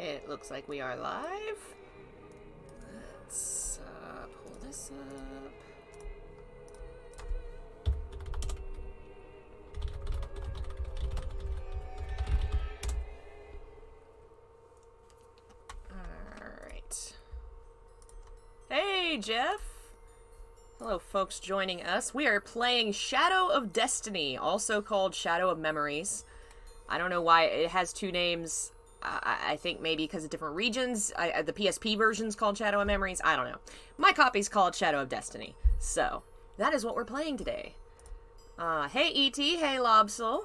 It looks like we are live. Let's pull this up. Alright. Hey, Jeff! Hello, folks joining us. We are playing Shadow of Destiny, also called Shadow of Memories. I don't know why it has two names. I think maybe because of different regions. The PSP version's called Shadow of Memories. I don't know. My copy's called Shadow of Destiny. So, that is what we're playing today. Hey E.T., hey Lobsel.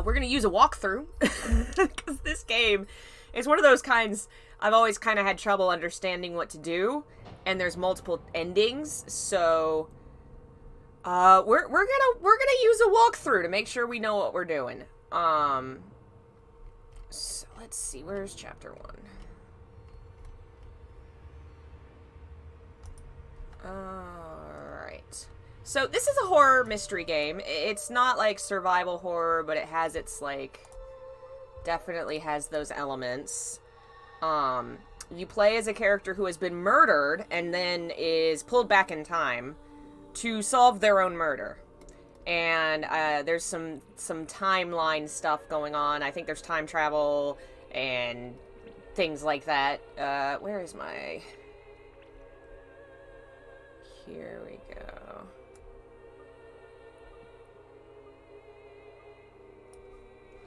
We're gonna use a walkthrough. Because this game is one of those kinds I've always kind of had trouble understanding what to do. And there's multiple endings, so... we're gonna use a walkthrough to make sure we know what we're doing. So let's see, where's chapter 1? Alright. So this is a horror mystery game. It's not like survival horror, but it has its, like, definitely has those elements. You play as a character who has been murdered and then is pulled back in time to solve their own murder. And there's some timeline stuff going on. I think there's time travel and things like that. Where is my... Here we go.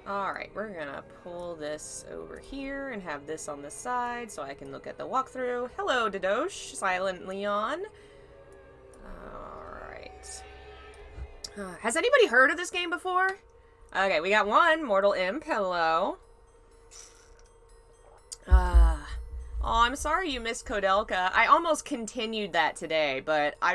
Alright, we're gonna pull this over here and have this on the side so I can look at the walkthrough. Hello, Dadosh, Silent Leon. Has anybody heard of this game before? Okay, we got one. Mortal Imp, hello. Oh, I'm sorry you missed Kodelka. I almost continued that today, but I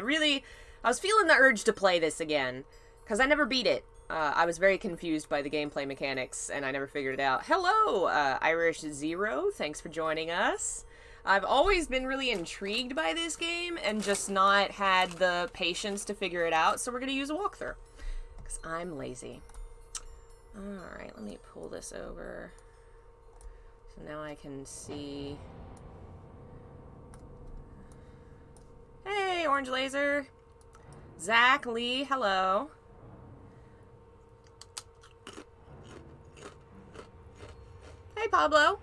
was feeling the urge to play this again, because I never beat it. I was very confused by the gameplay mechanics, and I never figured it out. Hello, Irish Zero, thanks for joining us. I've always been really intrigued by this game and just not had the patience to figure it out, so we're going to use a walkthrough. Because I'm lazy. Alright, let me pull this over. So now I can see... Hey, Orange Laser! Zach, Lee, hello. Hey, Pablo!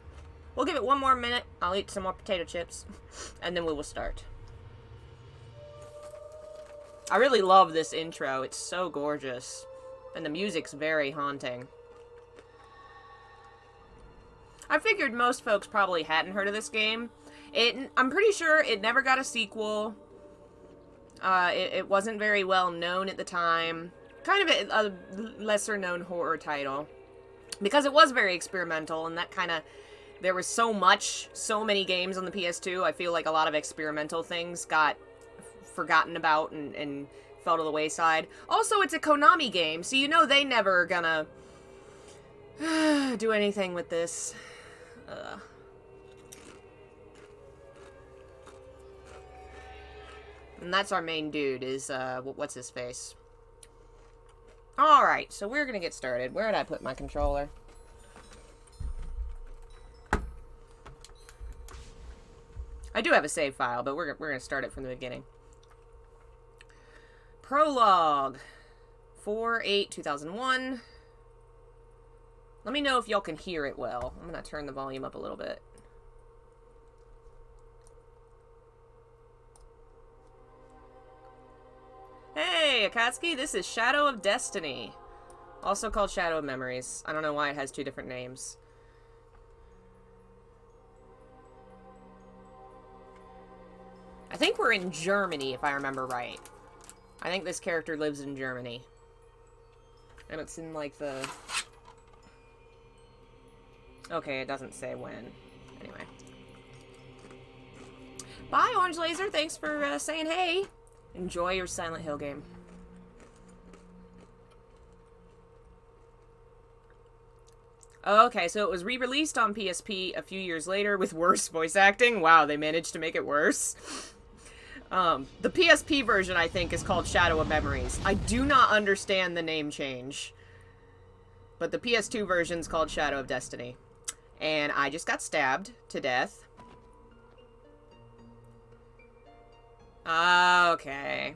We'll give it one more minute. I'll eat some more potato chips. And then we will start. I really love this intro. It's so gorgeous. And the music's very haunting. I figured most folks probably hadn't heard of this game. I'm pretty sure it never got a sequel. It wasn't very well known at the time. Kind of a lesser known horror title. Because it was very experimental and that kind of... There was so many games on the PS2, I feel like a lot of experimental things got forgotten about and fell to the wayside. Also, it's a Konami game, so you know they never gonna do anything with this. And that's our main dude, is, what's his face? Alright, so we're gonna get started. Where did I put my controller? I do have a save file, but we're going to start it from the beginning. Prologue. 4/8/2001. Let me know if y'all can hear it well. I'm going to turn the volume up a little bit. Hey, Akatsuki, this is Shadow of Destiny. Also called Shadow of Memories. I don't know why it has two different names. I think we're in Germany, if I remember right. I think this character lives in Germany. And it's in, like, the... Okay, it doesn't say when. Anyway. Bye, Orange Laser. Thanks for saying hey. Enjoy your Silent Hill game. Okay, so it was re-released on PSP a few years later with worse voice acting. Wow, they managed to make it worse. The PSP version, I think, is called Shadow of Memories. I do not understand the name change. but the PS2 version's called Shadow of Destiny. And I just got stabbed to death. Okay.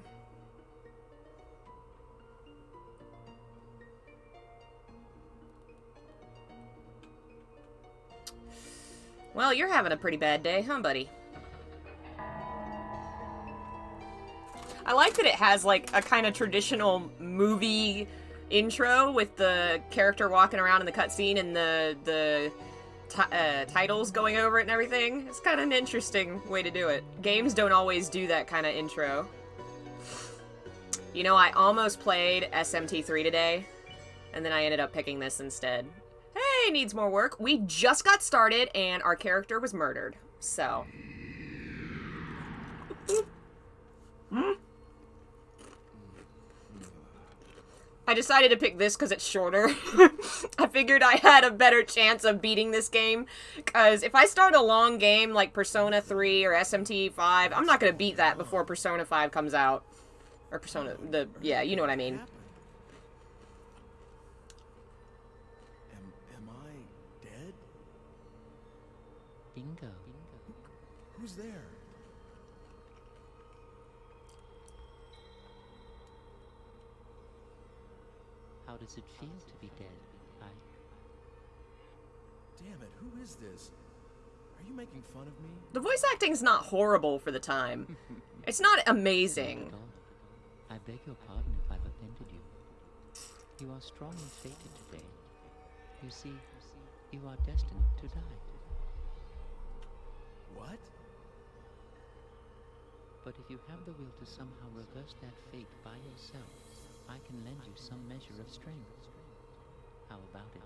Well, you're having a pretty bad day, huh, buddy? I like that it has, like, a kind of traditional movie intro with the character walking around in the cutscene and the titles going over it and everything. It's kind of an interesting way to do it. Games don't always do that kind of intro. You know, I almost played SMT3 today, and then I ended up picking this instead. Hey, needs more work. We just got started, and our character was murdered. So. I decided to pick this because it's shorter. I figured I had a better chance of beating this game. Because if I start a long game like Persona 3 or SMT 5, I'm not going to beat that before Persona 5 comes out. Or Persona, yeah, you know what I mean. Am I dead? Bingo. Who's there? How does it feel to be dead, Ike? Damn it, who is this? Are you making fun of me? The voice acting's not horrible for the time. It's not amazing. Not at all. I beg your pardon if I've offended you. You are strong and fated today. You see, you are destined to die. What? But if you have the will to somehow reverse that fate by yourself, I can lend you some measure of strength. How about it?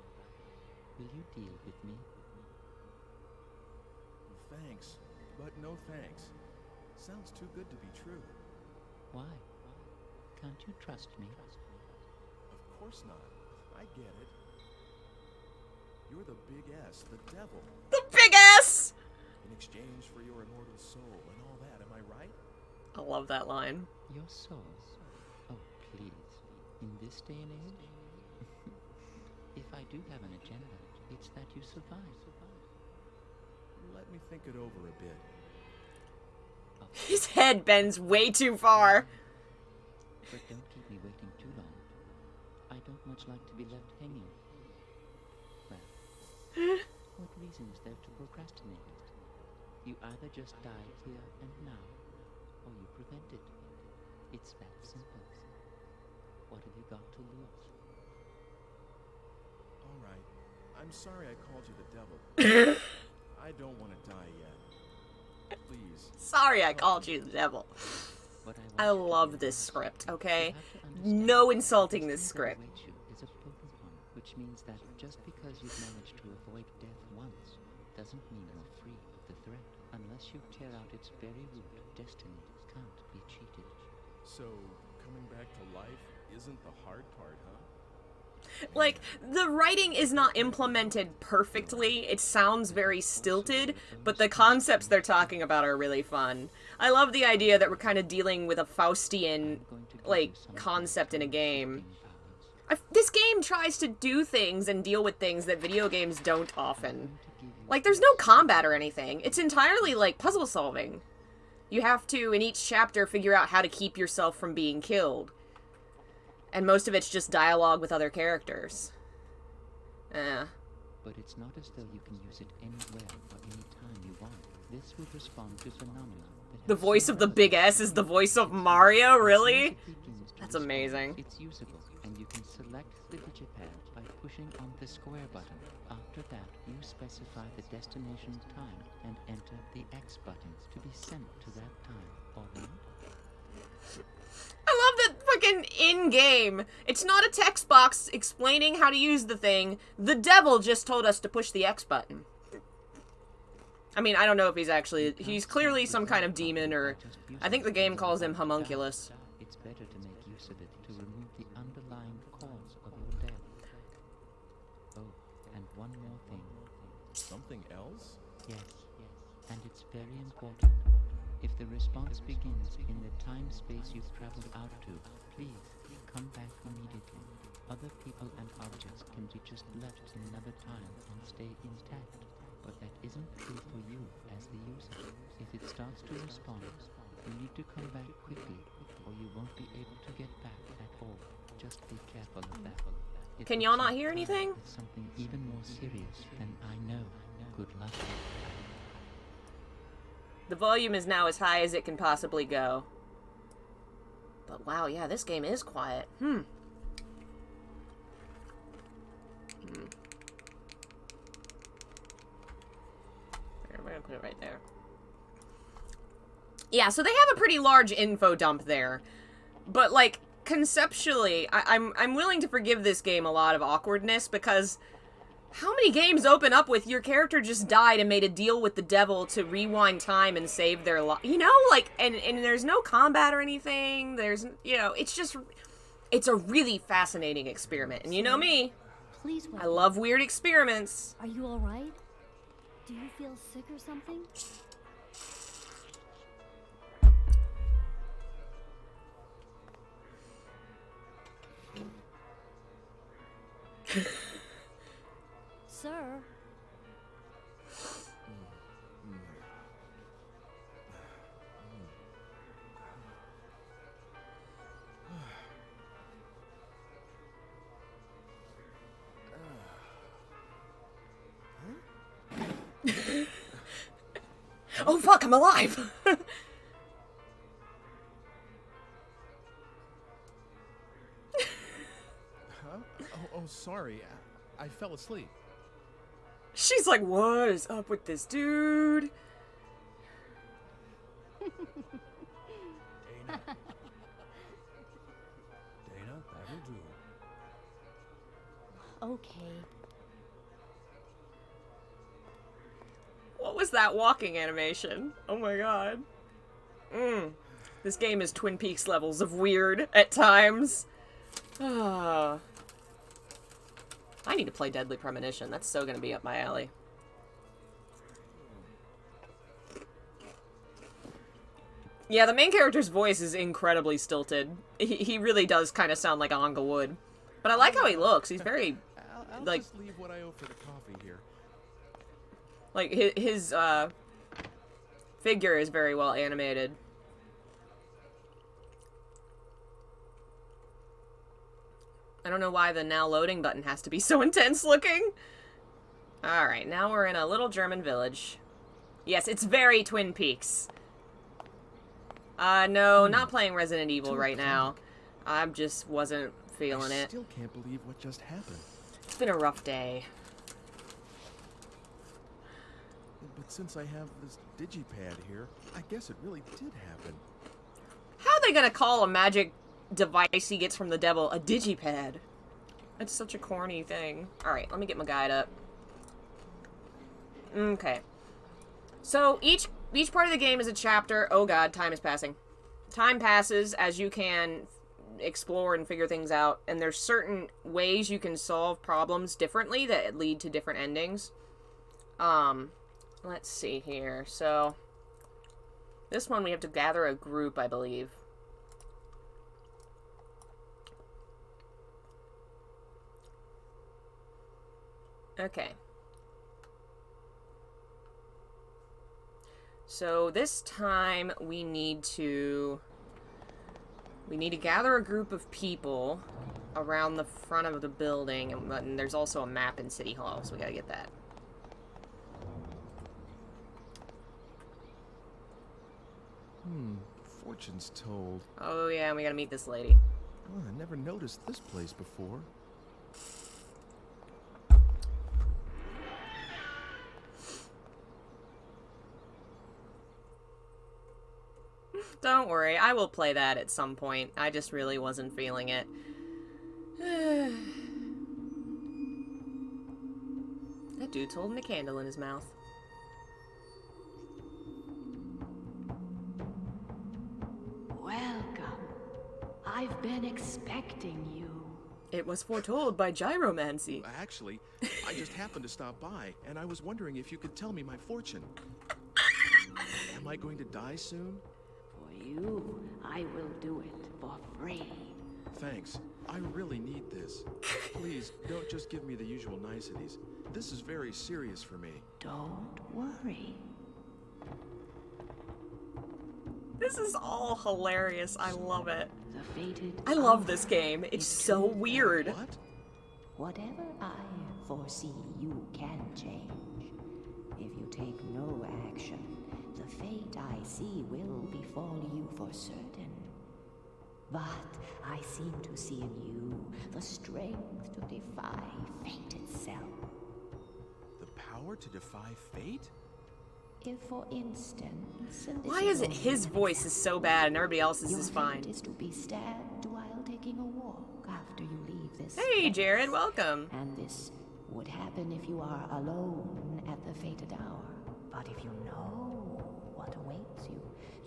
Will you deal with me? Thanks, but no thanks. Sounds too good to be true. Why? Can't you trust me? Of course not. I get it. You're the Big S, the devil. The Big S! In exchange for your immortal soul and all that, am I right? I love that line. Your soul? Oh, please. In this day and age? If I do have an agenda, it's that you survive. Let me think it over a bit. Oh. His head bends way too far. But don't keep me waiting too long. I don't much like to be left hanging. Well, what reason is there to procrastinate? You either just die here and now, or you prevent it. It's that simple. What have you got to lose? All right. I'm sorry I called you the devil. I don't want to die yet. Please. Sorry I called you the devil. I love this script, okay? No insulting this script. Is a potent one, which means that just because you've managed to avoid death once, doesn't mean you're free of the threat. Unless you tear out its very root, destiny can't be cheated. So, coming back to life isn't the hard part, huh? Like, the writing is not implemented perfectly. It sounds very stilted, but the concepts they're talking about are really fun. I love the idea that we're kind of dealing with a Faustian, like, concept in a game. This game tries to do things and deal with things that video games don't often. Like, there's no combat or anything. It's entirely, like, puzzle solving. You have to, in each chapter, figure out how to keep yourself from being killed. And most of it's just dialogue with other characters. But it's not as though you can use it anywhere or any time you want. This will respond to phenomena. The voice of the Big S is the voice of Mario, really? That's amazing. It's usable, and you can select the digipad by pushing on the square button. After that, you specify the destination time and enter the X button to be sent to that time. All right? I love that fucking in-game. It's not a text box explaining how to use the thing. The devil just told us to push the X button. I mean, I don't know if he's clearly some kind of demon, or I think the game calls him homunculus. It's better to make use of it to remove the underlying cause of your death. Oh, and one more thing. Something else? Yes, and it's very important. If the response begins in the time-space you've traveled out to, please come back immediately. Other people and objects can be just left in another time and stay intact, but that isn't true for you as the user. If it starts to respond, you need to come back quickly, or you won't be able to get back at all. Just be careful of that. Can y'all not hear anything? It's something even more serious than I know. Good luck. The volume is now as high as it can possibly go. But wow, yeah, this game is quiet. We're gonna put it right there. Yeah, so they have a pretty large info dump there. But, like, conceptually, I'm willing to forgive this game a lot of awkwardness, because how many games open up with your character just died and made a deal with the devil to rewind time and save their life? You know, like, and there's no combat or anything. There's, you know, it's just, it's a really fascinating experiment. And you know me, Please wait. I love weird experiments. Are you all right? Do you feel sick or something? Sir? Oh fuck, I'm alive! Huh? Oh, sorry. I fell asleep. She's like, what is up with this dude? Dana. Dana, that'll do. Okay. What was that walking animation? Oh my god. This game is Twin Peaks levels of weird at times. I need to play Deadly Premonition. That's so gonna be up my alley. Yeah, the main character's voice is incredibly stilted. He really does kind of sound like Anga Wood. But I like how he looks. He's very, I'll like... just leave what I owe for the coffee here. Like, his figure is very well animated. I don't know why the now loading button has to be so intense looking. Alright, now we're in a little German village. Yes, it's very Twin Peaks. No, not playing Resident Evil right now. I just wasn't feeling I it. still can't believe what just happened. It's been a rough day. But since I have this digipad here, I guess it really did happen. How are they gonna call a magic device he gets from the devil a digipad? That's such a corny thing. Alright, let me get my guide up. Okay. So, each part of the game is a chapter. Oh god, time is passing. Time passes as you can explore and figure things out, and there's certain ways you can solve problems differently that lead to different endings. Let's see here. So, this one we have to gather a group, I believe. Okay. So this time we need to gather a group of people around the front of the building, and there's also a map in City Hall, so we gotta get that. Fortune's told. Oh yeah, and we gotta meet this lady. Oh, I never noticed this place before. Don't worry, I will play that at some point. I just really wasn't feeling it. That dude's holding a candle in his mouth. Welcome. I've been expecting you. It was foretold by gyromancy. Actually, I just happened to stop by, and I was wondering if you could tell me my fortune. Am I going to die soon? For you, I will do it for free. Thanks. I really need this. Please, don't just give me the usual niceties. This is very serious for me. Don't worry. This is all hilarious. I love it. The fated I love this game. It's so weird. What? Whatever I foresee, you can change. If you take no action, the fate I see will befall you for certain. But I seem to see in you the strength to defy fate itself. The power to defy fate? If, for instance, and this Why is it only his an voice is so bad and everybody else's your is fate fine? is to be stabbed while taking a walk after you leave this Hey, place. Jared, welcome. And this would happen if you are alone at the fated hour. But if you know what awaits you,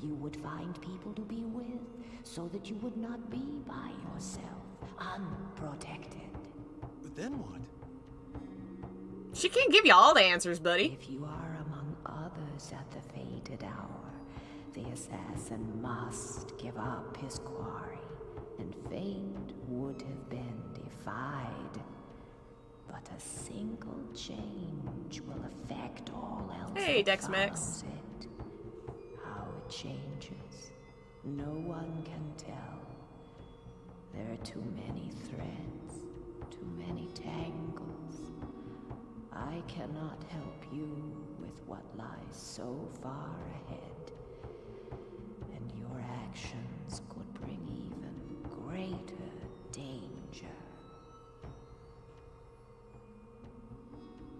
you would find people to be with, so that you would not be by yourself, unprotected. But then what? She can't give you all the answers, buddy. If you are among others at the fated hour, the assassin must give up his quarry, and fate would have been defied. But a single change will affect all else. Hey, that Dex-Mex. follows it. How it changes, no one can tell. There are too many threads, too many tangles. I cannot help you with what lies so far ahead, and your actions could bring even greater danger.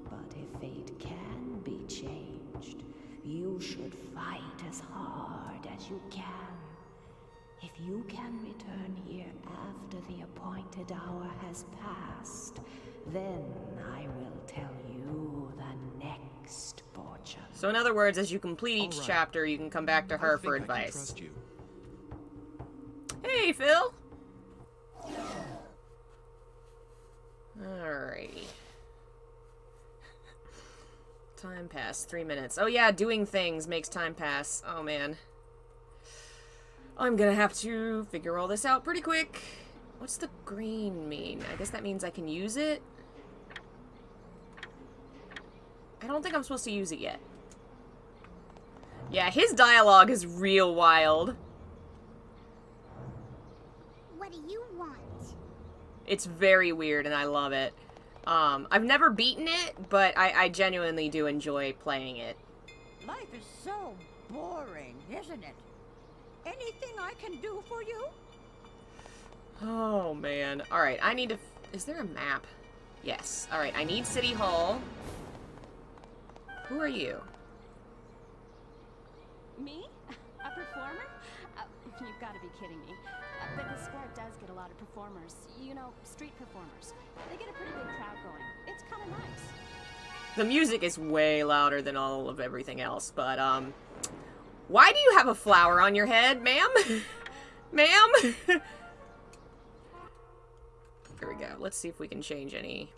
But if fate can be changed, you should fight as hard as you can. If you can return here after the appointed hour has passed, then I will tell you the next fortune. So in other words, as you complete each All right. chapter, you can come back to her for I think I can advice. trust you. Hey, Phil. Alrighty. Time pass, 3 minutes. Oh yeah, doing things makes time pass. Oh man. I'm gonna have to figure all this out pretty quick. What's the green mean? I guess that means I can use it? I don't think I'm supposed to use it yet. Yeah, his dialogue is real wild. What do you want? It's very weird and I love it. I've never beaten it, but I genuinely do enjoy playing it. Life is so boring, isn't it? Anything I can do for you? Oh, man. Alright, I need to... Is there a map? Yes. Alright, I need City Hall. Who are you? Me? A performer? You've got to be kidding me. But the square does get a lot of performers. You know, street performers. They get a pretty big crowd going. It's kind of nice. The music is way louder than all of everything else, but, why do you have a flower on your head, ma'am? Ma'am? Here we go. Let's see if we can change any.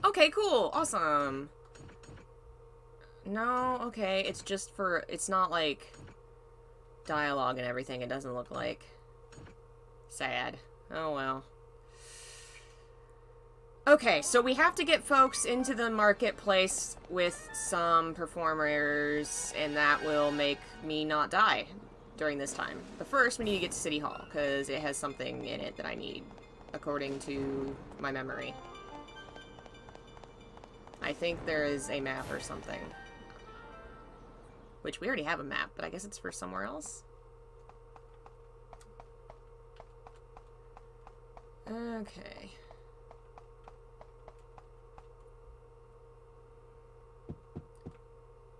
Okay, cool. Awesome. No, okay. It's just for... It's not, like, dialogue and everything. It doesn't look like. Sad. Oh, well. Okay, so we have to get folks into the marketplace with some performers, and that will make me not die during this time. But first, we need to get to City Hall, because it has something in it that I need, according to my memory. I think there is a map or something. Which, we already have a map, but I guess it's for somewhere else? Okay.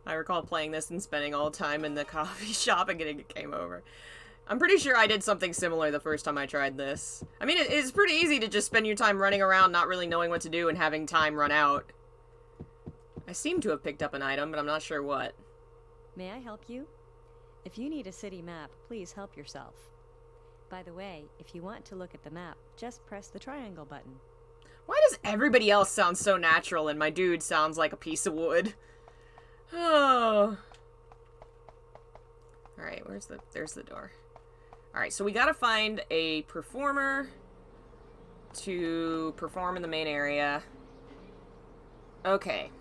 I recall playing this and spending all time in the coffee shop and getting a game over. I'm pretty sure I did something similar the first time I tried this. I mean, it's pretty easy to just spend your time running around not really knowing what to do and having time run out. I seem to have picked up an item, but I'm not sure what. May I help you? If you need a city map, please help yourself. By the way, if you want to look at the map, just press the triangle button. Why does everybody else sound so natural and my dude sounds like a piece of wood? Oh. Alright, there's the door. Alright, so we gotta find a performer to perform in the main area. Okay.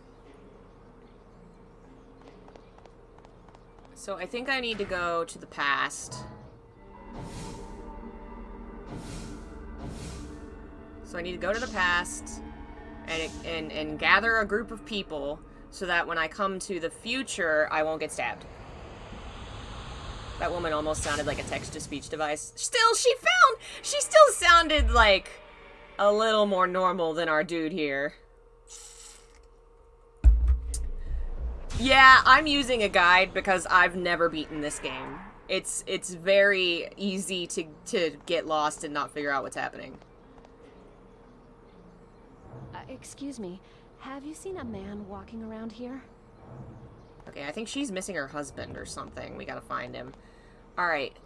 So I think I need to go to the past. So I need to go to the past and gather a group of people so that when I come to the future, I won't get stabbed. That woman almost sounded like a text-to-speech device. Still, she still sounded like a little more normal than our dude here. Yeah, I'm using a guide because I've never beaten this game. It's very easy to get lost and not figure out what's happening. Excuse me, have you seen a man walking around here? Okay, I think she's missing her husband or something. We gotta find him. Alright.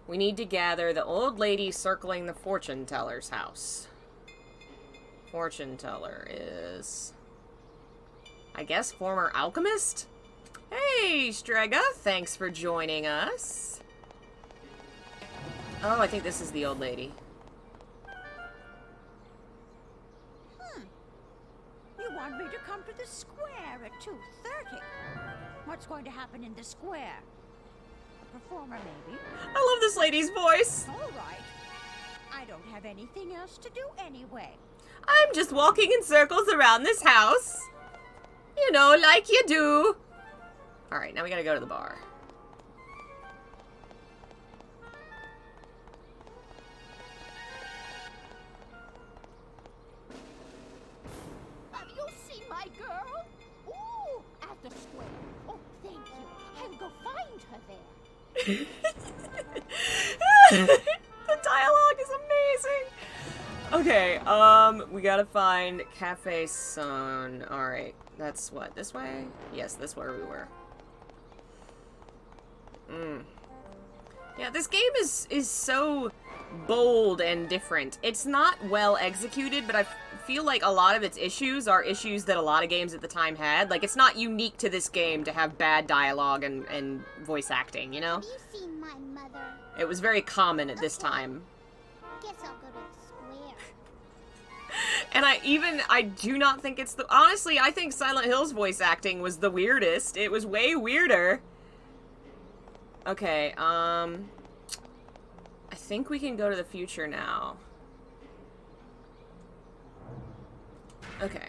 We need to gather the old lady circling the fortune teller's house. Fortune teller is... I guess former alchemist? Hey, Strega, thanks for joining us. Oh, I think this is the old lady. You want me to come to the square at 2:30? What's going to happen in the square? A performer, maybe? I love this lady's voice. All right. I don't have anything else to do anyway. I'm just walking in circles around this house. You know, like you do. Alright, now we gotta go to the bar. Have you seen my girl? Ooh, at the square. Oh, thank you. I will go find her there. The dialogue is amazing. Okay, we gotta find Cafe Sun. Alright, that's what, this way? Yes, this where we were. Yeah, this game is so bold and different. It's not well executed, but I feel like a lot of its issues are issues that a lot of games at the time had. Like, it's not unique to this game to have bad dialogue and voice acting, you know? Have you seen my mother? It was very common at this time. Guess I'll go to the square. And I do not think it's the... Honestly, I think Silent Hill's voice acting was the weirdest. It was way weirder. Okay, I think we can go to the future now. Okay.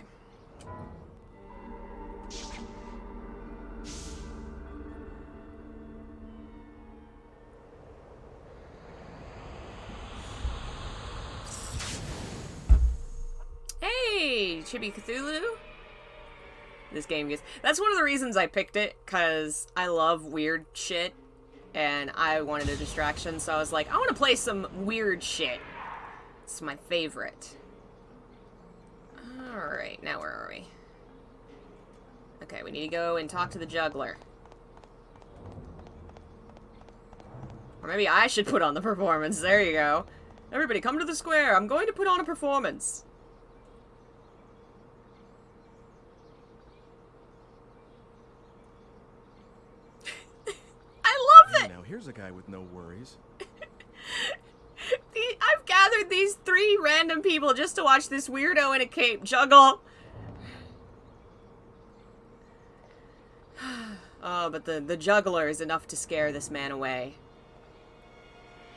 Hey, Chibi Cthulhu. This game gets... That's one of the reasons I picked it, because I love weird shit. And I wanted a distraction, so I was like, I want to play some weird shit. It's my favorite. Alright, now where are we? Okay, we need to go and talk to the juggler. Or maybe I should put on the performance. There you go. Everybody come to the square. I'm going to put on a performance. Now here's a guy with no worries. I've gathered these 3 random people just to watch this weirdo in a cape juggle. Oh, but the juggler is enough to scare this man away.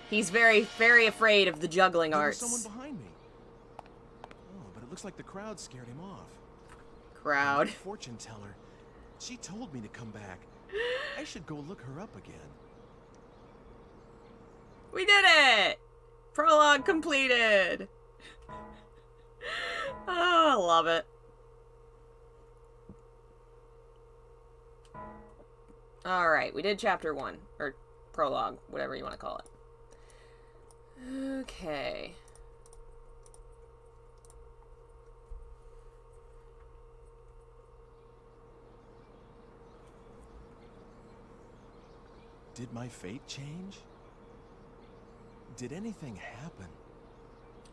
He's very, very afraid of the juggling arts. There's someone behind me. Oh, but it looks like the crowd scared him off. Crowd. The fortune teller. She told me to come back. I should go look her up again. We did it! Prologue completed! Oh, I love it. Alright, we did chapter 1. Or prologue, whatever you want to call it. Okay. Did my fate change? Did anything happen?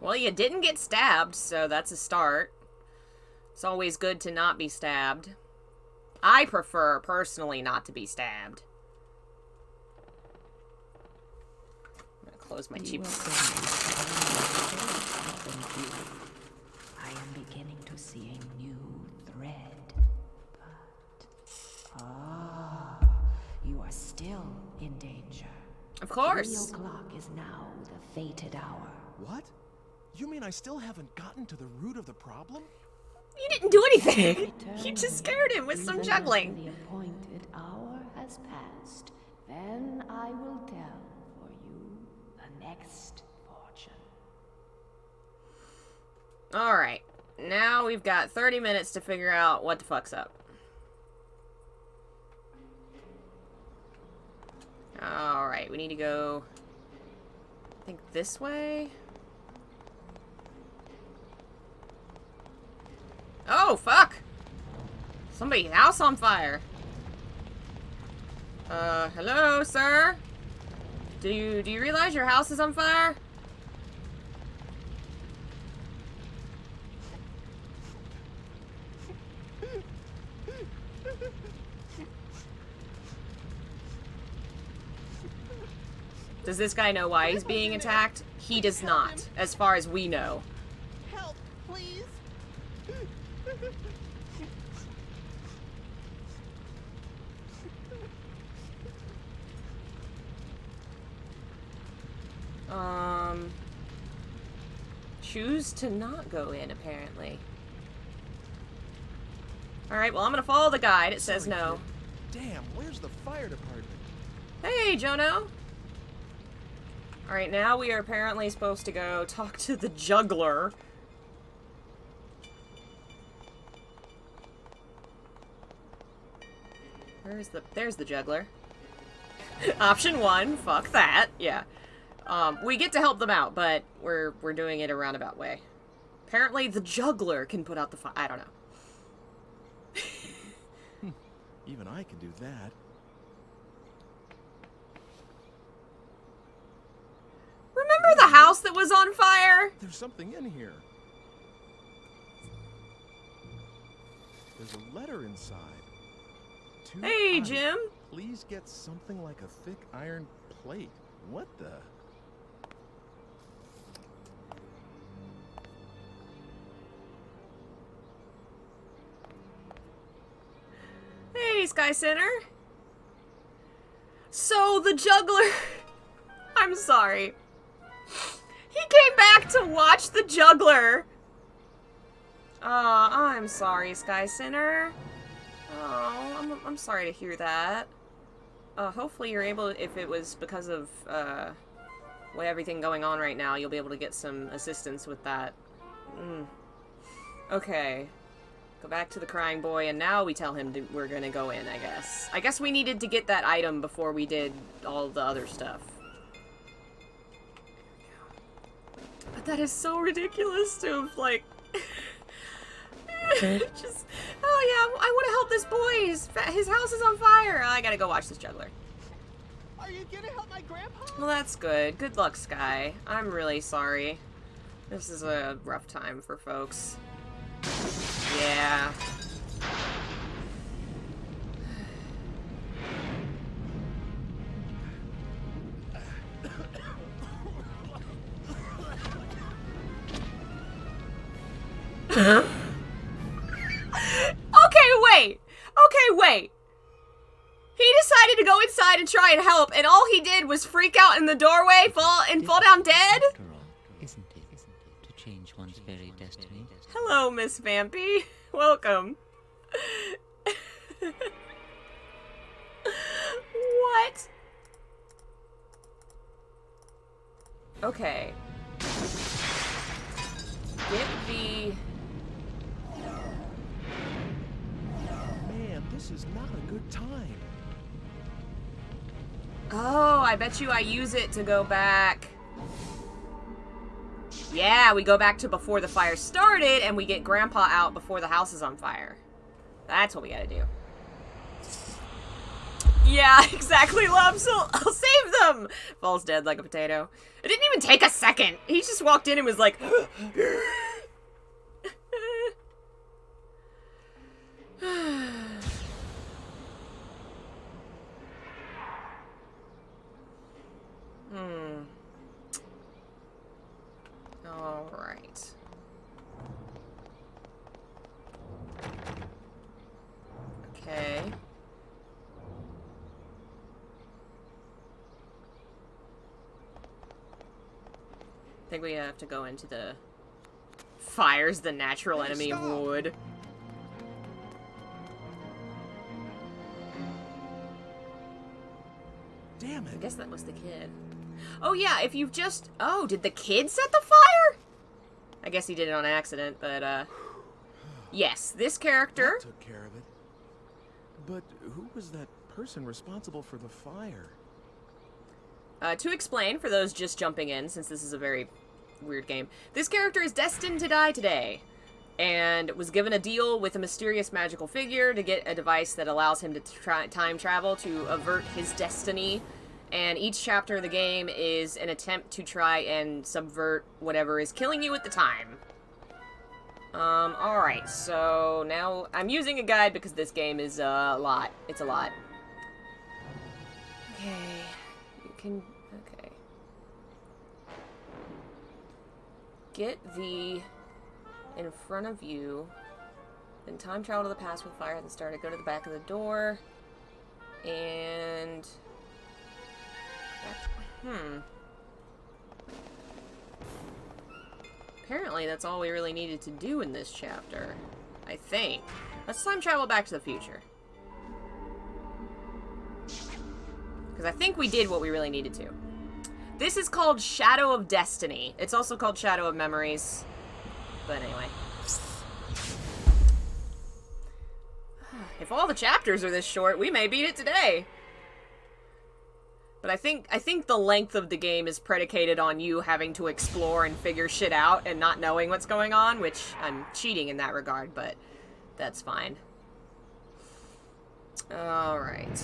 Well, you didn't get stabbed, so that's a start. It's always good to not be stabbed. I prefer, personally, not to be stabbed. close my You cheap. will I am beginning to see a new thread. But you are still in danger. Of course. 3 o'clock is now the fated hour. What? You mean I still haven't gotten to the root of the problem? You didn't do anything. You just scared him with some Even juggling. after the appointed hour has passed, then I will tell for you the next fortune. Alright. Now we've got 30 minutes to figure out what the fuck's up. Alright, we need to go, I think, this way? Oh, fuck! Somebody's house on fire. Hello, sir? Do you realize your house is on fire? Does this guy know why he's being attacked? He does not, as far as we know. Help, please. Choose to not go in, apparently. Alright, well, I'm gonna follow the guide. It says no. Damn, where's the fire department? Hey, Jono! Alright, now we are apparently supposed to go talk to the juggler. There's the juggler. Option 1, fuck that, yeah. We get to help them out, but we're doing it a roundabout way. Apparently the juggler can put out the fire. I don't know. Even I can do that. Remember the house that was on fire? There's something in here. There's a letter inside. Hey, Jim. Please get something like a thick iron plate. What the? Hey, Sky Center. So, the juggler... I'm sorry. He came back to watch the juggler. I'm sorry, Sky Center. Oh, I'm sorry to hear that. Hopefully you're able, if it was because of, everything going on right now, you'll be able to get some assistance with that. Okay. Go back to the crying boy, and now we tell him we're gonna go in, I guess. I guess we needed to get that item before we did all the other stuff. But that is so ridiculous to have, like... just... Oh, yeah, I want to help this boy. His house is on fire. I gotta go watch this juggler. Are you gonna help my grandpa? Well, that's good. Good luck, Sky. I'm really sorry. This is a rough time for folks. Yeah. Okay, wait. He decided to go inside and try and help, and all he did was freak out in the doorway, fall down dead? After all, isn't it, to change one's very destiny? Hello, Miss Vampy. Welcome. What? Okay. Get the... Man, this is not a good time. Oh, I bet you I use it to go back. Yeah, we go back to before the fire started, and we get Grandpa out before the house is on fire. That's what we gotta do. Yeah, exactly, Lubs. I'll save them! Falls dead like a potato. It didn't even take a second. He just walked in and was like... Alright. Okay. I think we have to go into the... Fire's the natural enemy of wood. Damn it. I guess that was the kid. Oh yeah, if you've just... Oh, did the kid set the fire? I guess he did it on accident, but, yes, this character... That took care of it. But who was that person responsible for the fire? To explain, for those just jumping in, since this is a very weird game, this character is destined to die today, and was given a deal with a mysterious magical figure to get a device that allows him to time travel to avert his destiny, and each chapter of the game is an attempt to try and subvert whatever is killing you at the time. Alright, so now I'm using a guide because this game is a lot. It's a lot. Okay, you can... Okay. Get the... in front of you, then time travel to the past with fire at the start. Go to the back of the door, and... Apparently that's all we really needed to do in this chapter. I think. Let's time travel back to the future. Because I think we did what we really needed to. This is called Shadow of Destiny. It's also called Shadow of Memories. But anyway. If all the chapters are this short, we may beat it today. But I think the length of the game is predicated on you having to explore and figure shit out and not knowing what's going on, which I'm cheating in that regard, but that's fine. Alright.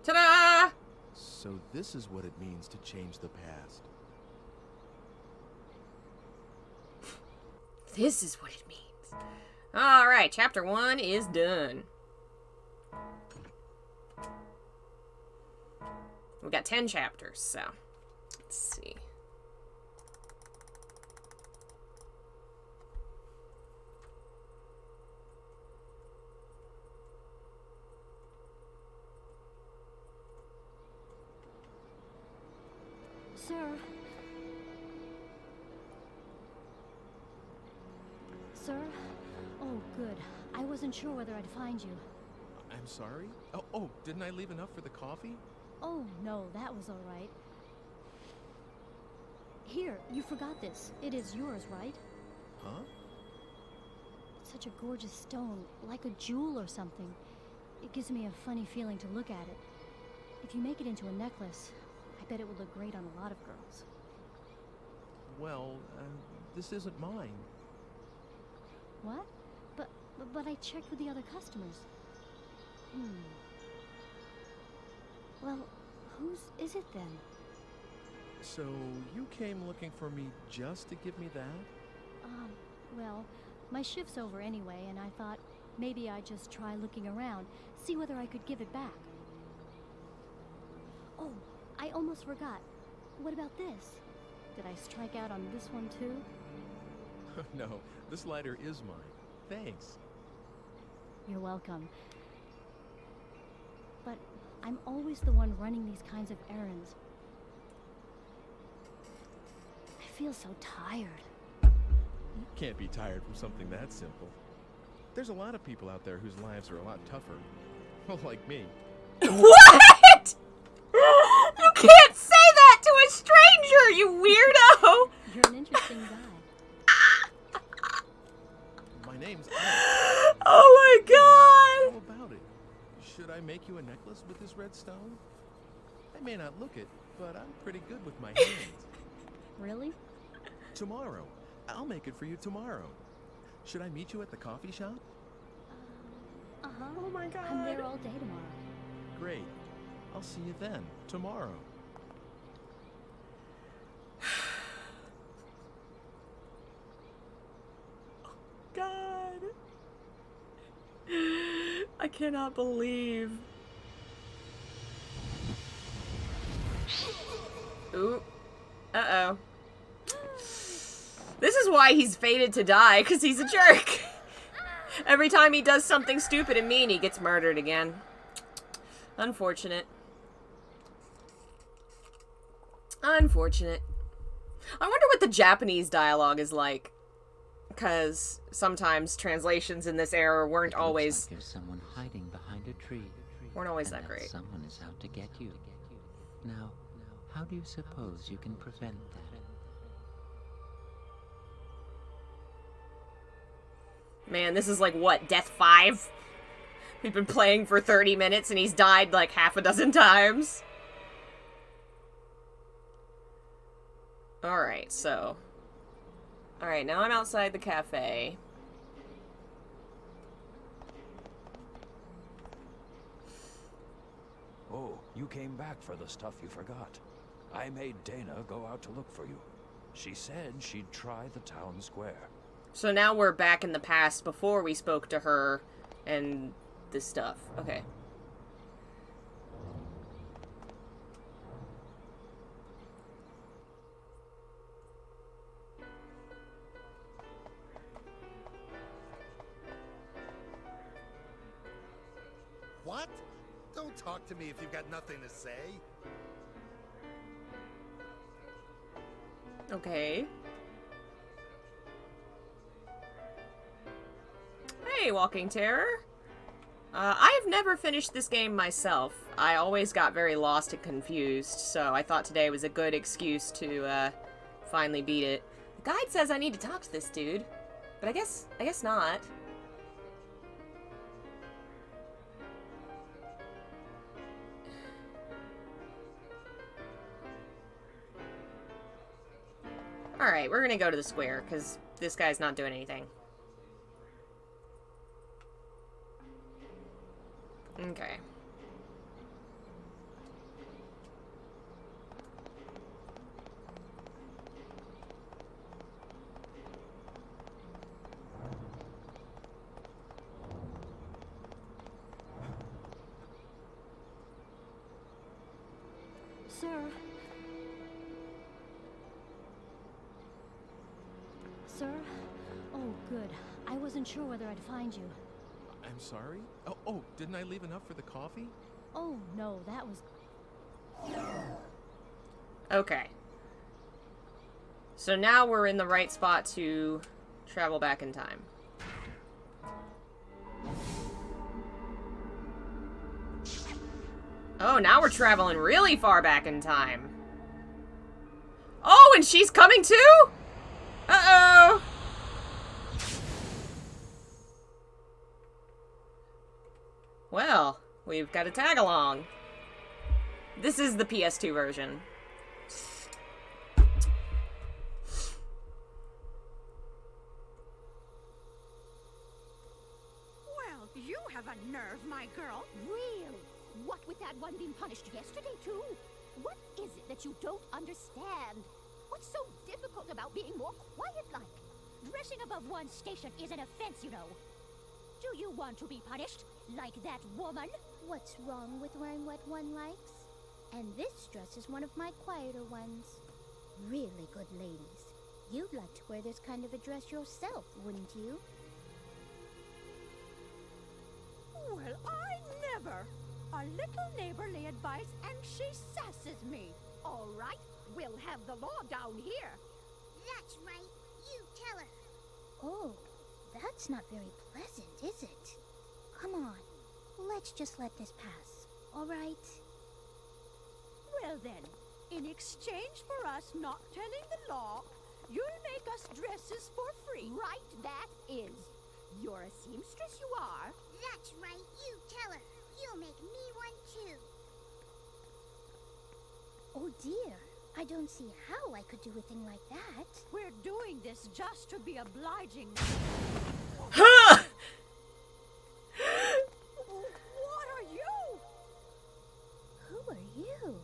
Ta-da! So this is what it means to change the past. This is what it means. Alright, chapter 1 is done. We got 10 chapters, so let's see. Sir? Sir? Oh, good. I wasn't sure whether I'd find you. I'm sorry? Oh, didn't I leave enough for the coffee? Oh, no, that was all right. Here, you forgot this. It is yours, right? Huh? It's such a gorgeous stone, like a jewel or something. It gives me a funny feeling to look at it. If you make it into a necklace, I bet it would look great on a lot of girls. Well, this isn't mine. What? But I checked with the other customers. Well, whose is it then? So, you came looking for me just to give me that? Well, my shift's over anyway, and I thought maybe I'd just try looking around, see whether I could give it back. Oh, I almost forgot. What about this? Did I strike out on this one too? No, this lighter is mine. Thanks. You're welcome. But I'm always the one running these kinds of errands. I feel so tired. You can't be tired from something that simple. There's a lot of people out there whose lives are a lot tougher. Well, like me. What? You can't say that to a stranger, you weirdo! You're an interesting guy. My name's Oh my god! How about it? Should I make you a necklace with this red stone? I may not look it, but I'm pretty good with my hands. Really? Tomorrow. I'll make it for you tomorrow. Should I meet you at the coffee shop? Uh-huh. Oh my god. I'm there all day tomorrow. Great. I'll see you then, tomorrow. God. I cannot believe. Ooh. Uh-oh. This is why he's fated to die, because he's a jerk. Every time he does something stupid and mean, he gets murdered again. Unfortunate. Unfortunate. I wonder what the Japanese dialogue is like. Because sometimes translations in this era weren't always... Like there's someone hiding behind a tree. Weren't always and that great. Someone is out to get you. Now, how do you suppose you can prevent that? Man, this is like, what, Death 5? We've been playing for 30 minutes and he's died like half a dozen times. Alright, so... Alright, now I'm outside the cafe. Oh, you came back for the stuff you forgot. I made Dana go out to look for you. She said she'd try the town square. So now we're back in the past before we spoke to her and this stuff. Okay. What? Don't talk to me if you've got nothing to say. Okay. Hey, Walking Terror. I've never finished this game myself. I always got very lost and confused, so I thought today was a good excuse to finally beat it. The guide says I need to talk to this dude, but I guess not. Alright, we're gonna go to the square, because this guy's not doing anything. Okay. Sir? Sir? Oh, good. I wasn't sure whether I'd find you. I'm sorry? Oh, didn't I leave enough for the coffee? Oh, no, that was... Okay. So now we're in the right spot to travel back in time. Oh, now we're traveling really far back in time. Oh, and she's coming too? Uh-oh. Well, we've got a tag-along. This is the PS2 version. Well, you have a nerve, my girl. Really? What with that one being punished yesterday, too? What is it that you don't understand? What's so difficult about being more quiet-like? Dressing above one's station is an offense, you know. Do you want to be punished like that woman? What's wrong with wearing what one likes? And this dress is one of my quieter ones. Really good ladies. You'd like to wear this kind of a dress yourself, wouldn't you? Well, I never. A little neighborly advice and she sasses me. All right, we'll have the law down here. That's right. You tell her. Oh, that's not very pleasant, is it? Come on. Let's just let this pass, all right? Well then, in exchange for us not telling the law, you'll make us dresses for free. Right, that is. You're a seamstress, you are. That's right. You tell her. You'll make me one, too. Oh, dear. I don't see how I could do a thing like that. We're doing this just to be obliging. What are you? Who are you?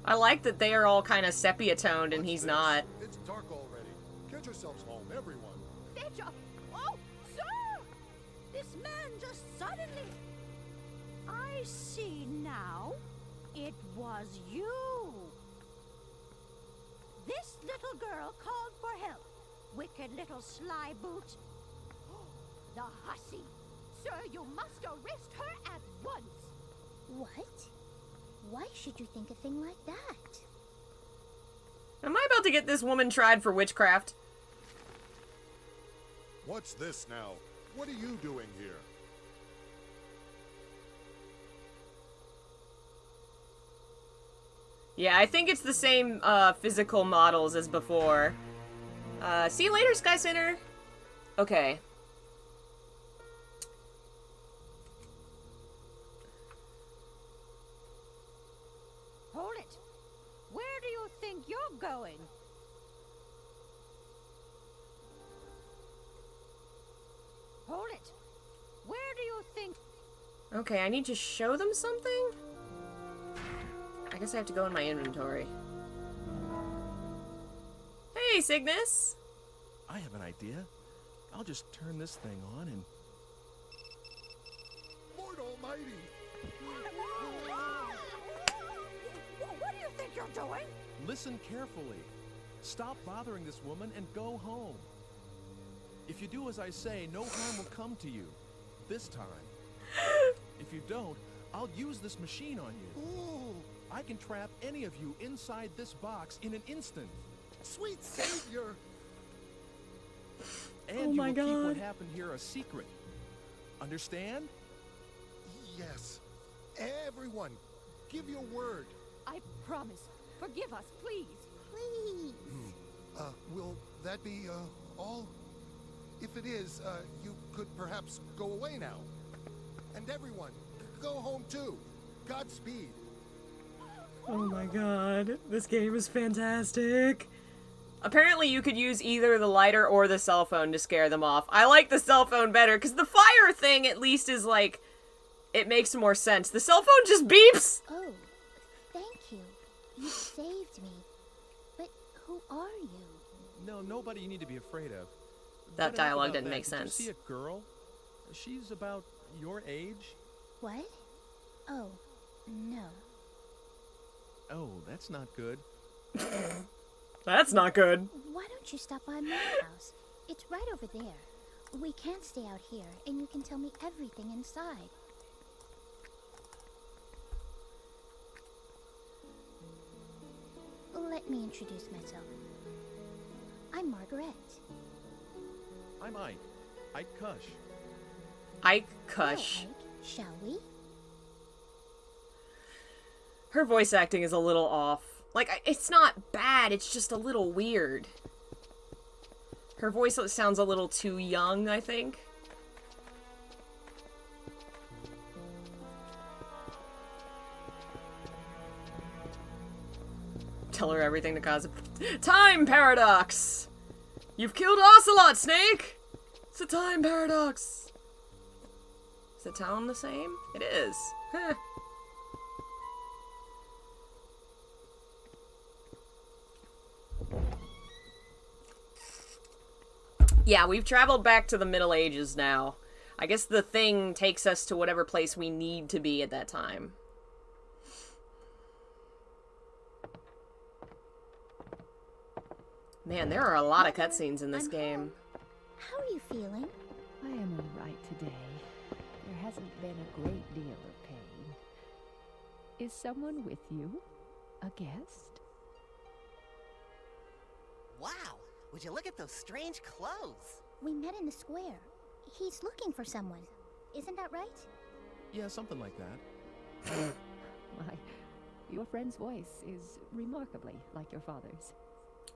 I like that they are all kind of sepia-toned and he's not. It's dark already. Get yourselves home, everyone. Fetch up! Oh, sir! This man just suddenly... I see now. It was you. This little girl called for help. Wicked little sly boot. The hussy. Sir, you must arrest her at once. What? Why should you think a thing like that? Am I about to get this woman tried for witchcraft? What's this now? What are you doing here? Yeah, I think it's the same physical models as before. See you later, Sky Center. Okay. Hold it. Where do you think you're going? Hold it. Where do you think... Okay, I need to show them something? I guess I have to go in my inventory. Hey, Cygnus! I have an idea. I'll just turn this thing on and... Lord Almighty! What do you think you're doing? Listen carefully. Stop bothering this woman and go home. If you do as I say, no harm will come to you. This time. If you don't, I'll use this machine on you. Ooh, I can trap any of you inside this box in an instant. sweet savior! And Oh you my will keep what God. happened here a secret. Understand? Yes. Everyone, give your word. I promise. Forgive us, please. Please. Will that be, all? If it is, you could perhaps go away now. And everyone, go home too. Godspeed. Oh my god, this game is fantastic. Apparently you could use either the lighter or the cell phone to scare them off. I like the cell phone better, because the fire thing at least is like, it makes more sense. The cell phone just beeps! Oh, thank you. You saved me. But who are you? No, nobody you need to be afraid of. That But enough dialogue about didn't that. make Did sense. you see a girl? She's about your age. What? Oh, no. Oh, that's not good. That's not good. Why don't you stop by my house? It's right over there. We can't stay out here, and you can tell me everything inside. Let me introduce myself. I'm Margaret. I'm Ike. Ike Kush. Ike Kush. Well, Ike, shall we? Her voice acting is a little off. Like, it's not bad, it's just a little weird. Her voice sounds a little too young, I think. Tell her everything to cause a time paradox! You've killed Ocelot, Snake! It's a time paradox! Is the town the same? It is. Huh. Yeah, we've traveled back to the Middle Ages now. I guess the thing takes us to whatever place we need to be at that time. Man, there are a lot of cutscenes in this game. How are you feeling? I am all right today. There hasn't been a great deal of pain. Is someone with you? A guest? Wow! Would you look at those strange clothes? We met in the square. He's looking for someone. Isn't that right? Yeah, something like that. My, your friend's voice is remarkably like your father's.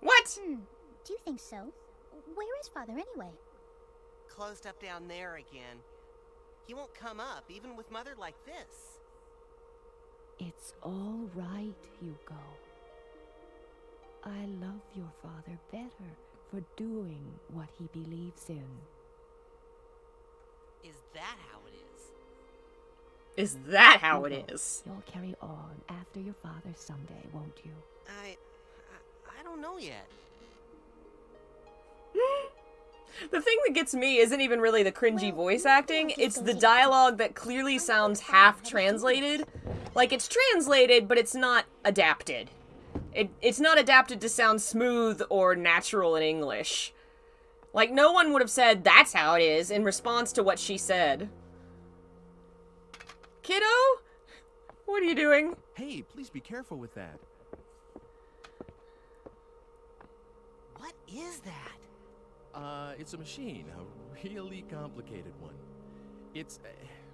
What? Do you think so? Where is Father anyway? Closed up down there again. He won't come up, even with Mother like this. It's all right, Hugo. I love your father better for doing what he believes in. Is that how it is? Is that how it is? You'll carry on after your father someday, won't you? I don't know yet. The thing that gets me isn't even really the cringy voice acting, it's the dialogue that clearly sounds half translated. Like, it's translated, but it's not adapted. It's not adapted to sound smooth or natural in English. Like, no one would have said, that's how it is, in response to what she said. Kiddo? What are you doing? Hey, please be careful with that. What is that? It's a machine, a really complicated one. It's,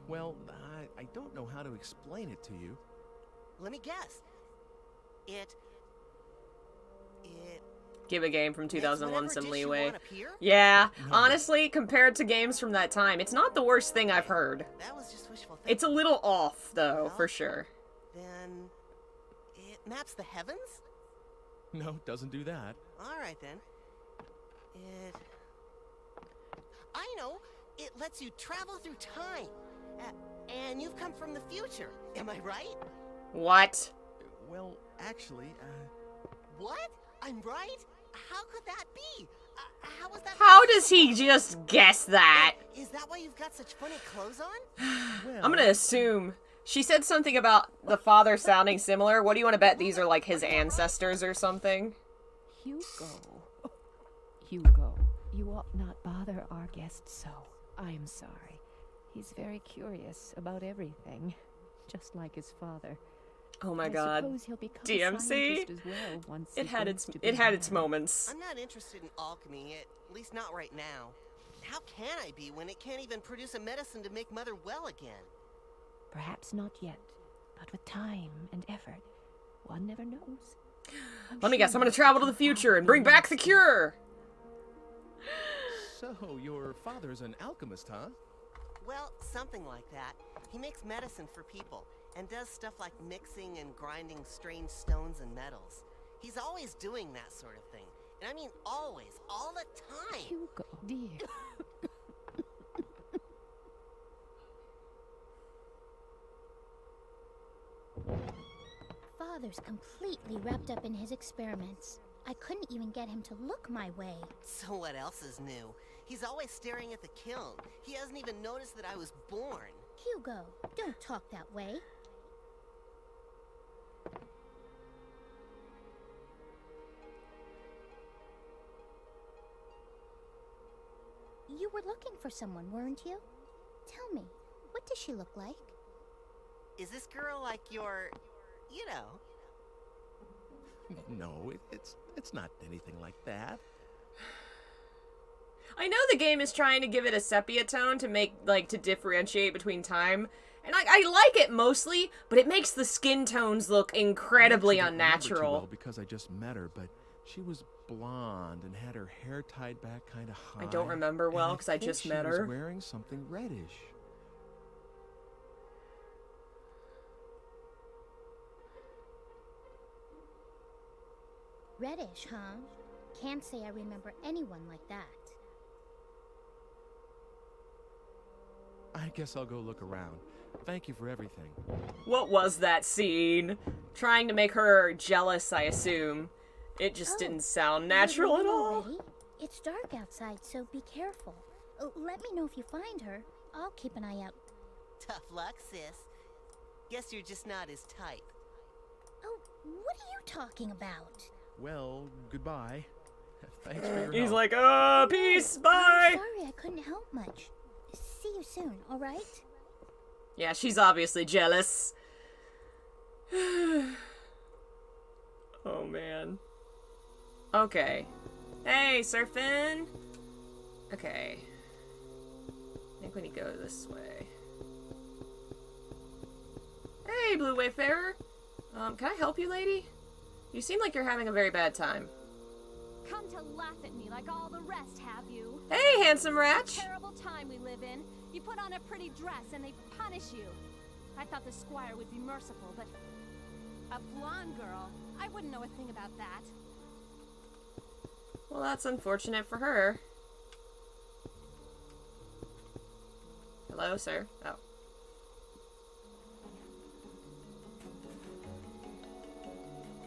well, I don't know how to explain it to you. Let me guess. It Give a game from 2001 some leeway. Appear? Yeah, honestly, compared to games from that time, it's not the worst thing I've heard. That was just wishful thinking. It's a little off, though, for sure. Then it maps the heavens? No, doesn't do that. All right then. I know. It lets you travel through time. And you've come from the future. Am I right? What? Well, actually, What? I'm right? How could that be? How is that? How does he just guess that? Is that why you've got such funny clothes on? I'm gonna assume. She said something about the father sounding similar. What do you want to bet these are like his ancestors or something? Hugo, you ought not bother our guest so. I'm sorry. He's very curious about everything, just like his father. Oh my god. DMC? As well once it had its moments. I'm not interested in alchemy, at least not right now. How can I be when it can't even produce a medicine to make Mother well again? Perhaps not yet, but with time and effort, one never knows. Let me guess, I'm gonna travel to the future and bring back the cure! So, your father's an alchemist, huh? Well, something like that. He makes medicine for people, and does stuff like mixing and grinding strange stones and metals. He's always doing that sort of thing. And I mean always, all the time. Hugo, dear. Father's completely wrapped up in his experiments. I couldn't even get him to look my way. So what else is new? He's always staring at the kiln. He hasn't even noticed that I was born. Hugo, don't talk that way. You were looking for someone, weren't you? Tell me, what does she look like? Is this girl like your, you know? No, it's not anything like that. I know the game is trying to give it a sepia tone to make, like, to differentiate between time. And I like it mostly, but it makes the skin tones look incredibly unnatural. Too well because I just met her, but she was blonde and had her hair tied back kind of high. I don't remember well because I just met her. She was wearing something reddish. Reddish, huh? Can't say I remember anyone like that. I guess I'll go look around. Thank you for everything. What was that scene? Trying to make her jealous, I assume. It just didn't sound natural at all. Already? It's dark outside, so be careful. Let me know if you find her. I'll keep an eye out. Tough luck, sis. Guess you're just not his type. Oh, what are you talking about? Well, goodbye. Thanks for your He's help. like, peace, bye! I'm sorry I couldn't help much. See you soon, alright? Yeah, she's obviously jealous. Oh, man. Okay. Hey, surfing! Okay. I think we need to go this way. Hey, Blue Wayfarer! Can I help you, lady? You seem like you're having a very bad time. Come to laugh at me like all the rest, have you? Hey, handsome It's ratch! a terrible time we live in. You put on a pretty dress and they punish you. I thought the squire would be merciful, but a blonde girl, I wouldn't know a thing about that. Well, that's unfortunate for her. Hello, sir? Oh.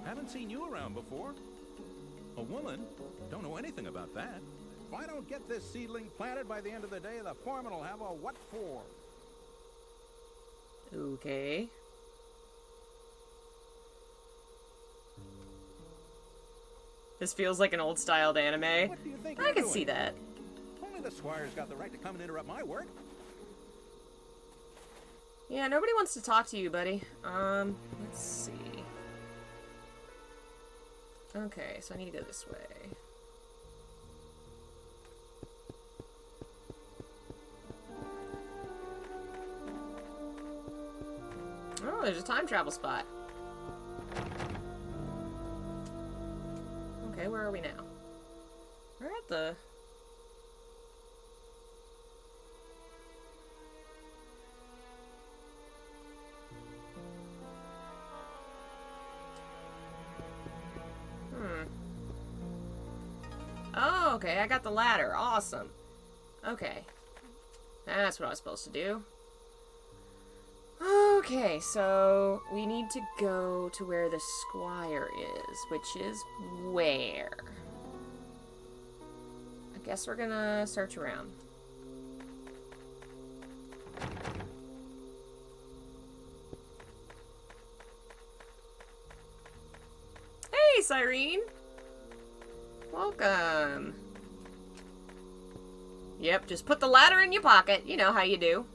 Haven't seen you around before. A woman? Don't know anything about that. If I don't get this seedling planted by the end of the day, the foreman will have a what for. Okay. This feels like an old-styled anime. What do you think I you're can doing? see that. Only the squire's got the right to come and interrupt my work. Yeah, nobody wants to talk to you, buddy. Let's see. Okay, so I need to go this way. Oh, there's a time travel spot. Okay, where are we now? We're at the... Oh, okay, I got the ladder. Awesome. Okay. That's what I was supposed to do. Okay, so we need to go to where the squire is, which is where? I guess we're gonna search around. Hey, Cyrene! Welcome. Yep, just put the ladder in your pocket. You know how you do.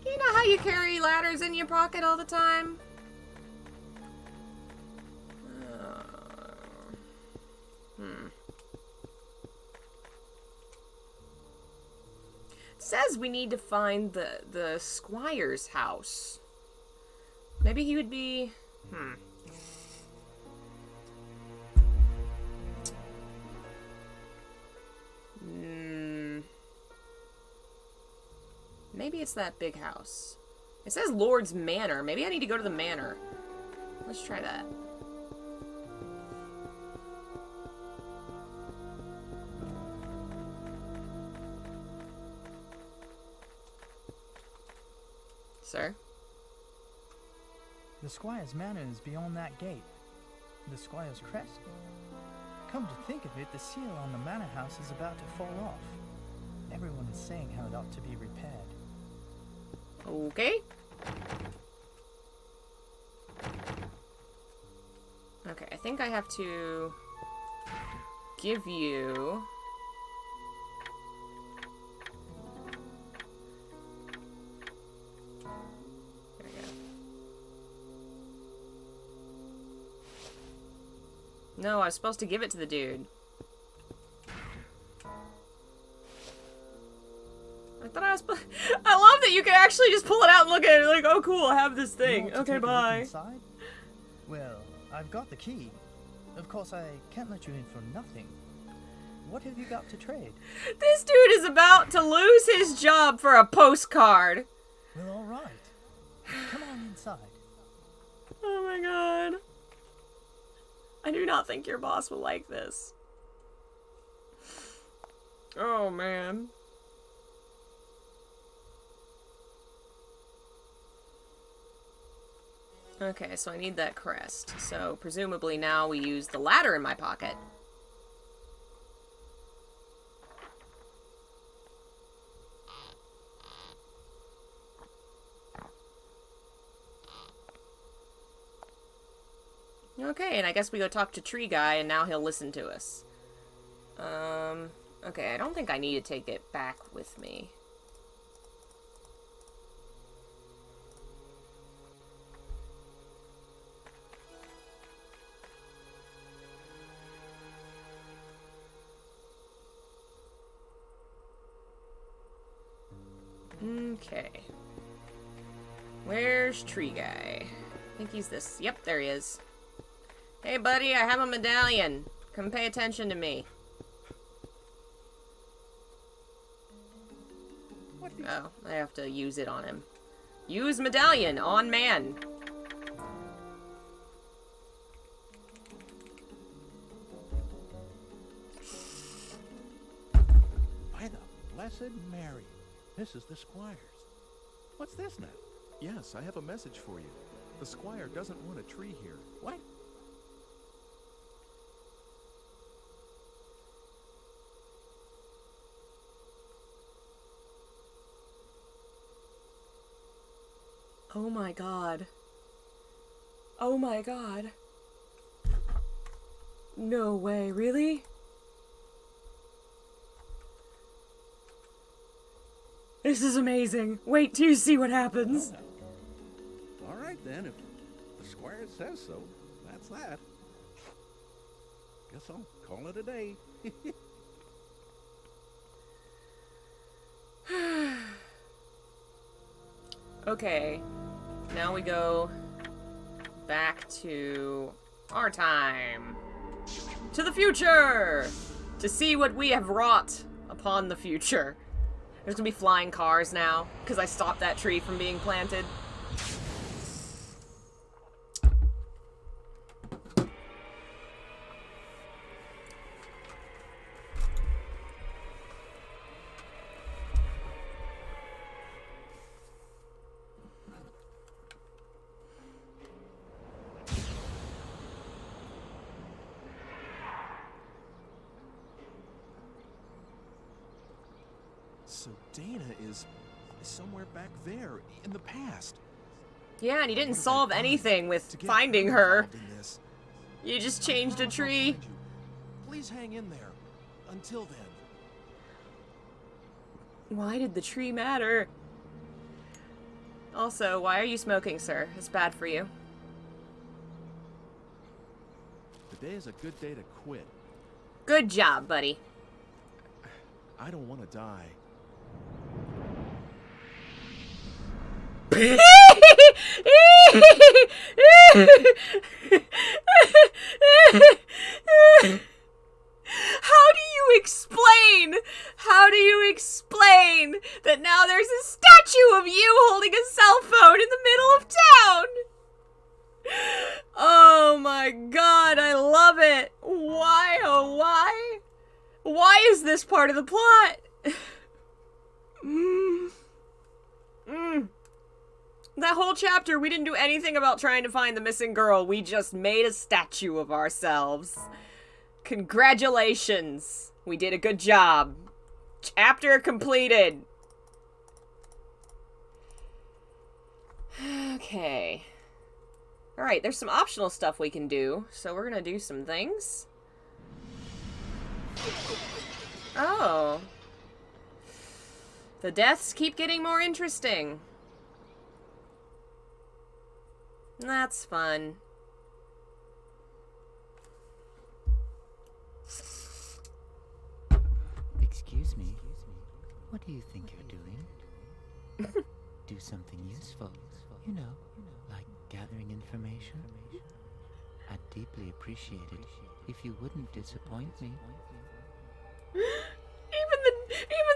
You know how you carry ladders in your pocket all the time? It says we need to find the squire's house. Maybe he would be... Maybe it's that big house. It says Lord's Manor. Maybe I need to go to the manor. Let's try that. Sir? The squire's manor is beyond that gate. The squire's crest? Come to think of it, the seal on the manor house is about to fall off. Everyone is saying how it ought to be repaired. Okay. Okay, I think I have to give you... There we go. No, I was supposed to give it to the dude. I thought I was... I love that you can actually just pull it out and look at it like, oh cool, I have this thing. Okay, bye. Inside? Well, I've got the key. Of course, I can't let you in for nothing. What have you got to trade? This dude is about to lose his job for a postcard. Well, all right. Come on inside. Oh my god. I do not think your boss will like this. Oh man. Okay, so I need that crest. So presumably now we use the ladder in my pocket. Okay, and I guess we go talk to Tree Guy, and now he'll listen to us. Okay, I don't think I need to take it back with me. Okay. Where's Tree Guy? I think he's this. Yep, there he is. Hey, buddy, I have a medallion. Come pay attention to me. Oh, I have to use it on him. Use medallion on man. By the Blessed Mary. This is the squire's. What's this now? Yes, I have a message for you. The squire doesn't want a tree here. What? Oh my god. Oh my god. No way, really? This is amazing. Wait till you see what happens. All right, then, if the squire says so, that's that. Guess I'll call it a day. Okay, now we go back to our time. To the future! To see what we have wrought upon the future. There's gonna be flying cars now, because I stopped that tree from being planted. So Dana is somewhere back there in the past. Yeah, and you didn't solve anything with finding her. You just changed a tree. Please hang in there. Until then. Why did the tree matter? Also, why are you smoking, sir? It's bad for you. Today is a good day to quit. Good job, buddy. I don't want to die. How do you explain that now there's a statue of you holding a cell phone in the middle of town? Oh my god, I love it. Why, oh why? Why is this part of the plot? That whole chapter, we didn't do anything about trying to find the missing girl. We just made a statue of ourselves. Congratulations. We did a good job. Chapter completed. Okay. Alright, there's some optional stuff we can do, so we're gonna do some things. Oh. The deaths keep getting more interesting. That's fun. Excuse me. What do you think you're doing? Do something useful. You know, like gathering information. I'd deeply appreciate it if you wouldn't disappoint me. Even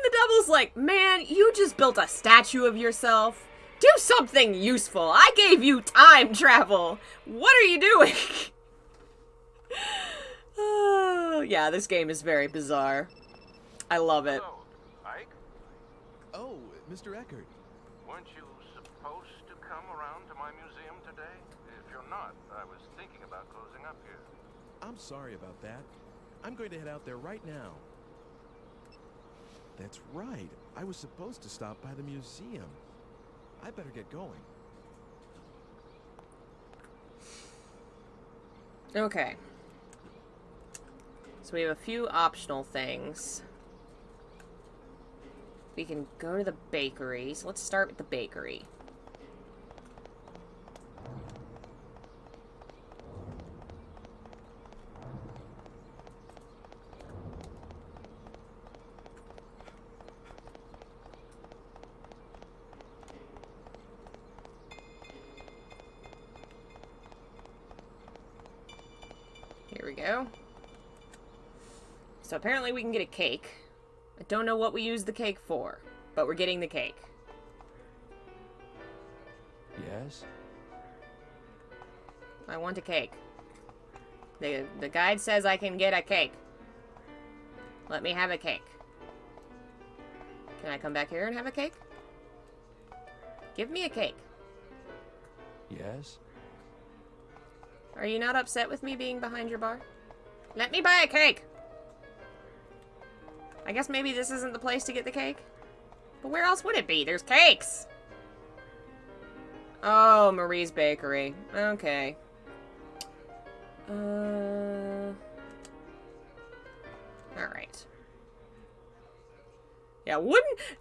the devil's like, man, you just built a statue of yourself. Do something useful. I gave you time travel. What are you doing? Oh, yeah, this game is very bizarre. I love it. Hello, Ike? Oh, Mr. Eckert. Weren't you supposed to come around to my museum today? If you're not, I was thinking about closing up here. I'm sorry about that. I'm going to head out there right now. That's right. I was supposed to stop by the museum. I better get going. Okay. So we have a few optional things. We can go to the bakery. So let's start with the bakery. Here we go. So apparently we can get a cake. I don't know what we use the cake for, but we're getting the cake. Yes? I want a cake. The guide says I can get a cake. Let me have a cake. Can I come back here and have a cake? Give me a cake. Yes? Are you not upset with me being behind your bar? Let me buy a cake! I guess maybe this isn't the place to get the cake. But where else would it be? There's cakes! Oh, Marie's Bakery. Okay. Yeah,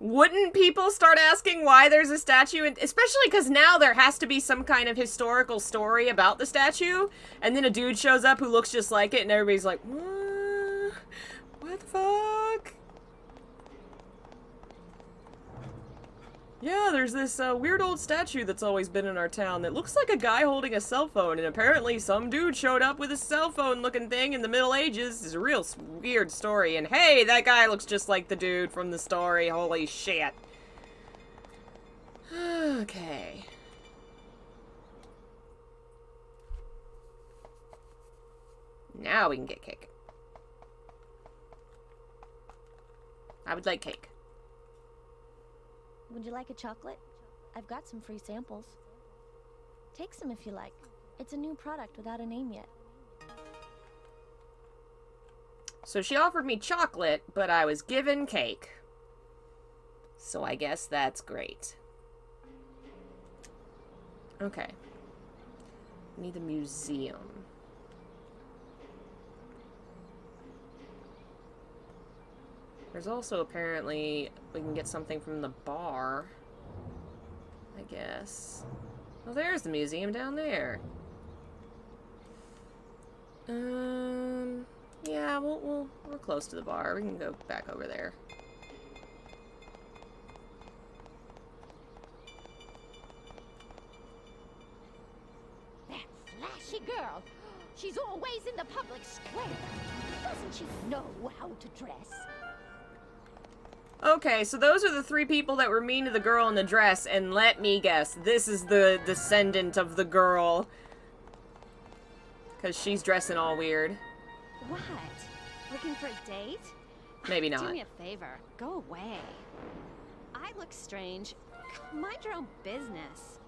wouldn't people start asking why there's a statue? And especially because now there has to be some kind of historical story about the statue. And then a dude shows up who looks just like it, and everybody's like, what? What the fuck? Yeah, there's this weird old statue that's always been in our town that looks like a guy holding a cell phone, and apparently some dude showed up with a cell phone looking thing in the Middle Ages. It's a real weird story, and hey, that guy looks just like the dude from the story. Holy shit. Okay. Now we can get cake. I would like cake. Would you like a chocolate? I've got some free samples. Take some if you like. It's a new product without a name yet. So she offered me chocolate, but I was given cake. So I guess that's great. Okay. Need a museum. There's also apparently we can get something from the bar. I guess. Well, there's the museum down there. Yeah, we're close to the bar. We can go back over there. That flashy girl. She's always in the public square. Doesn't she know how to dress? Okay, so those are the three people that were mean to the girl in the dress, and let me guess, this is the descendant of the girl. Because she's dressing all weird. What? Looking for a date? Maybe not. Do me a favor. Go away. I look strange. Mind your own business.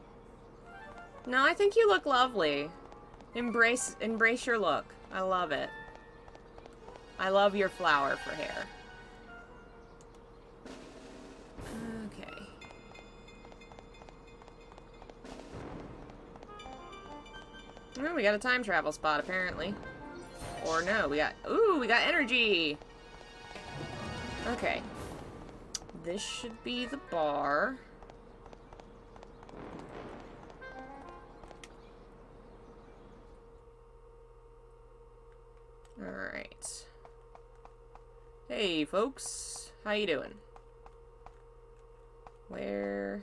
No, I think you look lovely. Embrace your look. I love it. I love your flower for hair. Okay. Oh, we got a time travel spot, apparently. Or no, we got energy! Okay. This should be the bar. Alright. Hey, folks. How you doing? Where...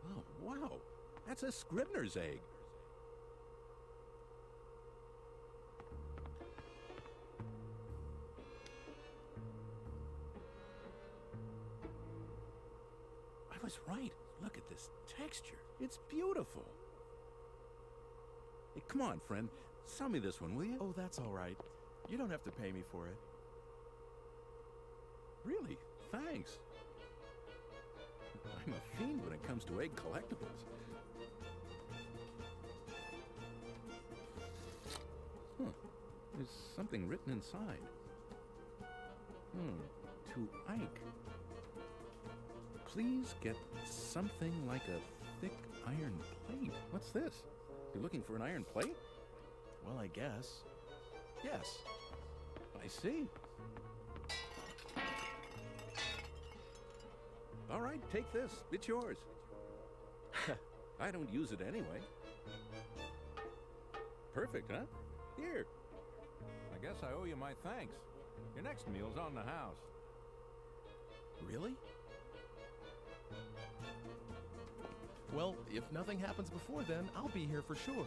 Oh, wow. That's a Scribner's egg. I was right. Look at this texture. It's beautiful. Hey, come on, friend. Sell me this one, will you? Oh, that's all right. You don't have to pay me for it. Really? Thanks. I'm a fiend when it comes to egg collectibles. Huh. There's something written inside. To Ike. Please get something like a thick iron plate. What's this? You're looking for an iron plate? Well, I guess. Yes. I see. All right, take this. It's yours. I don't use it anyway. Perfect, huh? Here. I guess I owe you my thanks. Your next meal's on the house. Really? Well, if nothing happens before then, I'll be here for sure.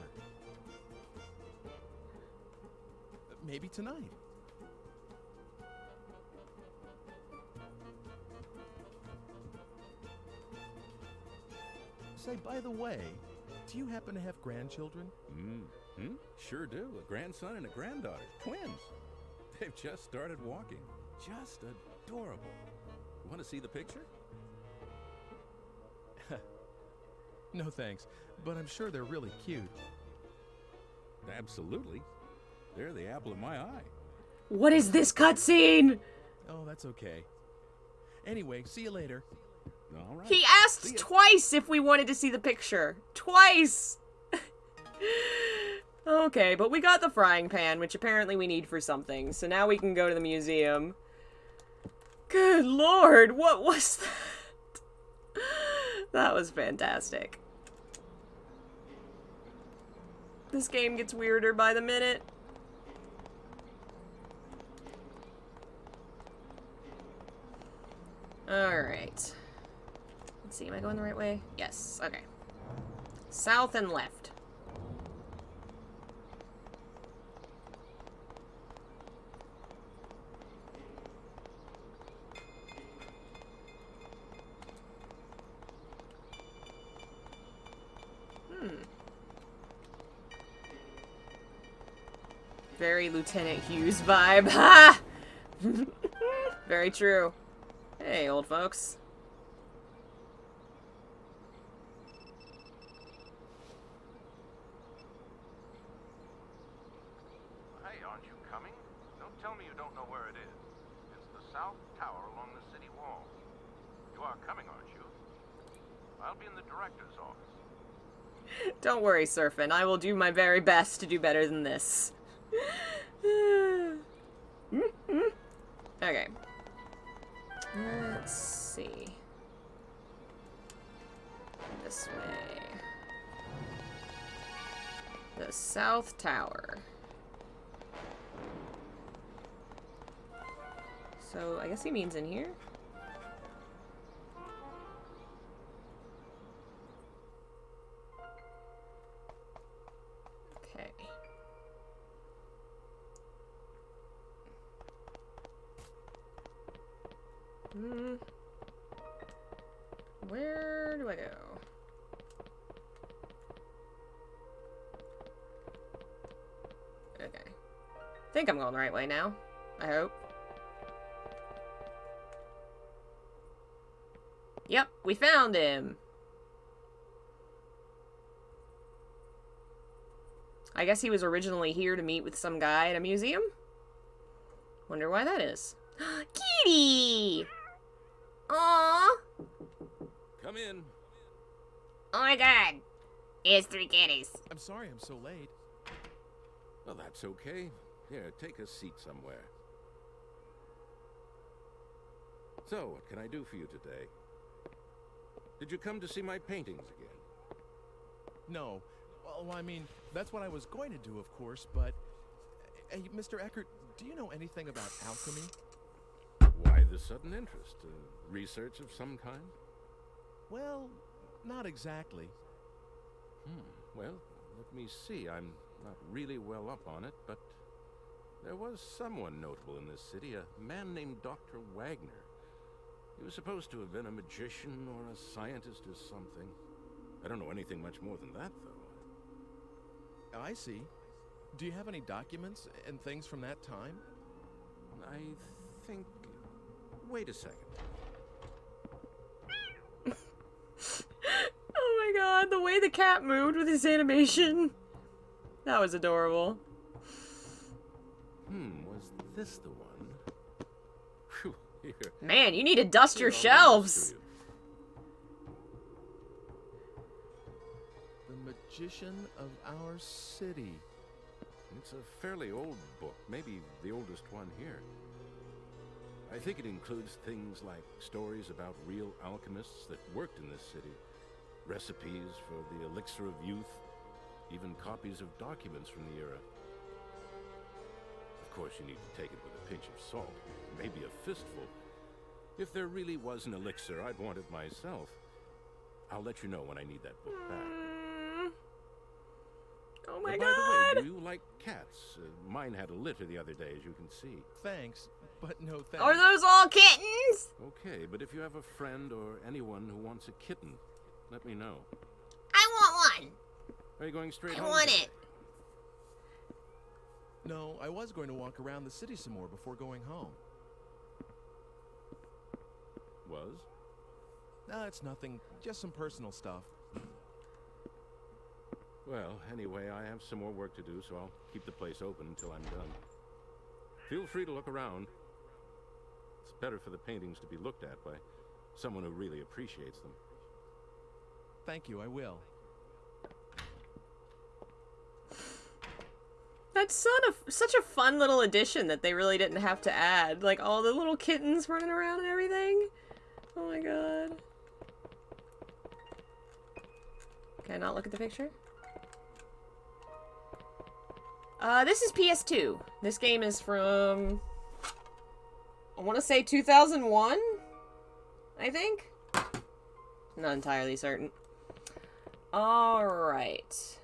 Maybe tonight. Say, by the way, do you happen to have grandchildren? Sure do. A grandson and a granddaughter. Twins. They've just started walking. Just adorable. You want to see the picture? No thanks, but I'm sure they're really cute. Absolutely. They're the apple of my eye. What is this cutscene? Oh, that's okay. Anyway, see you later. All right. He asked twice if we wanted to see the picture. Twice! Okay, but we got the frying pan, which apparently we need for something. So now we can go to the museum. Good lord, what was that? That was fantastic. This game gets weirder by the minute. Alright. Let's see, am I going the right way? Yes, okay. South and left. Very Lieutenant Hughes vibe. Ha! Very true. Hey, old folks. Hey, aren't you coming? Don't tell me you don't know where it is. It's the South Tower along the city wall. You are coming, aren't you? I'll be in the director's office. Don't worry, Surfin. I will do my very best to do better than this. Okay. Let's see. This way. The South Tower. So, I guess he means in here? Okay. Where do I go? Okay. I think I'm going the right way now. I hope. Yep, we found him. I guess he was originally here to meet with some guy at a museum? Wonder why that is. Kitty! Aww! Come in. Oh my god. Here's 3 kitties. I'm sorry I'm so late. Well, that's okay. Here, take a seat somewhere. So, what can I do for you today? Did you come to see my paintings again? No. Well, I mean, that's what I was going to do, of course, but... Hey, Mr. Eckert, do you know anything about alchemy? Why the sudden interest? Research of some kind? Well, not exactly. Well, let me see. I'm not really well up on it, but there was someone notable in this city, a man named Dr. Wagner. He was supposed to have been a magician or a scientist or something. I don't know anything much more than that, though. I see. Do you have any documents and things from that time? I think... Wait a second. Oh my god, the way the cat moved with his animation. That was adorable. Was this the one? Phew, here. Man, you need to dust your shelves. The Magician of Our City. It's a fairly old book, maybe the oldest one here. I think it includes things like stories about real alchemists that worked in this city, recipes for the elixir of youth, even copies of documents from the era. Of course, you need to take it with a pinch of salt, maybe a fistful. If there really was an elixir, I'd want it myself. I'll let you know when I need that book back. Oh my By god! the way, do you like cats? Mine had a litter the other day, as you can see. Thanks, but no thanks. Are those all kittens? Okay, but if you have a friend or anyone who wants a kitten, let me know. I want one. Are you going straight I home? want today? it. No, I was going to walk around the city some more before going home. Was? No, it's nothing. Just some personal stuff. Well, anyway, I have some more work to do, so I'll keep the place open until I'm done. Feel free to look around. It's better for the paintings to be looked at by someone who really appreciates them. Thank you, I will. That's such a fun little addition that they really didn't have to add. Like, all the little kittens running around and everything. Oh my god. Can I not look at the picture? This is PS2. This game is from... I want to say 2001? I think? Not entirely certain. Alright.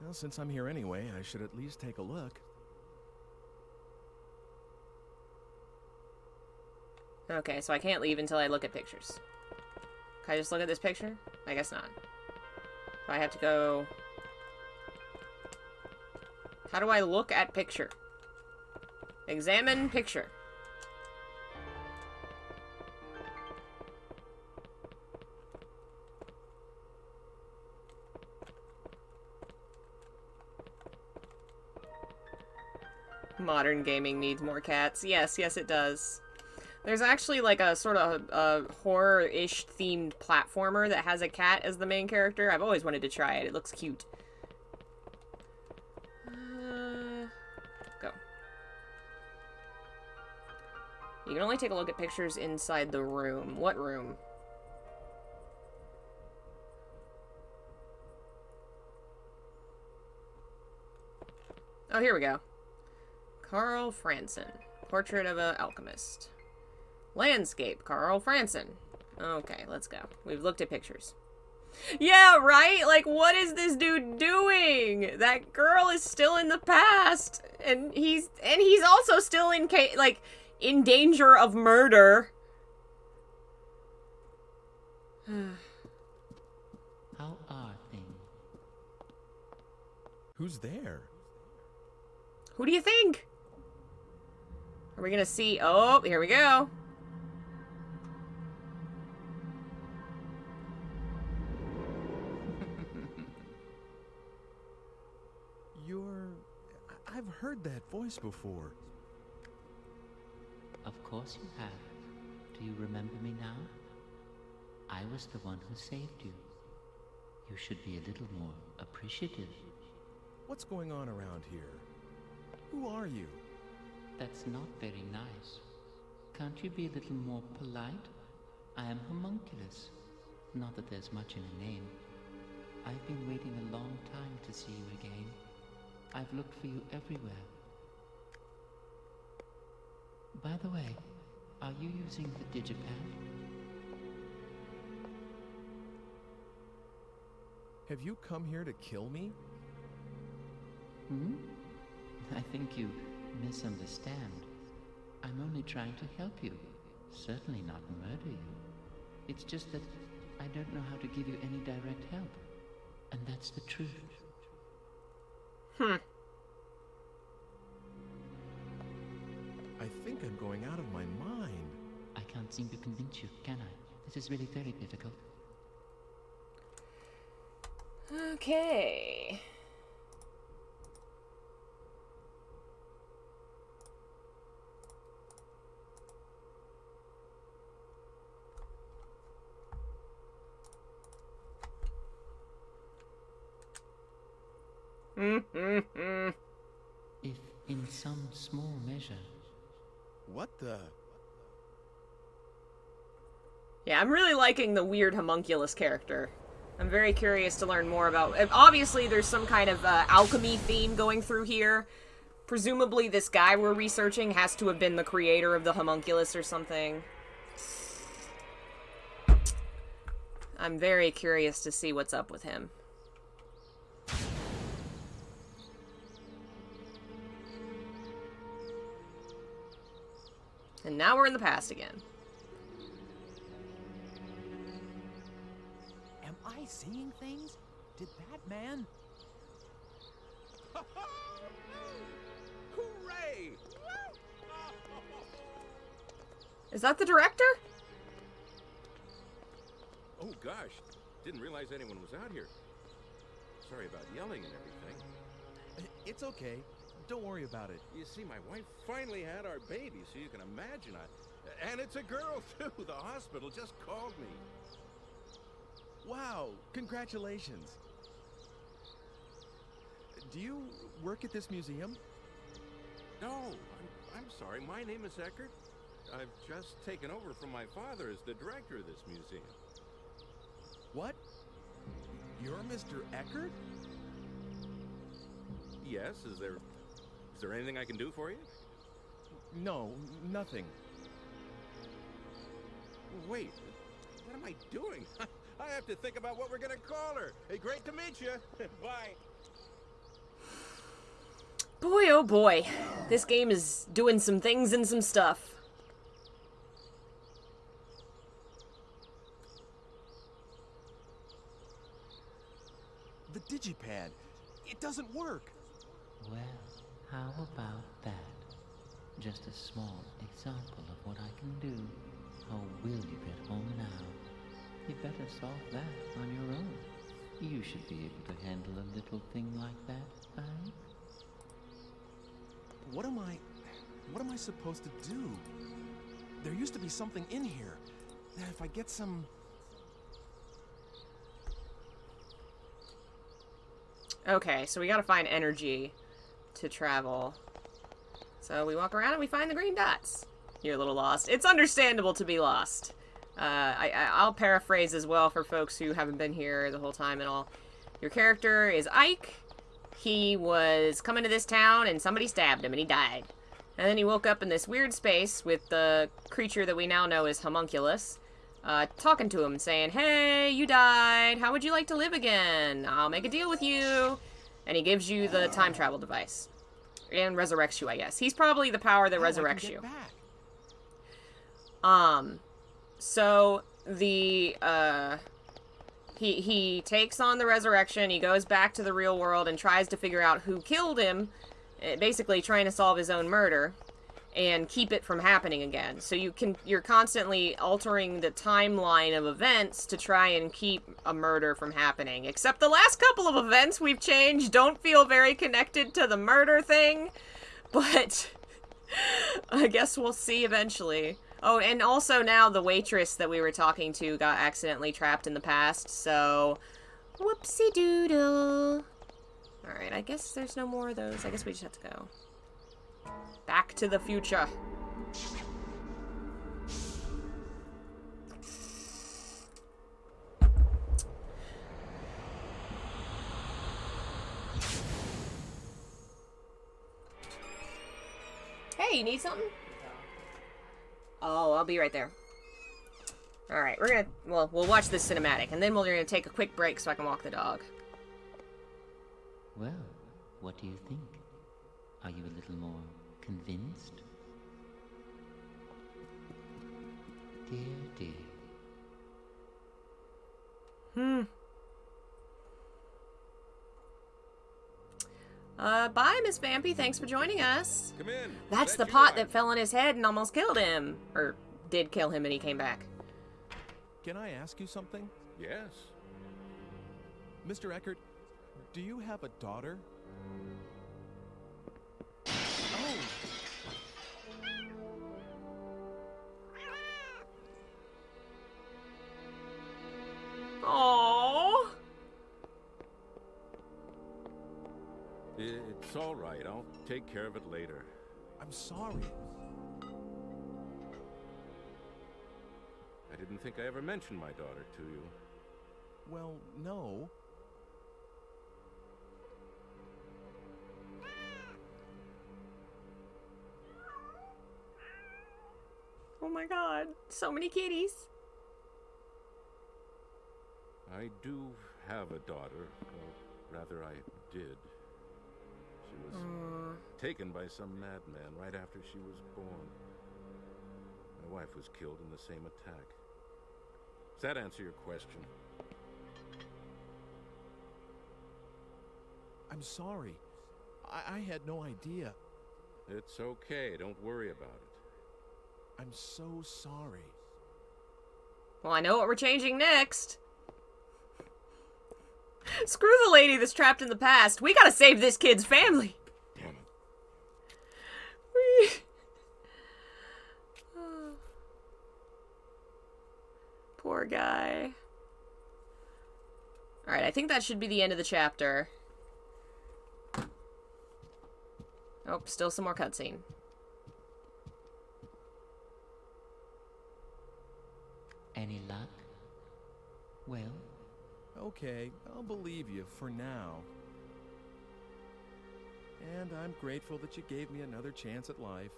Well, since I'm here anyway, I should at least take a look. Okay, so I can't leave until I look at pictures. Can I just look at this picture? I guess not. So I have to go... How do I look at picture? Examine picture. Modern gaming needs more cats. Yes, yes it does. There's actually like a sort of a horror-ish themed platformer that has a cat as the main character. I've always wanted to try it. It looks cute. Go. You can only take a look at pictures inside the room. What room? Oh, here we go. Carl Franson. Portrait of an Alchemist. Landscape, Carl Franson. Okay, let's go. We've looked at pictures. Yeah, right? Like, what is this dude doing? That girl is still in the past. And he's also still in danger of murder. How are things? Who's there? Who do you think? Are we gonna see? Oh, here we go. I've heard that voice before. Of course you have. Do you remember me now? I was the one who saved you. You should be a little more appreciative. What's going on around here? Who are you? That's not very nice. Can't you be a little more polite? I am Homunculus. Not that there's much in a name. I've been waiting a long time to see you again. I've looked for you everywhere. By the way, are you using the digipad? Have you come here to kill me? I think you misunderstand. I'm only trying to help you. Certainly not murder you. It's just that I don't know how to give you any direct help. And that's the truth. I think I'm going out of my mind. I can't seem to convince you, can I? This is really very difficult. Okay. If in some small measure. What the? Yeah, I'm really liking the weird homunculus character. I'm very curious to learn more about... Obviously, there's some kind of alchemy theme going through here. Presumably, this guy we're researching has to have been the creator of the homunculus or something. I'm very curious to see what's up with him. And now we're in the past again. Am I seeing things? Did that man... Hooray! Is that the director? Oh gosh, didn't realize anyone was out here. Sorry about yelling and everything. It's okay. Don't worry about it. You see, my wife finally had our baby, so you can imagine and it's a girl too. The hospital just called me. Wow, congratulations. Do you work at this museum? No, I'm sorry. My name is Eckert. I've just taken over from my father as the director of this museum. What? You're Mr. Eckert? Yes, is there anything I can do for you? No, nothing. Wait, what am I doing? I have to think about what we're gonna call her. Hey, great to meet you. Bye. Boy, oh boy. This game is doing some things and some stuff. The digipad. It doesn't work. Well, how about that? Just a small example of what I can do. How will you get home now? You better solve that on your own. You should be able to handle a little thing like that, right? What am I supposed to do? There used to be something in here. If I get some... Okay, so we gotta find energy to travel. So we walk around and we find the green dots. You're a little lost. It's understandable to be lost. I'll paraphrase as well for folks who haven't been here the whole time and all. Your character is Ike. He was coming to this town and somebody stabbed him and he died. And then he woke up in this weird space with the creature that we now know as Homunculus, talking to him saying, "Hey, you died. How would you like to live again? I'll make a deal with you." And he gives you the time travel device. And resurrects you, I guess. He's probably the power that resurrects you. So the, he takes on the resurrection, he goes back to the real world and tries to figure out who killed him, basically trying to solve his own murder and keep it from happening again. So you're constantly altering the timeline of events to try and keep a murder from happening. Except the last couple of events we've changed don't feel very connected to the murder thing, but I guess we'll see eventually. Oh, and also now the waitress that we were talking to got accidentally trapped in the past, so whoopsie doodle. Alright, I guess there's no more of those. I guess we just have to go. Back to the future. Hey, you need something? Oh, I'll be right there. Alright, we'll watch this cinematic, and then we're gonna take a quick break so I can walk the dog. Well, what do you think? Are you a little more convinced? Dear, dear. Bye, Miss Vampy. Thanks for joining us. Come in. That's the pot that fell on his head and almost killed him. Or did kill him and he came back. Can I ask you something? Yes. Mr. Eckert, do you have a daughter? Oh. It's all right. I'll take care of it later. I'm sorry. I didn't think I ever mentioned my daughter to you. Well, no. Oh my god, so many kitties. I do have a daughter. Well, rather, I did. She was taken by some madman right after she was born. My wife was killed in the same attack. Does that answer your question? I'm sorry. I had no idea. It's okay. Don't worry about it. I'm so sorry. Well, I know what we're changing next. Screw the lady that's trapped in the past. We gotta save this kid's family. Damn it. Poor guy. Alright, I think that should be the end of the chapter. Oh, still some more cutscene. Any luck? Well? Okay, I'll believe you for now. And I'm grateful that you gave me another chance at life.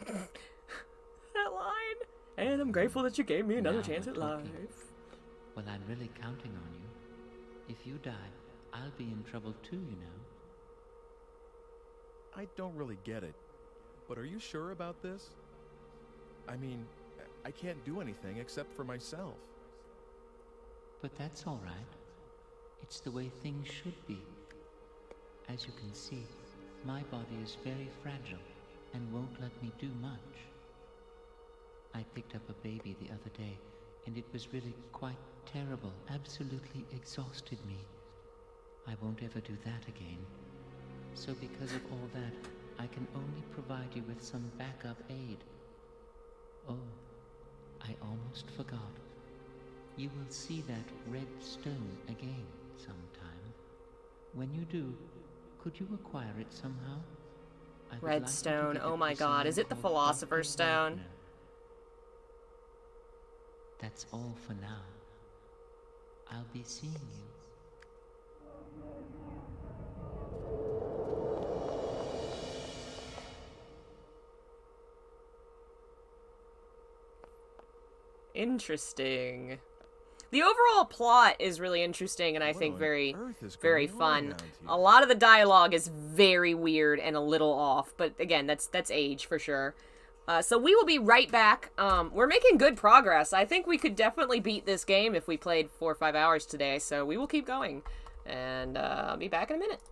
That line. And I'm grateful that you gave me another Now chance we're at life. talking. Well, I'm really counting on you. If you die, I'll be in trouble too, you know. I don't really get it. But are you sure about this? I mean, I can't do anything except for myself. But that's all right. It's the way things should be. As you can see, my body is very fragile and won't let me do much. I picked up a baby the other day, and it was really quite terrible, absolutely exhausted me. I won't ever do that again. So because of all that, I can only provide you with some backup aid. Oh, I almost forgot. You will see that red stone again sometime. When you do, could you acquire it somehow? I would like you to Redstone, give oh it my to god, someone is it the called Philosopher's Dr. Stone? Wagner. That's all for now. I'll be seeing you. Interesting. The overall plot is really interesting and I think very, very fun. A lot of the dialogue is very weird and a little off, but again, that's age for sure. So we will be right back. We're making good progress. I think we could definitely beat this game if we played 4 or 5 hours today, so we will keep going. And I'll be back in a minute.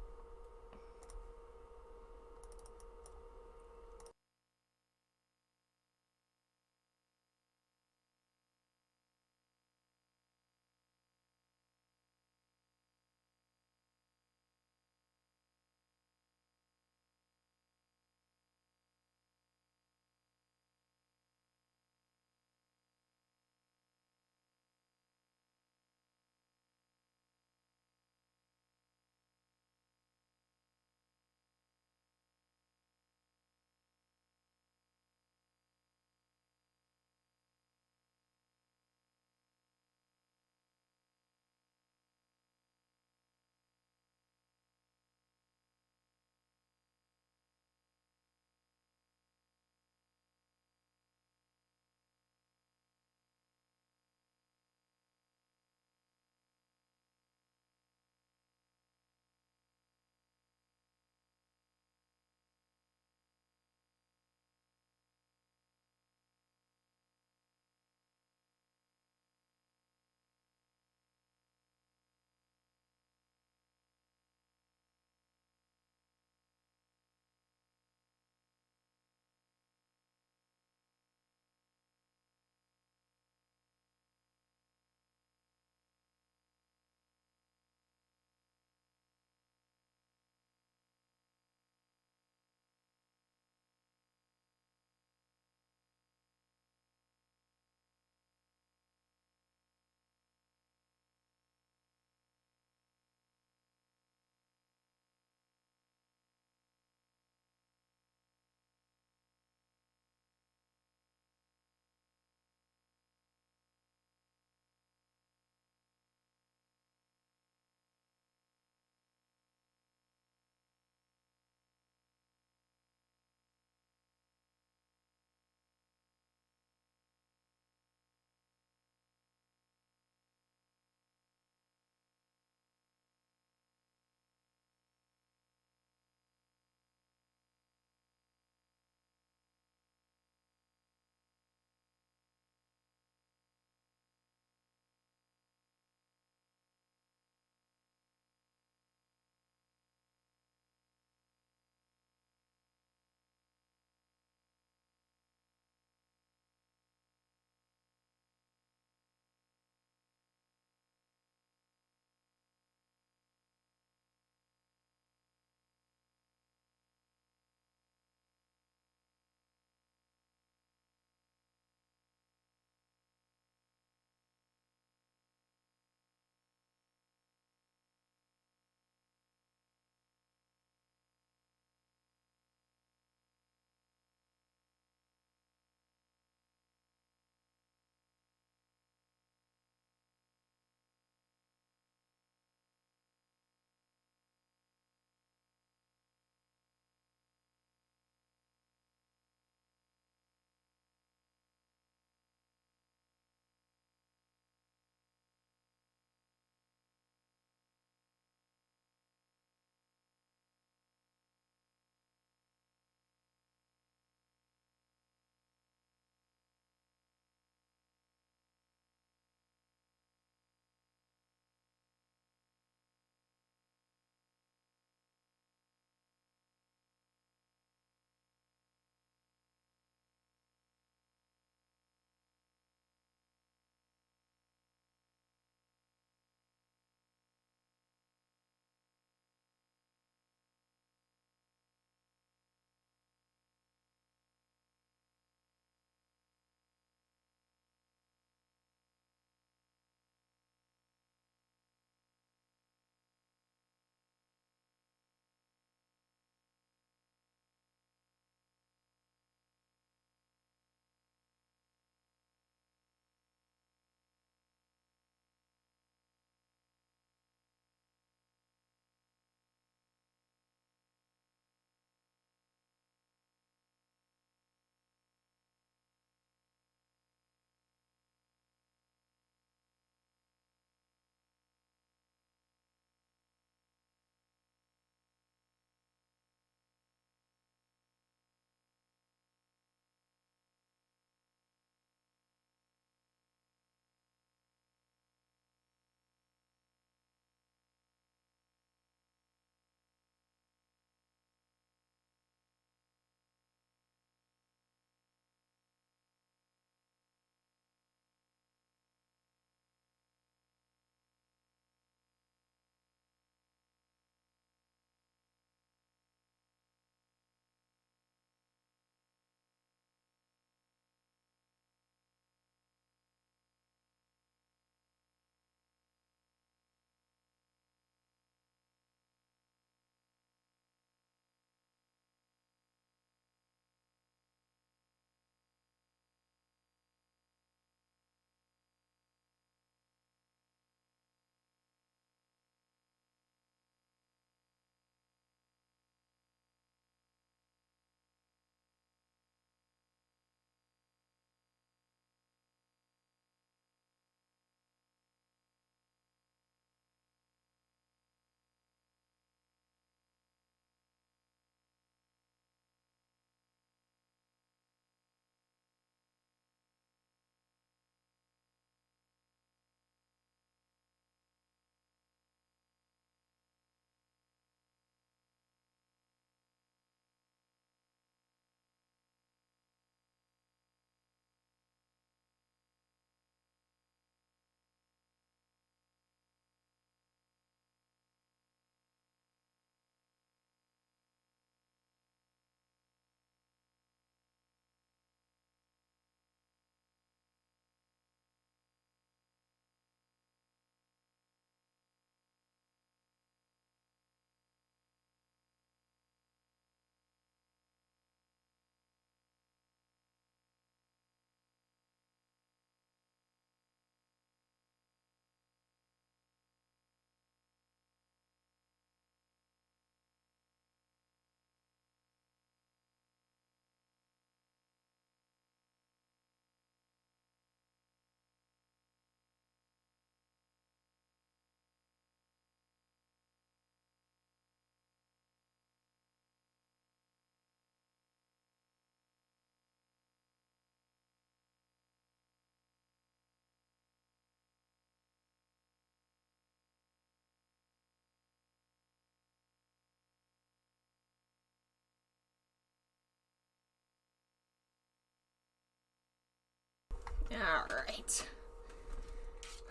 right.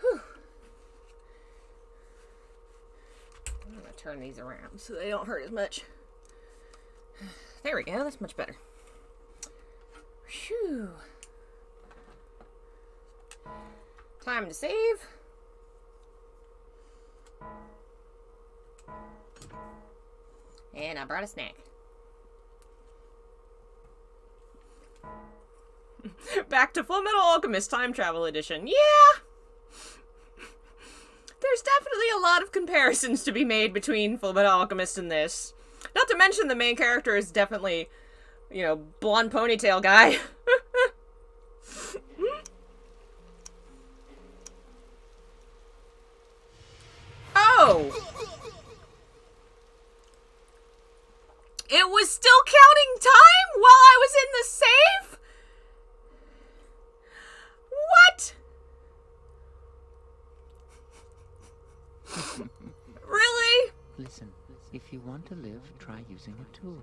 Whew. I'm gonna turn these around so they don't hurt as much. There we go, that's much better. Phew. Time to save. And I brought a snack. Back to Full Metal Alchemist Time Travel Edition. Yeah! There's definitely a lot of comparisons to be made between Full Metal Alchemist and this. Not to mention the main character is definitely, you know, blonde ponytail guy. Oh! It was still counting time while I was in the save? What? Really? Listen, if you want to live, try using a tool.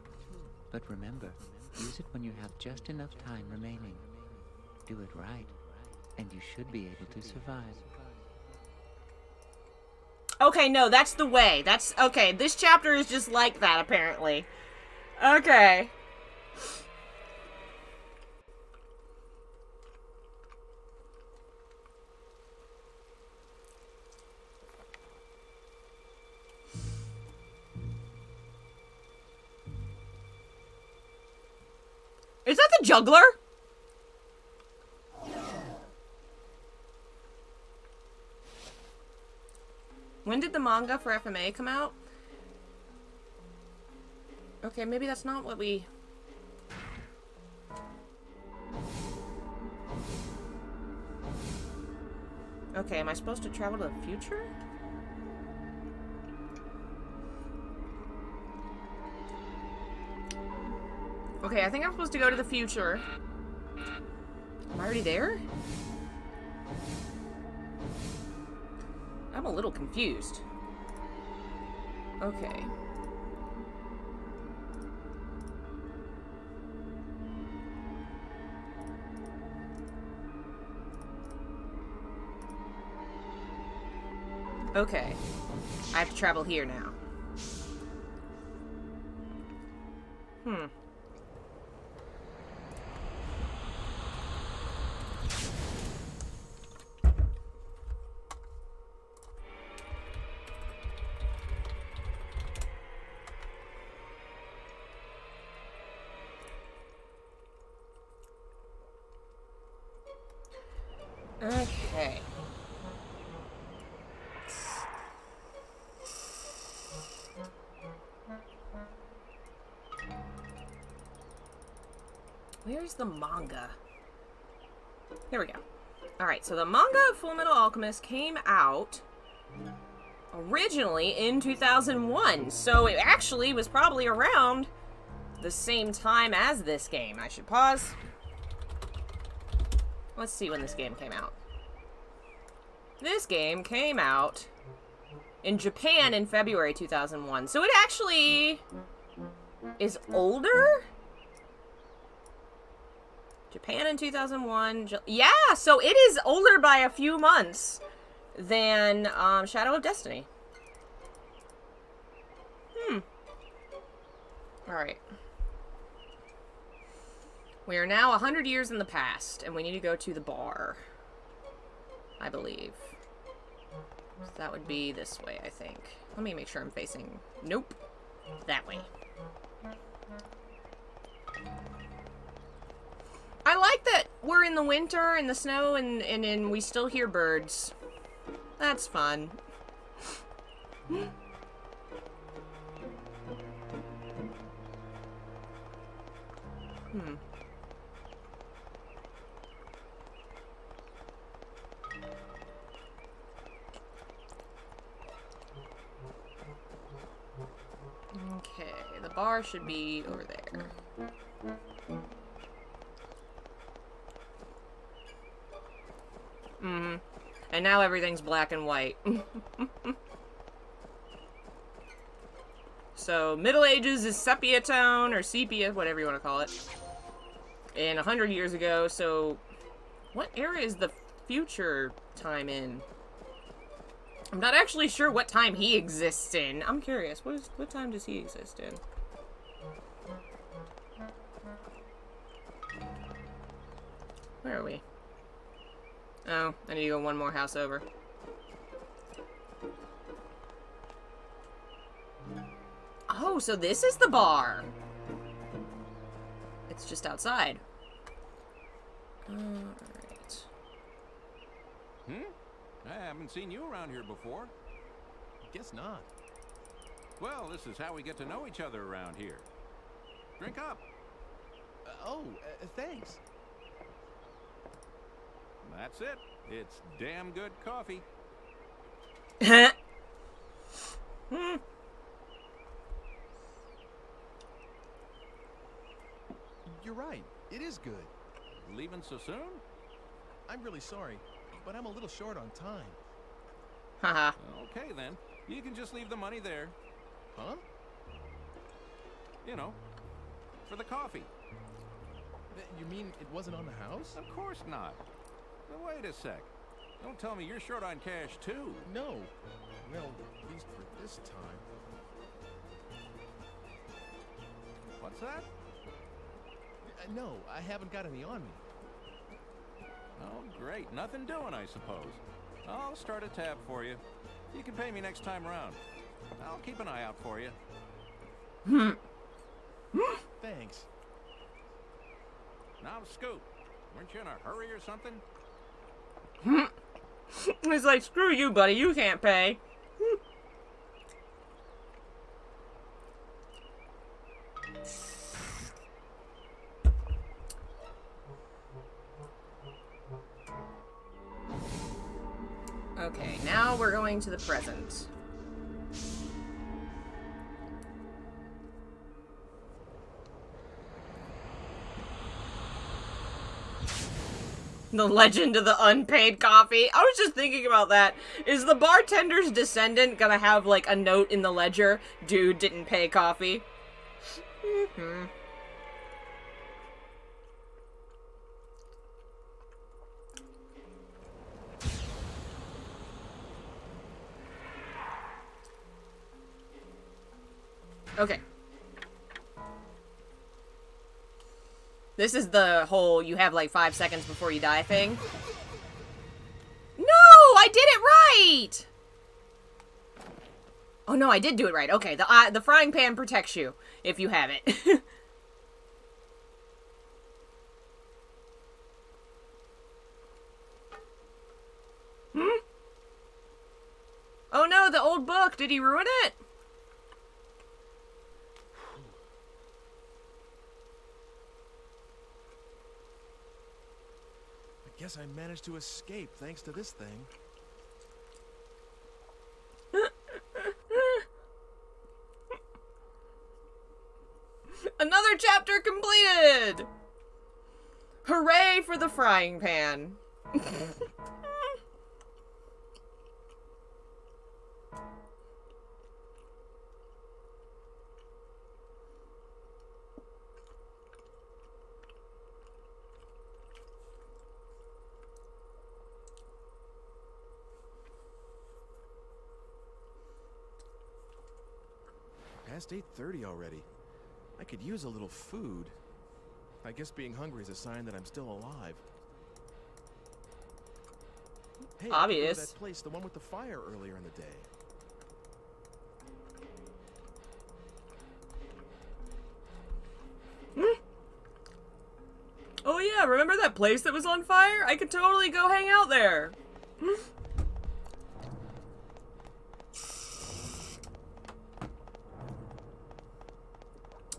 But remember, use it when you have just enough time remaining. Do it right, and you should be able to survive. Okay, no, that's the way. That's, okay, this chapter is just like that, apparently. Okay. Is that the juggler? When did the manga for FMA come out? Okay, maybe that's not what we... Okay, am I supposed to travel to the future? Okay, I think I'm supposed to go to the future. Am I already there? I'm a little confused. Okay. Okay. I have to travel here now. Okay. Where's the manga? Here we go. Alright, so the manga of Full Metal Alchemist came out originally in 2001, so it actually was probably around the same time as this game. I should pause. Let's see when this game came out. This game came out in Japan in February 2001, so it actually is older? Japan in 2001. Yeah, so it is older by a few months than Shadow of Destiny. Alright. We are now 100 years in the past, and we need to go to the bar. I believe. So that would be this way, I think. Let me make sure I'm facing... Nope. That way. I like that we're in the winter, in the snow, and we still hear birds. That's fun. Okay, the bar should be over there. And now everything's black and white. So, Middle Ages is sepia tone, or sepia, whatever you want to call it. And 100 years ago, so... What era is the future time in? I'm not actually sure what time he exists in. I'm curious. What time does he exist in? Where are we? Oh, I need to go one more house over. Oh, so this is the bar. It's just outside. Alright. I haven't seen you around here before. Guess not. Well, this is how we get to know each other around here. Drink up. Thanks. That's it. It's damn good coffee. You're right. It is good. Leaving so soon? I'm really sorry, but I'm a little short on time. Haha. Okay, then. You can just leave the money there. Huh? You know, for the coffee. You mean it wasn't on the house? Of course not. Now, wait a sec. Don't tell me you're short on cash, too. No. Well, at least for this time. What's that? No, I haven't got any on me. Oh, great. Nothing doing, I suppose. I'll start a tab for you. You can pay me next time around. I'll keep an eye out for you. Thanks. Now, Scoop, weren't you in a hurry or something? He's like, screw you, buddy. You can't pay. Okay, now we're going to the present. The legend of the unpaid coffee. I was just thinking about that. Is the bartender's descendant gonna have, like, a note in the ledger? Dude didn't pay coffee. Okay. This is the whole you have like 5 seconds before you die thing. No, I did it right! Oh no, I did do it right. Okay, the frying pan protects you if you have it. Oh no, the old book. Did he ruin it? Guess I managed to escape thanks to this thing. Another chapter completed! Hooray for the frying pan. Past 8:30 already. I could use a little food. I guess being hungry is a sign that I'm still alive. Hey, obvious. that place, the one with the fire earlier in the day. Oh yeah, remember that place that was on fire? I could totally go hang out there.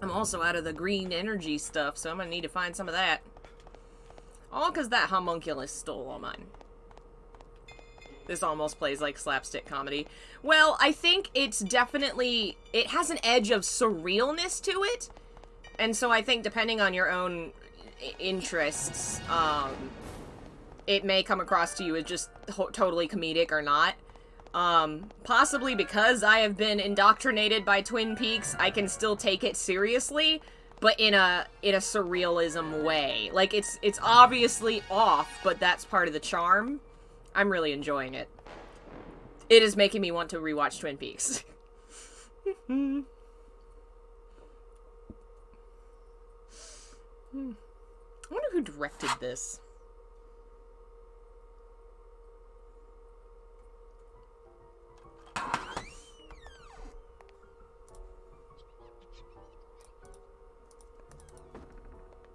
I'm also out of the green energy stuff, so I'm gonna need to find some of that. All because that homunculus stole all mine. This almost plays like slapstick comedy. Well, I think it's definitely... It has an edge of surrealness to it. And so I think depending on your own interests, it may come across to you as just totally comedic or not. Possibly because I have been indoctrinated by Twin Peaks, I can still take it seriously. but in a surrealism way. Like, it's obviously off, but that's part of the charm. I'm really enjoying it. It is making me want to rewatch Twin Peaks. I wonder who directed this.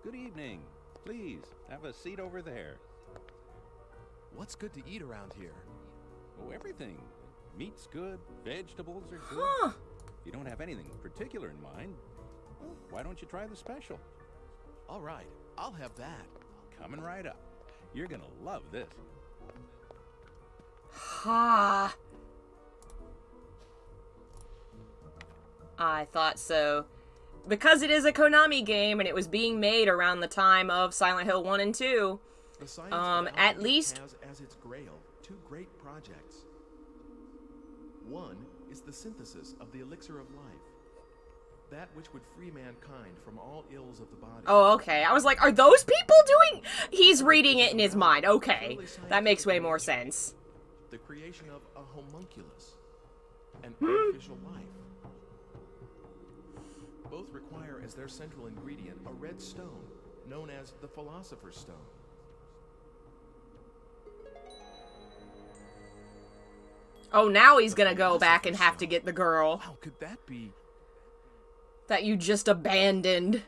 Good evening. Please, have a seat over there. What's good to eat around here? Oh, everything. Meat's good, vegetables are good. Huh. If you don't have anything particular in mind, well, why don't you try the special? All right, I'll have that. Coming right up. You're gonna love this. Ha. I thought so. Because it is a Konami game and it was being made around the time of Silent Hill 1 and 2, The science of at alchemy least... has as its grail two great projects. One is the synthesis of the elixir of life, that which would free mankind from all ills of the body. Oh, okay. I was like, are those people doing... He's reading it in his mind. Okay. That makes way more sense. The creation of a homunculus, an artificial life. Both require as their central ingredient a red stone, known as the Philosopher's Stone. Oh, now he's gonna go back and have to get the girl. How could that be? That you just abandoned.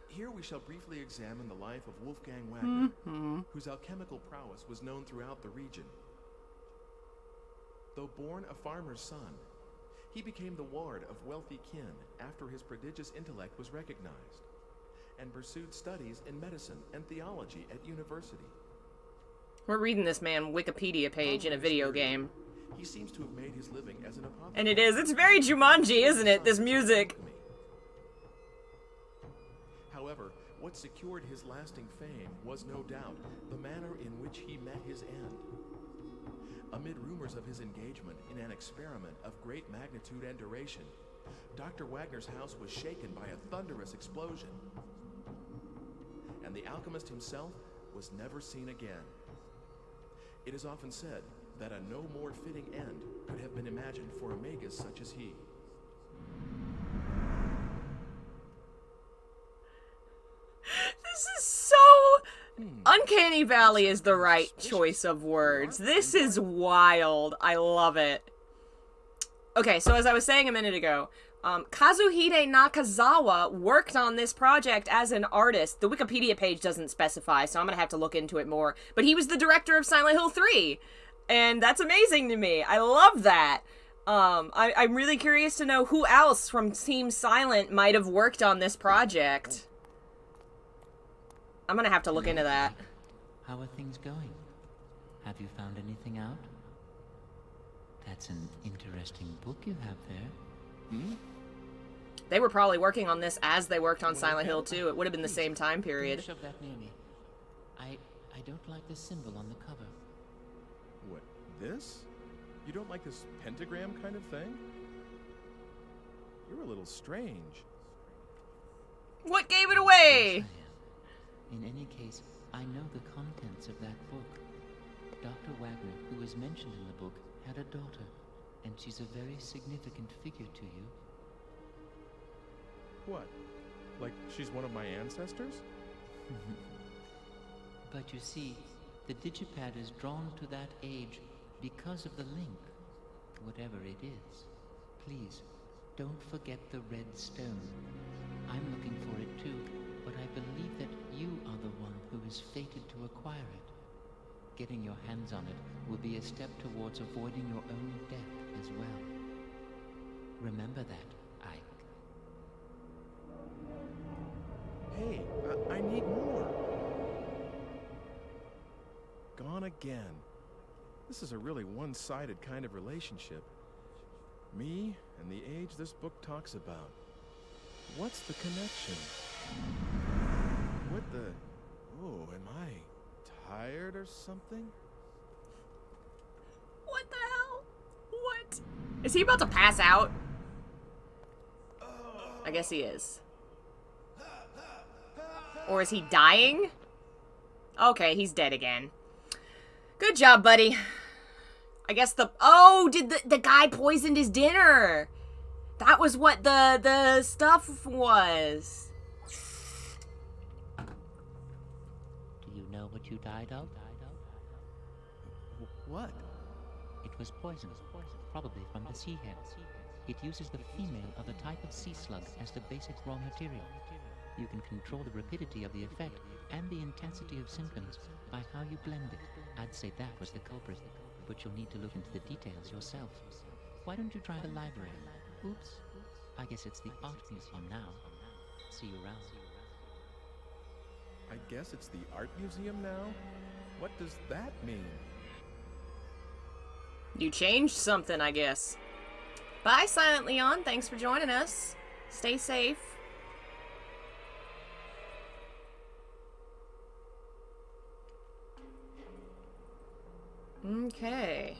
Here we shall briefly examine the life of Wolfgang Wagner, whose alchemical prowess was known throughout the region. Though born a farmer's son, he became the ward of wealthy kin after his prodigious intellect was recognized, and pursued studies in medicine and theology at university. We're reading this man Wikipedia page in a video game. He seems to have made his living as an apothecary. And it is. It's very Jumanji, isn't it? This music. However, what secured his lasting fame was no doubt the manner in which he met his end. Amid rumors of his engagement in an experiment of great magnitude and duration, Dr. Wagner's house was shaken by a thunderous explosion, and the alchemist himself was never seen again. It is often said that a no more fitting end could have been imagined for a magus such as he. This is so... Uncanny Valley is the right choice of words. This is wild. I love it. Okay, so as I was saying a minute ago, Kazuhide Nakazawa worked on this project as an artist. The Wikipedia page doesn't specify, so I'm gonna have to look into it more. But he was the director of Silent Hill 3, and that's amazing to me. I love that. I'm really curious to know who else from Team Silent might have worked on this project. I'm gonna have to look into that. How are things going? Have you found anything out? That's an interesting book you have there. They were probably working on this as they worked on Silent Hill 2. It would have been the same time period. Shove that near me. I don't like the symbol on the cover. What, this? You don't like this pentagram kind of thing? You're a little strange. What gave it away? In any case, I know the contents of that book. Dr. Wagner, who is mentioned in the book, had a daughter, and she's a very significant figure to you. What? Like she's one of my ancestors? But you see, the digipad is drawn to that age because of the link, whatever it is. Please, don't forget the red stone. I'm looking for it too, but I believe that you are the one who is fated to acquire it. Getting your hands on it will be a step towards avoiding your own death as well. Remember that, Ike. Hey, I need more. Gone again. This is a really one-sided kind of relationship. Me and the age this book talks about. What's the connection? What the... Oh, am I tired or something? What the hell? What? Is he about to pass out? I guess he is. Or is he dying? Okay, he's dead again. Good job, buddy. I guess oh, did the guy poisoned his dinner? That was what the stuff was. Do you know what you died of? What? It was poison, probably from the sea hen. It uses the female of a type of sea slug as the basic raw material. You can control the rapidity of the effect and the intensity of symptoms by how you blend it. I'd say that was the culprit, but you'll need to look into the details yourself. Why don't you try the library? Oops. I guess it's the art museum now. See you around. I guess it's the art museum now? What does that mean? You changed something, I guess. Bye, Silent Leon. Thanks for joining us. Stay safe. Okay.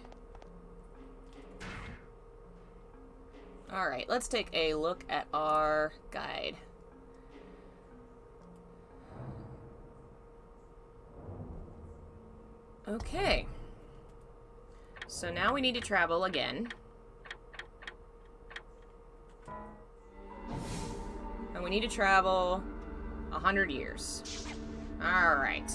Alright, let's take a look at our guide. Okay. So now we need to travel again. And we need to travel 100 years. Alright.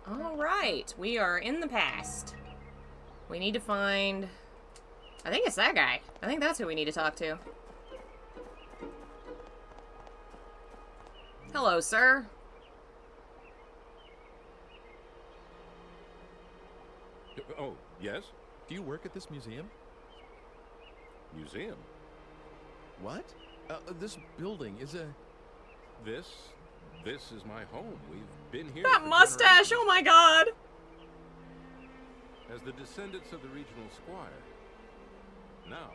Alright, we are in the past. We need to find... I think it's that guy. I think that's who we need to talk to. Hello, sir. Oh, yes? Do you work at this museum? Museum? What? This building is a... This is my home. We've been here. That mustache, oh my god! As the descendants of the regional squire. Now.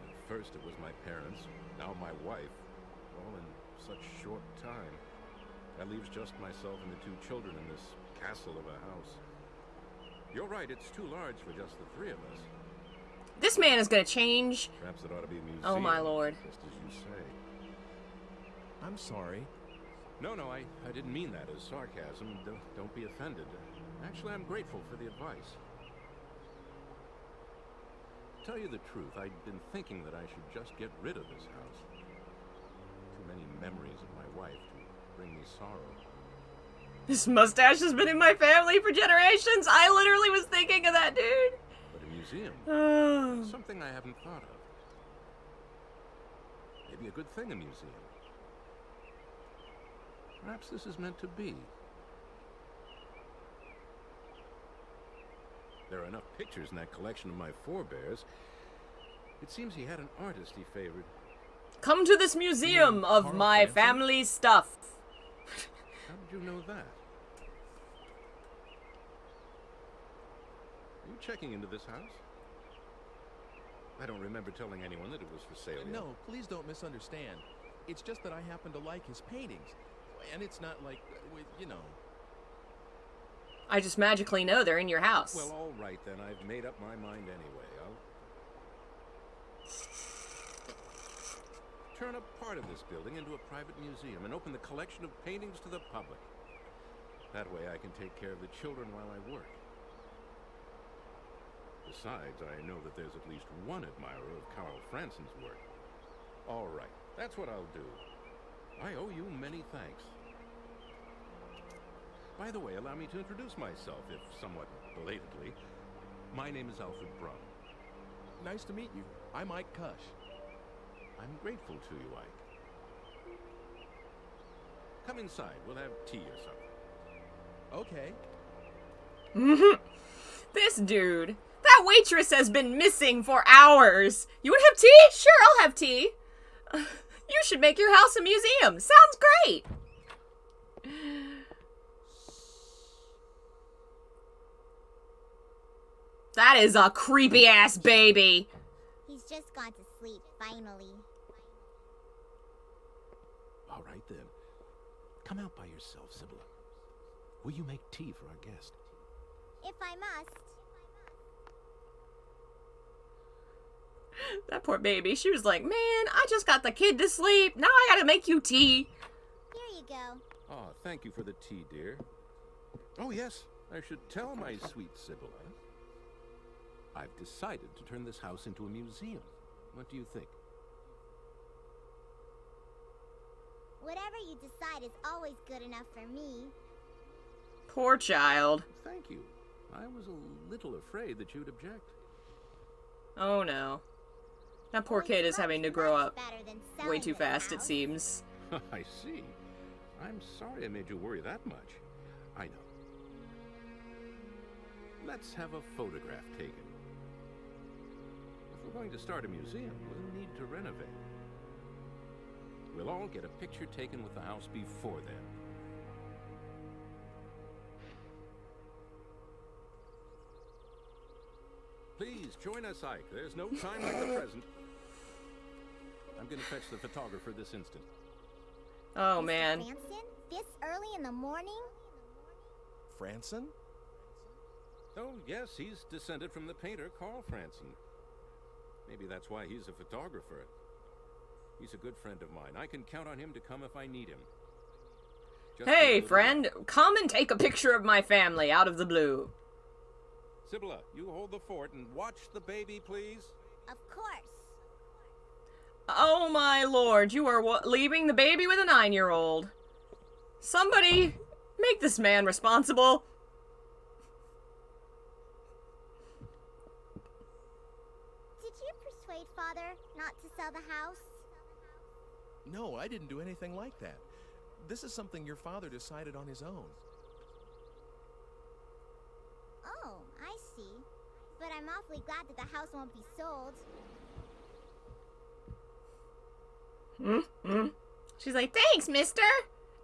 At first it was my parents, now my wife. All in such short time. That leaves just myself and the two children in this castle of a house. You're right, it's too large for just the three of us. This man is gonna change. Perhaps it ought to be a museum. Oh my lord. Just as you say. I'm sorry. No, I didn't mean that as sarcasm. Don't be offended. Actually, I'm grateful for the advice. To tell you the truth, I'd been thinking that I should just get rid of this house. Too many memories of my wife to bring me sorrow. This mustache has been in my family for generations. I literally was thinking of that dude. But a museum? Something I haven't thought of. Maybe a good thing, a museum. Perhaps this is meant to be. There are enough pictures in that collection of my forebears. It seems he had an artist he favored. Come to this museum of my family stuff. How did you know that? Are you checking into this house? I don't remember telling anyone that it was for sale yet. No, please don't misunderstand. It's just that I happen to like his paintings. And it's not like, you know... I just magically know they're in your house. Well, all right then. I've made up my mind anyway. I'll turn a part of this building into a private museum and open the collection of paintings to the public. That way I can take care of the children while I work. Besides, I know that there's at least one admirer of Carl Franson's work. All right, that's what I'll do. I owe you many thanks. By the way, allow me to introduce myself, if somewhat belatedly. My name is Alfred Brum. Nice to meet you. I'm Ike Kush. I'm grateful to you, Ike. Come inside. We'll have tea or something. Okay. This dude. That waitress has been missing for hours. You want to have tea? Sure, I'll have tea. You should make your house a museum. Sounds great. That is a creepy ass baby. He's just gone to sleep, finally. All right then. Come out by yourself, Sibylla. Will you make tea for our guest? If I must. That poor baby. She was like, man, I just got the kid to sleep. Now I gotta make you tea. Here you go. Oh, thank you for the tea, dear. Oh, yes, I should tell my sweet Sibylla. I've decided to turn this house into a museum. What do you think? Whatever you decide is always good enough for me. Poor child. Thank you. I was a little afraid that you'd object. Oh no. That poor kid is having to grow up way too fast, it seems. I see. I'm sorry I made you worry that much. I know. Let's have a photograph taken. If we're going to start a museum, we'll need to renovate. We'll all get a picture taken with the house before then. Please join us, Ike. There's no time like the present. I'm going to fetch the photographer this instant. Oh, man. Franson? This early in the morning? Franson? Oh, yes, he's descended from the painter Carl Franson. Maybe that's why he's a photographer. He's a good friend of mine. I can count on him to come if I need him. Hey, friend, come and take a picture of my family out of the blue. Sibylla, you hold the fort and watch the baby, please. Of course. Oh my lord, you are leaving the baby with a 9-year-old. Somebody make this man responsible. Did you persuade Father not to sell the house? No, I didn't do anything like that. This is something your father decided on his own. Oh, I see. But I'm awfully glad that the house won't be sold. She's like, thanks, mister.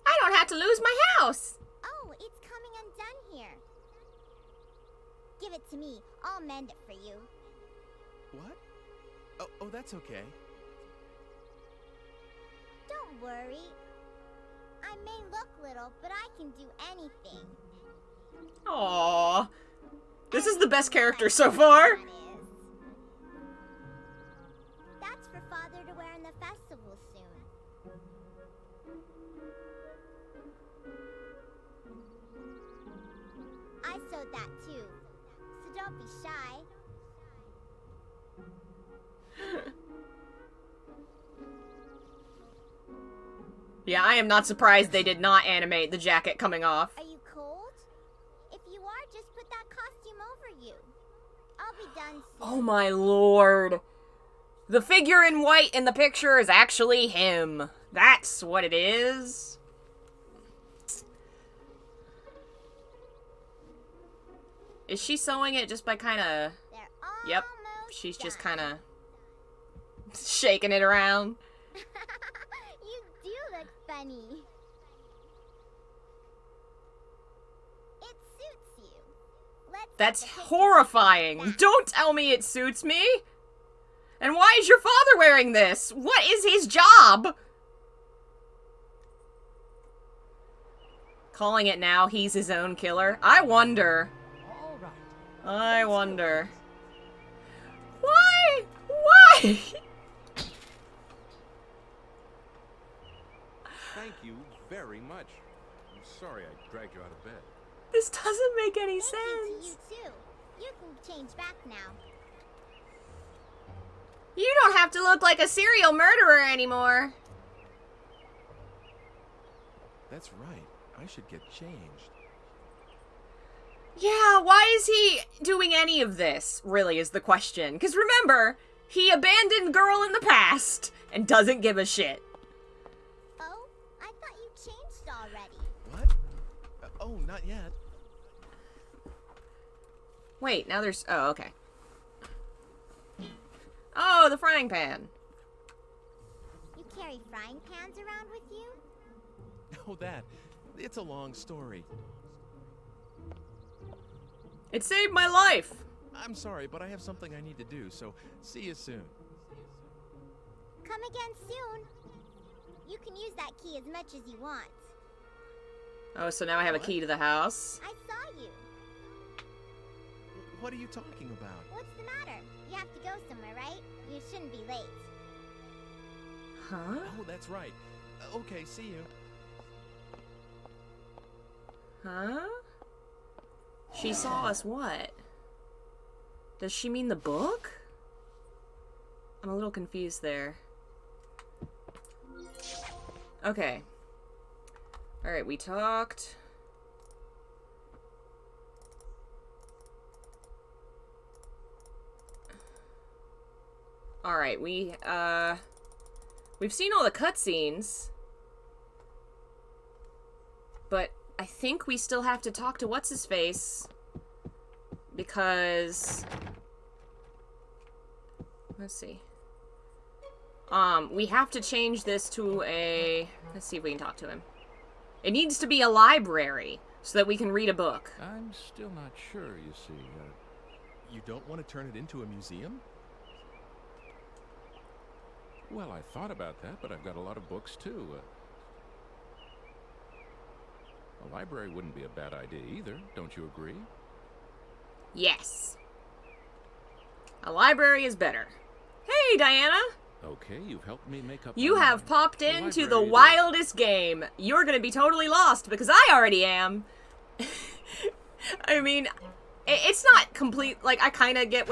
I don't have to lose my house. Oh, it's coming undone here. Give it to me. I'll mend it for you. What? Oh, that's okay. Don't worry. I may look little, but I can do anything. Aww. This is the best character so far. That's for Father to wear in the festival soon. I sewed that too, so don't be shy. Yeah, I am not surprised they did not animate the jacket coming off. Are you cold? If you are, just put that costume over you. I'll be done soon. Oh my lord. The figure in white in the picture is actually him. That's what it is. Is she sewing it just by kind of... Yep. She's just kind of shaking it around. You do look funny. It suits you. That's horrifying. Don't tell me it suits me. And why is your father wearing this? What is his job? Calling it now, he's his own killer. I wonder. I wonder. Why? Why? Thank you very much. I'm sorry I dragged you out of bed. This doesn't make any sense. To you too. You can change back now. You don't have to look like a serial murderer anymore. That's right. I should get changed. Yeah, why is he doing any of this, really, is the question. Because remember, he abandoned girl in the past and doesn't give a shit. Oh, I thought you changed already. What? Oh, not yet. Wait, now there's... Oh, okay. Oh, the frying pan. You carry frying pans around with you? Oh, that. It's a long story. It saved my life. I'm sorry, but I have something I need to do, so see you soon. Come again soon. You can use that key as much as you want. Oh, so now I have a key to the house. I saw you. What are you talking about? What's the matter? You have to go somewhere, right? You shouldn't be late. Huh? Oh, that's right. Okay, see you. Huh? She saw us what? Does she mean the book? I'm a little confused there. Okay. Alright, we talked. Alright, we've seen all the cutscenes. But I think we still have to talk to what's-his-face. Because... let's see. We have to change this to a... let's see if we can talk to him. It needs to be a library, so that we can read a book. I'm still not sure, you see. You don't want to turn it into a museum? Well, I thought about that, but I've got a lot of books, too. A library wouldn't be a bad idea either, don't you agree? Yes. A library is better. Hey, Diana! Okay, you've helped me make up You my have mind. popped A into the library it is. wildest game. You're gonna be totally lost, because I already am. I mean, it's not complete, like, I kinda get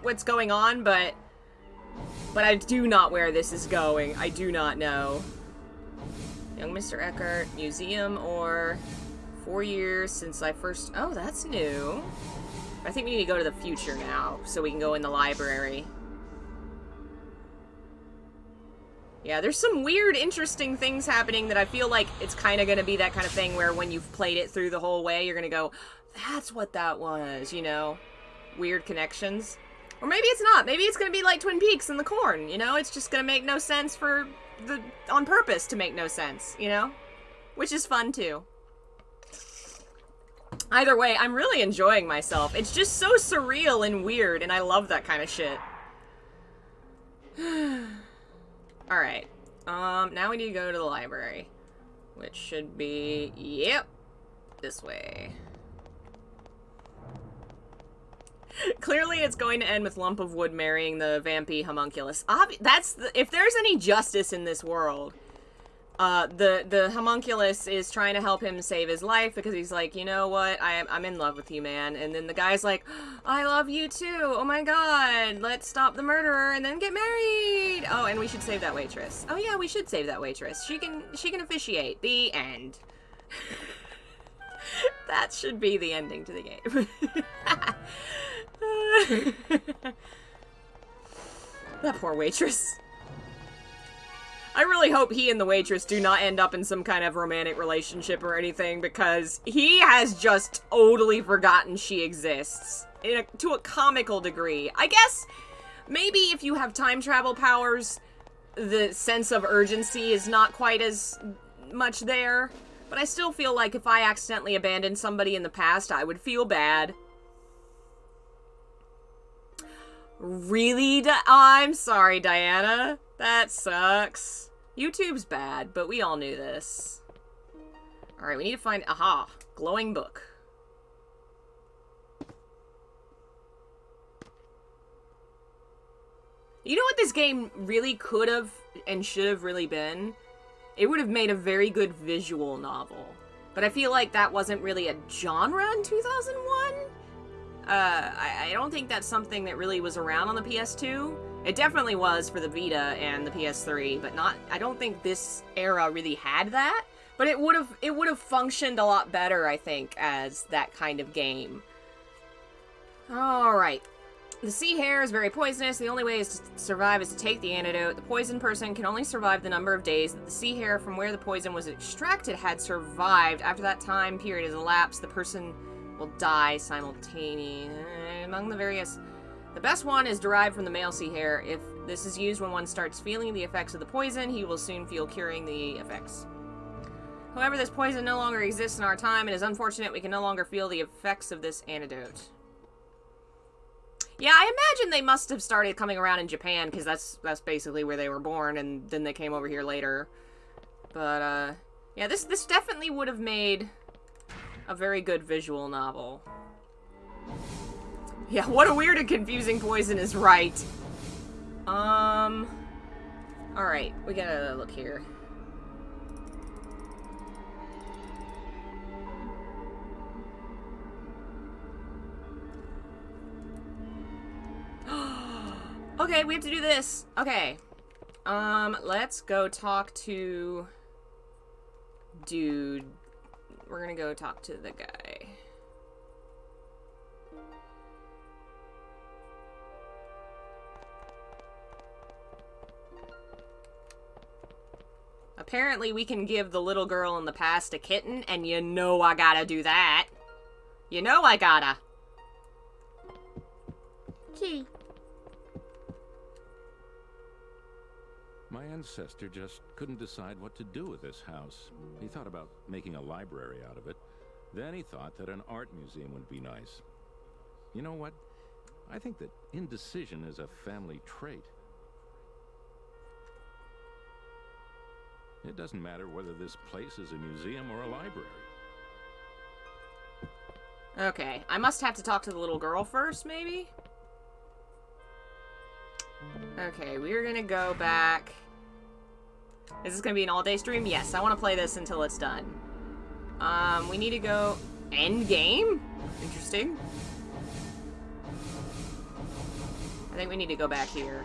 what's going on, but I do not where this is going. I do not know. Young Mr. Eckert, museum, or 4 years since I first... oh, that's new. I think we need to go to the future now, so we can go in the library. Yeah, there's some weird, interesting things happening that I feel like it's kind of going to be that kind of thing where when you've played it through the whole way, you're going to go, that's what that was, you know? Weird connections. Or maybe it's not. Maybe it's going to be like Twin Peaks and the Corn, you know? It's just going to make no sense on purpose to make no sense, you know? Which is fun, too. Either way, I'm really enjoying myself. It's just so surreal and weird, and I love that kind of shit. Alright. Now we need to go to the library. Which should be... yep. This way. Clearly it's going to end with Lump of Wood marrying the vampy homunculus. If there's any justice in this world, the homunculus is trying to help him save his life because he's like, you know what, I'm in love with you, man. And then the guy's like, I love you too. Oh my god, let's stop the murderer and then get married. Oh, and we should save that waitress. Oh yeah, we should save that waitress. She can officiate. The end. That should be the ending to the game. That poor waitress. I really hope he and the waitress do not end up in some kind of romantic relationship or anything, because he has just totally forgotten she exists. To a comical degree. I guess maybe if you have time travel powers, the sense of urgency is not quite as much there. But I still feel like if I accidentally abandoned somebody in the past, I would feel bad. Really? I'm sorry, Diana. That sucks. YouTube's bad, but we all knew this. Alright, we need to find... aha! Glowing book. You know what this game really could have and should have really been? It would have made a very good visual novel. But I feel like that wasn't really a genre in 2001? I don't think that's something that really was around on the PS2. It definitely was for the Vita and the PS3, but not... I don't think this era really had that. But it would have functioned a lot better, I think, as that kind of game. Alright. The sea hare is very poisonous. The only way to survive is to take the antidote. The poisoned person can only survive the number of days that the sea hare from where the poison was extracted had survived. After that time period has elapsed, the person will die simultaneously. Among the various... the best one is derived from the male sea hare. If This is used when one starts feeling the effects of the poison. He will soon feel curing the effects. However, this poison no longer exists in our time. It is unfortunate we can no longer feel the effects of this antidote. Yeah, I imagine they must have started coming around in Japan, because that's basically where they were born, and then they came over here later. But, yeah, this definitely would have made a very good visual novel. Yeah, what a weird and confusing poison is right. Alright, we gotta look here. Okay, we have to do this. Okay. Let's go talk to... Dude. We're gonna go talk to the guy. Apparently we can give the little girl in the past a kitten, and you know I gotta do that. You know I gotta. Kitty. My ancestor just couldn't decide what to do with this house. He thought about making a library out of it. Then he thought that an art museum would be nice. You know what? I think that indecision is a family trait. It doesn't matter whether this place is a museum or a library. Okay, I must have to talk to the little girl first, maybe? Okay, we're gonna go back. Is this gonna be an all-day stream? Yes, I want to play this until it's done. We need to go end game? Interesting. I think we need to go back here.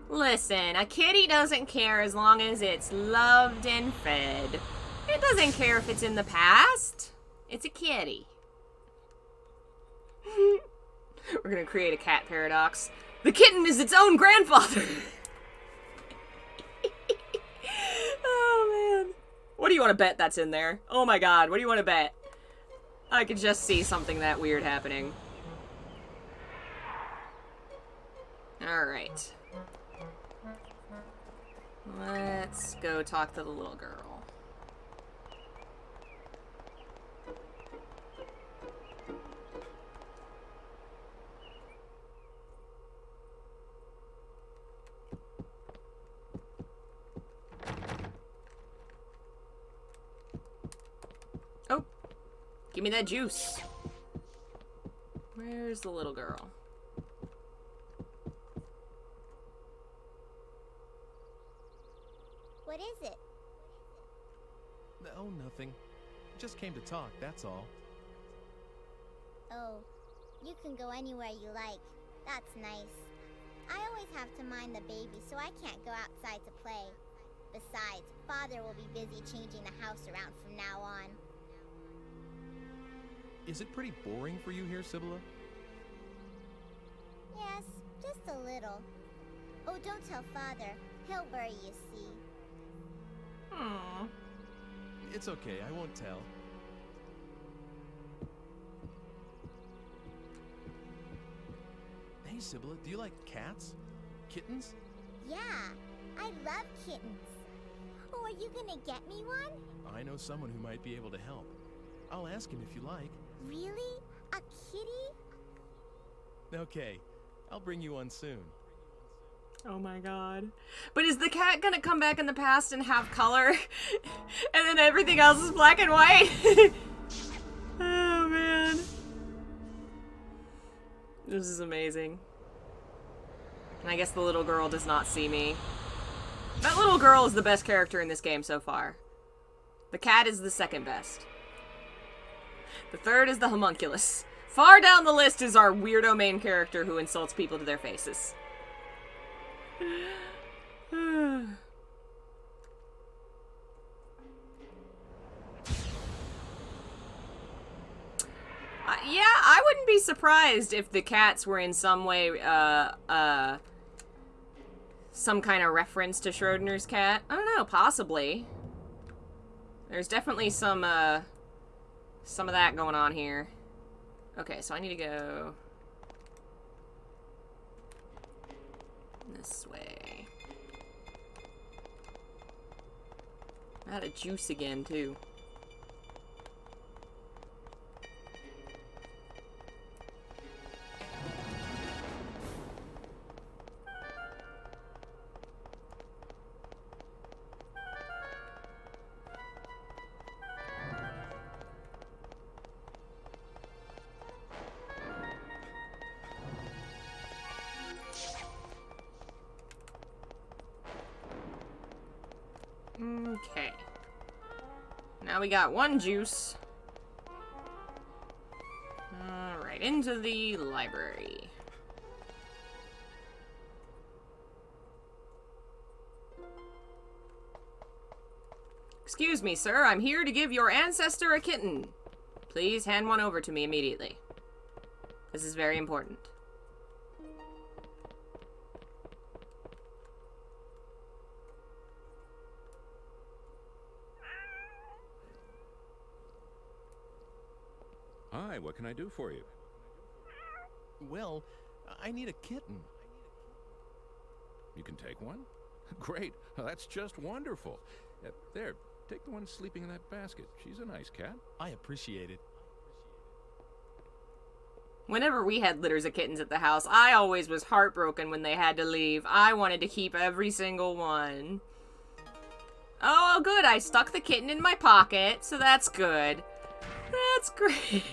Listen, a kitty doesn't care as long as it's loved and fed. It doesn't care if it's in the past. It's a kitty. We're gonna create a cat paradox. The kitten is its own grandfather! Oh, man. What do you want to bet that's in there? Oh my god, what do you want to bet? I could just see something that weird happening. Alright. Let's go talk to the little girl. Oh, give me that juice. Where's the little girl? What is it? Oh, nothing. Just came to talk, that's all. Oh, you can go anywhere you like. That's nice. I always have to mind the baby, so I can't go outside to play. Besides, Father will be busy changing the house around from now on. Is it pretty boring for you here, Sibylla? Yes, just a little. Oh, don't tell Father. He'll worry, you see. Aww. It's okay, I won't tell. Hey, Sibylla, do you like cats? Kittens? Yeah, I love kittens. Oh, are you gonna get me one? I know someone who might be able to help. I'll ask him if you like. Really? A kitty? Okay, I'll bring you one soon. Oh my god. But is the cat gonna come back in the past and have color? And then everything else is black and white? Oh man. This is amazing. And I guess the little girl does not see me. That little girl is the best character in this game so far. The cat is the second best. The third is the homunculus. Far down the list is our weirdo main character who insults people to their faces. Yeah, I wouldn't be surprised if the cats were in some way, some kind of reference to Schrodinger's cat. I don't know, possibly. There's definitely some of that going on here. Okay, so I need to go... This way. I had a juice again, too. Okay. Now we got one juice. Alright, into the library. Excuse me, sir. I'm here to give your ancestor a kitten. Please hand one over to me immediately. This is very important. Hi, what can I do for you? Well, I need a kitten. You can take one? Great. That's just wonderful. There, take the one sleeping in that basket. She's a nice cat. I appreciate it. Whenever we had litters of kittens at the house, I always was heartbroken when they had to leave. I wanted to keep every single one. Oh, good. I stuck the kitten in my pocket, so that's good. That's great.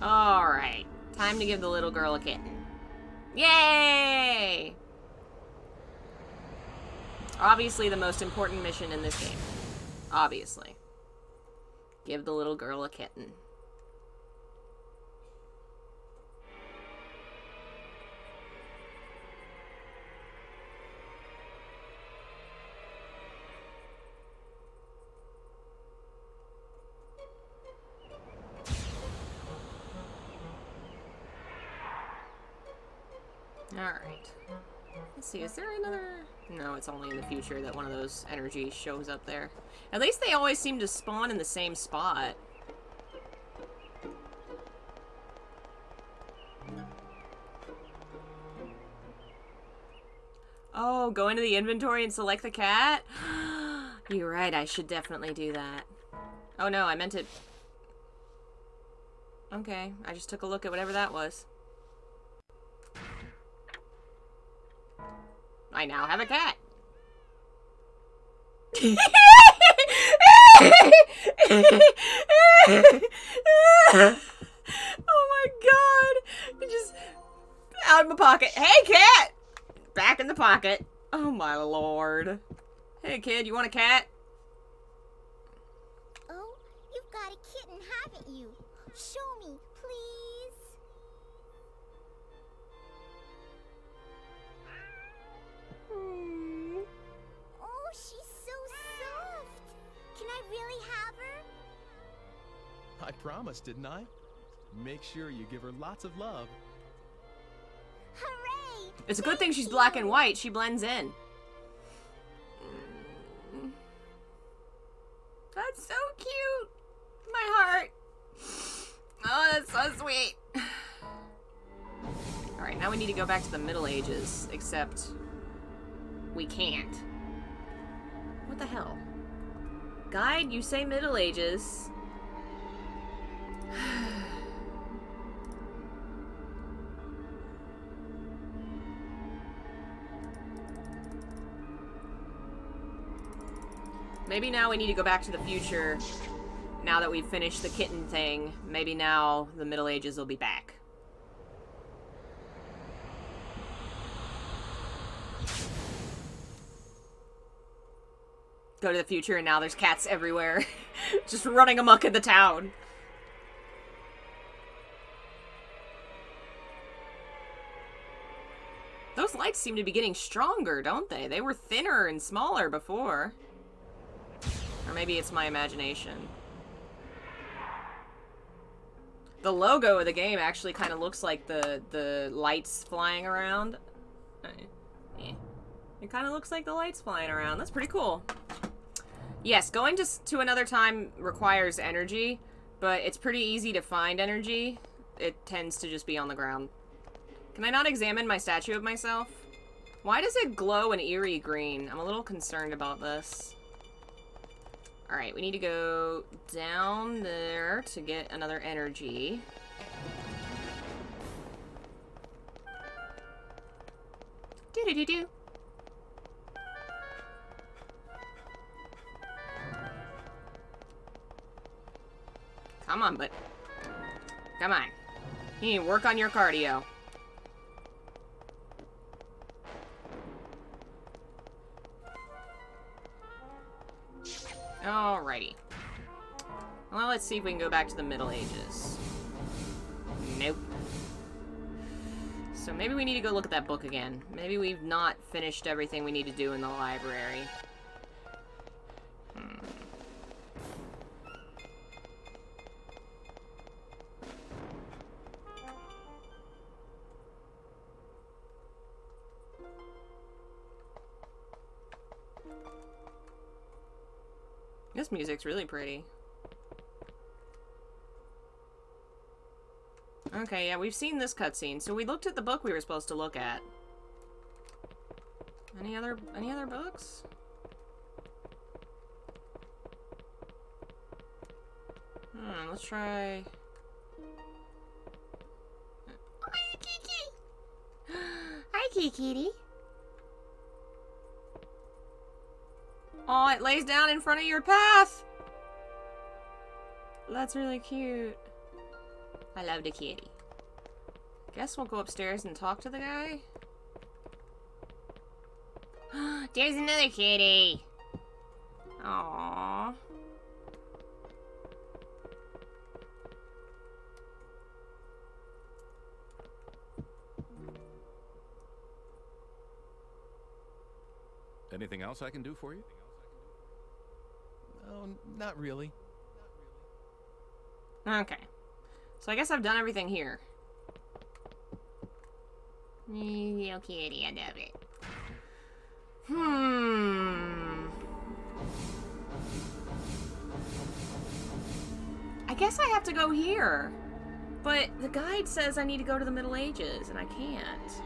Alright. Time to give the little girl a kitten. Yay! Obviously the most important mission in this game. Obviously. Give the little girl a kitten. Alright. Let's see, is there another... No, it's only in the future that one of those energies shows up there. At least they always seem to spawn in the same spot. Oh, go into the inventory and select the cat? You're right, I should definitely do that. Oh no, I meant it... Okay, I just took a look at whatever that was. I now have a cat. Oh my god. It just out of my pocket. Hey cat! Back in the pocket. Oh my lord. Hey kid, you want a cat? Oh, you've got a kitten, haven't you? Show me, please. Oh, she's so soft. Can I really have her? I promised, didn't I? Make sure you give her lots of love. Hooray! It's a good thing she's black and white. She blends in. That's so cute. My heart. Oh, that's so sweet. Alright, now we need to go back to the Middle Ages, except we can't. What the hell? Guide, you say Middle Ages. Maybe now we need to go back to the future. Now that we've finished the kitten thing, maybe now the Middle Ages will be back. Go to the future and now there's cats everywhere. Just running amok in the town. Those lights seem to be getting stronger, don't they? They were thinner and smaller before. Or maybe it's my imagination. The logo of the game actually kind of looks like the lights flying around. Yeah. It kind of looks like the lights flying around. That's pretty cool. Yes, going to another time requires energy, but it's pretty easy to find energy. It tends to just be on the ground. Can I not examine my statue of myself? Why does it glow an eerie green? I'm a little concerned about this. Alright, we need to go down there to get another energy. Do-do-do-do. Come on, but come on. You need to work on your cardio. Alrighty. Well, let's see if we can go back to the Middle Ages. Nope. So maybe we need to go look at that book again. Maybe we've not finished everything we need to do in the library. This music's really pretty. Okay, yeah, we've seen this cutscene. So we looked at the book we were supposed to look at. Any other books? Let's try... Hi, Kiki! Hi, Kiki. Oh, it lays down in front of your path! That's really cute. I love the kitty. Guess we'll go upstairs and talk to the guy. There's another kitty! Aww. Anything else I can do for you? Oh, not really. Okay. So I guess I've done everything here. Little kitty, I love it. I guess I have to go here. But the guide says I need to go to the Middle Ages, and I can't.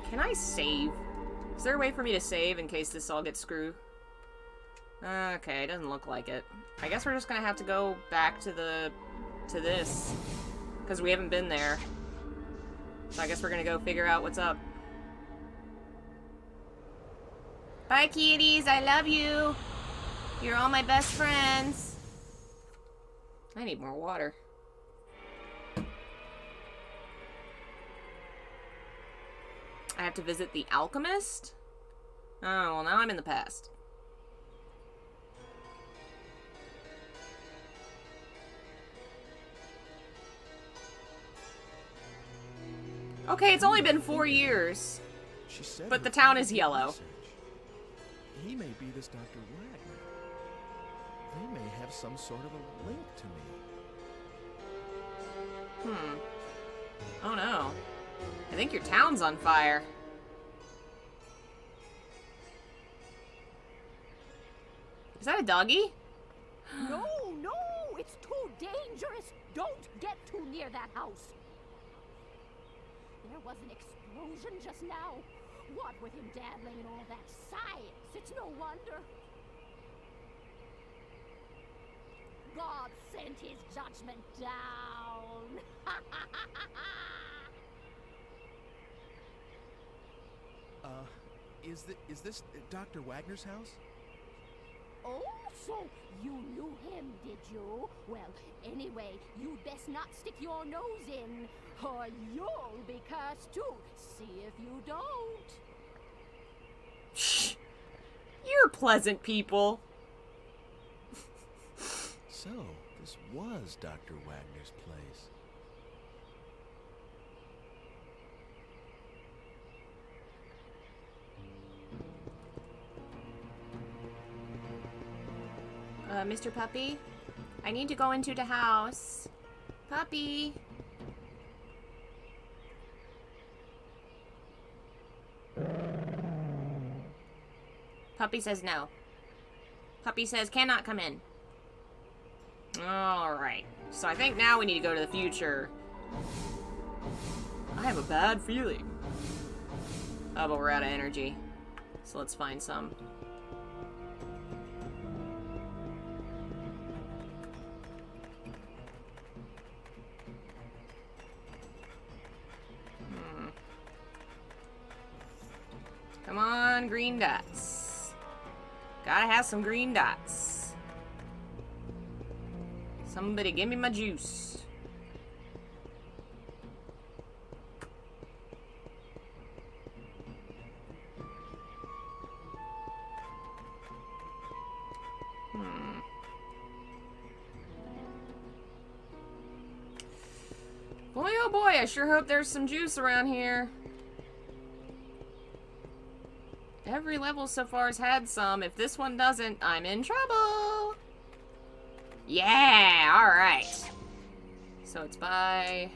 Can I save? Is there a way for me to save in case this all gets screwed? Okay, it doesn't look like it. I guess we're just gonna have to go back to this. Because we haven't been there. So I guess we're gonna go figure out what's up. Bye, kitties. I love you. You're all my best friends. I need more water. I have to visit the alchemist? Oh, well, now I'm in the past. Okay, it's only been 4 years. She said but the town is yellow. He may be this Dr. Wagner. They may have some sort of a link to me. Oh no. I think your town's on fire. Is that a doggy? No, no! It's too dangerous! Don't get too near that house! There was an explosion just now. What with him dabbling in all that science, it's no wonder. God sent his judgment down. Is this Dr. Wagner's house? Oh, so you knew him, did you? Well, anyway, you'd best not stick your nose in, or you'll be cursed too. See if you don't. You're pleasant people. So, this was Dr. Wagner's place. Mr. Puppy? I need to go into the house. Puppy! Puppy says no. Puppy says cannot come in. Alright. So I think now we need to go to the future. I have a bad feeling. Oh, but we're out of energy. So let's find some. Come on, green dots. Gotta have some green dots. Somebody give me my juice. Boy, oh boy, I sure hope there's some juice around here. Every level so far has had some. If this one doesn't, I'm in trouble. Yeah, alright. So it's by...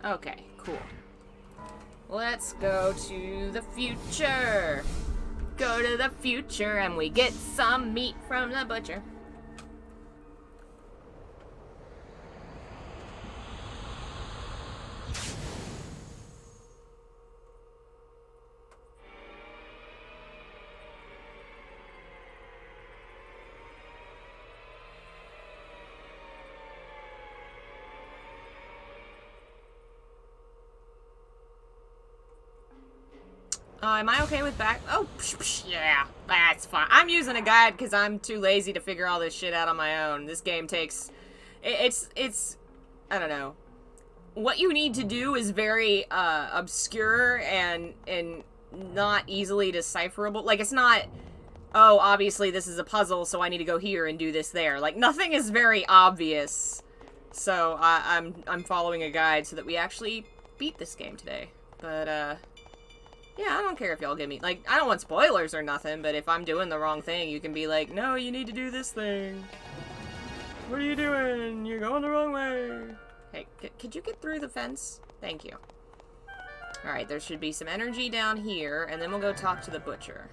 Okay, cool. Let's go to the future. Go to the future and we get some meat from the butcher. Am I okay with back? Oh, yeah, that's fine. I'm using a guide because I'm too lazy to figure all this shit out on my own. This game takes... It's... I don't know. What you need to do is very, obscure and not easily decipherable. Like, it's not, oh, obviously this is a puzzle, so I need to go here and do this there. Like, nothing is very obvious. So, I'm following a guide so that we actually beat this game today. But, yeah, I don't care if y'all give me... Like, I don't want spoilers or nothing, but if I'm doing the wrong thing, you can be like, no, you need to do this thing. What are you doing? You're going the wrong way. Hey, could you get through the fence? Thank you. Alright, there should be some energy down here, and then we'll go talk to the butcher.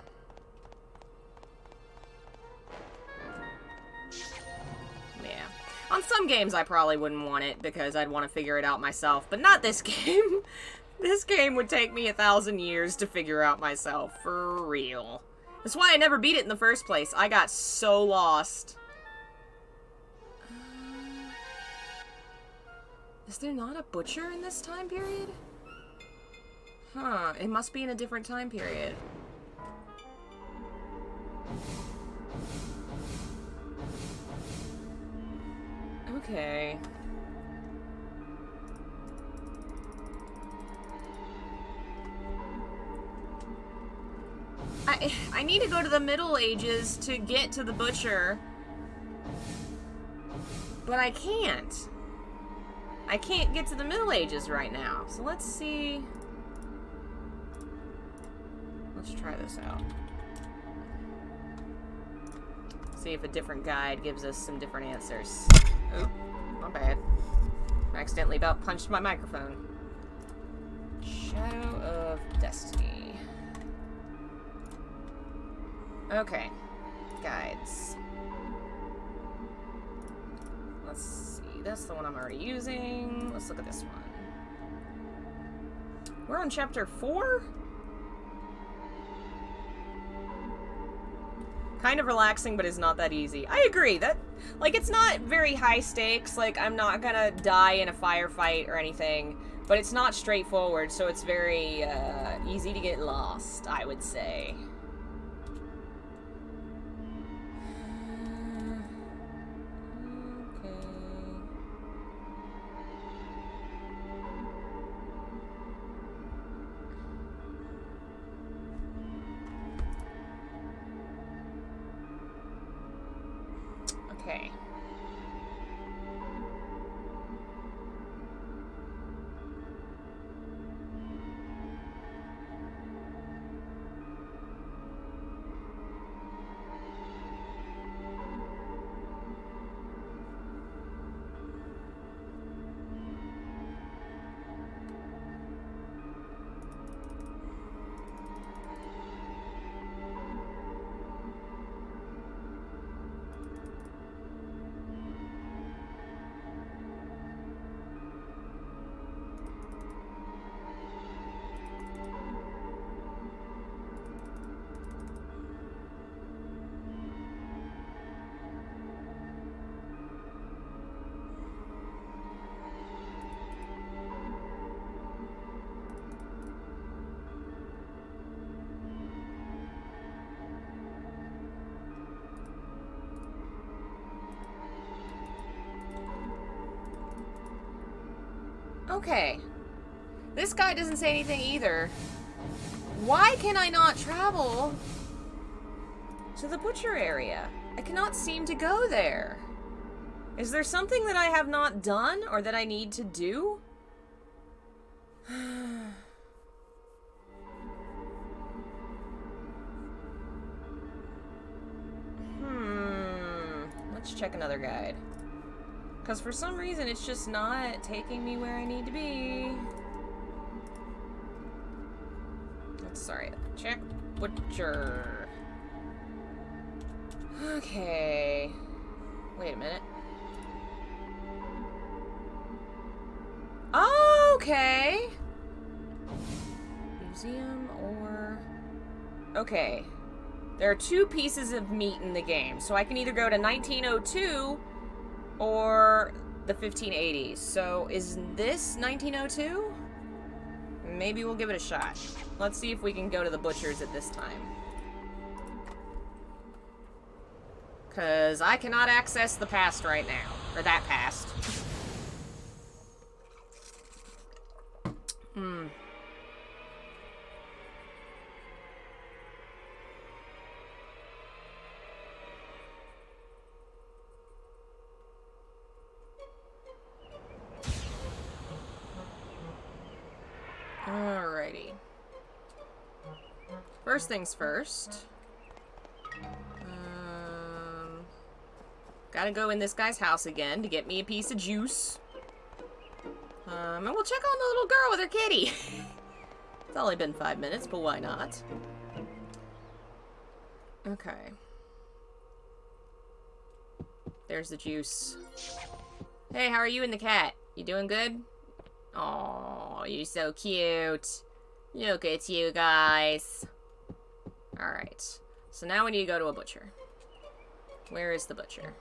Yeah. On some games, I probably wouldn't want it, because I'd want to figure it out myself, but not this game. This game would take me 1,000 years to figure out myself, for real. That's why I never beat it in the first place. I got so lost. Is there not a butcher in this time period? Huh, it must be in a different time period. Okay. I need to go to the Middle Ages to get to the butcher. But I can't. I can't get to the Middle Ages right now. So let's see. Let's try this out. See if a different guide gives us some different answers. Oop, my bad. I accidentally about punched my microphone. Shadow of Destiny. Okay. Guides. Let's see. That's the one I'm already using. Let's look at this one. We're on chapter 4? Kind of relaxing, but it's not that easy. I agree. That, like, it's not very high stakes. Like, I'm not gonna die in a firefight or anything. But it's not straightforward, so it's very, easy to get lost, I would say. Okay. Okay. This guy doesn't say anything either. Why can I not travel to the butcher area? I cannot seem to go there. Is there something that I have not done or that I need to do? Let's check another guide. Because for some reason it's just not taking me where I need to be. Sorry, check butcher. Okay. Wait a minute. Okay. Museum or... Okay. There are 2 pieces of meat in the game, so I can either go to 1902 or the 1580s. So is this 1902? Maybe we'll give it a shot. Let's see if we can go to the butchers at this time. Because I cannot access the past right now. Or that past. Alrighty. First things first. Gotta go in this guy's house again to get me a piece of juice. And we'll check on the little girl with her kitty. It's only been 5 minutes, but why not? Okay. There's the juice. Hey, how are you and the cat? You doing good? Oh, you're so cute. Look at you guys. Alright. So now we need to go to a butcher. Where is the butcher?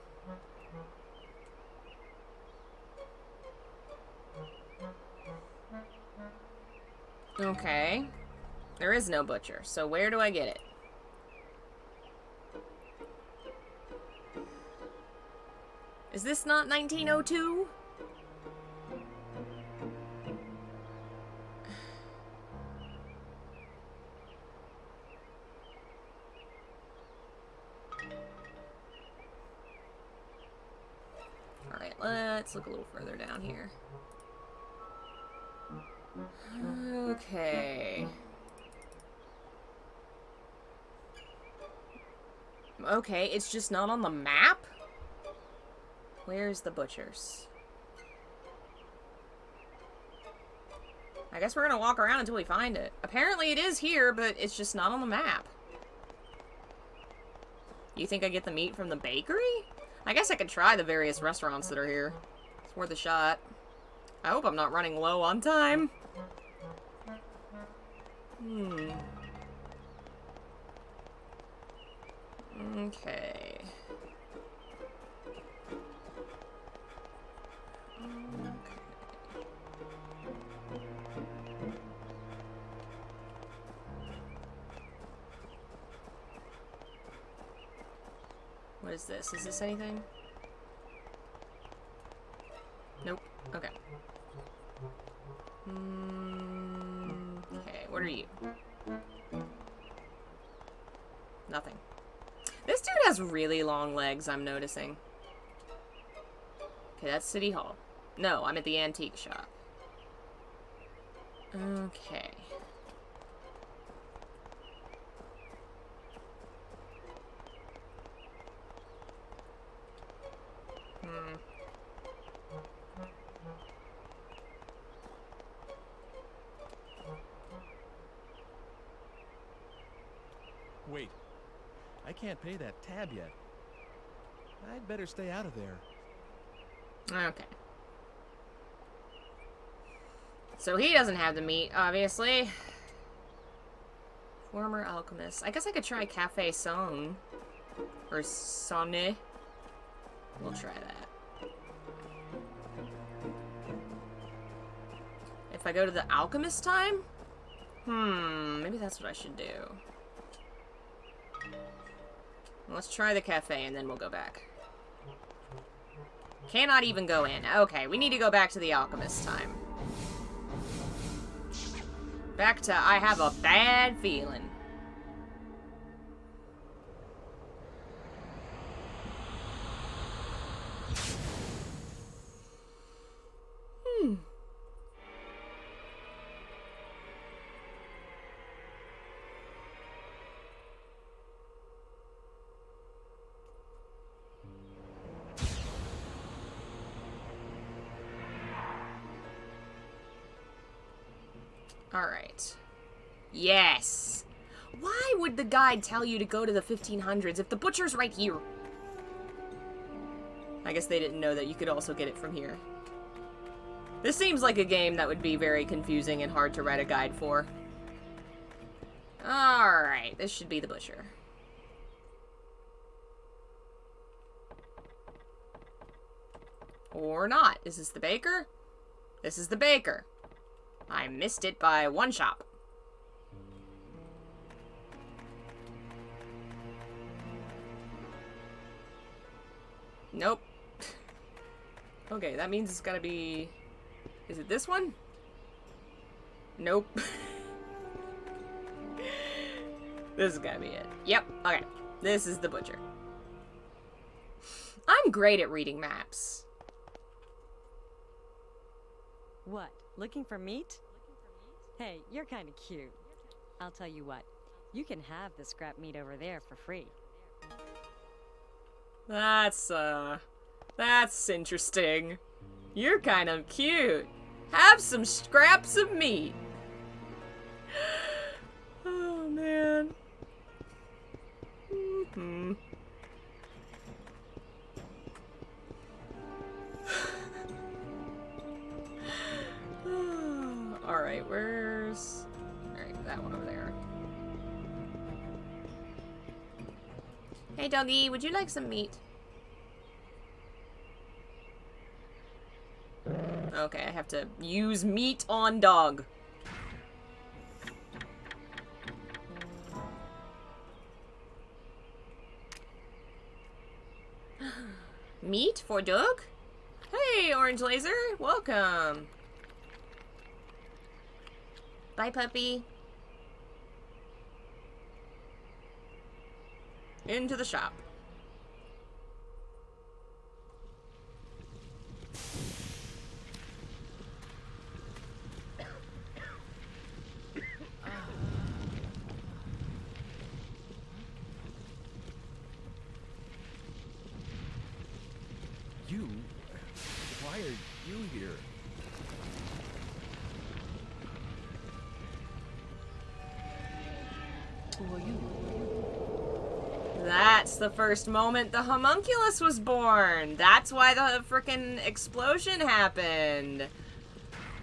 Okay. There is no butcher, so where do I get it? Is this not 1902? Alright, let's look a little further down here. Okay. Okay, it's just not on the map? Where's the butchers? I guess we're gonna walk around until we find it. Apparently it is here, but it's just not on the map. You think I get the meat from the bakery? I guess I could try the various restaurants that are here. It's worth a shot. I hope I'm not running low on time. Okay. What is this? Is this anything? Nope. Okay. Okay, what are you? Nothing. This dude has really long legs, I'm noticing. Okay, that's City Hall. No, I'm at the antique shop. Okay. Wait. I can't pay that tab yet. I'd better stay out of there. Okay. So he doesn't have the meat, obviously. Former alchemist. I guess I could try Cafe Son. Or Sonne. We'll try that. If I go to the alchemist time? Maybe that's what I should do. Let's try the cafe and then we'll go back. Cannot even go in. Okay, we need to go back to the alchemist time. Back to I have a bad feeling. Alright. Yes! Why would the guide tell you to go to the 1500s if the butcher's right here? I guess they didn't know that you could also get it from here. This seems like a game that would be very confusing and hard to write a guide for. Alright, this should be the butcher. Or not. Is this the baker? This is the baker. I missed it by one shop. Nope. Okay, that means it's gotta be... Is it this one? Nope. This is gotta be it. Yep, okay. This is the butcher. I'm great at reading maps. What? Looking for meat? Hey, you're kind of cute. I'll tell you what. You can have the scrap meat over there for free. That's interesting. You're kind of cute. Have some scraps of meat. Oh, man. Mm-hmm. Alright, where's... Alright, that one over there. Hey, doggy, would you like some meat? Okay, I have to use meat on dog. Meat for dog? Hey, Orange Laser, welcome. Bye, puppy. Into the shop. You? Why are you here? Who are you? That's the first moment the homunculus was born. That's why the frickin' explosion happened.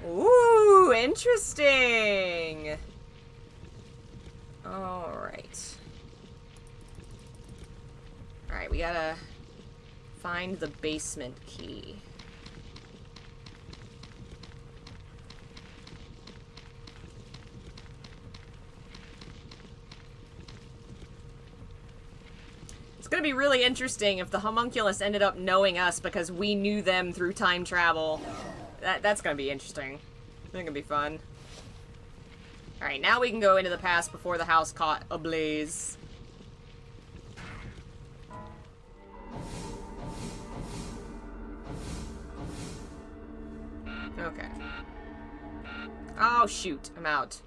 Ooh, interesting. Alright. Alright, we gotta find the basement key. It's gonna be really interesting if the homunculus ended up knowing us because we knew them through time travel. That's gonna be interesting. I think it'll be fun. Alright, now we can go into the past before the house caught ablaze. Okay. Oh, shoot. I'm out.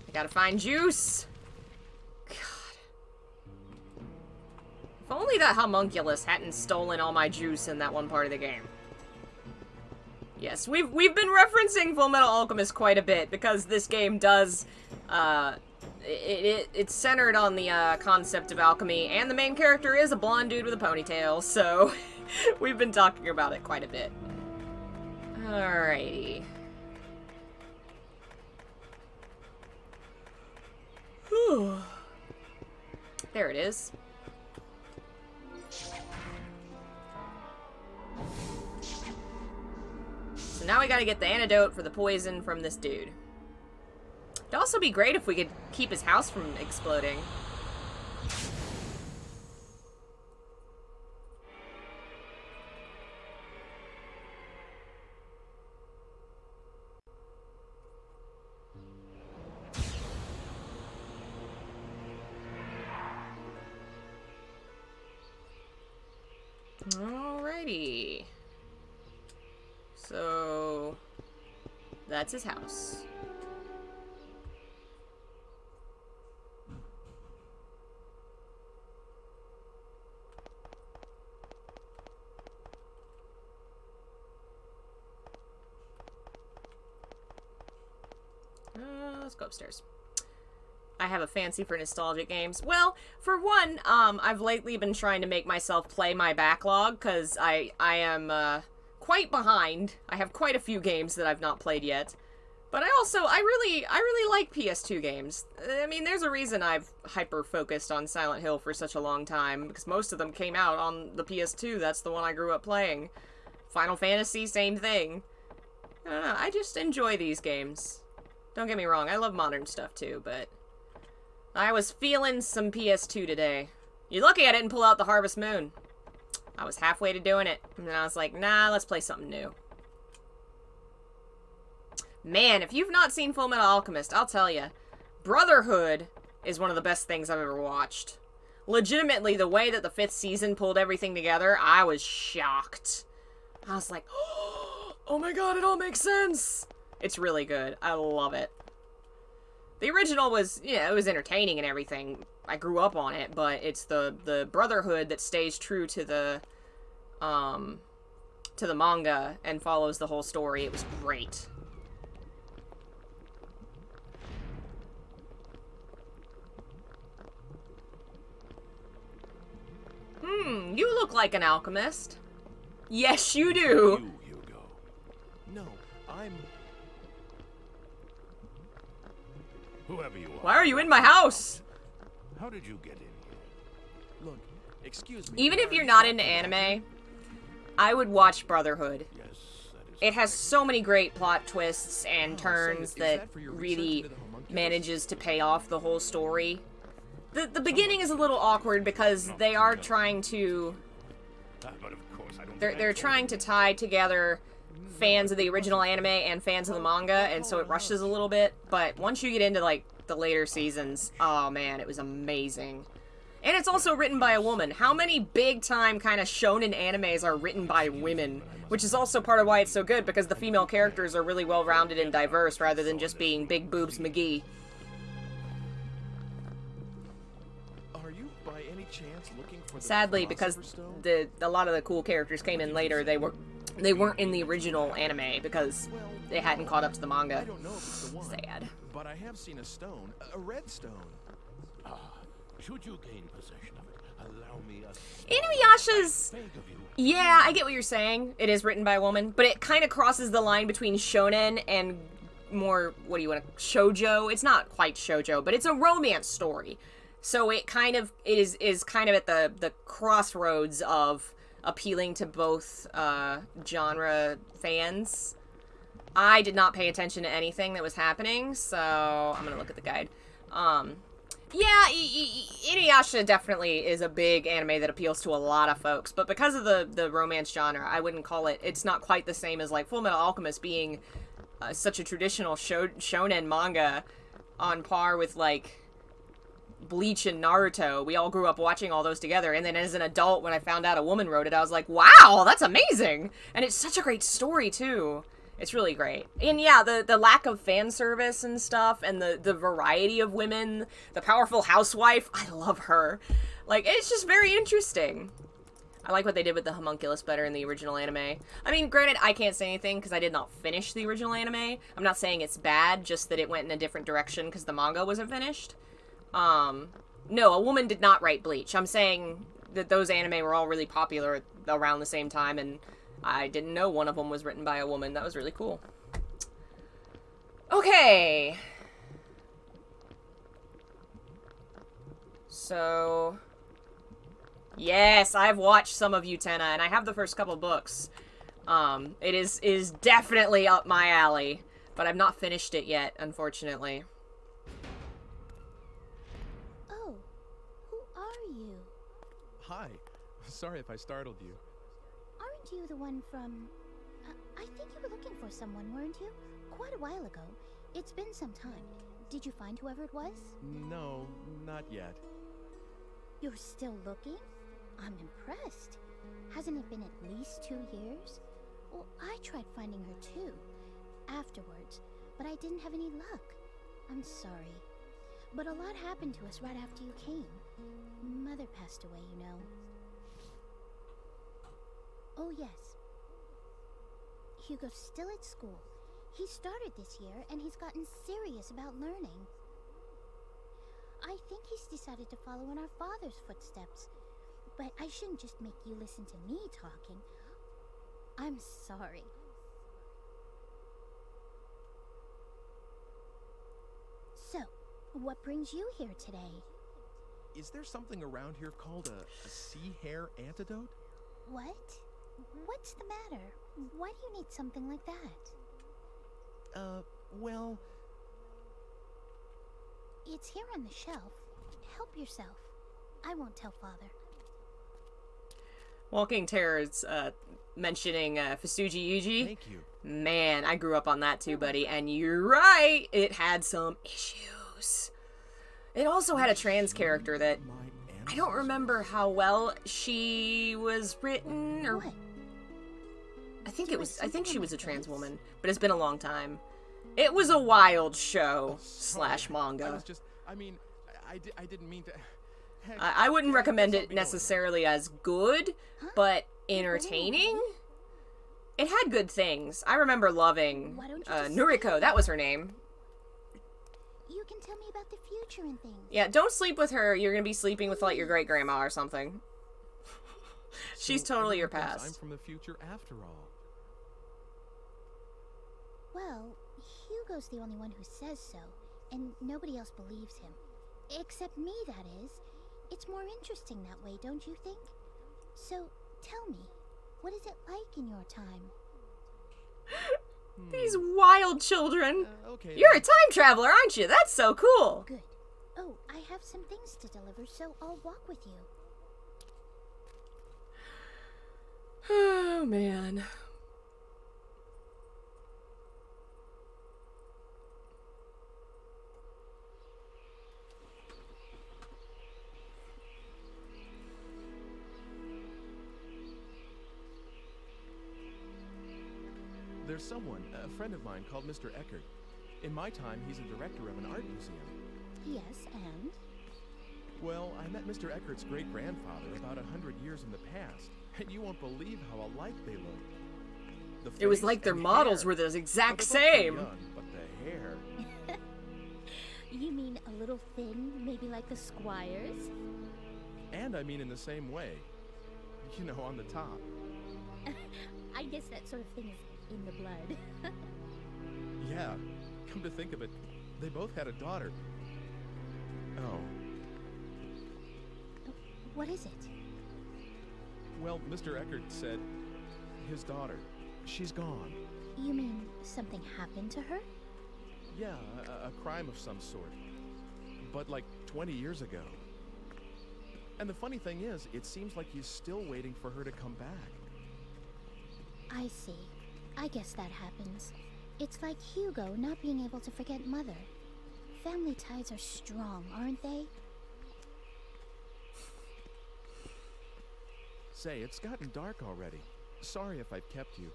I gotta find juice. God. If only that homunculus hadn't stolen all my juice in that one part of the game. Yes, we've been referencing Fullmetal Alchemist quite a bit because this game does, it's centered on the concept of alchemy, and the main character is a blonde dude with a ponytail, so we've been talking about it quite a bit. Alrighty. Whew. There it is. So now we gotta get the antidote for the poison from this dude. It'd also be great if we could keep his house from exploding. Alrighty. So that's his house. Let's go upstairs. I have a fancy for nostalgic games. Well, for one, I've lately been trying to make myself play my backlog, because I am, quite behind. I have quite a few games that I've not played yet. But I really like PS2 games. I mean, there's a reason I've hyper-focused on Silent Hill for such a long time, because most of them came out on the PS2. That's the one I grew up playing. Final Fantasy, same thing. I don't know, I just enjoy these games. Don't get me wrong, I love modern stuff too, but I was feeling some PS2 today. You look at it and pull out the Harvest Moon. I was halfway to doing it, and then I was like, nah, let's play something new. Man, if you've not seen Fullmetal Alchemist, I'll tell you, Brotherhood is one of the best things I've ever watched. Legitimately, the way that the 5th season pulled everything together, I was shocked. I was like, oh my god, it all makes sense! It's really good. I love it. The original was, you know, it was entertaining and everything. I grew up on it, but it's the Brotherhood that stays true to the manga and follows the whole story. It was great. You look like an alchemist. Yes, you do. No, I'm... Whoever you are. Why are you in my house? How did you get in here? Look, excuse me. Even if you're not into anime, I would watch Brotherhood. Yes, it has so many great plot twists and turns that really manages to pay off the whole story. The beginning is a little awkward because they are trying to... But of course I don't They're trying to tie together fans of the original anime and fans of the manga, and so it rushes a little bit. But once you get into, like, the later seasons, oh man, it was amazing. And it's also written by a woman. How many big-time kind of shonen animes are written by women? Which is also part of why it's so good, because the female characters are really well-rounded and diverse, rather than just being Big Boobs McGee. Are you by any chance looking for the Sadly, because a lot of the cool characters came in later, they weren't in the original anime because they hadn't caught up to the manga. I don't know if it's the one, sad. But I have seen a stone, a red stone. Should you gain possession of it, allow me a... Inuyasha's... Yeah, I get what you're saying. It is written by a woman, but it kind of crosses the line between shonen and more, what do you want to... shoujo? It's not quite shoujo, but it's a romance story. So it kind of is kind of at the crossroads of appealing to both genre fans. I did not pay attention to anything that was happening, so I'm gonna look at the guide. Yeah, Inuyasha definitely is a big anime that appeals to a lot of folks, but because of the romance genre, I wouldn't call it... It's not quite the same as, like, Fullmetal Alchemist being such a traditional shonen manga on par with, like, Bleach and Naruto. We all grew up watching all those together, and then as an adult, when I found out a woman wrote it, I was like, wow, that's amazing! And it's such a great story, too. It's really great. And yeah, the lack of fan service and stuff, and the variety of women, the powerful housewife, I love her. Like, it's just very interesting. I like what they did with the homunculus better in the original anime. I mean, granted, I can't say anything because I did not finish the original anime. I'm not saying it's bad, just that it went in a different direction because the manga wasn't finished. No, a woman did not write Bleach. I'm saying that those anime were all really popular around the same time, and I didn't know one of them was written by a woman. That was really cool. Okay. So... Yes, I've watched some of Utena, and I have the first couple books. It is definitely up my alley, but I've not finished it yet, unfortunately. Oh, who are you? Hi. Sorry if I startled you. Aren't you the one from... I think you were looking for someone, weren't you? Quite a while ago. It's been some time. Did you find whoever it was? No, not yet. You're still looking? I'm impressed. Hasn't it been at least 2 years? Well, I tried finding her too, afterwards, but I didn't have any luck. I'm sorry. But a lot happened to us right after you came. Mother passed away, you know. Oh, yes. Hugo's still at school. He started this year, and he's gotten serious about learning. I think he's decided to follow in our father's footsteps. But I shouldn't just make you listen to me talking. I'm sorry. So, what brings you here today? Is there something around here called a sea hare antidote? What? What's the matter? Why do you need something like that? Well... It's here on the shelf. Help yourself. I won't tell Father. Walking Terrors mentioning Fasuji Yuji. Thank you. Man, I grew up on that too, buddy. And you're right, it had some issues. It also had a trans character that I don't remember how well she was written, or what? I think she was a trans woman, but it's been a long time. It was a wild show slash manga. I didn't mean to. I wouldn't recommend it necessarily as good, but entertaining. It had good things. I remember loving Noriko. That was her name. You can tell me about the future and things. Yeah, don't sleep with her. You're gonna be sleeping with like your great grandma or something. She's totally your past. I'm from the future after all. Well, Hugo's the only one who says so, and nobody else believes him. Except me, that is. It's more interesting that way, don't you think? So, tell me, what is it like in your time? These wild children. Okay. You're a time traveler, aren't you? That's so cool. Good. Oh, I have some things to deliver, so I'll walk with you. Oh, man. There's someone, a friend of mine, called Mr. Eckert. In my time, he's a director of an art museum. Yes, and? Well, I met Mr. Eckert's great-grandfather about 100 years in the past, and you won't believe how alike they look. It was like their models were the exact same. Young, but the hair. You mean a little thin, maybe like the Squires? And I mean in the same way. You know, on the top. I guess that sort of thing is in the blood. Yeah, come to think of it, they both had a daughter. Oh. What is it? Well, Mr. Eckert said his daughter, she's gone. You mean something happened to her? Yeah, a crime of some sort. But like 20 years ago. And the funny thing is, it seems like he's still waiting for her to come back. I see. I guess that happens. It's like Hugo not being able to forget Mother. Family ties are strong, aren't they? Say, it's gotten dark already. Sorry if I've kept you.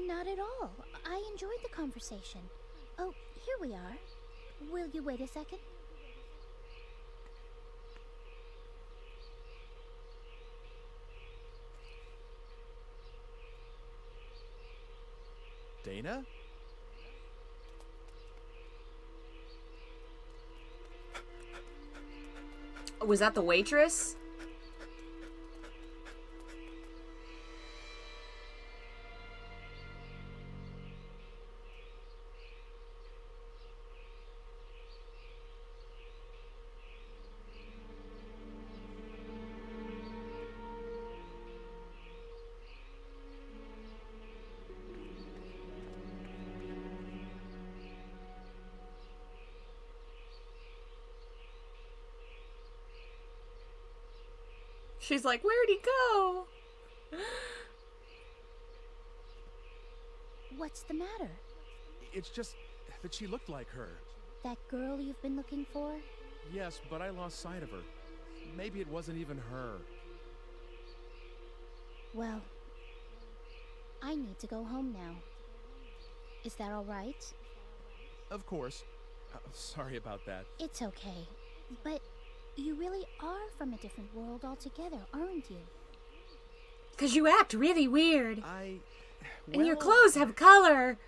Not at all. I enjoyed the conversation. Oh, here we are. Will you wait a second? Dana? Was that the waitress? She's like, where'd he go? What's the matter? It's just that she looked like her. That girl you've been looking for? Yes, but I lost sight of her. Maybe it wasn't even her. Well, I need to go home now. Is that all right? Of course. Sorry about that. It's okay. But you really are from a different world altogether, aren't you? 'Cause you act really weird. Well, and your clothes have color.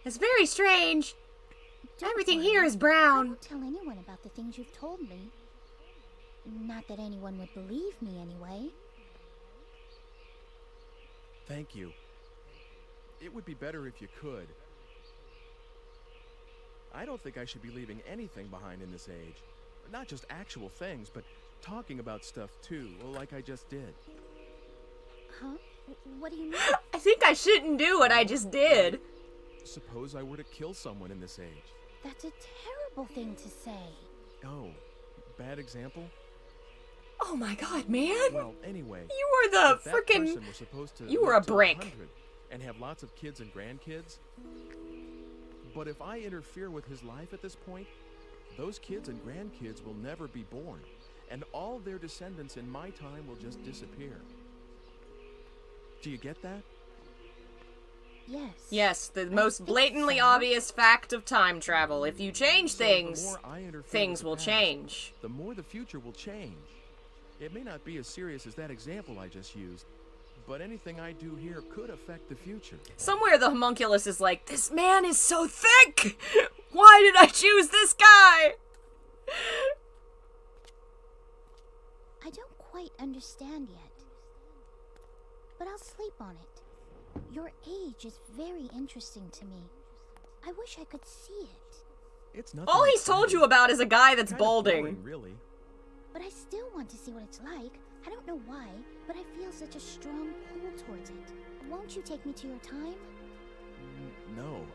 It's very strange. Everything here is I brown. won't tell anyone about the things you've told me. Not that anyone would believe me anyway. Thank you. It would be better if you could. I don't think I should be leaving anything behind in this age. Not just actual things, but talking about stuff too, like I just did. Huh? What do you mean? I think I shouldn't do what I just did. Suppose I were to kill someone in this age. That's a terrible thing to say. Oh, bad example? Oh my god, man. Well, anyway. You were the if that frickin'... person were supposed to You were a live till brick. 100 and have lots of kids and grandkids. But if I interfere with his life at this point, those kids and grandkids will never be born, and all their descendants in my time will just disappear. Do you get that? Yes. Yes, the most blatantly obvious fact of time travel. If you change So things, the more I interfere things with the will past, change. The more the future will change. It may not be as serious as that example I just used, but anything I do here could affect the future. Somewhere the homunculus is like, this man is so thick! Why did I choose this guy? I don't quite understand yet. But I'll sleep on it. Your age is very interesting to me. I wish I could see it. It's nothing All he's told you about is a guy that's Kind of balding. boring, really. But I still want to see what it's like. I don't know why, but I feel such a strong pull towards it. Won't you take me to your time? No,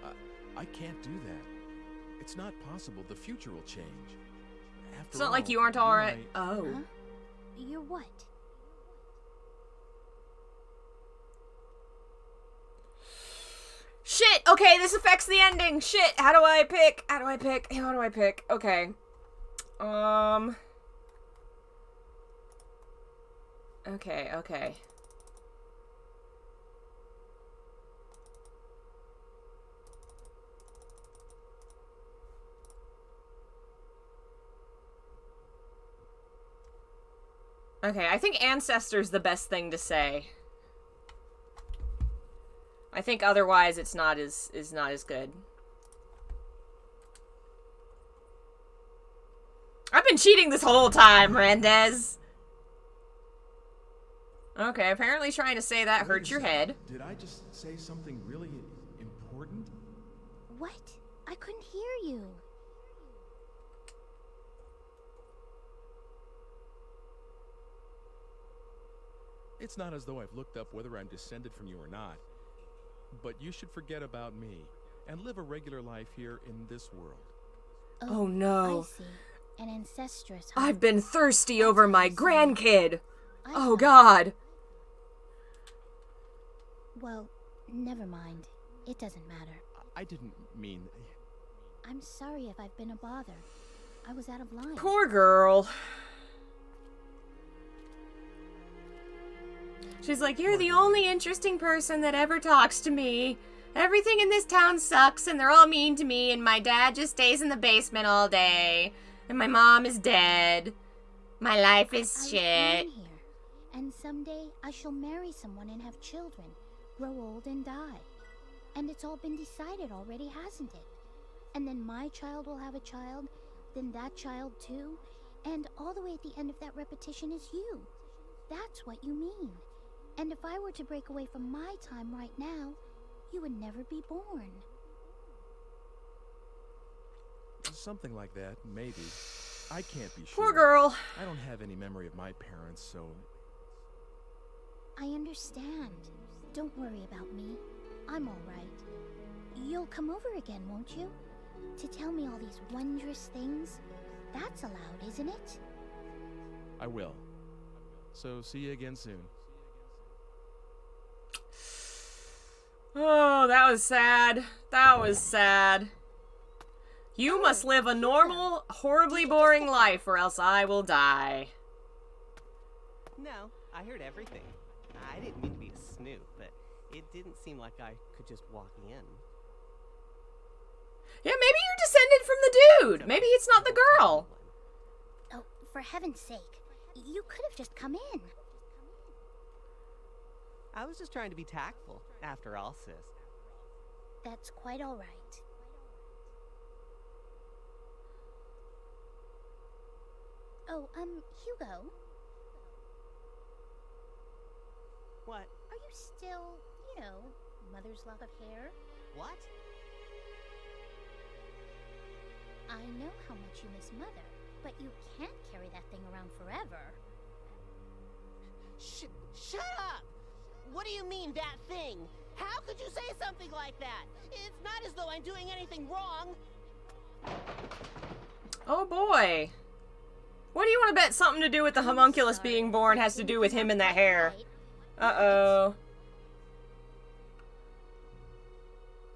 I can't do that. It's not possible. The future will change. After It's not like all, you aren't you're alright. my- Oh. Huh? You're what? Shit! Okay, this affects the ending. Shit! How do I pick? How do I pick? How do I pick? Okay. Okay. Okay, I think ancestor's the best thing to say. I think otherwise it's not as good. I've been cheating this whole time, Randez. Okay, apparently trying to say that hurts your head. Did I just say something really important? What? I couldn't hear you. It's not as though I've looked up whether I'm descended from you or not. But you should forget about me and live a regular life here in this world. Oh no. I see. An ancestress. Huh? I've been thirsty over my grandkid. Oh god. Well, never mind. It doesn't matter. I didn't mean... I'm sorry if I've been a bother. I was out of line. Poor girl. She's like, you're the only interesting person that ever talks to me. Everything in this town sucks, and they're all mean to me, and my dad just stays in the basement all day, and my mom is dead. My life is I shit. was born here, and someday I shall marry someone and have children, grow old and die. And it's all been decided already, hasn't it? And then my child will have a child, then that child too, and all the way at the end of that repetition is you. That's what you mean. And if I were to break away from my time right now, you would never be born. Something like that, maybe. I can't be sure. Poor girl. I don't have any memory of my parents, so... I understand. Don't worry about me. I'm all right. You'll come over again, won't you? To tell me all these wondrous things? That's allowed, isn't it? I will. So, see you again soon. Oh, that was sad. That was sad. You must live a normal, horribly boring life, or else I will die. No, I heard everything. I didn't mean to be a snoop, but it didn't seem like I could just walk in. Yeah, maybe you're descended from the dude. Maybe it's not the girl. Oh, for heaven's sake. You could have just come in. I was just trying to be tactful, after all, sis. That's quite all right. Oh, Hugo? What? Are you still, mother's lock of hair? What? I know how much you miss Mother, but you can't carry that thing around forever. Shut up! What do you mean, that thing? How could you say something like that? It's not as though I'm doing anything wrong. Oh boy. What do you want to bet something to do with the homunculus being born has to do with him and that hair? Uh-oh.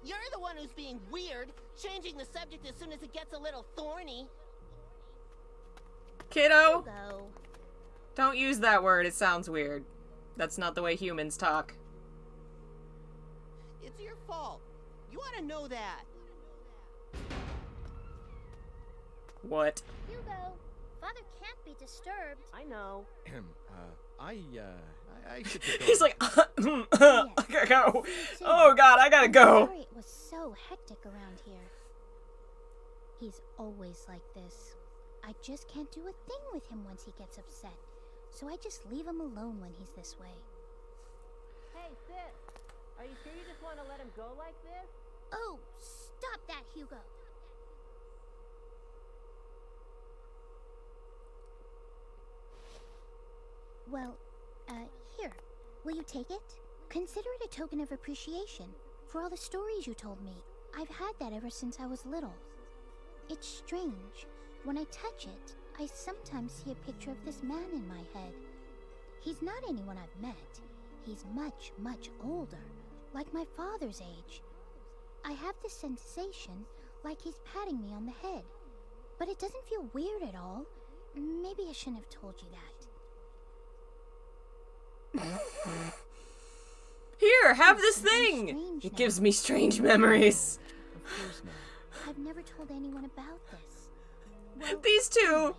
You're the one who's being weird, changing the subject as soon as it gets a little thorny. Kiddo, Hugo. don't use that word. It sounds weird. That's not the way humans talk. It's your fault. You ought to know that. What? Hugo, Father can't be disturbed. I know. I should get going. He's like, I gotta go. Oh god, I gotta go. Sorry it was so hectic around here. He's always like this. I just can't do a thing with him once he gets upset. So I just leave him alone when he's this way. Hey, sis! Are you sure you just want to let him go like this? Oh, stop that, Hugo! Well, here. Will you take it? Consider it a token of appreciation for all the stories you told me. I've had that ever since I was little. It's strange. When I touch it, I sometimes see a picture of this man in my head. He's not anyone I've met. He's much, much older, like my father's age. I have this sensation like he's patting me on the head. But it doesn't feel weird at all. Maybe I shouldn't have told you that. Here, have this thing! It gives me strange memories. Of course not. I've never told anyone about this. Well, These two,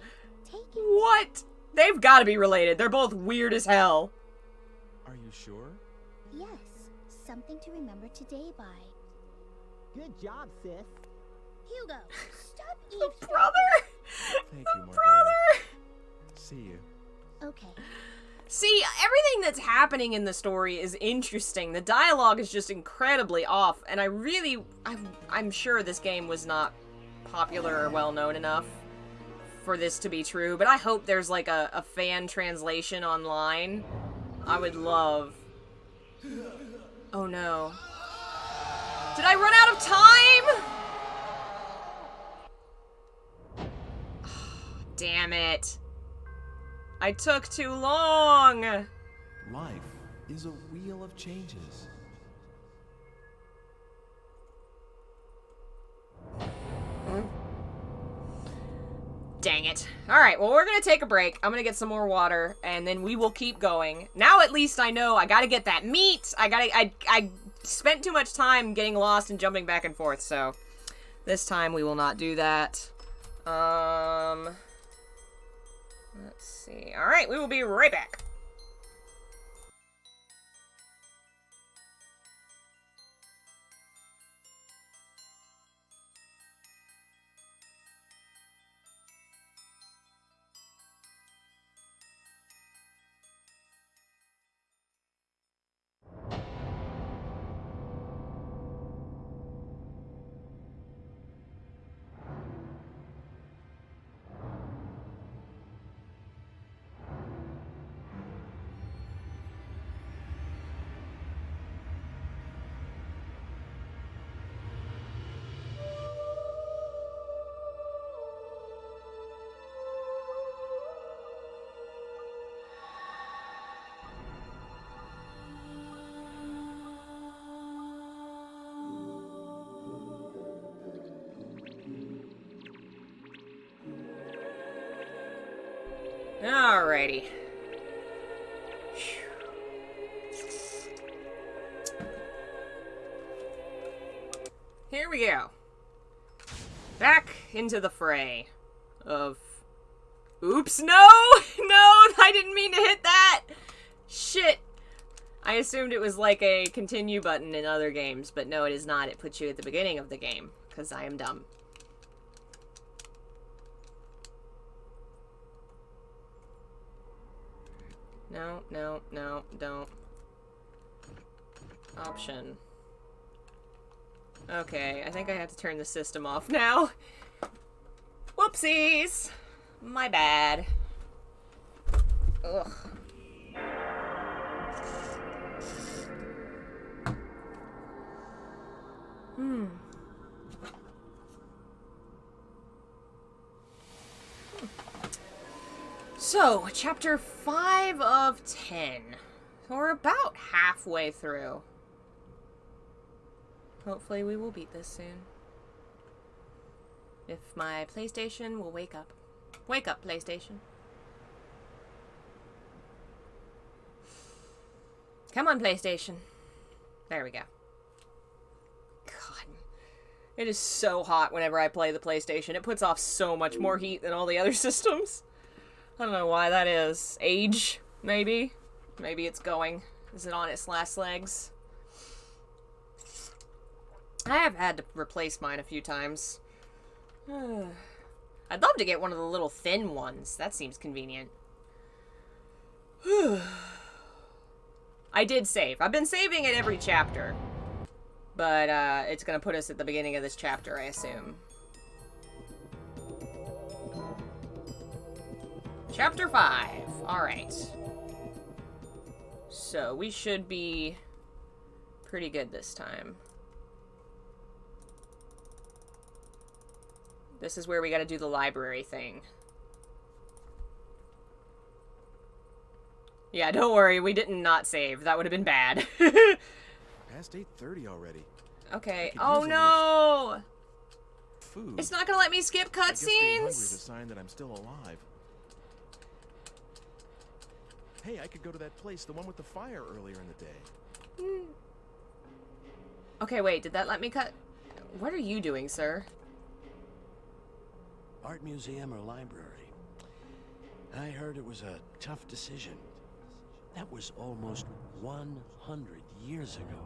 take it. what? They've gotta be related. They're both weird as hell. Are you sure? Yes, something to remember today by. Good job, sis. Hugo, stop The eavesdropping. brother! Thank you, Margarita. Brother! See you. Okay. See, everything that's happening in the story is interesting. The dialogue is just incredibly off, and I'm sure this game was not popular or well-known enough for this to be true, but I hope there's like a fan translation online. I would love. Oh no. Did I run out of time? Damn it. I took too long. Life is a wheel of changes. Dang it. Alright, well, we're gonna take a break. I'm gonna get some more water, and then we will keep going. Now at least I know I gotta get that meat. I spent too much time getting lost and jumping back and forth, so this time we will not do that. Let's see. Alright, we will be right back. Alrighty. we go. Back into the fray of... Oops, no! No, I didn't mean to hit that! Shit. I assumed it was like a continue button in other games, but no, it is not. It puts you at the beginning of the game, because I am dumb. No, no, no, don't. Option. Okay, I think I have to turn the system off now. Whoopsies! My bad. Ugh. So, chapter 5 of 10. So we're about halfway through. Hopefully we will beat this soon. If my PlayStation will wake up. Wake up, PlayStation. Come on, PlayStation. There we go. God. It is so hot whenever I play the PlayStation. It puts off so much more heat than all the other systems. I don't know why that is. Age, maybe? Maybe it's going. Is it on its last legs? I have had to replace mine a few times. I'd love to get one of the little thin ones. That seems convenient. I did save. I've been saving at every chapter. But, it's gonna put us at the beginning of this chapter, I assume. Chapter 5. Alright. So, we should be pretty good this time. This is where we gotta do the library thing. Yeah, don't worry, we didn't not save. That would have been bad. Past 8:30 already. Okay. Oh no! Food. It's not gonna let me skip I guess being hungry is cutscenes? a sign that I'm still alive. Hey, I could go to that place, the one with the fire earlier in the day. Okay, wait, did that let me cut? What are you doing, sir? Art museum or library? I heard it was a tough decision. That was almost 100 years ago.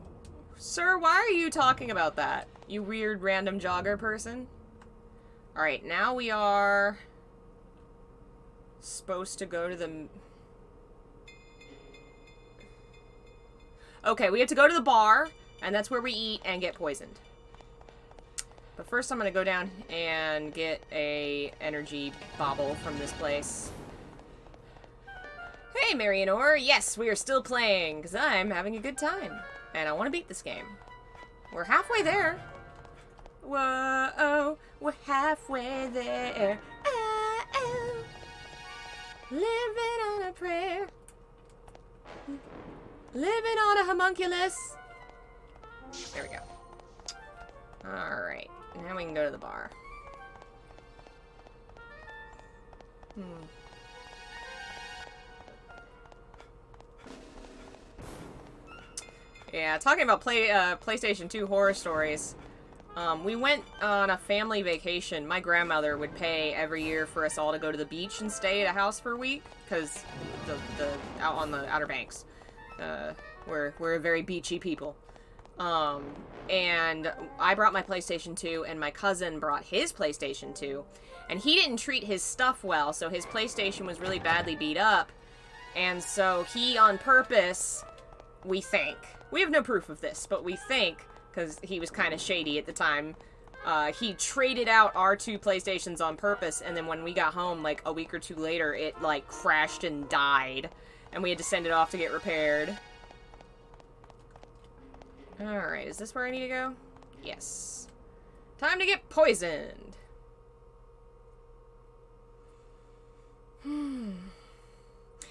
Sir, why are you talking about that? You weird random jogger person? Alright, now we are supposed to go to the... Okay, we have to go to the bar, and that's where we eat and get poisoned. But first I'm gonna go down and get a energy bauble from this place. Hey, Marianor! Yes, we are still playing, because I'm having a good time. And I want to beat this game. We're halfway there. Whoa, we're halfway there. Oh, oh. Living on a prayer. Living on a homunculus. There we go. Alright, now we can go to the bar. Yeah, talking about PlayStation 2 horror stories. We went on a family vacation. My grandmother would pay every year for us all to go to the beach and stay at a house for a week, because out on the Outer Banks. We're a very beachy people. And I brought my PlayStation 2, and my cousin brought his PlayStation 2, and he didn't treat his stuff well, so his PlayStation was really badly beat up, and so he, on purpose, we think, we have no proof of this, but we think, because he was kind of shady at the time, he traded out our two PlayStations on purpose, and then when we got home, like, a week or two later, it, like, crashed and died, and we had to send it off to get repaired. Alright, is this where I need to go? Yes. Time to get poisoned!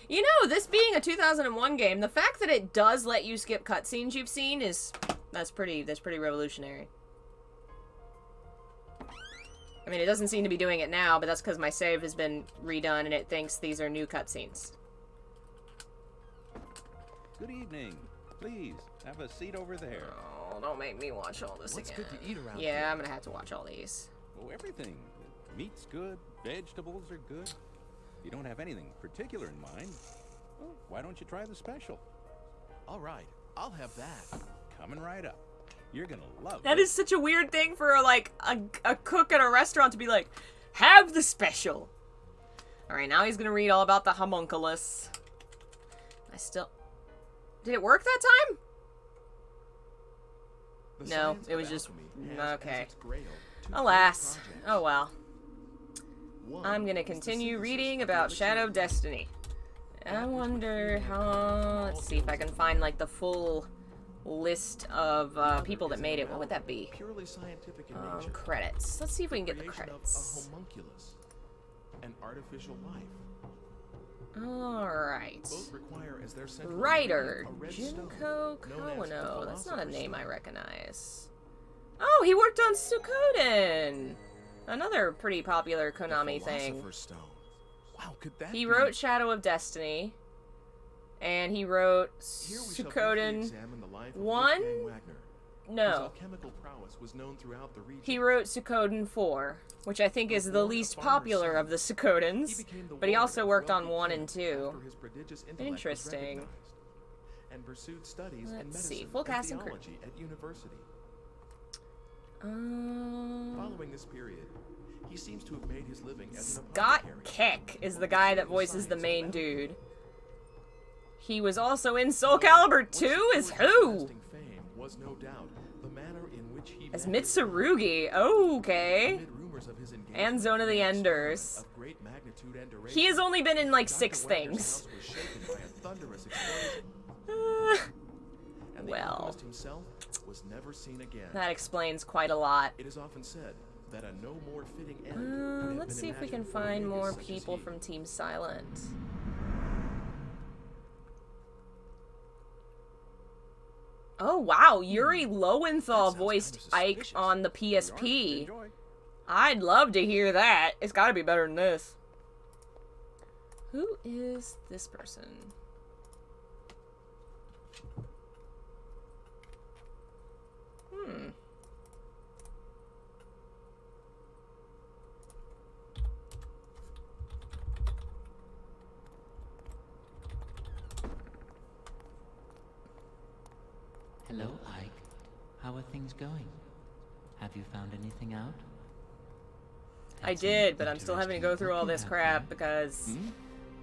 You know, this being a 2001 game, the fact that it does let you skip cutscenes you've seen is... That's pretty revolutionary. I mean, it doesn't seem to be doing it now, but that's because my save has been redone and it thinks these are new cutscenes. Good evening. Please, have a seat over there. Oh, don't make me watch all this What's again. good to eat around Yeah, here? I'm gonna have to watch all these. Oh, everything. Meat's good, vegetables are good. You don't have anything particular in mind. Well, why don't you try the special? All right, I'll have that. Coming right up. You're gonna love That it. is such a weird thing for like a cook at a restaurant to be like, have the special. All right, now he's gonna read all about the homunculus. Did it work that time? The No, science it was of just alchemy has as okay. its grail two Alas, projects. oh well. One I'm gonna is the continue synthesis reading of the about Shadow of materials. Destiny. I wonder how. Let's see if I can find like the full list of people that made it. What would that be? Purely scientific in nature. Credits. Let's see if we can get the Creation of credits. a homunculus, an artificial life. Alright. Both require as their central Writer, ingredient a red stone, Junko known as the Kawano. That's not a Philosopher's name I Stone. recognize. Oh, he worked on Suikoden! Another pretty popular Konami thing. Philosopher's Stone. Wow, could that He be? wrote Shadow of Destiny. And he wrote Here we shall briefly Suikoden examine the life of 1? Wolfgang Wagner, whose No. alchemical prowess was known throughout the region. He wrote Suikoden 4, which I think is the least popular of the Suikodens, but he also worked on 1 and 2. After his prodigious intellect was Interesting. recognized, and pursued studies in Let's medicine see, full and cast and crew. theology at university. Um, Following this period, he seems to have made his living as an Scott apothecary. Keck is the guy that voices the main dude. He was also in Soul Calibur 2 as who? Lasting fame was no doubt the manner in which he As met Mitsurugi. Okay. amid rumors of his engagement And Zone of the with a Enders. starlet of great magnitude and duration. He has only been in like Dr. 6 Wagner's things. house was shaken by a thunderous explosion. And the Well. alchemist himself was never seen again. That explains quite a lot. It is often said that a no more fitting end could have Let's been see if we can imagined for a find magus more such as people he. from Team Silent. Oh wow, Yuri Lowenthal voiced Ike on the PSP. Enjoy. I'd love to hear that. It's gotta be better than this. Who is this person? Hmm. Hello, Ike. How are things going? Have you found anything out? I did, but I'm still having to go through all this crap because Hmm?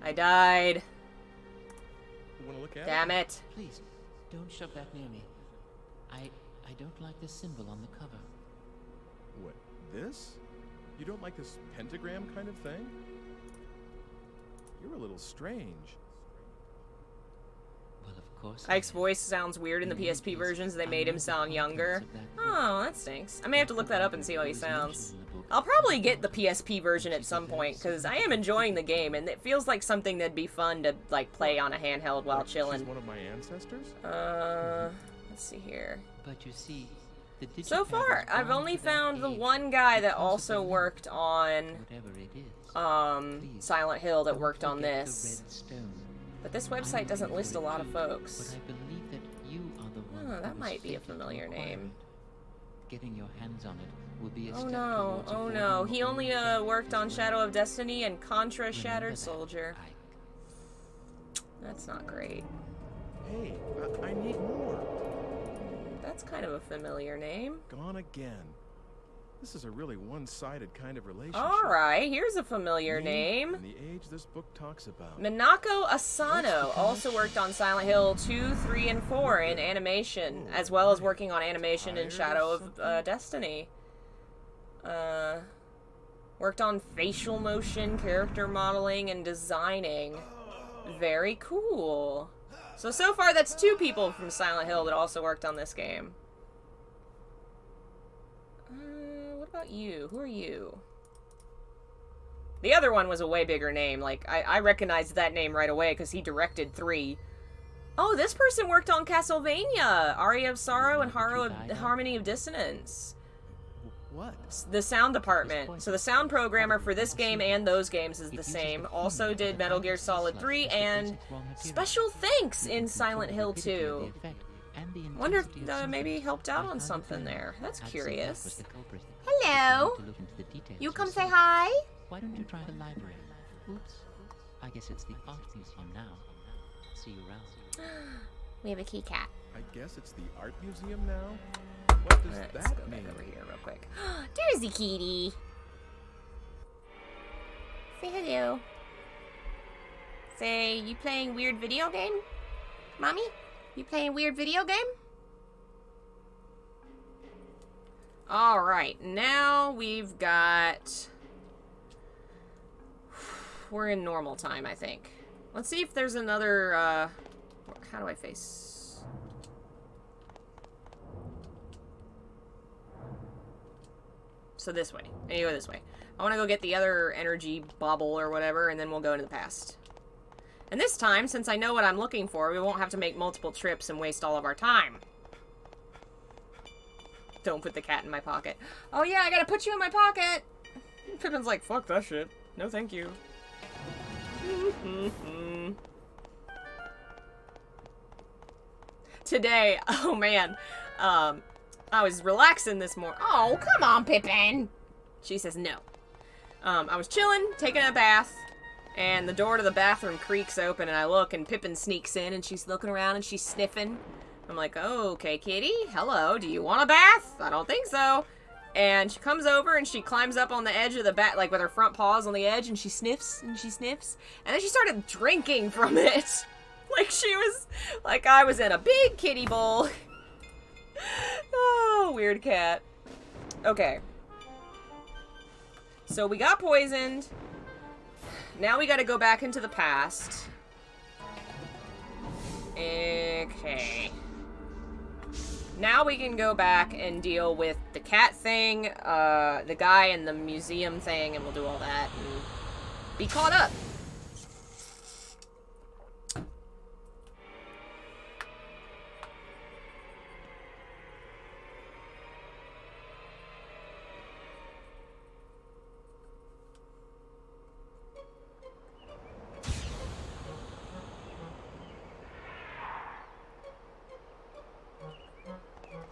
I died. You want to look at Damn it. Please, don't shove that near me. I don't like the symbol on the cover. What, this? You don't like this pentagram kind of thing? You're a little strange. Well, of course. Ike's voice sounds weird in the PSP versions. They made him sound younger. Oh, that stinks. I may have to look that up and see how he sounds. I'll probably get the PSP version at some point, because I am enjoying the game, and it feels like something that'd be fun to, like, play on a handheld while She's chilling. one of my ancestors? Let's see here. But you see, the digipad So far, is I've born only for that found the age. one guy that Because of also the worked on, whatever it is. Silent Hill that Don't worked on forget the this. red stone. But this website doesn't list a lot of folks. But I believe that you are the one. Oh, who that was might be a fated to familiar acquire name. it. Getting your hands on it will be a Oh step no, towards oh avoiding no. what He will only be worked on Shadow of Destiny and Contra Remember Shattered that, Soldier. Ike. That's not great. Hey, I need more. That's kind of a familiar name. Gone again. This is a really one-sided kind of relationship. Alright, here's a familiar Me name. And the age this book talks about. Minako Asano also worked on Silent Hill 2, 3, and 4 in animation, as well as working on animation in Shadow of Destiny. Worked on facial motion, character modeling, and designing. Very cool. So far that's 2 people from Silent Hill that also worked on this game. What about you? Who are you? The other one was a way bigger name. Like, I recognized that name right away because he directed 3. Oh, this person worked on Castlevania! Aria of Sorrow and Harmony of Dissonance. What? The sound department. So the sound programmer for this game and those games is the same. Also did Metal Gear Solid 3 and special thanks in Silent Hill 2. and the Wonder if intensity of maybe symptoms, helped out I on found it something very there. That's I'd say curious. that was the culprit. Hello. If you need to look into the details You come yourself, say hi? Why don't you try the library? Oops. I guess it's the art museum now. See you around. We have a key cat. I guess it's the art museum now? What does Let's that go mean? back over here real quick. There's the kitty. Say hello. Say, you playing weird video game? Mommy? You playing weird video game? Alright, now we've got... We're in normal time, I think. Let's see if there's another, how do I face? So this way. I need to go this way. I want to go get the other energy bauble or whatever, and then we'll go into the past. And this time, since I know what I'm looking for, we won't have to make multiple trips and waste all of our time. Don't put the cat in my pocket. Oh yeah, I gotta put you in my pocket! Pippin's like, fuck that shit. No thank you. Today, oh man, I was relaxing this morning. Oh, come on, Pippin! She says no. I was chilling, taking a bath, and the door to the bathroom creaks open, and I look, and Pippin sneaks in, and she's looking around, and she's sniffing. I'm like, oh, okay, kitty, hello, do you want a bath? I don't think so. And she comes over, and she climbs up on the edge of the bath, like with her front paws on the edge, and she sniffs, and she sniffs, and then she started drinking from it. Like she was, like I was in a big kiddie bowl. Oh, weird cat. Okay. So we got poisoned. Now we gotta go back into the past. Okay. Now we can go back and deal with the cat thing, the guy in the museum thing, and we'll do all that and be caught up.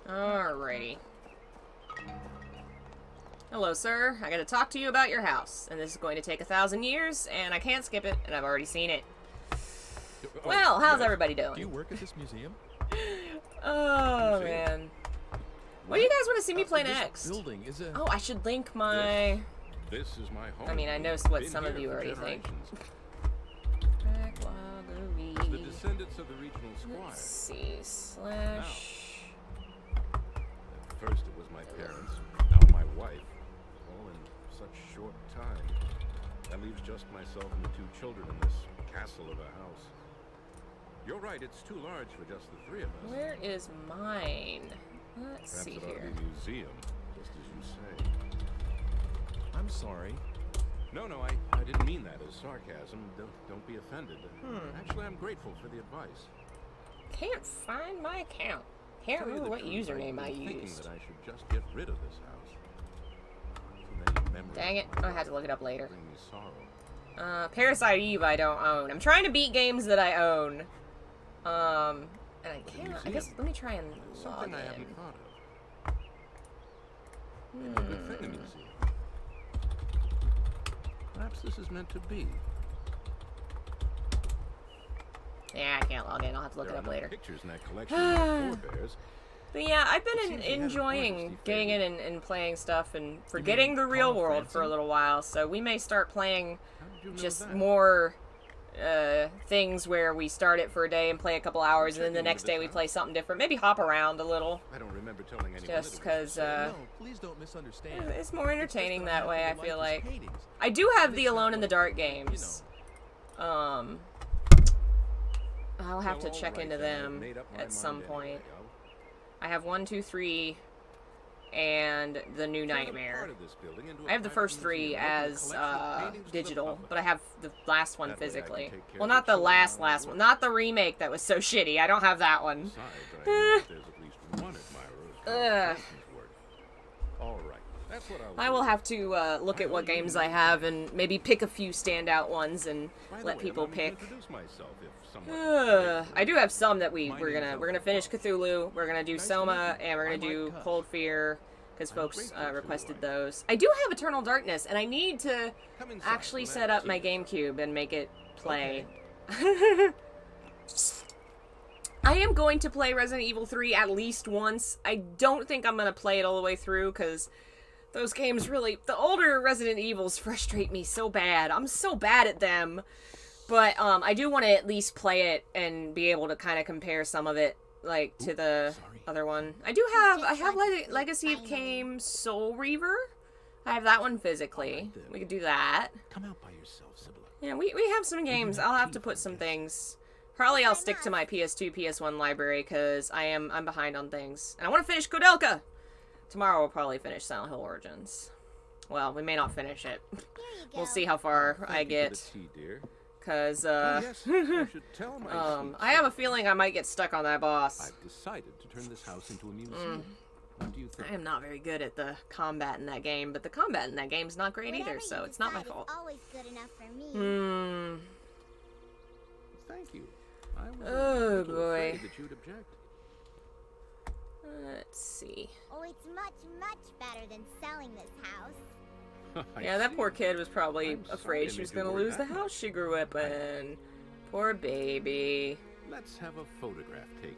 Alrighty. Hello, sir. I gotta talk to you about your house, and this is going to take 1,000 years, and I can't skip it, and I've already seen it. Well, how's everybody doing? Do you work at this museum? Oh, man. What do you guys want to see me play next? Building is a... Oh, I should link my... This is my home. I mean, I know what some of you already think. The descendants of the regional squire. Let's see, slash... At first it was my parents, now my wife. All in such short time. That leaves just myself and the 2 children in this castle of a house. You're right, it's too large for just the 3 of us. Where is mine? Let's Perhaps see it ought to here. be a museum, just as you say. I'm sorry. No, I didn't mean that as sarcasm. Don't be offended. Actually, I'm grateful for the advice. Can't find my account. Can't remember what username I thinking used. that I should just get rid of this house. Too many memories. Dang it, I had to look it up later. Bring me sorrow. Parasite Eve I don't own. I'm trying to beat games that I own. And I can't, I guess, let me try and log Something I in. haven't thought of. Maybe a good thing a museum. Perhaps this is meant to be. Yeah, I can't log in. I'll have to look it up later. Pictures in that collection of my forebears. But yeah, I've been seems you had a enjoying modesty getting in and playing stuff and forgetting the real world for a little while. So we may start playing just more things where we start it for a day and play a couple hours, and then the next day we play something different. Maybe hop around a little. I don't remember telling anyone. Just because No, please don't misunderstand. it's more entertaining It's just that way, I people feel like like. these paintings. I do have the It's Alone not in the like, Dark games. I'll have to Well, check all right into then, I've them made up my at some mind point. anyway. I have 1, 2, 3, and the New Turn a Nightmare. part of this building into a I have the private first 3 museum, open a as collection of paintings to the digital, public. but I have the last one That way I can physically. take care Well, of not the the children last while I one, work. not the remake that was so shitty. I don't have that one. Besides, I know that there's at least one admirer of Carl Ugh. Sampson's work. All right. That's what I will have to look at what games I have and maybe pick a few standout ones and let people pick. I do have some that we're gonna finish Cthulhu. We're gonna do Soma, and we're gonna do Cold Fear because folks requested those. I do have Eternal Darkness, and I need to actually set up my GameCube and make it play. I am going to play Resident Evil 3 at least once. I don't think I'm gonna play it all the way through because those games really, the older Resident Evils frustrate me so bad. I'm so bad at them. But I do want to at least play it and be able to kind of compare some of it, like, to the other one. I have Legacy of Kain Soul Reaver. I have that one physically. We could do that. Come out by yourself, Sibylla. Yeah, we have some games. I'll have to put some things. Probably I'll stick to my PS2, PS1 library because I'm behind on things. And I want to finish Koudelka! Tomorrow we'll probably finish Silent Hill Origins. Well, we may not finish it. We'll see how far I get. Because, I have a feeling I might get stuck on that boss. I've decided to turn this house into a museum. What do you think? I am not very good at the combat in that game, but the combat in that game's not great either, so it's not my fault. Always good enough for me. Thank you. I was Oh boy. that you'd object. Let's see. Oh, it's much, much better than selling this house. Yeah, that poor kid was probably afraid she was going to lose the house she grew up in. Poor baby. Let's have a photograph taken.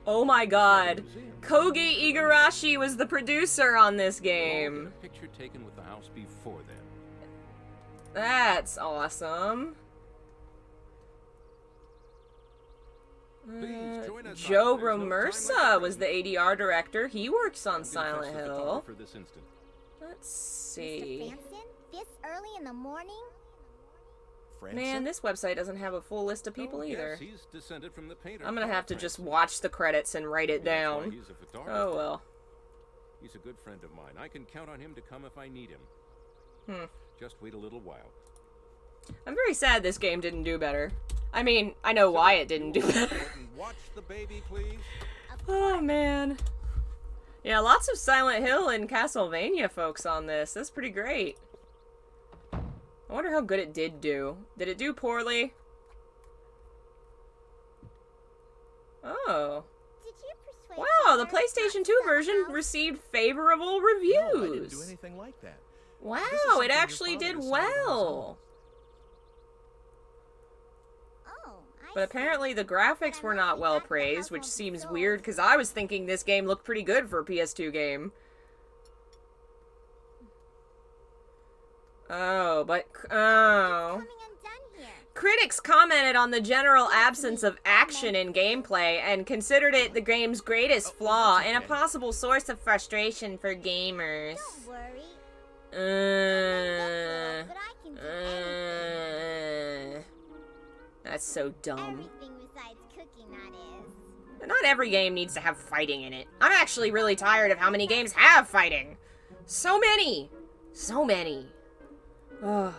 Oh my god. Koge Igarashi was the producer on this game. A picture taken with the house before then. That's awesome. Joe Romersa was the ADR director. He works on Silent Hill. For this instant. Let's see. Mr. Franson? This early in the morning? Man, this website doesn't have a full list of people either. Yes, he's descended from the painter. I'm gonna have to just watch the credits and write it down. He's a photographer. Oh well. He's a good friend of mine. I can count on him to come if I need him. Just wait a little while. I'm very sad this game didn't do better. I mean, I know why it didn't do better. Watch the baby, please. Oh man. Yeah, lots of Silent Hill and Castlevania folks on this. That's pretty great. I wonder how good it did do. Did it do poorly? Oh. Did you persuade Wow, the PlayStation 2 version received favorable reviews. No, I didn't do anything like that. Wow, it actually did well. But apparently the graphics were not well praised, which seems weird because I was thinking this game looked pretty good for a PS2 game. Oh, but... oh. Critics commented on the general absence of action in gameplay and considered it the game's greatest flaw and a possible source of frustration for gamers. Don't worry. That's so dumb. Everything besides cooking, that is. Not every game needs to have fighting in it. I'm actually really tired of how many games have fighting. So many. So many. Ugh.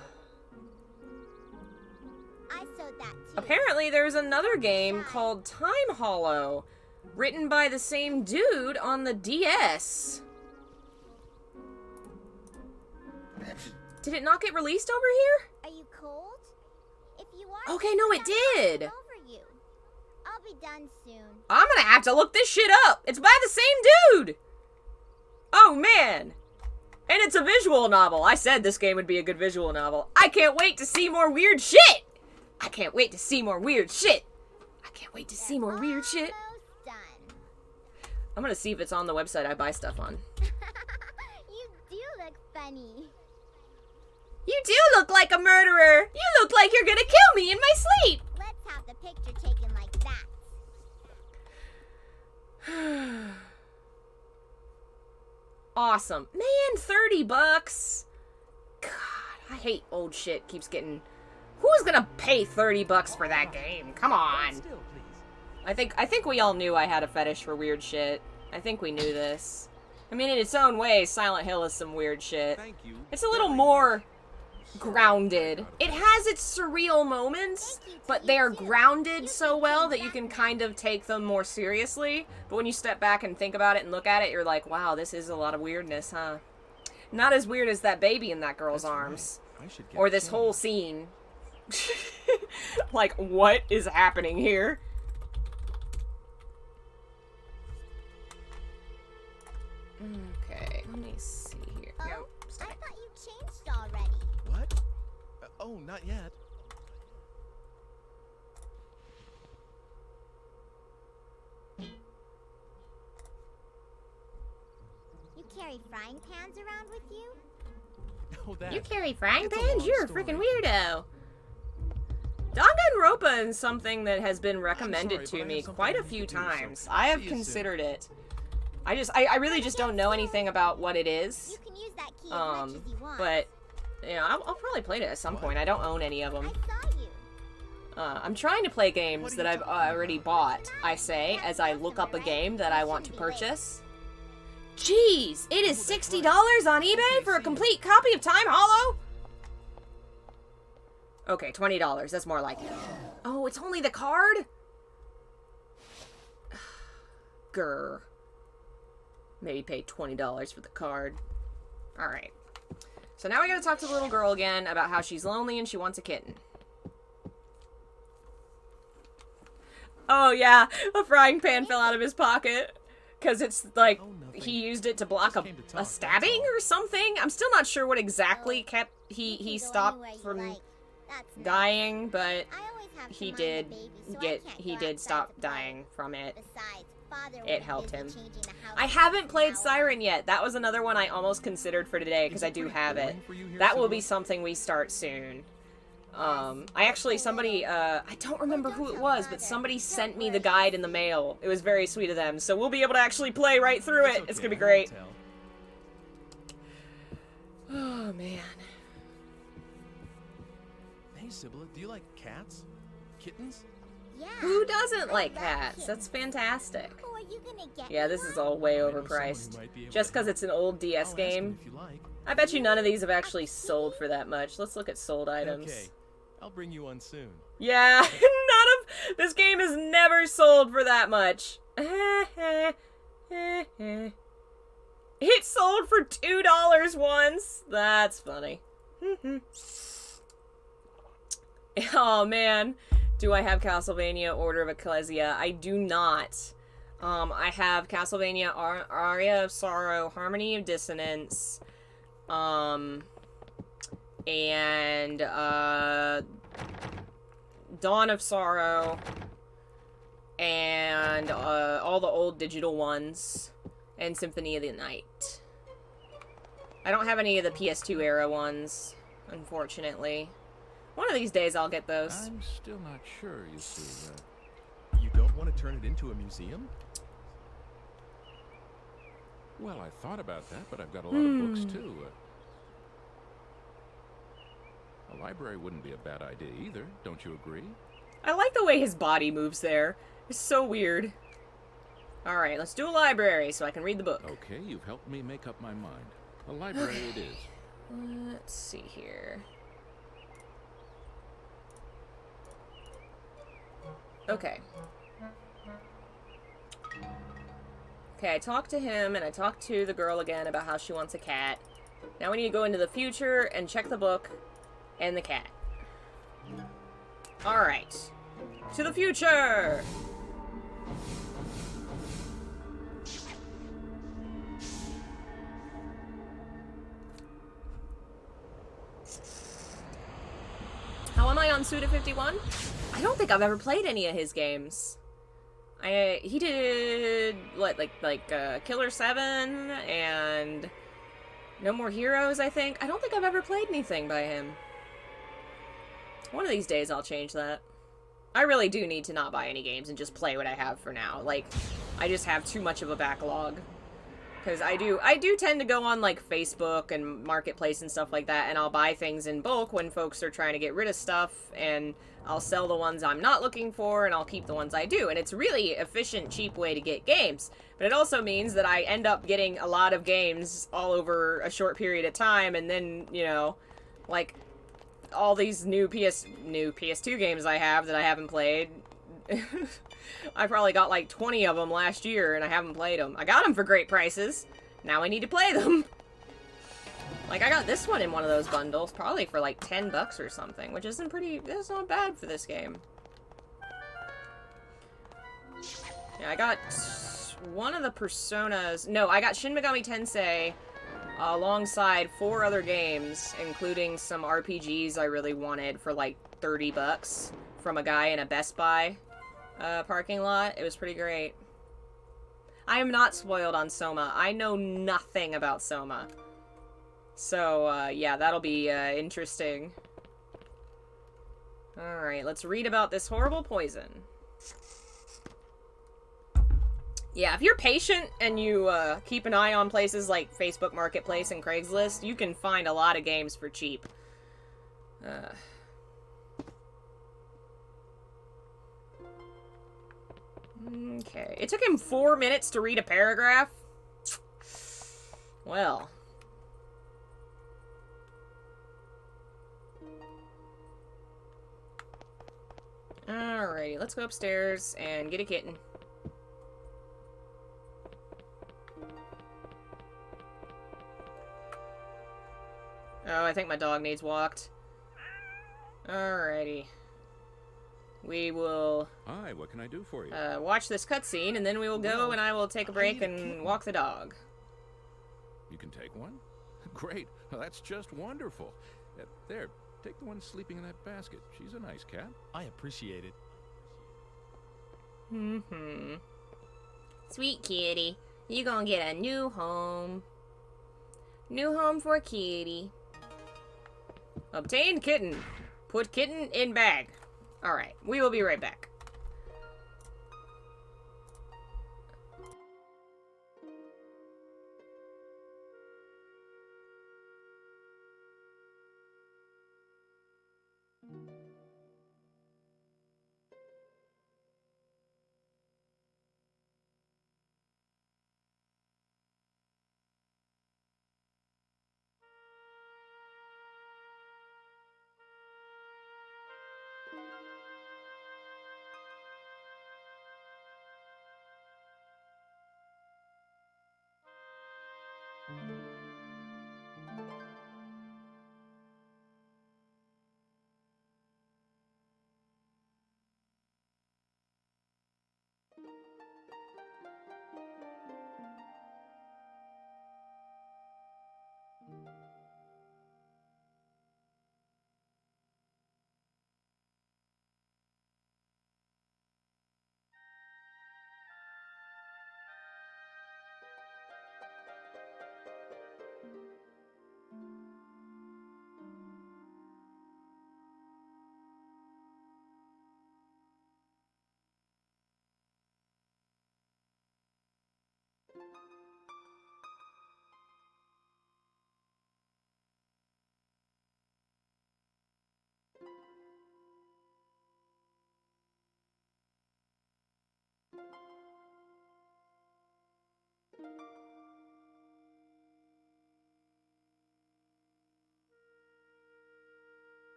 I sewed that too. Apparently there's another game called Time Hollow, written by the same dude on the DS. Did it not get released over here? Are you cold? If you are, Okay, no, it did. over you. I'll be done soon. I'm gonna have to look this shit up. It's by the same dude. Oh, man. And it's a visual novel. I said this game would be a good visual novel. I can't wait to see more weird shit. I can't wait to see more weird shit. I can't wait to see more weird shit. Done. I'm gonna see if it's on the website I buy stuff on. You do look funny. You do look like a murderer. You look like you're gonna kill me in my sleep. Let's have the picture taken like that. Awesome. Man, $30. God, I hate old shit keeps getting... Who's gonna pay $30 for that game? Come on. I think we all knew I had a fetish for weird shit. I think we knew this. I mean, in its own way, Silent Hill is some weird shit. It's a little more grounded. It has its surreal moments, but they are grounded so well that you can kind of take them more seriously. But when you step back and think about it and look at it, you're like, wow, this is a lot of weirdness, huh? Not as weird as that baby in that girl's arms. Or this whole scene. Like, what is happening here? Okay, let me see here. Oh, No, I thought you changed already. What? Oh, not yet. You carry frying pans around with you? Oh, that. You carry frying It's a pans? long You're a story. freaking weirdo. Danganronpa is something that has been recommended sorry, to but I me have quite a something I few need to do, so times. I have see you soon. considered it. I really just don't know anything about what it is. You can use that key as much as you want. But, you know, I'll probably play it at some point. I don't own any of them. I saw you. I'm trying to play games that I've already bought, I say, as I look up a game that I want to purchase. Jeez, it is $60 on eBay for a complete copy of Time Hollow? Okay, $20, that's more like it. Oh, it's only the card? Grr. Maybe pay $20 for the card. Alright. So now we gotta talk to the little girl again about how she's lonely and she wants a kitten. Oh yeah, a frying pan fell out of his pocket. Because it's like, he used it to block a stabbing or something? I'm still not sure what exactly kept he stopped from dying, but he did stop dying from it. It helped him. I haven't played Siren yet. That was another one I almost considered for today because I do have it. That will be something we start soon. Somebody, I don't remember who it was, but somebody sent me the guide in the mail. It was very sweet of them, so we'll be able to actually play right through it. It's gonna be great. Oh, man. Hey, Sibylla, do you like cats? Kittens? Yeah. Who doesn't like cats? That's fantastic. Who are you gonna get? Yeah, this is all way overpriced. Just because it's an old DS game. I bet you none of these have actually sold for that much. Let's look at sold items. Okay, I'll bring you one soon. Yeah, this game has never sold for that much. It sold for $2 once. That's funny. Oh man, do I have Castlevania Order of Ecclesia? I do not. I have Castlevania Aria of Sorrow, Harmony of Dissonance, and Dawn of Sorrow, and all the old digital ones, and Symphony of the Night. I don't have any of the PS2 era ones, unfortunately. One of these days I'll get those. I'm still not sure, you see. You don't want to turn it into a museum? Well, I thought about that, but I've got a lot of books, too. A library wouldn't be a bad idea either, don't you agree? I like the way his body moves there. It's so weird. Alright, let's do a library so I can read the book. Okay, you've helped me make up my mind. A library it is. Let's see here. Okay. Okay, I talked to him, and I talked to the girl again about how she wants a cat. Now we need to go into the future and check the book and the cat. Alright. To the future! How am I on Suda 51? I don't think I've ever played any of his games. He did what, like Killer 7 and No More Heroes, I think. I don't think I've ever played anything by him. One of these days I'll change that. I really do need to not buy any games and just play what I have for now. Like, I just have too much of a backlog. Because I do tend to go on, like, Facebook and Marketplace and stuff like that, and I'll buy things in bulk when folks are trying to get rid of stuff, and I'll sell the ones I'm not looking for, and I'll keep the ones I do. And it's a really efficient, cheap way to get games. But it also means that I end up getting a lot of games all over a short period of time, and then, you know, like, all these new PS2 games I have that I haven't played. I probably got like 20 of them last year and I haven't played them. I got them for great prices. Now I need to play them. Like, I got this one in one of those bundles, probably for like 10 bucks or something, which isn't that's not bad for this game. Yeah, I got one of the Personas. No, I got Shin Megami Tensei alongside 4 other games, including some RPGs I really wanted for like 30 bucks from a guy in a Best Buy parking lot. It was pretty great. I am not spoiled on Soma. I know nothing about Soma. So, yeah, that'll be interesting. Alright, let's read about this horrible poison. Yeah, if you're patient and you keep an eye on places like Facebook Marketplace and Craigslist, you can find a lot of games for cheap. Okay. It took him 4 minutes to read a paragraph? Well. Alrighty, let's go upstairs and get a kitten. Oh, I think my dog needs walked. Alrighty. We will... Hi, what can I do for you? Watch this cutscene, and then we will go and I will take a break and walk the dog. You can take one? Great. Well, that's just wonderful. There, take the one sleeping in that basket. She's a nice cat. I appreciate it. Mm-hmm. Sweet kitty. You gonna get a new home. New home for kitty. Obtain kitten. Put kitten in bag. Alright, we will be right back.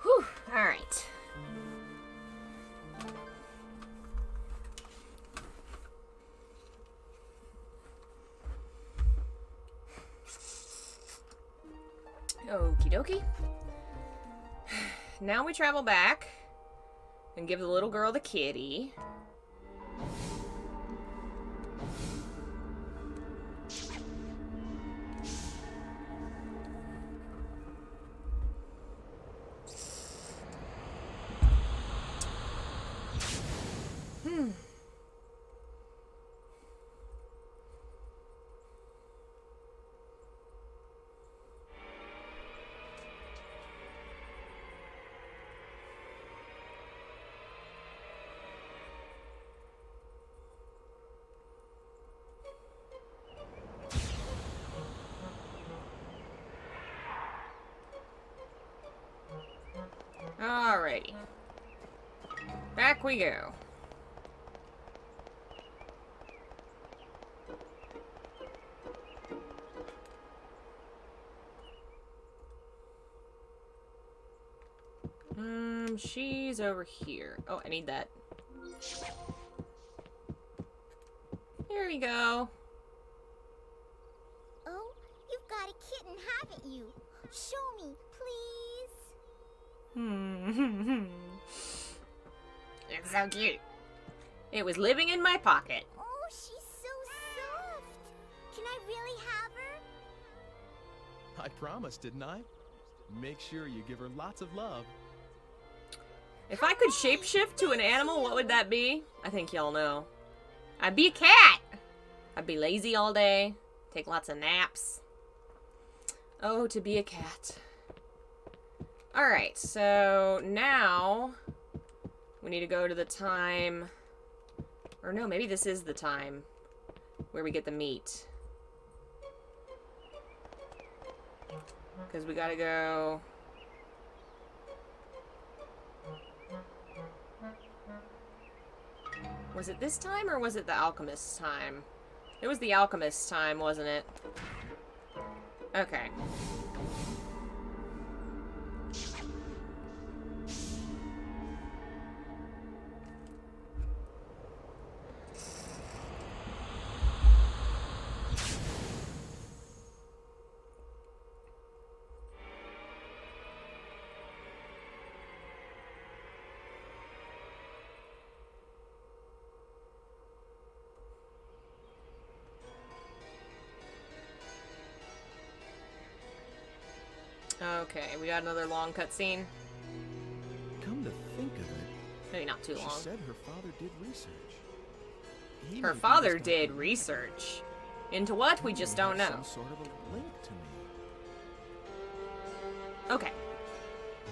Whew, alright. Okie dokie. Now we travel back and give the little girl the kitty. Alrighty. Back we go. She's over here. Oh, I need that. Here we go. Oh, you've got a kitten, haven't you? Show me, please. It's so cute. It was living in my pocket. Oh, she's so soft. Can I really have her? I promised, didn't I? Make sure you give her lots of love. If I could shapeshift to an animal, what would that be? I think y'all know. I'd be a cat. I'd be lazy all day, take lots of naps. Oh, to be a cat. Alright, so now we need to go to the time, or no, maybe this is the time where we get the meat. Because we gotta go... Was it this time, or was it the alchemist's time? It was the alchemist's time, wasn't it? Okay. Okay, we got another long cutscene. Come to think of it, maybe not too long. She said her father did research. Her father did research. Into what? We just don't know. Some sort of a link to me. Okay.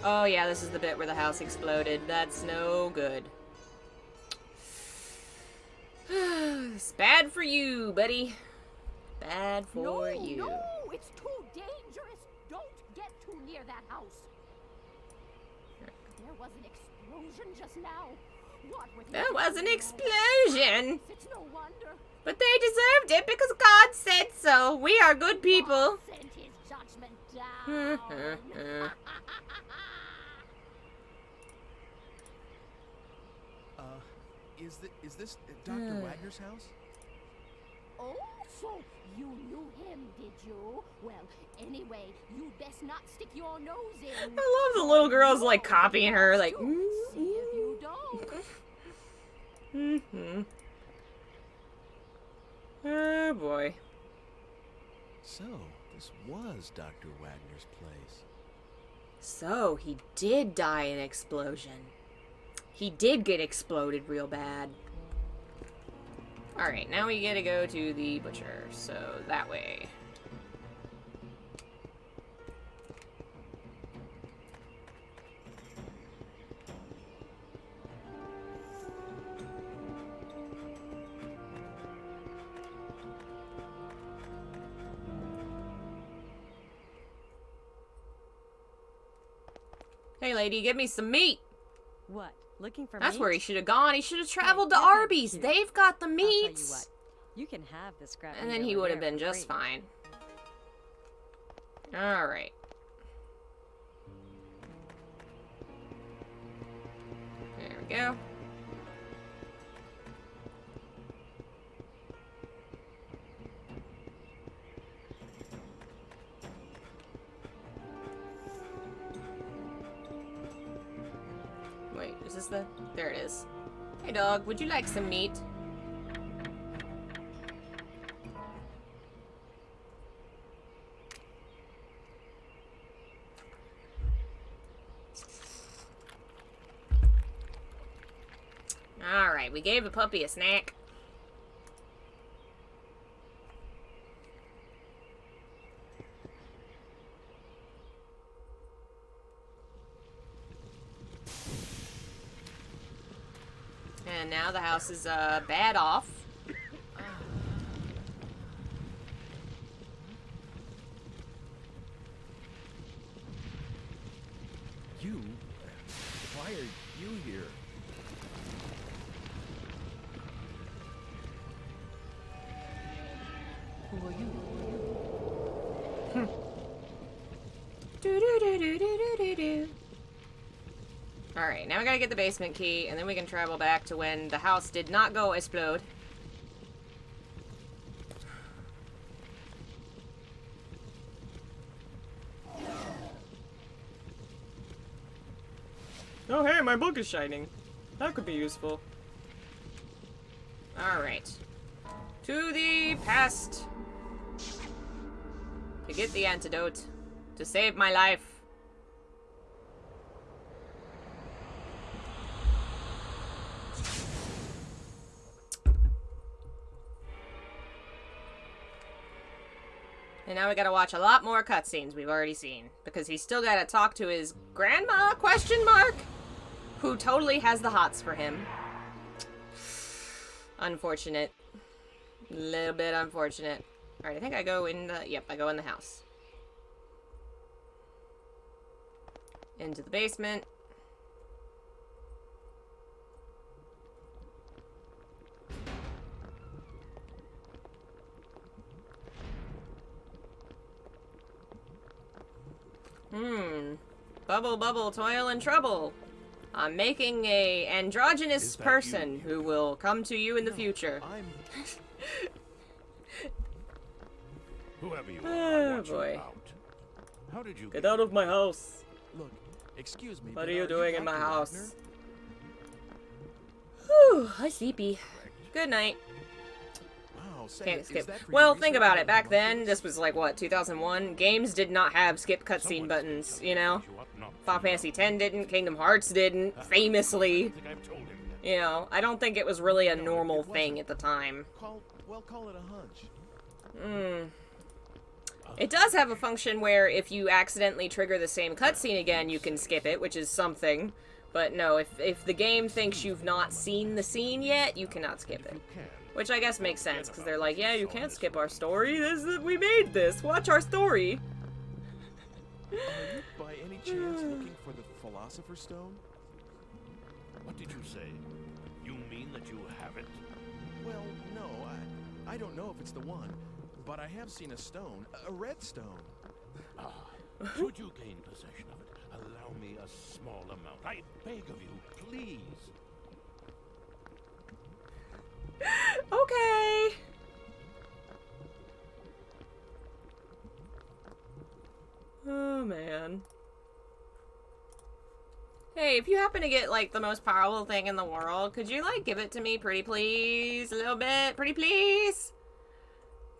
Oh yeah, this is the bit where the house exploded. That's no good. It's bad for you, buddy. Bad for you. No, it's too dangerous. Don't get too near that house. There was an explosion just now. What with There was an explosion. It's no wonder. But they deserved it because God said so. We are good people. God sent his judgment down. Is this Dr. Wagner's house? Oh, so you knew him, did you? Well, anyway, you'd best not stick your nose in. I love the little girls like copying her, like. See if you don't. Oh boy. So, this was Dr. Wagner's place. So, he did die in an explosion. He did get exploded real bad. Alright, now we gotta go to the butcher, so that way. Hey lady, give me some meat! What? Looking for That's meat? where he should have gone. He should have traveled to Hey, you're Arby's. cute. They've got the I'll tell you meats. what, you can have the scrap And meat then he over would have there been for just free. fine. Alright. There we go. Wait, is this the... There it is. Hey dog, would you like some meat? Alright, we gave the puppy a snack. And now the house is bad off. You? Why are you here? Who are you? Alright, now we gotta get the basement key, and then we can travel back to when the house did not go explode. Oh hey, my book is shining. That could be useful. Alright. To the past. To get the antidote. To save my life. And now we gotta watch a lot more cutscenes we've already seen. Because he's still gotta talk to his grandma, question mark? Who totally has the hots for him. Unfortunate. Little bit unfortunate. Alright, I think I go in the... Yep, I go in the house. Into the basement. Bubble, bubble, toil and trouble. I'm making a androgynous person who will come to you in the future. Whoever you are, Oh want boy. you out. How did you Get out of my house. Look, excuse me. What but are you doing in my Dr. house? Wagner? Whew, I'm sleepy. Good night. Wow, say, Can't is skip. that for Well, your think research about it. on Back then, monkeys? this was like, what, 2001? Games did not have skip cutscene buttons, you know? Final Fantasy X didn't, Kingdom Hearts didn't, famously. You know, I don't think it was really a normal thing at the time. Call it a hunch. It does have a function where if you accidentally trigger the same cutscene again, you can skip it, which is something. But no, if the game thinks you've not seen the scene yet, you cannot skip it. Which I guess makes sense, because they're like, yeah, you can't skip our story. We made this. Watch our story. Are you by any chance looking for the Philosopher's Stone? What did you say? You mean that you have it? Well, no, I don't know if it's the one, but I have seen a stone, a red stone. Ah, should you gain possession of it, allow me a small amount. I beg of you, please. Okay. Oh, man. Hey, if you happen to get, like, the most powerful thing in the world, could you, like, give it to me, pretty please? A little bit? Pretty please?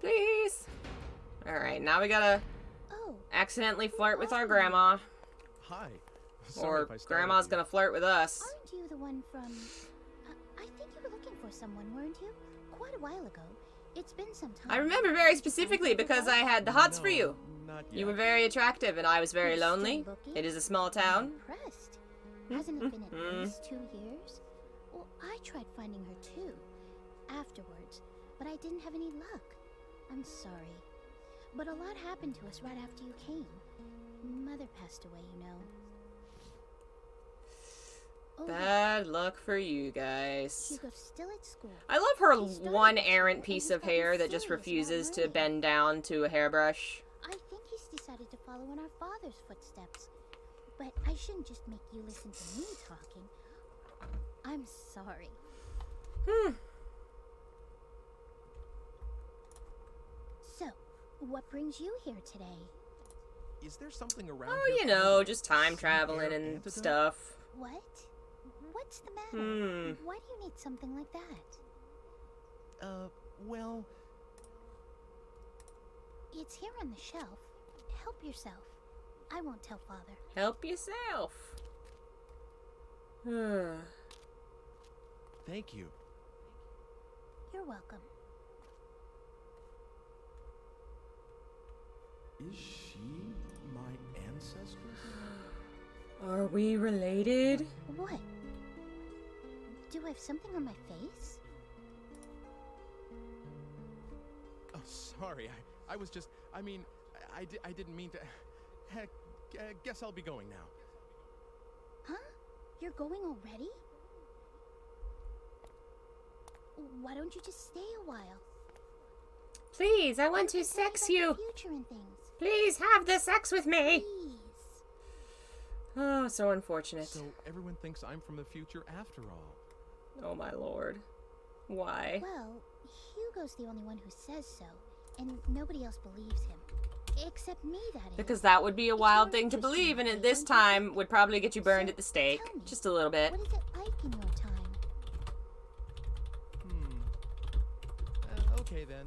Please? Alright, now we gotta accidentally flirt with our grandma. Hi. Or grandma's gonna flirt with us. Aren't you the one from... I think you were looking for someone, weren't you? Quite a while ago. It's been some time. I remember very specifically because I had the hots for you. You were very attractive and I was very lonely. It is a small town. Impressed. Hasn't it been at least 2 years? Well, I tried finding her too. Afterwards. But I didn't have any luck. I'm sorry. But a lot happened to us right after you came. Mother passed away, you know. Bad luck for you guys. Hugo's still at school. I love her one errant piece of hair that just refuses to bend down to a hairbrush. I think he's decided to follow in our father's footsteps. But I shouldn't just make you listen to me talking. I'm sorry. So, what brings you here today? Is there something around Oh, here you know, just time traveling and stuff. What? What's the matter? Why do you need something like that? Well... It's here on the shelf. Help yourself. I won't tell Father. Help yourself. Thank you. You're welcome. Is she my ancestor? Are we related? What? Do I have something on my face? Oh, sorry. I was just... I mean, I didn't mean to... Heck, guess I'll be going now. Huh? You're going already? Why don't you just stay a while? Please, I want to sex you. Future and things. Please have the sex with me. Please. Oh, so unfortunate. So everyone thinks I'm from the future after all. Oh my lord. Why? Well, Hugo's the only one who says so, and nobody else believes him. Except me, that is. Because that would be a wild thing to believe, and at this time would probably get you burned at the stake. Just a little bit. What is it like in your time? Okay then.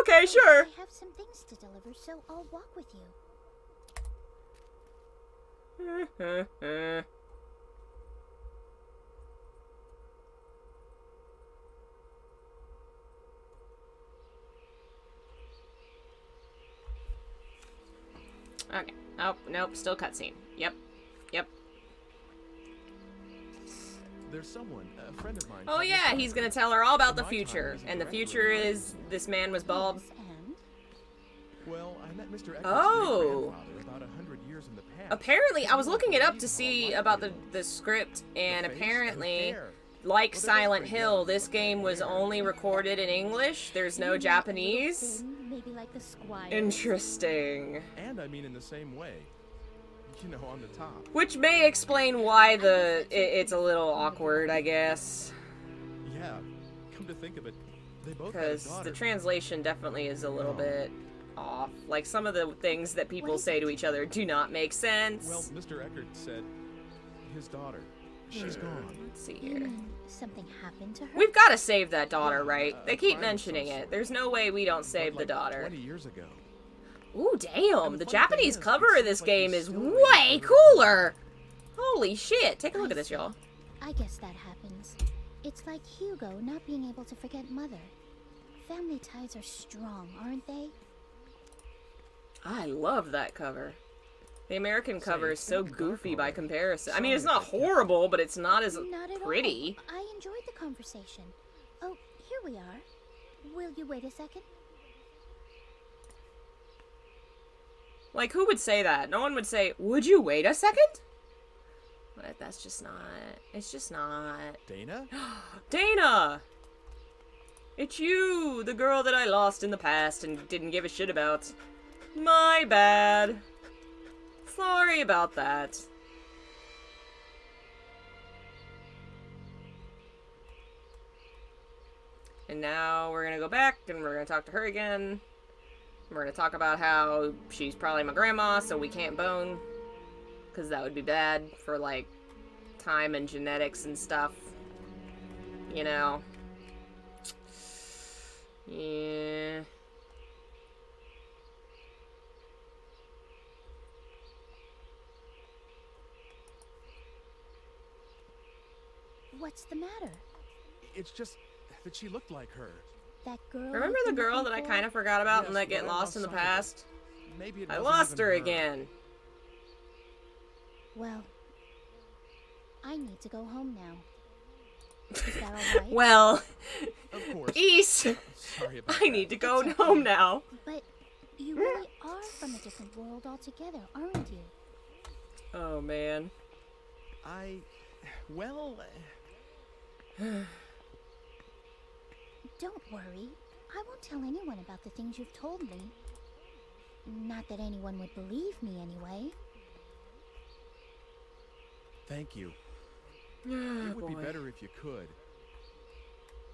Okay, sure. I have some things to deliver, so I'll walk with you. Okay. Oh, nope. Still cutscene. Yep. There's someone, a friend of mine. Oh yeah, he's gonna tell her all about the future. And the future is this man was bald. Well, I met Mr. Eckert's Oh. great-grandfather about 100 years in the past. Apparently, I was looking it up to see about the script, and apparently, like Silent Hill, this game was only recorded in English. There's no Japanese. Maybe like the squire. Interesting. And I mean in the same way. You know, on the top. Which may explain why it's a little awkward, I guess. Yeah, come to think of it, they both had a Because daughter. the translation definitely is a little bit off. Like, some of the things that people say to each other do not make sense. Well, Mr. Eckert said his daughter. She's gone. Let's see here. Something happened to her? We've got to save that daughter, right? They keep mentioning it. There's no way we don't save the daughter. 20 years ago. Ooh, damn. The Japanese cover of this game is way cooler. Holy shit. Take a look at this, y'all. I guess that happens. It's like Hugo not being able to forget Mother. Family ties are strong, aren't they? I love that cover. The American cover is so goofy by comparison. I mean, it's not horrible, but it's not as Not at pretty. all. I enjoyed the conversation. Oh, here we are. Will you wait a second? Like, who would say that? No one would say, would you wait a second? But that's just not... It's just not... Dana? Dana! It's you! The girl that I lost in the past and didn't give a shit about. My bad. Sorry about that. And now we're gonna go back and we're gonna talk to her again. We're gonna talk about how she's probably my grandma, so we can't bone. Because that would be bad for, like, time and genetics and stuff. You know? Yeah. What's the matter? It's just that she looked like her. That girl. Remember the girl that I kind of forgot about Yes, and that but get I lost in the sight of her. past? Maybe it I wasn't lost even her again. Well, I need to go home now. Is that alright? Well, Of course. East, Sorry about I that. need to go It's okay. home now. But you really are from a different world altogether, aren't you? Oh, man. Well... Don't worry. I won't tell anyone about the things you've told me. Not that anyone would believe me anyway. Thank you. Oh, It would be boy. better if you could.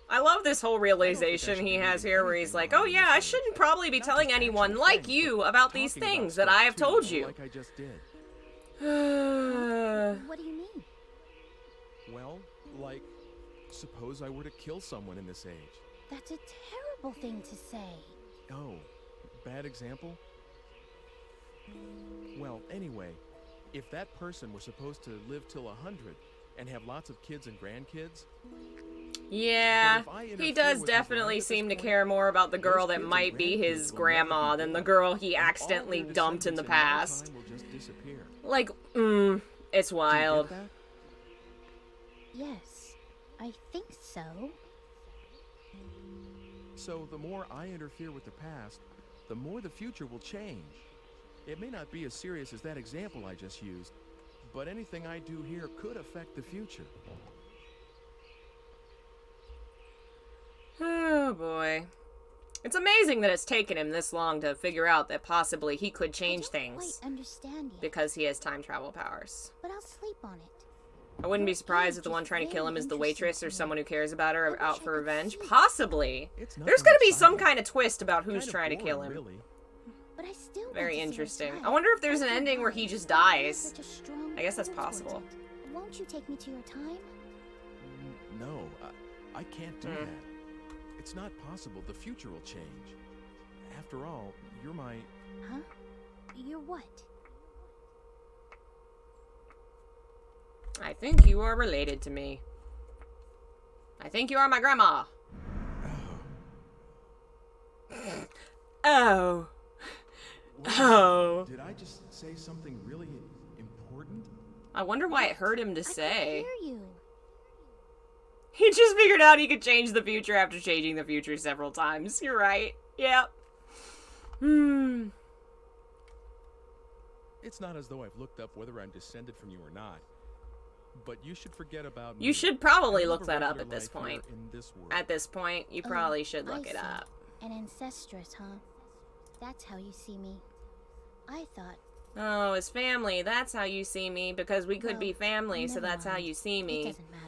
I love this whole realization he has here where he's like, oh yeah, I shouldn't probably be telling anyone like you about these Talking about things that stuff, I have too, told you. Like I just did. What do you mean? Well, like, suppose I were to kill someone in this age. That's a terrible thing to say. Oh, bad example? Well, anyway, if that person were supposed to live till 100 and have lots of kids and grandkids... Yeah, But if I he interfere does with his definitely life at seem to this care more about the girl those that kids might and be grandkids his will never grandma be than the born, girl he and all accidentally their dumped in the descendants past. in my time will just disappear. Like, it's wild. Do you get that? Yes, I think so. So the more I interfere with the past, the more the future will change. It may not be as serious as that example I just used, but anything I do here could affect the future. Oh boy. It's amazing that it's taken him this long to figure out that possibly he could change I don't things quite understand yet, because he has time travel powers. but I'll sleep on it. I wouldn't be surprised if the one trying to kill him is the waitress or someone who cares about her out for revenge. Possibly. It's There's nothing gonna be some exciting. kind of twist about who's Kind of trying to kill boring, him. really. But I still want Very to see her interesting. smile. I wonder if there's an ending where he just dies. Such a strong I guess that's pull towards possible. it. Won't you take me to your time? No, I can't do Hmm. that. It's not possible. The future will change. After all, you're my... Huh? You're what? I think you are related to me. I think you are my grandma. Oh. Oh. Did I just say something really important? I wonder why it hurt him to say. Hear you. He just figured out he could change the future after changing the future several times. You're right. Yep. It's not as though I've looked up whether I'm descended from you or not. But you should forget about me. You should probably and look live a that up regular at this life here point. in this world. At this point, you Oh, probably should I look it see. up. An ancestress, huh? That's how you see me. I thought. Oh, as family. That's how you see me, because we could be family, so never that's how mind. you see It me. doesn't matter.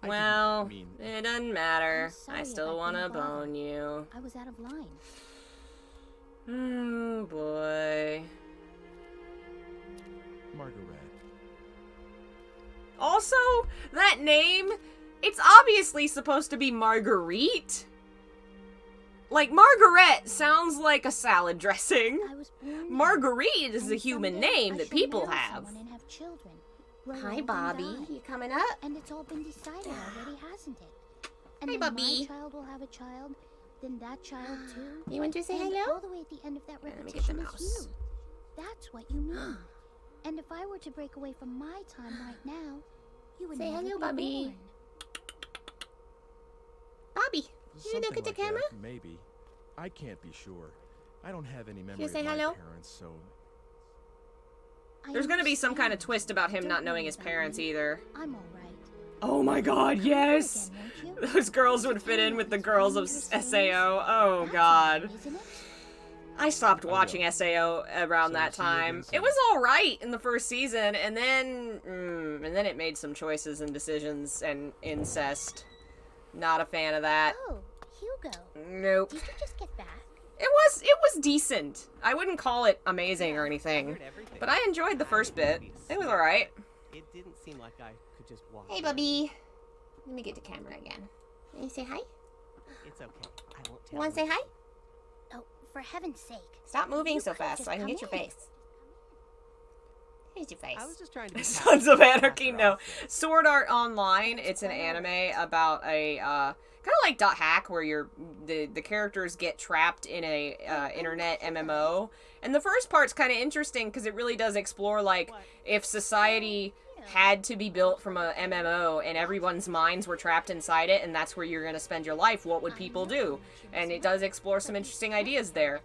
Well, mean- it doesn't matter. I'm sorry I if still I've want to been a bother. bone you. I was out of line. Oh, boy. Margaret. Also, that name, it's obviously supposed to be Marguerite. Like, Margaret sounds like a salad dressing. Marguerite is a human name that people have. And have children. Hi, Bobby. You coming up? And it's all been decided already, hasn't it? And Hey, when Bobby. my child will have a child, then that child too. You want to say and hello? all the way at the end of that Let me get the repetition mouse. is you. That's what you mean. And if I were to break away from my time right now, you would Say never hello, be Bobby. born. Bobby, you Something look at the like camera? That, maybe. I can't be sure. I don't have any memory you say of my hello? parents, so... There's gonna be some kind of twist about him not knowing his parents either. I'm all right. Oh my god, yes! Those girls would fit in with the girls of SAO. Oh god. I stopped watching SAO around that time. It was alright in the first season, and then it made some choices and decisions and incest. Not a fan of that. Oh, Hugo. Nope. Did you just get back? It was decent. I wouldn't call it amazing or anything, but I enjoyed the first bit. It was alright. It didn't seem like I could just walk. Hey, Bubby. Let me get the camera again. Can you say hi? It's okay. I won't tell You want to say hi? Oh, for heaven's sake. Stop moving You so could fast just so I can come get your in. face. Here's your face. I was just trying to be Sons of Anarchy, no. Sword Art Online, it's an anime about a, kind of like Dot Hack, where the characters get trapped in a internet MMO. And the first part's kind of interesting because it really does explore, like, if society had to be built from a MMO and everyone's minds were trapped inside it and that's where you're going to spend your life, what would people do? And it does explore some interesting ideas there.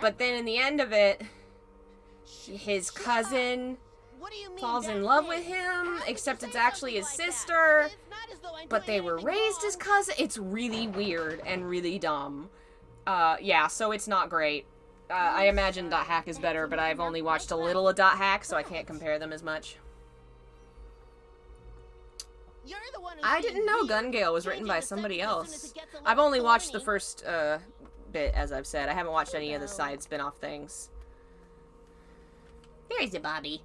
But then in the end of it, his cousin falls in love with him, except it's actually his sister, but they were raised as cousins. It's really weird and really dumb. Yeah, so it's not great. I imagine Dot Hack is better, but I've only watched a little of Dot Hack, so I can't compare them as much. I didn't know Gun Gale was written by somebody else. I've only watched the first bit, as I've said. I haven't watched any of the side spin-off things. Here's your Bobby.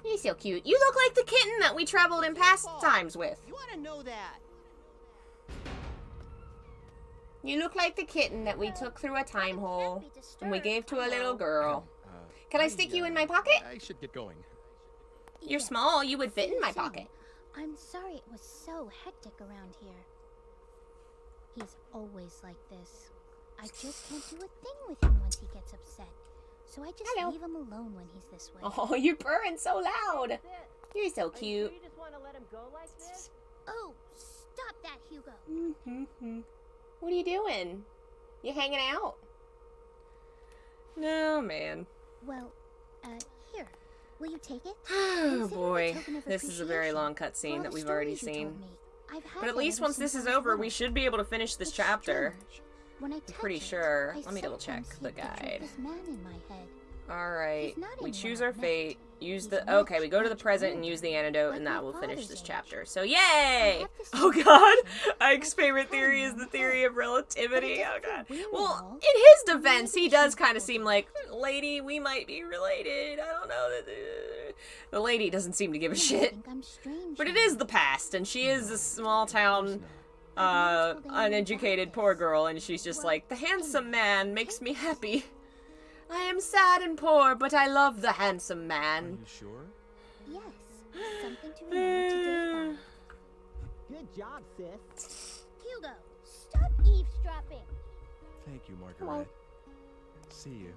He's so cute. You look like the kitten that we traveled in past times with. You want to know that? You look like the kitten that we took through a time hole and we gave to a little girl. Can I stick you in my pocket? I should get going. You're small. You would fit in my pocket. I'm sorry it was so hectic around here. He's always like this. I just can't do a thing with him once he gets upset. So I just leave him alone when he's this way. Oh, you're purring so loud. You're so cute. You just want to let him go like this? Oh, stop that, Hugo. What are you doing? You hanging out? No, man. Well, here. Will you take it? Oh boy, this is a very long cutscene that we've already seen. But at least once this is over, we should be able to finish this chapter. I'm pretty sure. Let me double check the guide. Alright, we choose our fate, use the... Okay, we go to the present and use the antidote, and that will finish this chapter. So, yay! Oh god! Ike's favorite theory is the theory of relativity. Oh god. Well, in his defense, he does kind of seem like, lady, we might be related. I don't know. The lady doesn't seem to give a shit. But it is the past, and she is a small town... uneducated poor girl, and she's just like, the handsome man makes me happy. I am sad and poor, but I love the handsome man. Are you sure? Yes, something to remember today. Good job, sis. Hugo, stop eavesdropping. Thank you, Margaret. See you.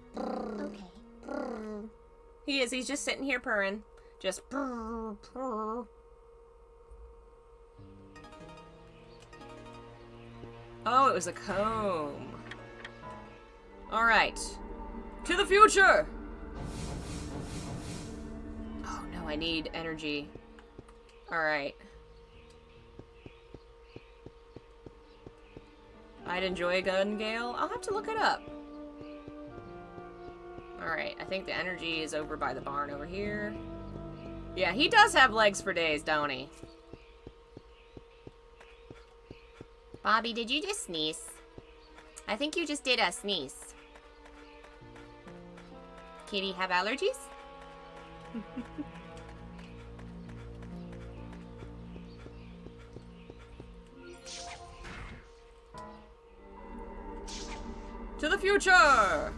Okay. He is. He's just sitting here purring. Just purr, purr. Oh, it was a comb. Alright. To the future! Oh no, I need energy. Alright. I'd enjoy Gun Gale. I'll have to look it up. Alright, I think the energy is over by the barn over here. Yeah, he does have legs for days, don't he? Bobby, did you just sneeze? I think you just did a sneeze. Kitty have allergies? To the future!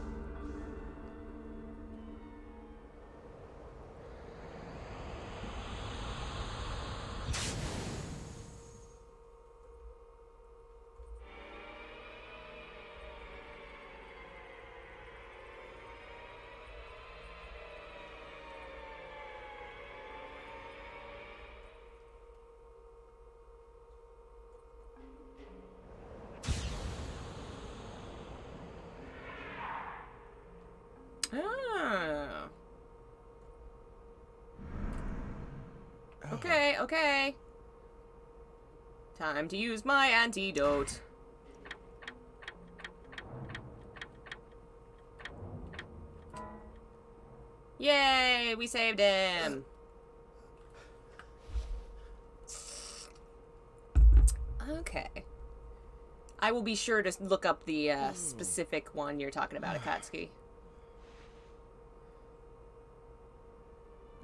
Ah. Okay, okay. Time to use my antidote. Yay, we saved him. Okay. I will be sure to look up the specific one you're talking about, Akatsuki.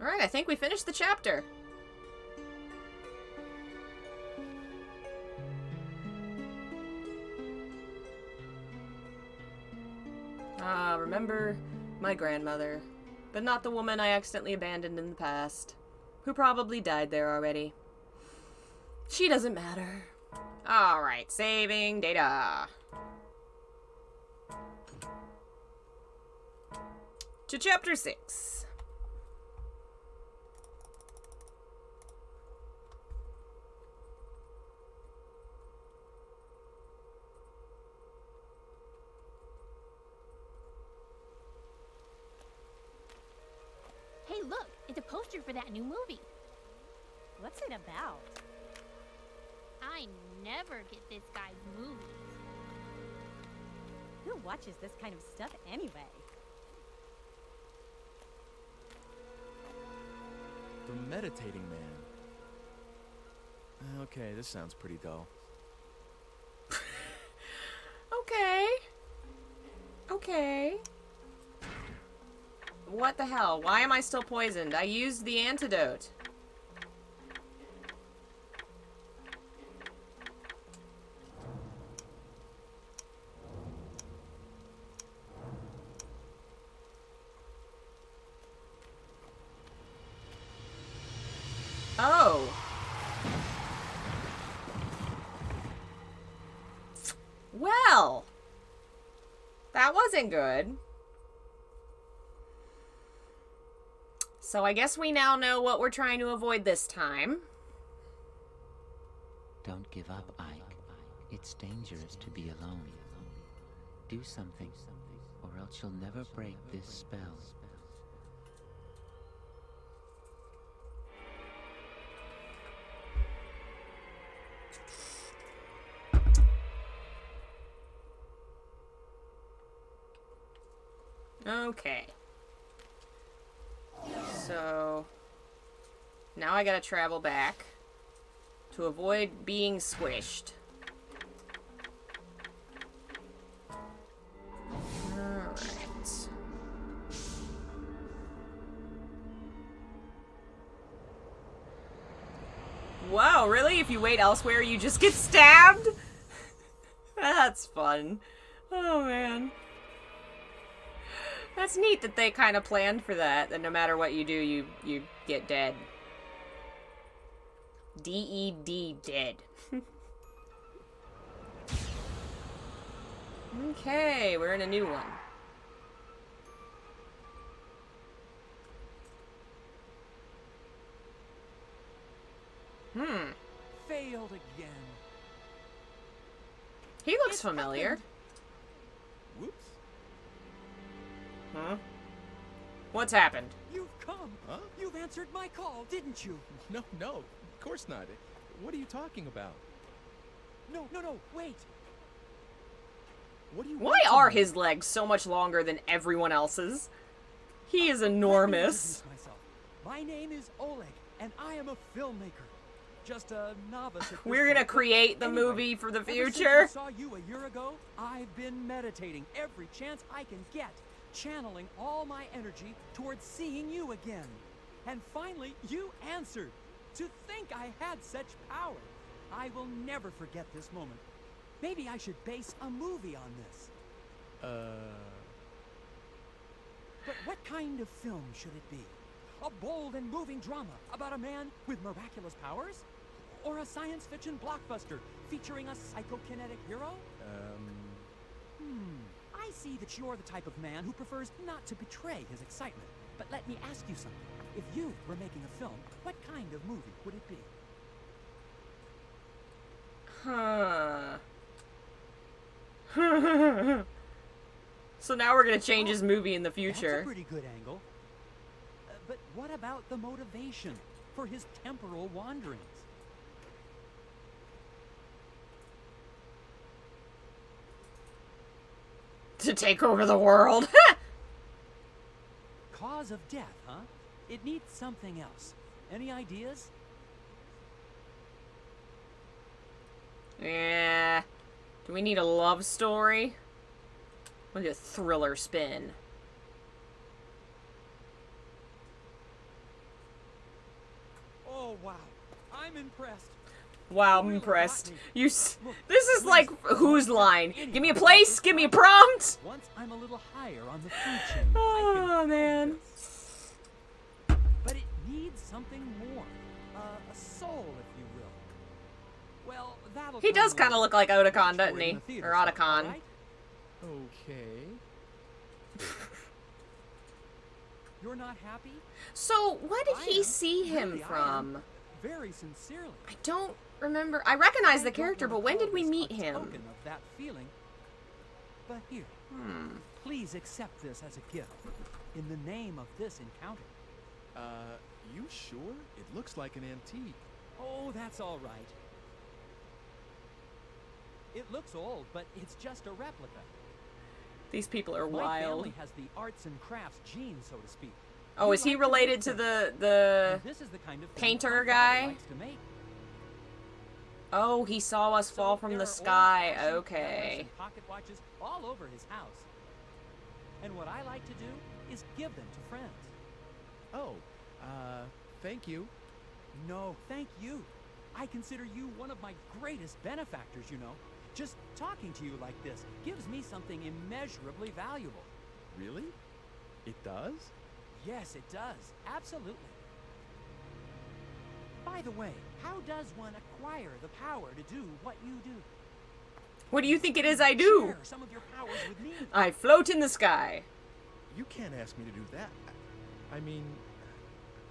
Alright, I think we finished the chapter. Remember my grandmother, but not the woman I accidentally abandoned in the past, who probably died there already. She doesn't matter. Alright, saving data. To chapter 6. Hey, look, it's a poster for that new movie. What's it about? I never get this guy's movies. Who watches this kind of stuff anyway? The Meditating Man. Okay, this sounds pretty dull. Okay. Okay. What the hell? Why am I still poisoned? I used the antidote. Oh. Well. That wasn't good. So I guess we now know what we're trying to avoid this time. Don't give up, Ike. It's dangerous to be alone. Do something, or else you'll never break this spell. Okay. So now I gotta travel back to avoid being squished. Alright. Wow, really? If you wait elsewhere, you just get stabbed? That's fun. Oh, man. That's neat that they kind of planned for that no matter what you do, you get dead. D-E-D, dead. Okay, we're in a new one. Failed again. He looks familiar. Whoops. Huh? What's happened? You've come. Huh? You've answered my call, didn't you? No, of course not. What are you talking about? No, wait. What do you Why want are from me? his legs so much longer than everyone else's? He is enormous. Let me introduce myself. My name is Oleg, and I am a filmmaker. Just a novice at this We're gonna point, but create the anyway, movie for the ever future. since I saw you a year ago, I've been meditating every chance I can get, channeling all my energy towards seeing you again. And finally, you answered. To think I had such power. I will never forget this moment. Maybe I should base a movie on this. But what kind of film should it be? A bold and moving drama about a man with miraculous powers? Or a science fiction blockbuster featuring a psychokinetic hero? I see that you're the type of man who prefers not to betray his excitement. But let me ask you something. If you were making a film, what kind of movie would it be? Huh. So now we're gonna change his movie in the future. That's a pretty good angle. But what about the motivation for his temporal wanderings? To take over the world. Cause of death, huh? It needs something else. Any ideas? Yeah. Do we need a love story? We'll do a thriller spin. Oh, wow. I'm impressed. Wow, I'm impressed. This is like Who's line? Give me a place, give me a prompt. Once I'm a little higher on the food chain, Oh man. But it needs something more. A soul, if you will. Well, that'll He does kind of look like Otacon, doesn't he? Or Otacon. Okay. You're not happy? So, what did he see him Really, I from? am. Very sincerely. I don't remember. I recognize the character, but when did we meet him? Token of that feeling. But here, please accept this as a gift in the name of this encounter. You sure? It looks like an antique. Oh, that's all right. It looks old, but it's just a replica. These people are My wild. family has the arts and crafts gene, so to speak. Oh, is he related to the This is the kind of thing painter my father guy? likes to make. Oh, he saw us fall from the sky. Okay. Pocket watches all over his house. And what I like to do is give them to friends. Oh, thank you. No, thank you. I consider you one of my greatest benefactors, you know. Just talking to you like this gives me something immeasurably valuable. Really? It does? Yes, it does. Absolutely. By the way, how does one acquire the power to do what you do? What do you think it is I do? Share some of your powers with me. I float in the sky. You can't ask me to do that. I mean,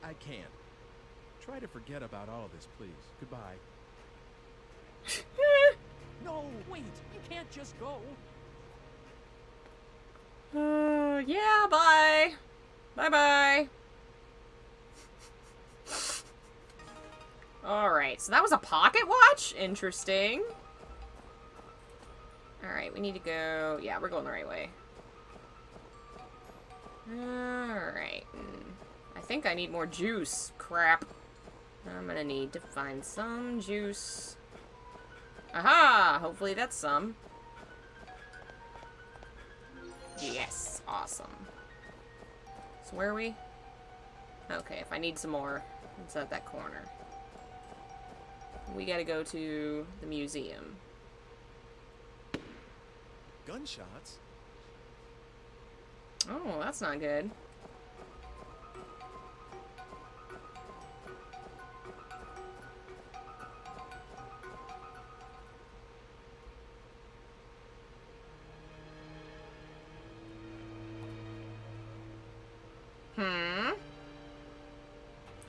I can't. Try to forget about all of this, please. Goodbye. No, wait. You can't just go. Yeah, bye. Bye-bye. Alright, so that was a pocket watch? Interesting. Alright, we need to go... Yeah, we're going the right way. Alright. I think I need more juice. Crap. I'm gonna need to find some juice. Aha! Hopefully that's some. Yes, awesome. So where are we? Okay, if I need some more, it's at that corner. We gotta go to the museum. Gunshots? Oh, that's not good.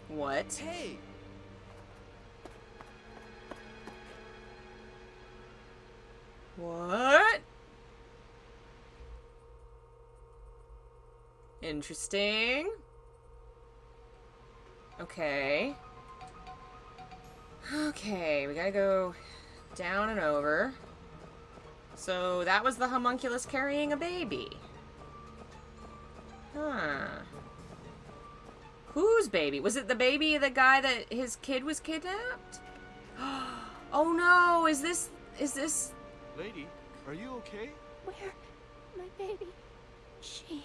What? Hey! What? Interesting. Okay. Okay, we gotta go down and over. So that was the homunculus carrying a baby. Huh. Whose baby? Was it the baby of the guy that his kid was kidnapped? Oh no, is this... Lady, are you okay? Where? My baby. She...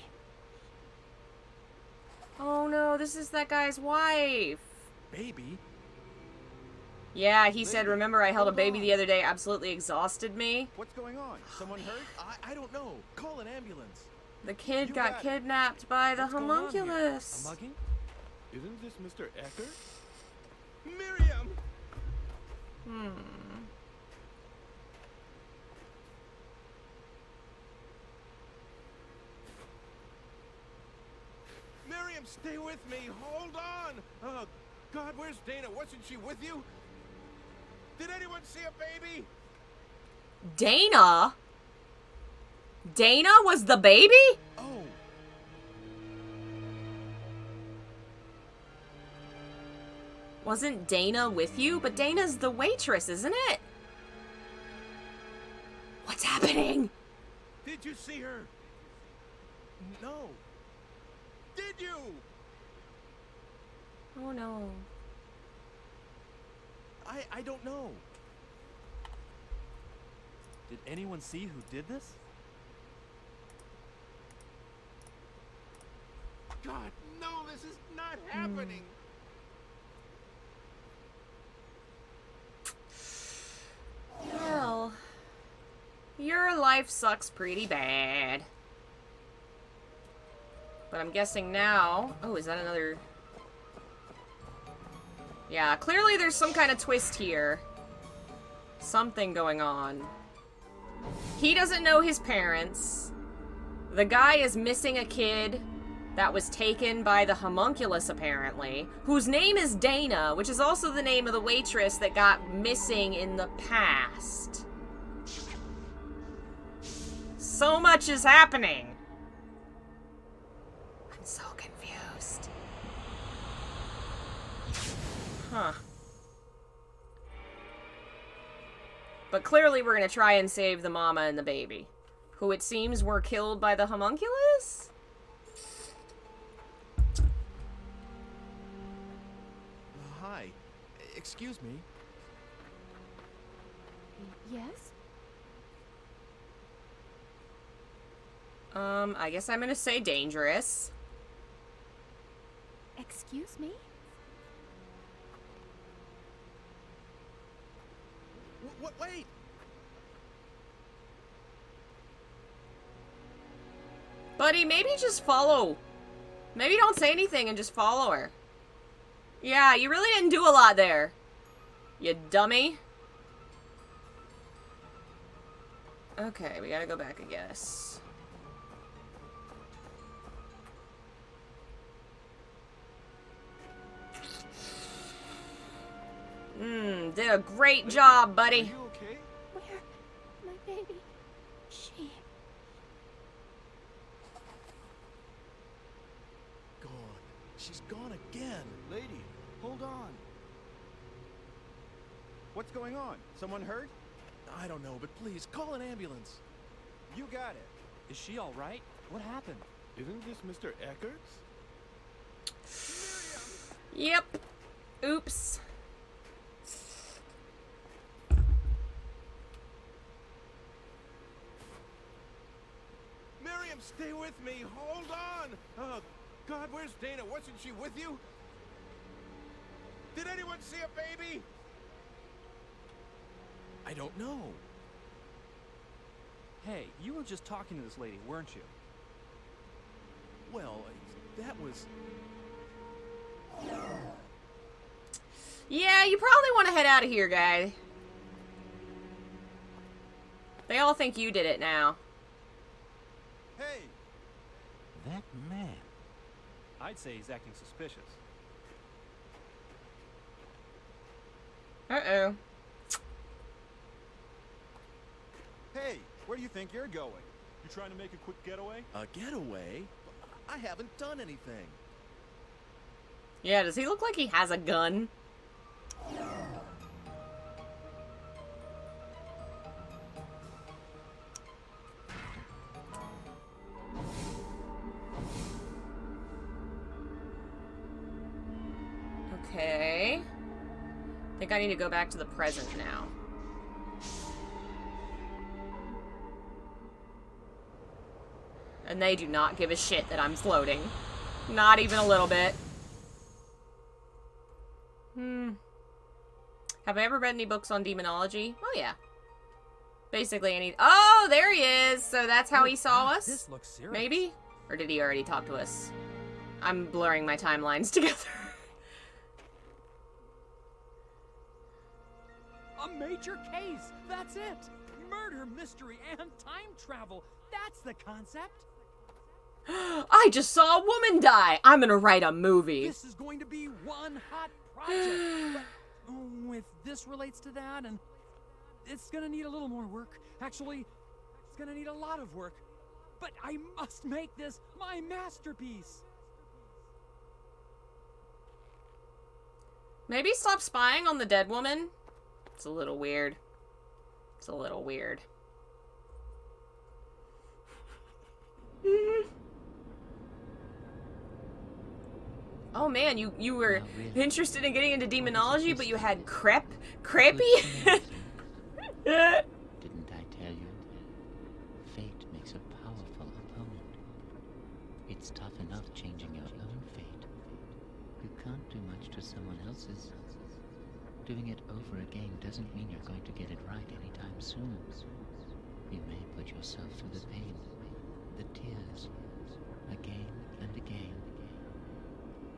Oh no, this is that guy's wife. Baby? Yeah, he said, remember I held a baby the other day, absolutely exhausted me. What's going on? Someone hurt? I don't know. Call an ambulance. The kid You got got it. kidnapped by the What's going on here? homunculus. A mugging? Isn't this Mr. Ecker? Miriam! Miriam, stay with me. Hold on. Oh, God, where's Dana? Wasn't she with you? Did anyone see a baby? Dana? Dana was the baby? Oh. Wasn't Dana with you? But Dana's the waitress, isn't it? What's happening? Did you see her? No. Did you? Oh no. I don't know. Did anyone see who did this? God, no, this is not happening. Well, your life sucks pretty bad. But I'm guessing now... Oh, is that another... Yeah, clearly there's some kind of twist here. Something going on. He doesn't know his parents. The guy is missing a kid that was taken by the homunculus, apparently, whose name is Dana, which is also the name of the waitress that got missing in the past. So much is happening. I'm so confused. Huh. But clearly we're gonna try and save the mama and the baby, who it seems were killed by the homunculus? Hi. Excuse me. Yes? I guess I'm gonna say dangerous. Excuse me? Wait! Buddy, maybe just follow. Maybe don't say anything and just follow her. Yeah, you really didn't do a lot there. You dummy. Okay, we gotta go back, I guess. Did a great job, buddy. Are you okay? Where? My baby. She... Gone. She's gone again. Lady, hold on. What's going on? Someone hurt? I don't know, but please, call an ambulance. You got it. Is she all right? What happened? Isn't this Mr. Eckert's? Yep. Oops. Miriam, stay with me. Hold on. Oh, God, where's Dana? Wasn't she with you? Did anyone see a baby? I don't know. Hey, you were just talking to this lady, weren't you? Well, that was... Yeah, you probably want to head out of here, guy. They all think you did it now. Hey! That man. I'd say he's acting suspicious. Uh-oh. Hey, where do you think you're going? You trying to make a quick getaway? A getaway? I haven't done anything. Yeah, does he look like he has a gun? Okay. I think I need to go back to the present now. And they do not give a shit that I'm floating. Not even a little bit. Have I ever read any books on demonology? Oh, yeah. Basically any... Oh, there he is! So that's how he saw us? This looks serious. Maybe? Or did he already talk to us? I'm blurring my timelines together. A major case! That's it! Murder, mystery, and time travel! That's the concept! I just saw a woman die! I'm gonna write a movie. This is going to be one hot project! But if this relates to that, and it's gonna need a little more work. Actually, it's gonna need a lot of work. But I must make this my masterpiece! Maybe stop spying on the dead woman? It's a little weird. It's a little weird. Oh man, you were interested in getting into demonology, but you had crepey? Didn't I tell you? can't do much to someone else's, doing it over again doesn't mean you're going to get it right anytime soon. You may put yourself through the pain, the tears, again and again.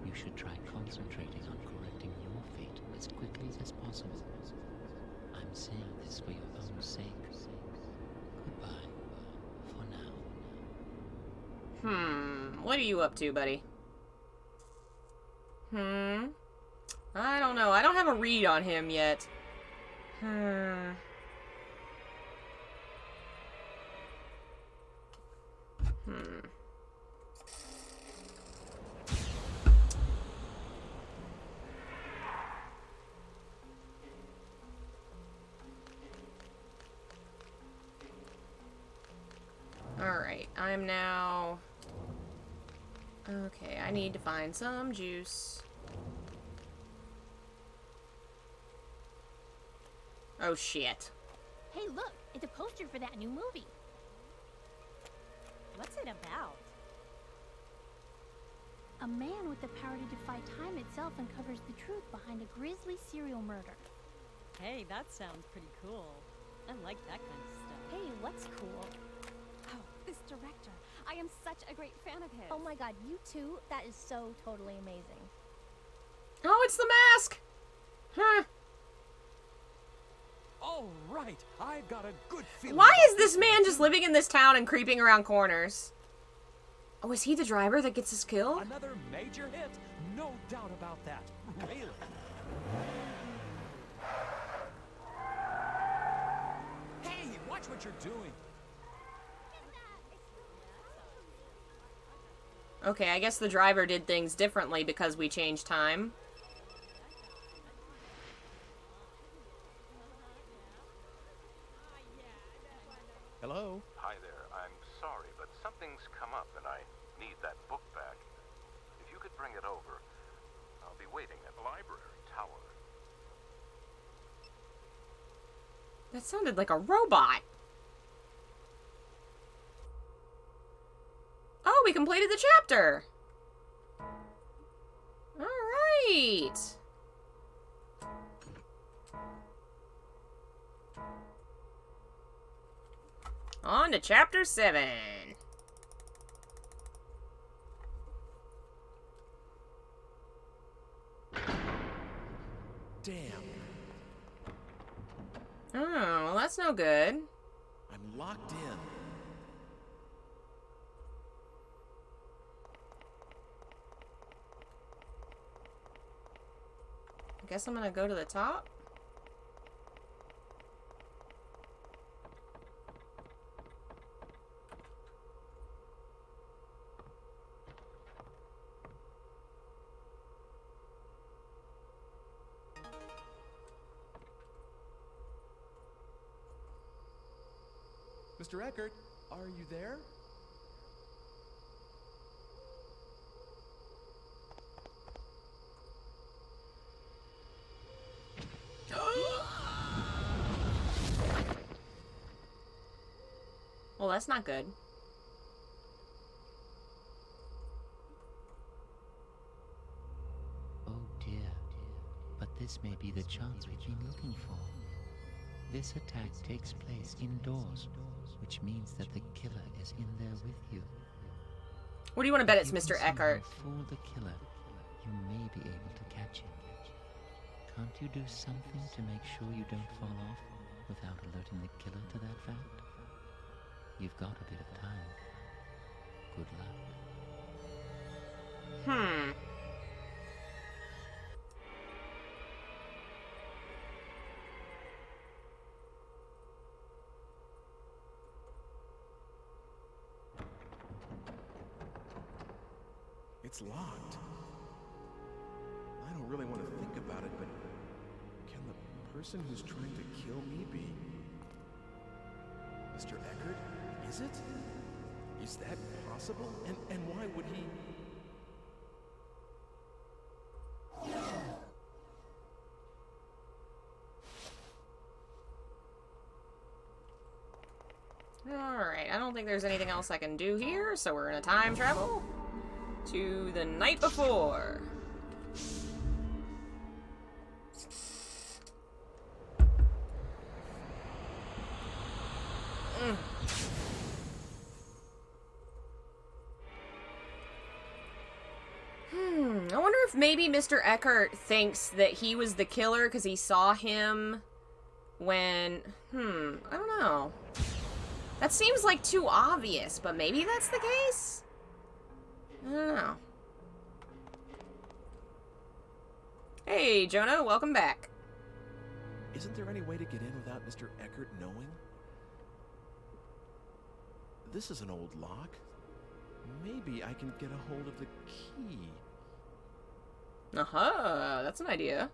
You should try concentrating on correcting your fate as quickly as possible. I'm saying this for your own sake. Goodbye, for now. What are you up to, buddy? I don't know. I don't have a read on him yet. Alright, I'm now... Okay, I need to find some juice. Oh, shit. Hey, look! It's a poster for that new movie. What's it about? A man with the power to defy time itself uncovers the truth behind a grisly serial murder. Hey, that sounds pretty cool. I like that kind of stuff. Hey, what's cool? Oh, this director. I am such a great fan of his. Oh my god, you too? That is so totally amazing. Oh, it's the mask! Huh. All right, I've got a good feeling. Why is this man just living in this town and creeping around corners? Oh, is he the driver that gets us killed? Another major hit, no doubt about that. Really. Hey, watch what you're doing. Okay, I guess the driver did things differently because we changed time. Hello? Hi there. I'm sorry, but something's come up and I need that book back. If you could bring it over, I'll be waiting at the library tower. That sounded like a robot. Oh, we completed the chapter. All right. On to chapter 7. Damn. Oh, well, that's no good. I'm locked in. I guess I'm gonna go to the top. Mr. Eckert, are you there? Well, that's not good. Oh dear. But this may be the chance we've been looking for. This attack takes place indoors, which means that the killer is in there with you. What do you want to bet it's Mr. Eckert? If you can somehow fool the killer, you may be able to catch him. Can't you do something to make sure you don't fall off without alerting the killer to that fact? You've got a bit of time. Good luck. It's locked. I don't really want to think about it, but can the person who's trying to kill me be Mr. Eckert? Is it? Is that possible? And why would he... Alright, I don't think there's anything else I can do here, so we're gonna time travel to the night before. I wonder if maybe Mr. Eckert thinks that he was the killer because he saw him when... I don't know. That seems like too obvious, but maybe that's the case? I don't know. Hey, Jonah, welcome back. Isn't there any way to get in without Mr. Eckert knowing? This is an old lock. Maybe I can get a hold of the key. Aha, that's an idea.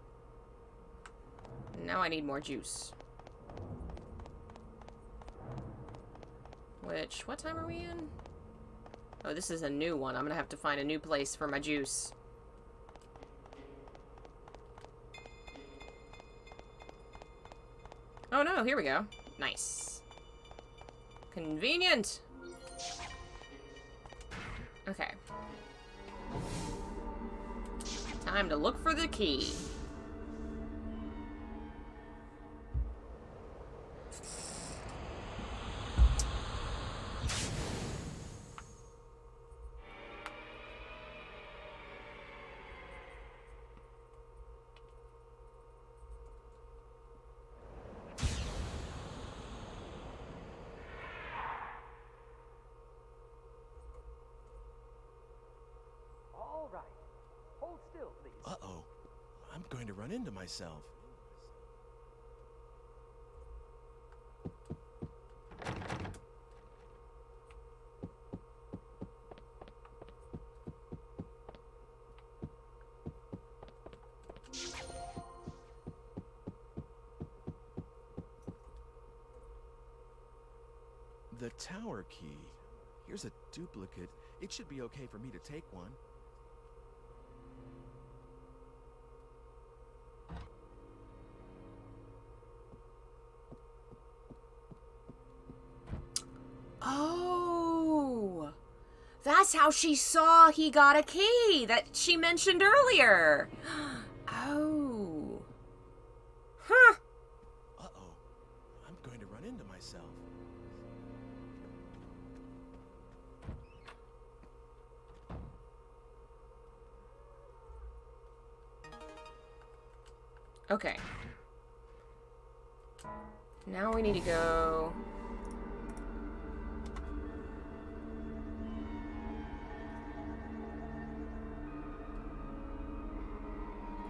Now I need more juice. Which, what time are we in? Oh, this is a new one. I'm gonna have to find a new place for my juice. Oh no, here we go. Nice. Convenient. Okay. Time to look for the key. All right. Hold still, please. Uh-oh. I'm going to run into myself. The tower key. Here's a duplicate. It should be okay for me to take one. Oh, that's how she saw he got a key that she mentioned earlier. Oh. Huh. Uh-oh. I'm going to run into myself. Okay. Now we need to go...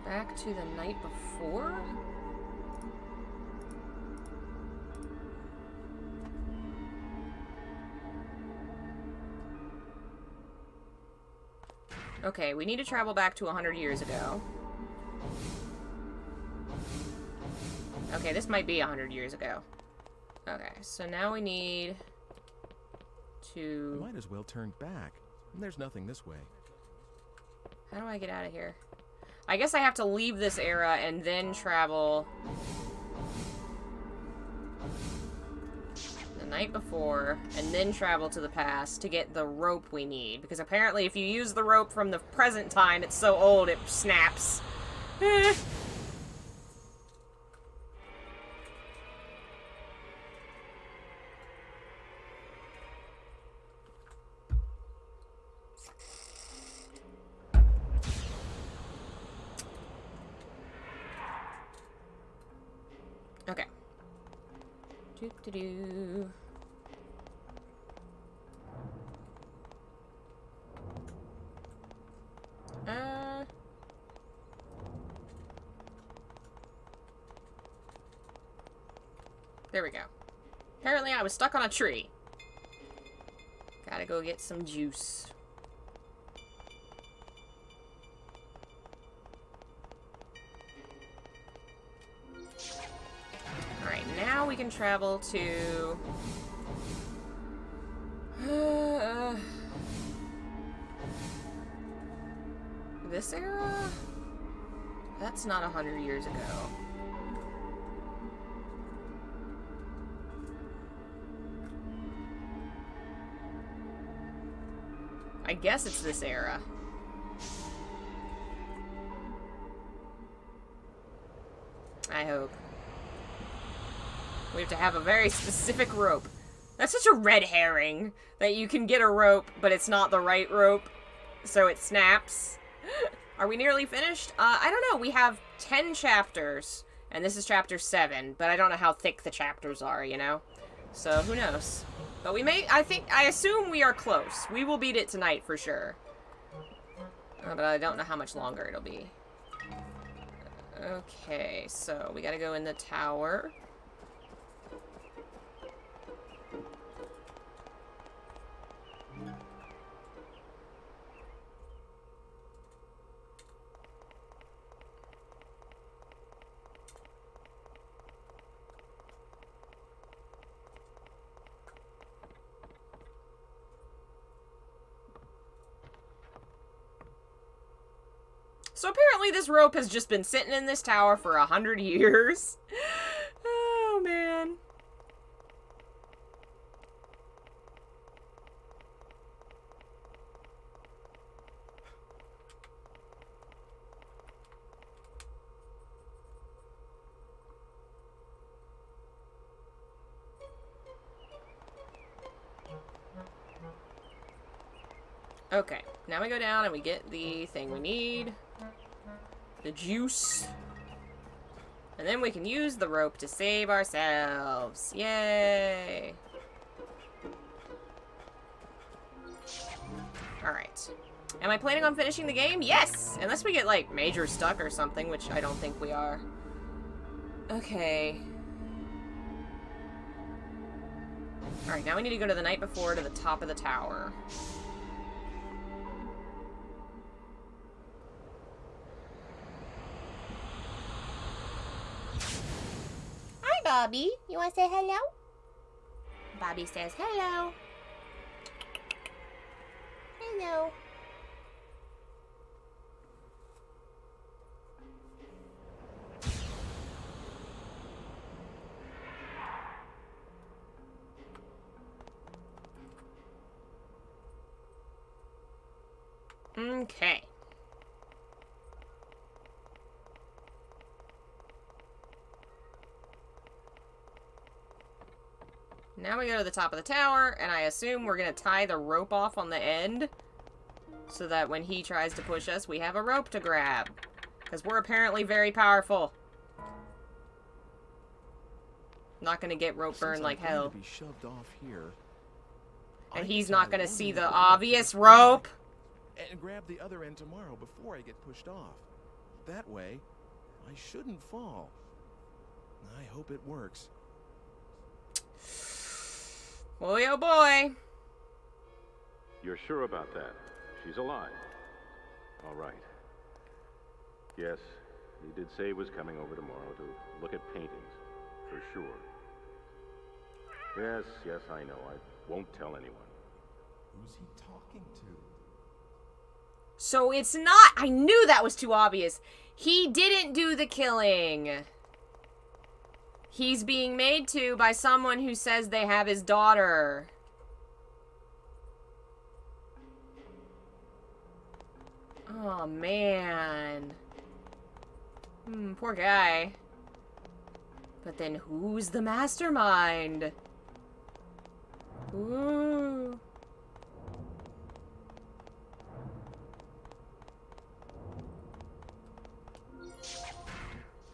back to the night before? Okay, we need to travel back to 100 years ago. Okay, this might be 100 years ago. Okay, so now we need to... I might as well turn back. There's nothing this way. How do I get out of here? I guess I have to leave this era and then travel the night before and then travel to the past to get the rope we need. Because apparently if you use the rope from the present time, it's so old it snaps. Okay. Doop-de-doo. There we go. Apparently I was stuck on a tree. Gotta go get some juice. Alright, now we can travel to... this era? That's not 100 years ago. I guess it's this era. I hope. We have to have a very specific rope. That's such a red herring, that you can get a rope, but it's not the right rope, so it snaps. Are we nearly finished? I don't know. We have 10 chapters, and this is chapter 7, but I don't know how thick the chapters are, you know? So, who knows? But we may, I assume we are close. We will beat it tonight for sure. But I don't know how much longer it'll be. Okay, so we gotta go in the tower. So apparently this rope has just been sitting in this tower for 100 years. Oh, man. Okay, now we go down and we get the thing we need. The juice. And then we can use the rope to save ourselves. Yay! Alright. Am I planning on finishing the game? Yes! Unless we get, like, major stuck or something, which I don't think we are. Okay. Alright, now we need to go to the night before to the top of the tower. Bobby, you want to say hello? Bobby says hello. Hello. Okay. Now we go to the top of the tower, and I assume we're gonna tie the rope off on the end, so that when he tries to push us, we have a rope to grab. Because we're apparently very powerful. Not gonna get rope burn like hell. To be shoved off here, And he's not gonna see the obvious rope. And grab the other end tomorrow before I get pushed off. That way, I shouldn't fall. I hope it works. Boy, oh boy. You're sure about that? She's alive. All right. Yes, he did say he was coming over tomorrow to look at paintings, for sure. Yes, I know. I won't tell anyone. Who's he talking to? So it's not... I knew that was too obvious. He didn't do the killing. He's being made to by someone who says they have his daughter. Oh, man. Poor guy. But then who's the mastermind? Ooh.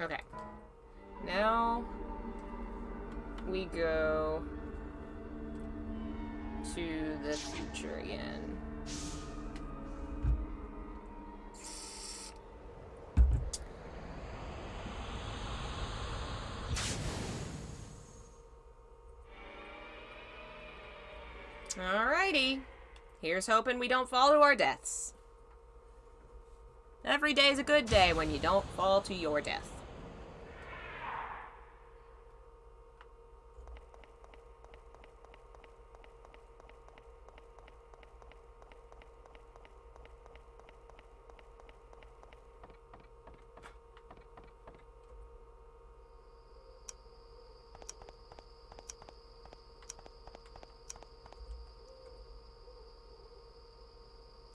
Okay. Now we go to the future again. Alrighty. Here's hoping we don't fall to our deaths. Every day's a good day when you don't fall to your death.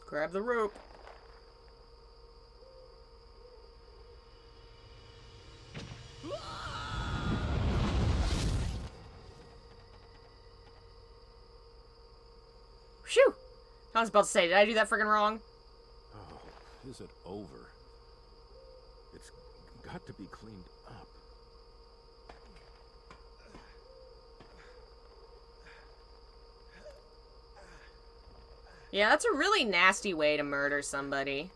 Grab the rope. I was about to say, did I do that freaking wrong? Oh, is it over? It's got to be cleaned up. Yeah, that's a really nasty way to murder somebody.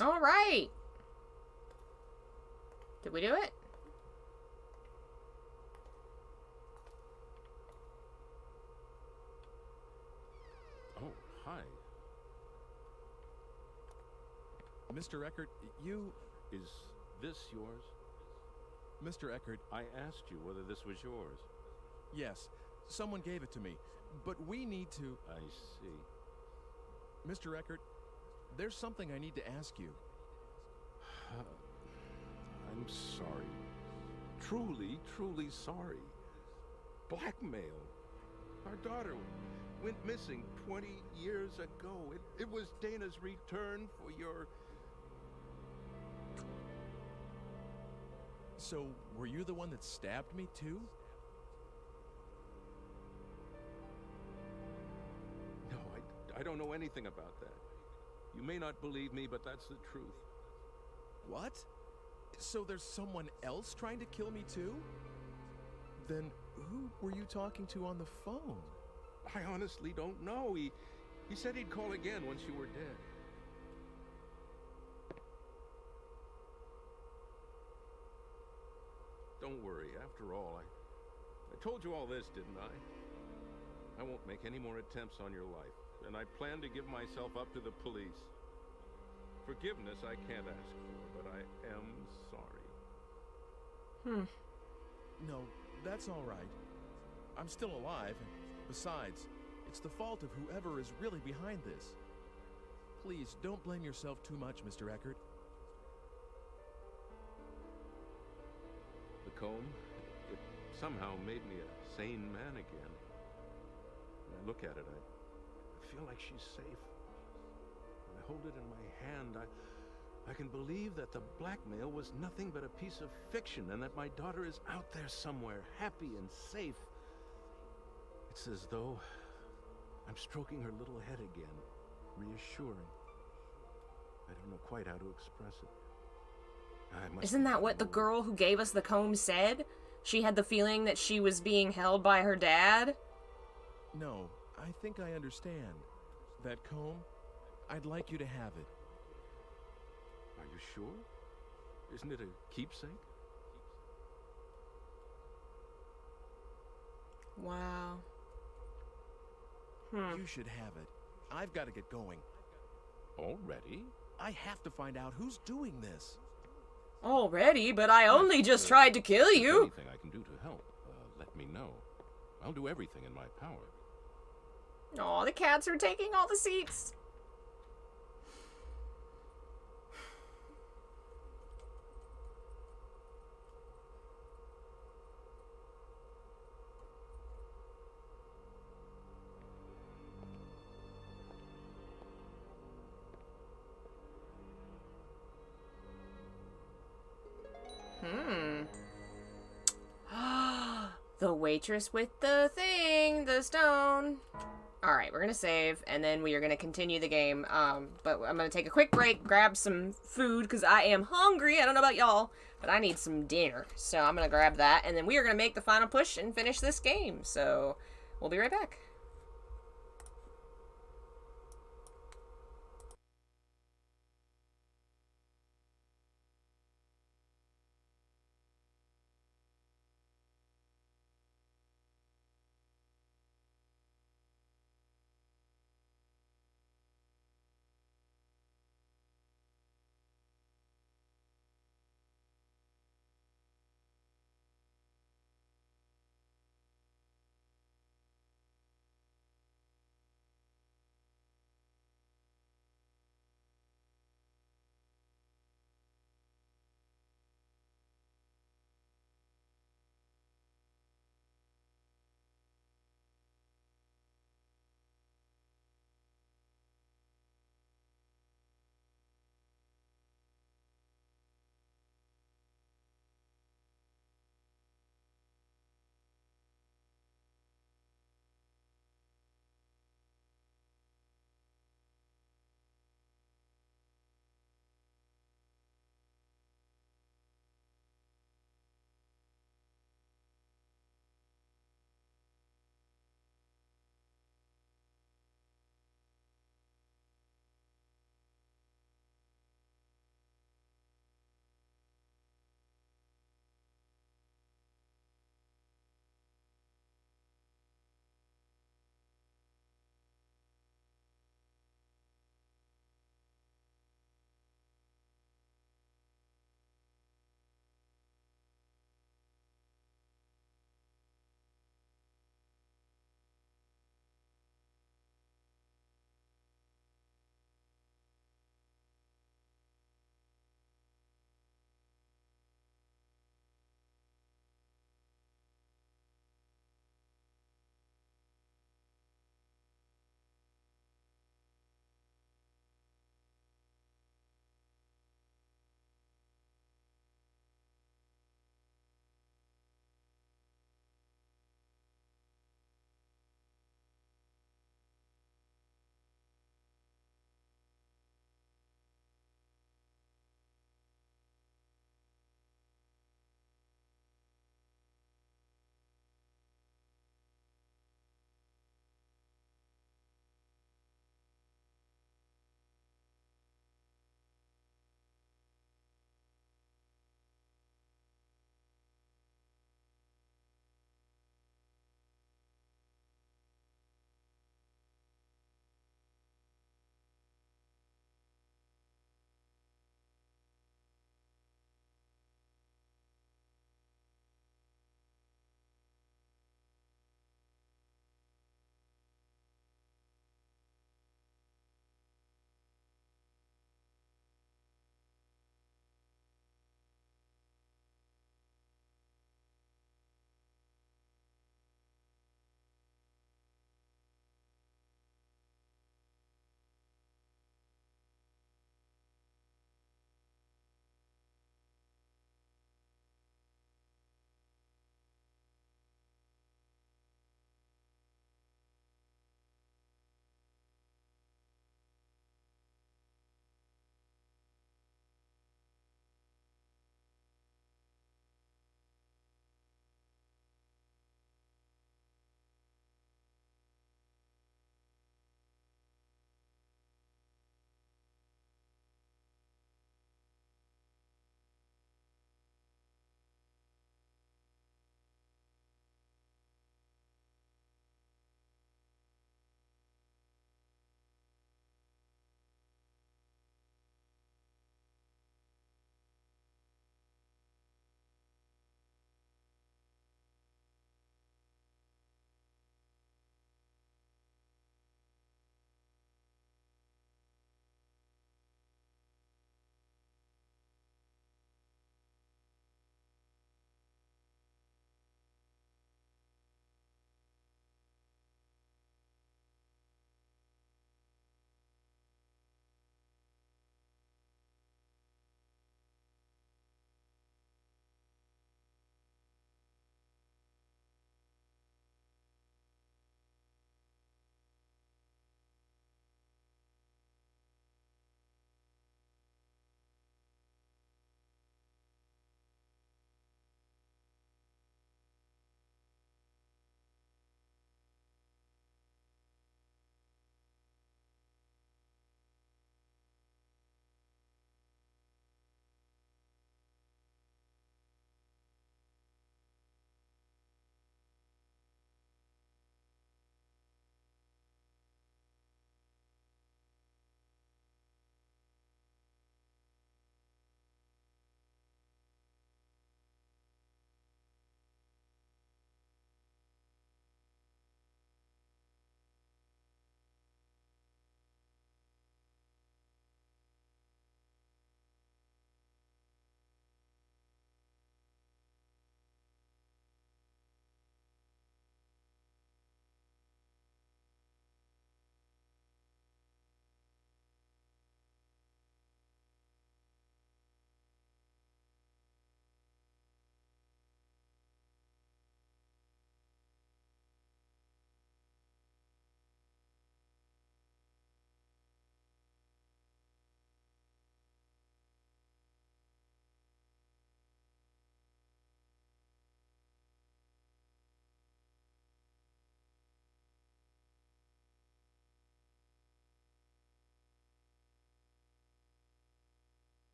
All right. Did we do it? Oh, hi. Mr. Eckert, you... Is this yours? Mr. Eckert... I asked you whether this was yours. Yes, someone gave it to me, but we need to... I see. Mr. Eckert, there's something I need to ask you. I'm sorry. Truly, truly sorry. Blackmail. Our daughter went missing 20 years ago. It was Dana's return for your... So, were you the one that stabbed me, too? No, I don't know anything about that. You may not believe me, but that's the truth. What? So there's someone else trying to kill me, too? Then who were you talking to on the phone? I honestly don't know. He said he'd call again once you were dead. Don't worry. After all, I told you all this, didn't I? I won't make any more attempts on your life, and I plan to give myself up to the police. Forgiveness I can't ask for, but I am sorry. No, that's all right. I'm still alive, and besides, it's the fault of whoever is really behind this. Please, don't blame yourself too much, Mr. Eckert. The comb, it somehow made me a sane man again. When I look at it, I feel like she's safe. When I hold it in my hand, I can believe that the blackmail was nothing but a piece of fiction and that my daughter is out there somewhere, happy and safe. It's as though I'm stroking her little head again, reassuring. I don't know quite how to express it. Isn't that what the girl who gave us the comb said? She had the feeling that she was being held by her dad? No, I think I understand. That comb, I'd like you to have it. Are you sure? Isn't it a keepsake? Wow. You should have it. I've got to get going. Already? I have to find out who's doing this. Already, but I only just tried to kill you. Anything I can do to help, let me know. I'll do everything in my power. Aw, the cats are taking all the seats. The waitress with the thing, the stone. Alright, we're gonna save, and then we are gonna continue the game. But I'm gonna take a quick break, grab some food, because I am hungry. I don't know about y'all, but I need some dinner. So I'm gonna grab that, and then we are gonna make the final push and finish this game. So we'll be right back.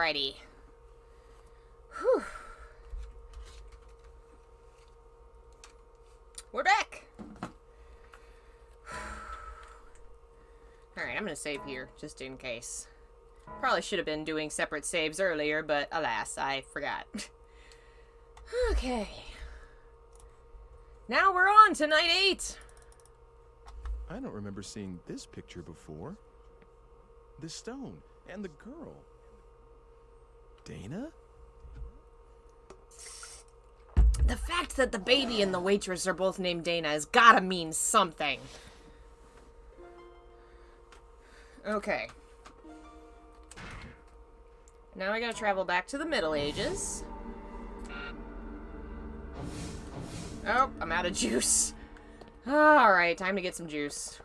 Alrighty. Whew. We're back! Alright, I'm gonna save here, just in case. Probably should have been doing separate saves earlier, but alas, I forgot. Okay. Now we're on to night 8! I don't remember seeing this picture before. The stone and the girl. Dana? The fact that the baby and the waitress are both named Dana has gotta mean something. Okay. Now I gotta travel back to the Middle Ages. Oh, I'm out of juice. Alright, time to get some juice.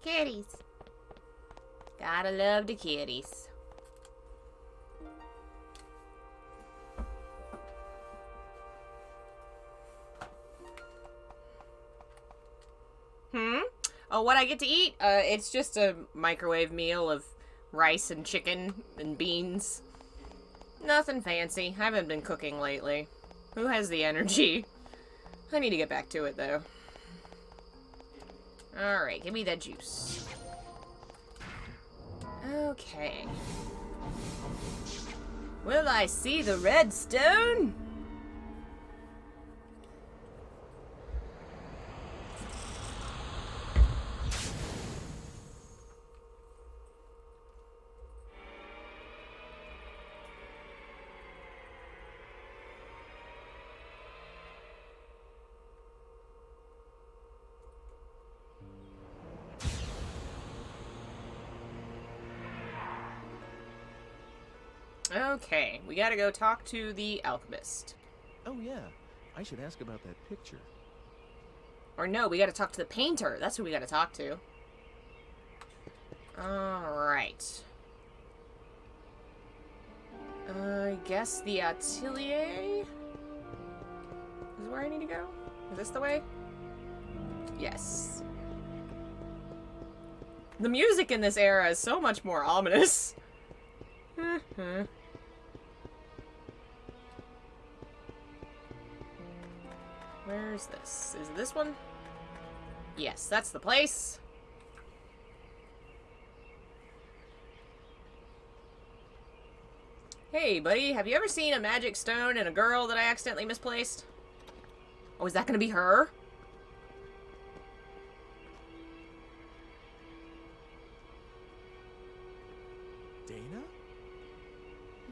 Kitties. Gotta love the kitties. Oh, what I get to eat? It's just a microwave meal of rice and chicken and beans. Nothing fancy. I haven't been cooking lately. Who has the energy? I need to get back to it, though. Alright, give me that juice. Okay. Will I see the red stone? Okay, we gotta go talk to the alchemist. Oh yeah, I should ask about that picture. Or no, we gotta talk to the painter. That's who we gotta talk to. Alright. I guess the atelier is where I need to go? Is this the way? Yes. The music in this era is so much more ominous. Where's this? Is it this one? Yes, that's the place. Hey, buddy, have you ever seen a magic stone and a girl that I accidentally misplaced? Oh, is that gonna be her? Dana?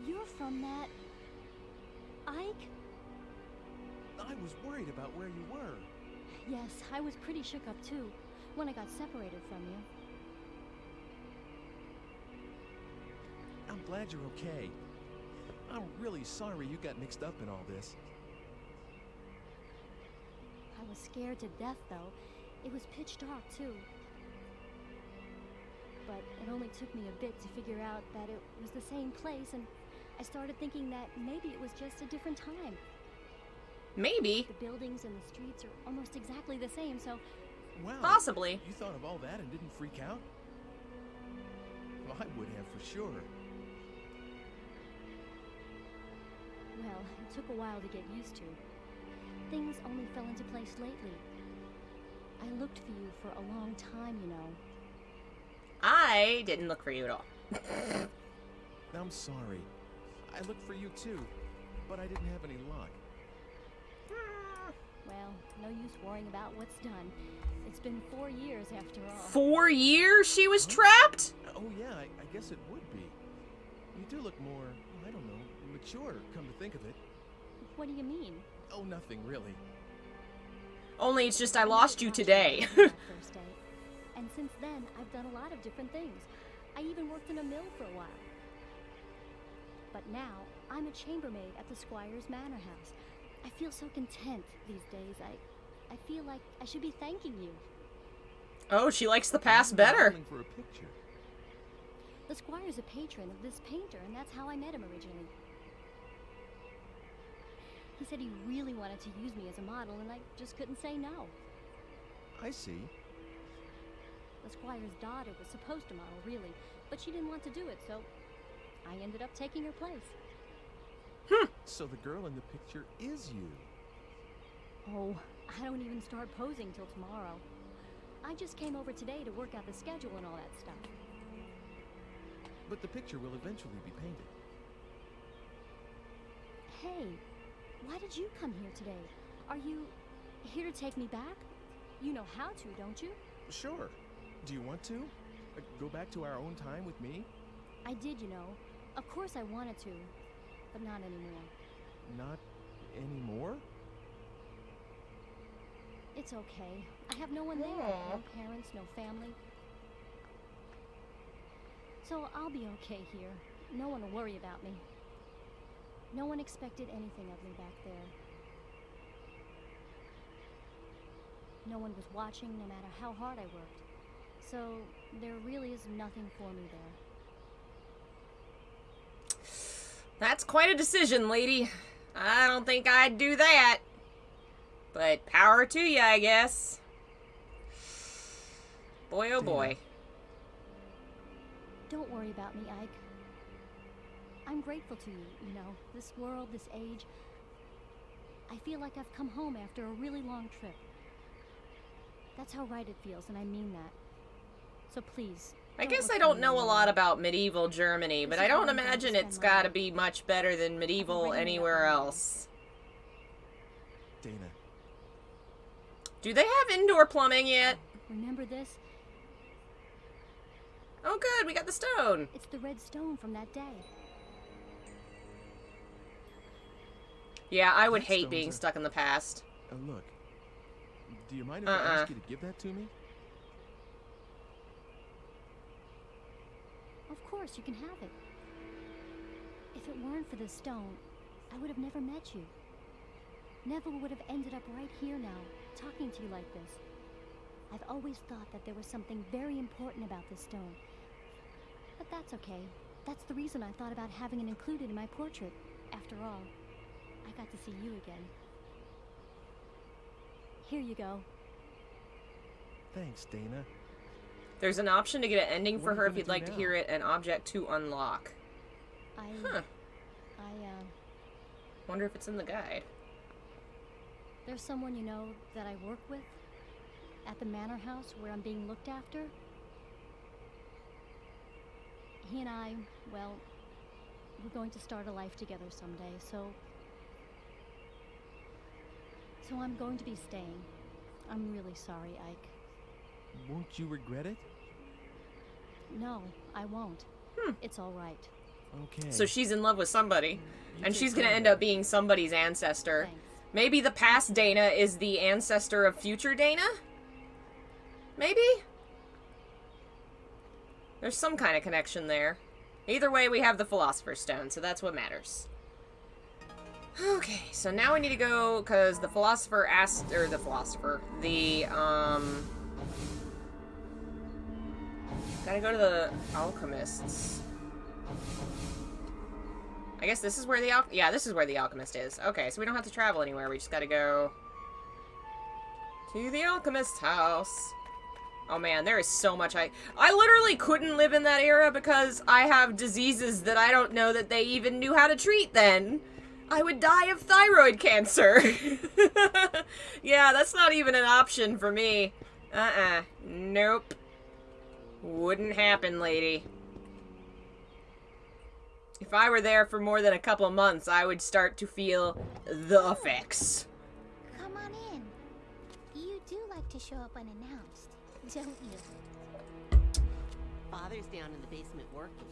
You're from that... Ike? I was worried about where you were. Yes, I was pretty shook up too, when I got separated from you. I'm glad you're okay. I'm really sorry you got mixed up in all this. I was scared to death, though. It was pitch dark, too. But it only took me a bit to figure out that it was the same place, and I started thinking that maybe it was just a different time. Maybe. The buildings and the streets are almost exactly the same, so... Wow. Possibly. You thought of all that and didn't freak out? Well, I would have for sure. Well, it took a while to get used to. Things only fell into place lately. I looked for you for a long time, you know. I didn't look for you at all. I'm sorry. I looked for you too, but I didn't have any luck. Well, no use worrying about what's done. It's been 4 years after all. 4 years she was trapped? Oh yeah, I guess it would be. You do look more, I don't know, mature, come to think of it. What do you mean? Oh, nothing really. Only it's just I lost you today. First day. And since then, I've done a lot of different things. I even worked in a mill for a while. But now, I'm a chambermaid at the Squire's Manor House. I feel so content these days. I feel like I should be thanking you. Oh, she likes the past better. For a picture. The Squire's a patron of this painter, and that's how I met him originally. He said he really wanted to use me as a model, and I just couldn't say no. I see. The squire's daughter was supposed to model, really, but she didn't want to do it, so I ended up taking her place. So the girl in the picture is you. Oh, I don't even start posing till tomorrow. I just came over today to work out the schedule and all that stuff. But the picture will eventually be painted. Hey, why did you come here today? Are you here to take me back? You know how to, don't you? Sure. Do you want to? Go back to our own time with me? I did, you know. Of course I wanted to, but not anymore. Not anymore? It's okay. I have no one there. No parents, no family. So I'll be okay here. No one will worry about me. No one expected anything of me back there. No one was watching, no matter how hard I worked. So there really is nothing for me there. That's quite a decision, lady. I don't think I'd do that. But power to you, I guess. Boy, oh boy. Don't worry about me, Ike. I'm grateful to you, you know, this world, this age. I feel like I've come home after a really long trip. That's how right it feels, and I mean that. So please. I guess I don't know a lot about medieval Germany, but I don't imagine it's gotta be much better than medieval anywhere else. Dana. Do they have indoor plumbing yet? Remember this? Oh good, we got the stone. It's the red stone from that day. Yeah, I would hate being stuck in the past. Look. Do you mind if I ask you to give that to me? Of course, you can have it. If it weren't for this stone, I would have never met you. Never would have ended up right here now, talking to you like this. I've always thought that there was something very important about this stone. But that's okay. That's the reason I thought about having it included in my portrait. After all, I got to see you again. Here you go. Thanks, Dana. There's an option to get an ending for her if you'd like to hear it, an object to unlock. Wonder if it's in the guide. There's someone you know that I work with at the manor house where I'm being looked after. He and I, well, we're going to start a life together someday, so I'm going to be staying. I'm really sorry, Ike. Won't you regret it? No, I won't. It's all right. Okay. So she's in love with somebody, and she's gonna end up being somebody's ancestor. Thanks. Maybe the past Dana is the ancestor of future Dana? Maybe? There's some kind of connection there. Either way, we have the Philosopher's Stone, so that's what matters. Okay, so now we need to go, because the philosopher asked, or the philosopher, gotta go to the alchemists. I guess this is where the this is where the alchemist is. Okay, so we don't have to travel anywhere. We just gotta go to the alchemist's house. Oh man, there is so much I literally couldn't live in that era because I have diseases that I don't know that they even knew how to treat then. I would die of thyroid cancer. Yeah, that's not even an option for me. Nope. Wouldn't happen, lady. If I were there for more than a couple months, I would start to feel the effects. Come on in. You do like to show up unannounced, don't you? Father's down in the basement working.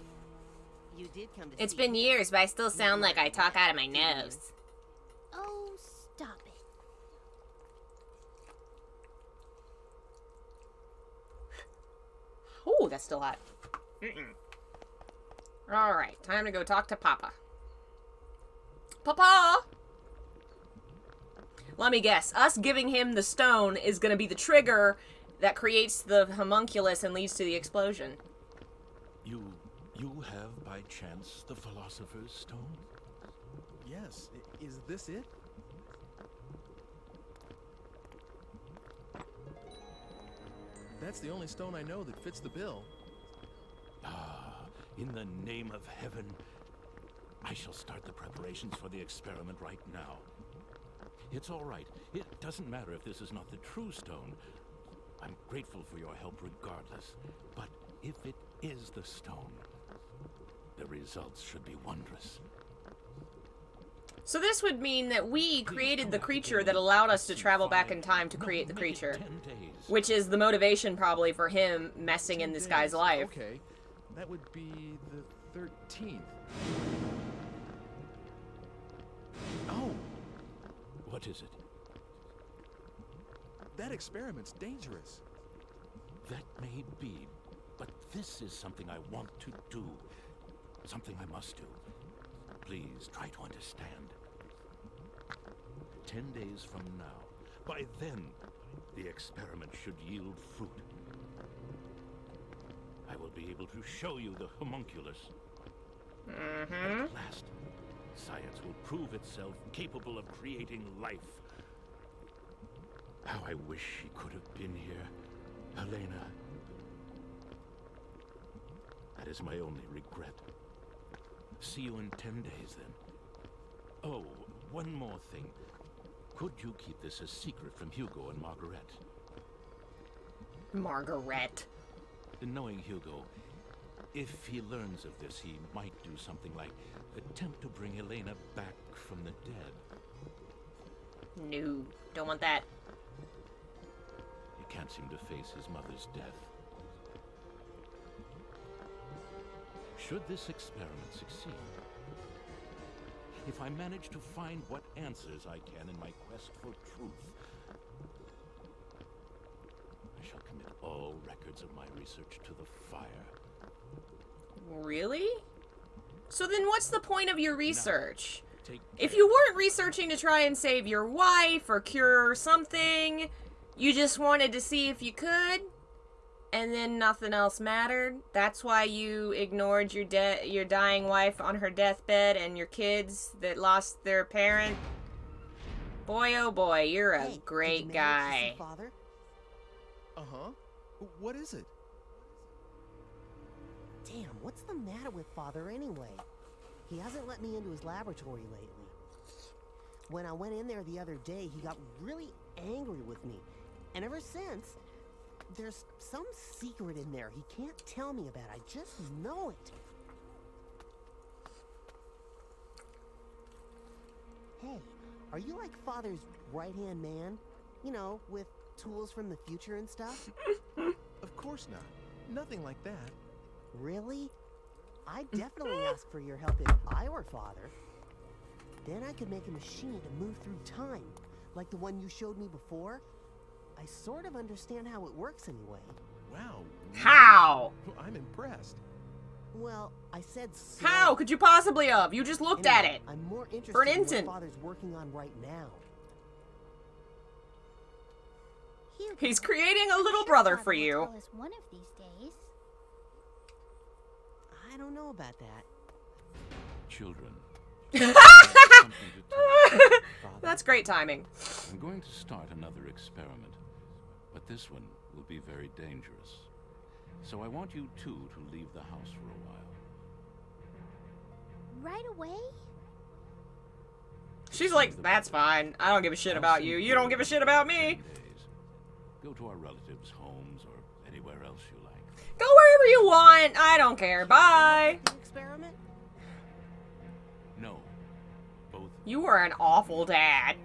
You did come to It's see been me. years, but I still sound like I talk out of my nose. Oh, stop it. Ooh, that's still hot. Alright, time to go talk to Papa. Papa! Let me guess. Us giving him the stone is going to be the trigger that creates the homunculus and leads to the explosion. You have, by chance, the Philosopher's Stone? Yes. Is this it? That's the only stone I know that fits the bill. Ah, in the name of heaven, I shall start the preparations for the experiment right now. It's all right. It doesn't matter if this is not the true stone. I'm grateful for your help regardless. But if it is the stone, the results should be wondrous. So this would mean that we created the creature that allowed us to travel back in time to create the creature. Which is the motivation probably for him messing in this guy's life. Okay, that would be the 13th. Oh! What is it? That experiment's dangerous. That may be, but this is something I want to do. Something I must do. Please try to understand. 10 days from now, by then, the experiment should yield fruit. I will be able to show you the homunculus. At last, science will prove itself capable of creating life. How I wish she could have been here, Helena. That is my only regret. See you in 10 days, then. Oh, one more thing. Could you keep this a secret from Hugo and Margaret? Margaret. Knowing Hugo, if he learns of this, he might do something like attempt to bring Elena back from the dead. No, don't want that. He can't seem to face his mother's death. Should this experiment succeed, if I manage to find what answers I can in my quest for truth, I shall commit all records of my research to the fire. Really? So then what's the point of your research? Take If you weren't researching to try and save your wife or cure something, you just wanted to see if you could, and then nothing else mattered. That's why you ignored your dying wife on her deathbed and your kids that lost their parent. Boy, oh boy, you're a great guy. Father? Uh-huh. What is it? Damn, what's the matter with Father anyway? He hasn't let me into his laboratory lately. When I went in there the other day, he got really angry with me. And ever since, there's some secret in there he can't tell me about. I just know it. Hey, are you like Father's right-hand man? You know, with tools from the future and stuff? Of course not. Nothing like that. Really? I'd definitely ask for your help if I were Father. Then I could make a machine to move through time, like the one you showed me before. I sort of understand how it works anyway. Wow. How? I'm impressed. Well, I said so. How could you possibly have? You just looked at it. I'm more interested for an in instant. what Father's working on right now. He's creating a little brother for you. Tell us one of these days. I don't know about that. Children. That's great timing. I'm going to start another experiment, but this one will be very dangerous. So I want you two to leave the house for a while. Right away? She's like, that's fine. I don't give a shit about you. You don't give a shit about me. Go to our relatives' homes or anywhere else you like. Go wherever you want. I don't care. Bye. Experiment? No. Both. You are an awful dad.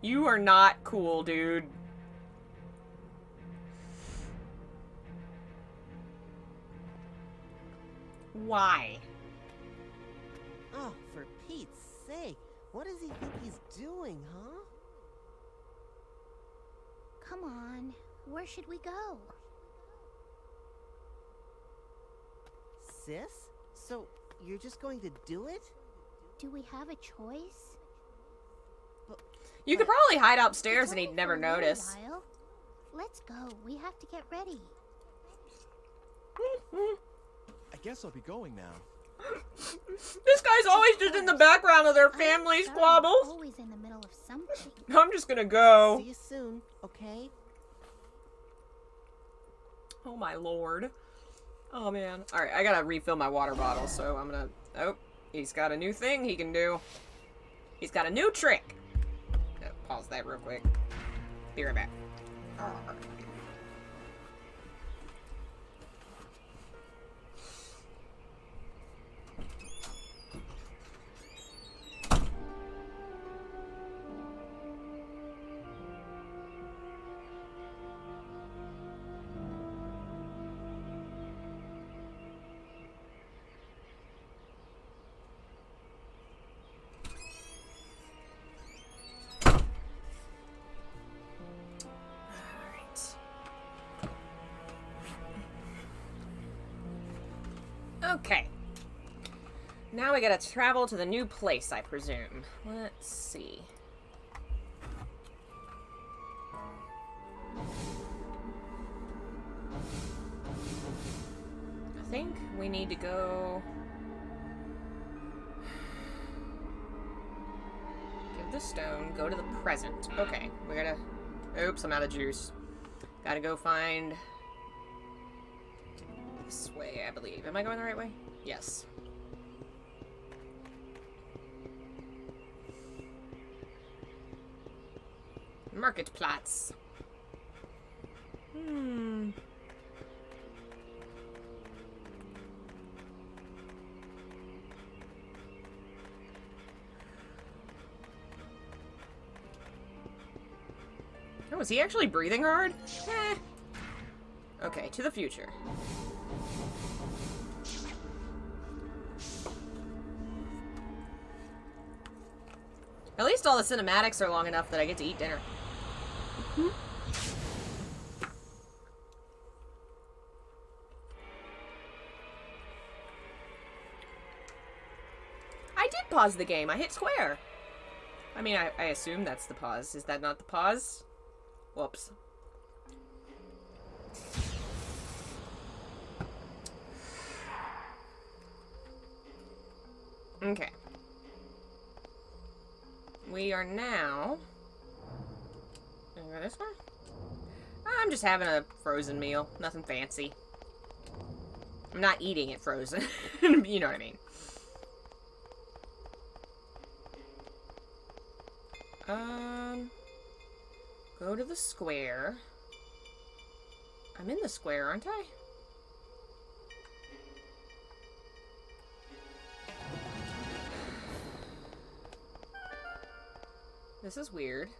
You are not cool, dude. Why? Oh, for Pete's sake. What does he think he's doing, huh? Come on. Where should we go? Sis? So, you're just going to do it? Do we have a choice? You could probably hide upstairs and he'd never notice. Let's go. We have to get ready. I guess I'll be going now. This guy's always just in the background of their family squabbles. Always in the middle of something. I'm just gonna go. See you soon, okay? Oh my lord. Oh man. Alright, I gotta refill my water bottle, so I'm gonna... Oh, he's got a new thing he can do. He's got a new trick. Pause that real quick. Be right back. Okay. Now we gotta travel to the new place, I presume. Let's see. I think we need to go... Give the stone, go to the present. Okay, we gotta... Oops, I'm out of juice. Gotta go find... This way, I believe. Am I going the right way? Yes. Marketplatz. Oh, is he actually breathing hard? Eh. Okay, to the future. At least all the cinematics are long enough that I get to eat dinner. I did pause the game. I hit square. I mean, I assume that's the pause. Is that not the pause? Whoops. Okay. We are now... Gonna go this way? I'm just having a frozen meal. Nothing fancy. I'm not eating it frozen. You know what I mean. Go to the square. I'm in the square, aren't I? This is weird.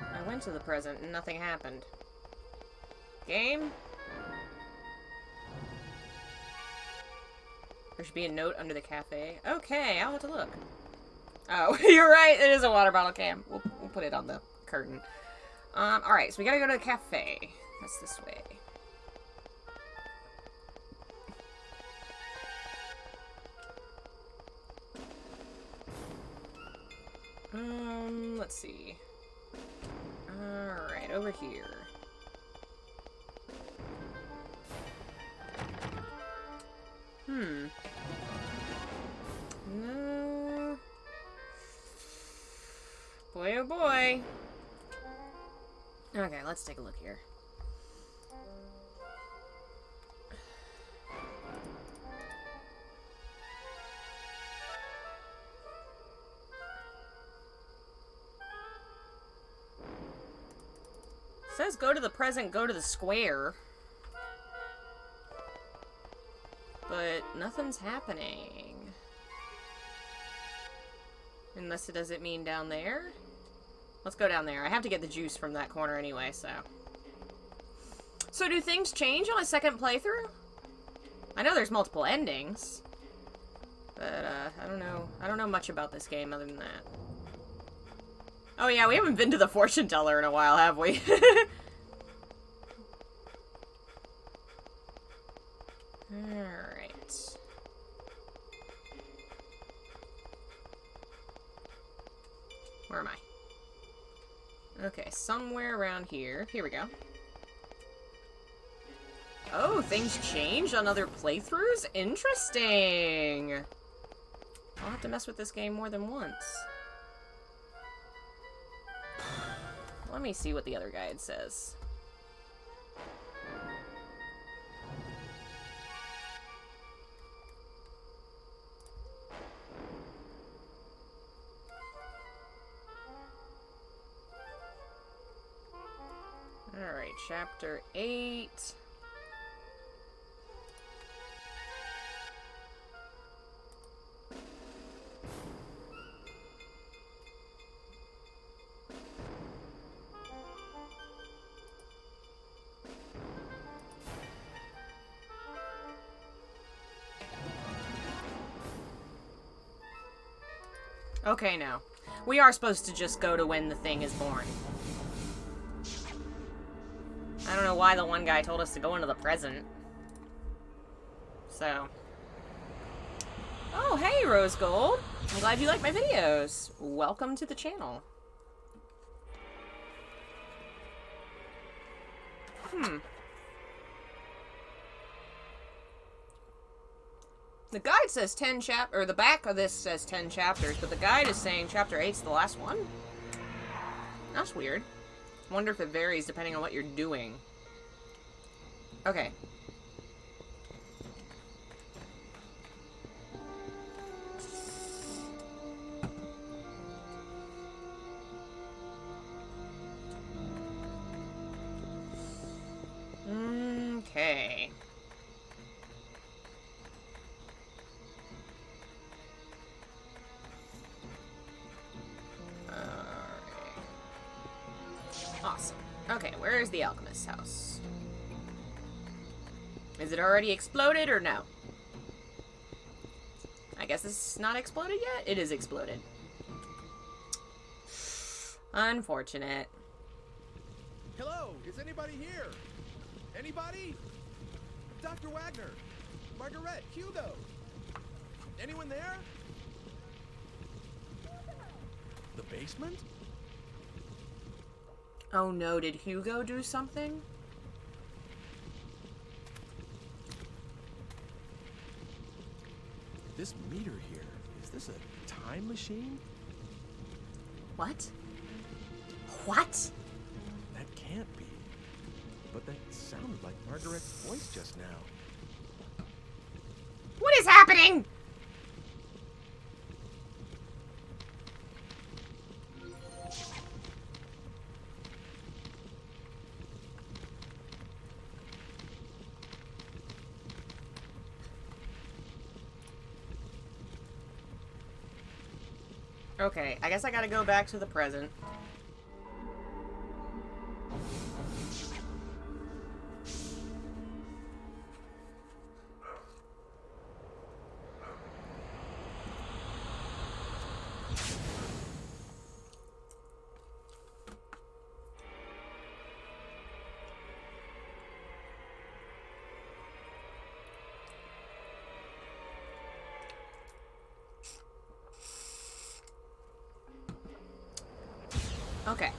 I went to the present and nothing happened. Game? There should be a note under the cafe. Okay, I'll have to look. Oh, you're right. It is a water bottle cam. We'll put it on the curtain. Alright, so we gotta go to the cafe. That's this way. Let's see. Alright, over here. No. Boy, oh boy. Okay, let's take a look here. It says go to the present, go to the square. But nothing's happening. Unless it doesn't mean down there. Let's go down there. I have to get the juice from that corner anyway, so. So do things change on a second playthrough? I know there's multiple endings. But, I don't know. I don't know much about this game other than that. Oh yeah, we haven't been to the fortune teller in a while, have we? Alright. Where am I? Okay, somewhere around here. Here we go. Oh, things change on other playthroughs? Interesting! I'll have to mess with this game more than once. Let me see what the other guide says. Alright, chapter 8. Okay, now. We are supposed to just go to when the thing is born. I don't know why the one guy told us to go into the present. So. Oh, hey, Rose Gold. I'm glad you like my videos. Welcome to the channel. The guide says 10 or the back of this says 10 chapters, but the guide is saying chapter 8's the last one? That's weird. Wonder if it varies depending on what you're doing. Okay. Okay. Awesome. Okay, where is the alchemist's house? Is it already exploded or no? I guess it's not exploded yet? It is exploded. Unfortunate. Hello, is anybody here? Anybody? Dr. Wagner, Margaret, Hugo. Anyone there? The basement? Oh no, did Hugo do something? This meter here, is this a time machine? What? What? That can't be. But that sounded like Margaret's voice just now. What is happening? Okay, I guess I gotta go back to the present. Okay.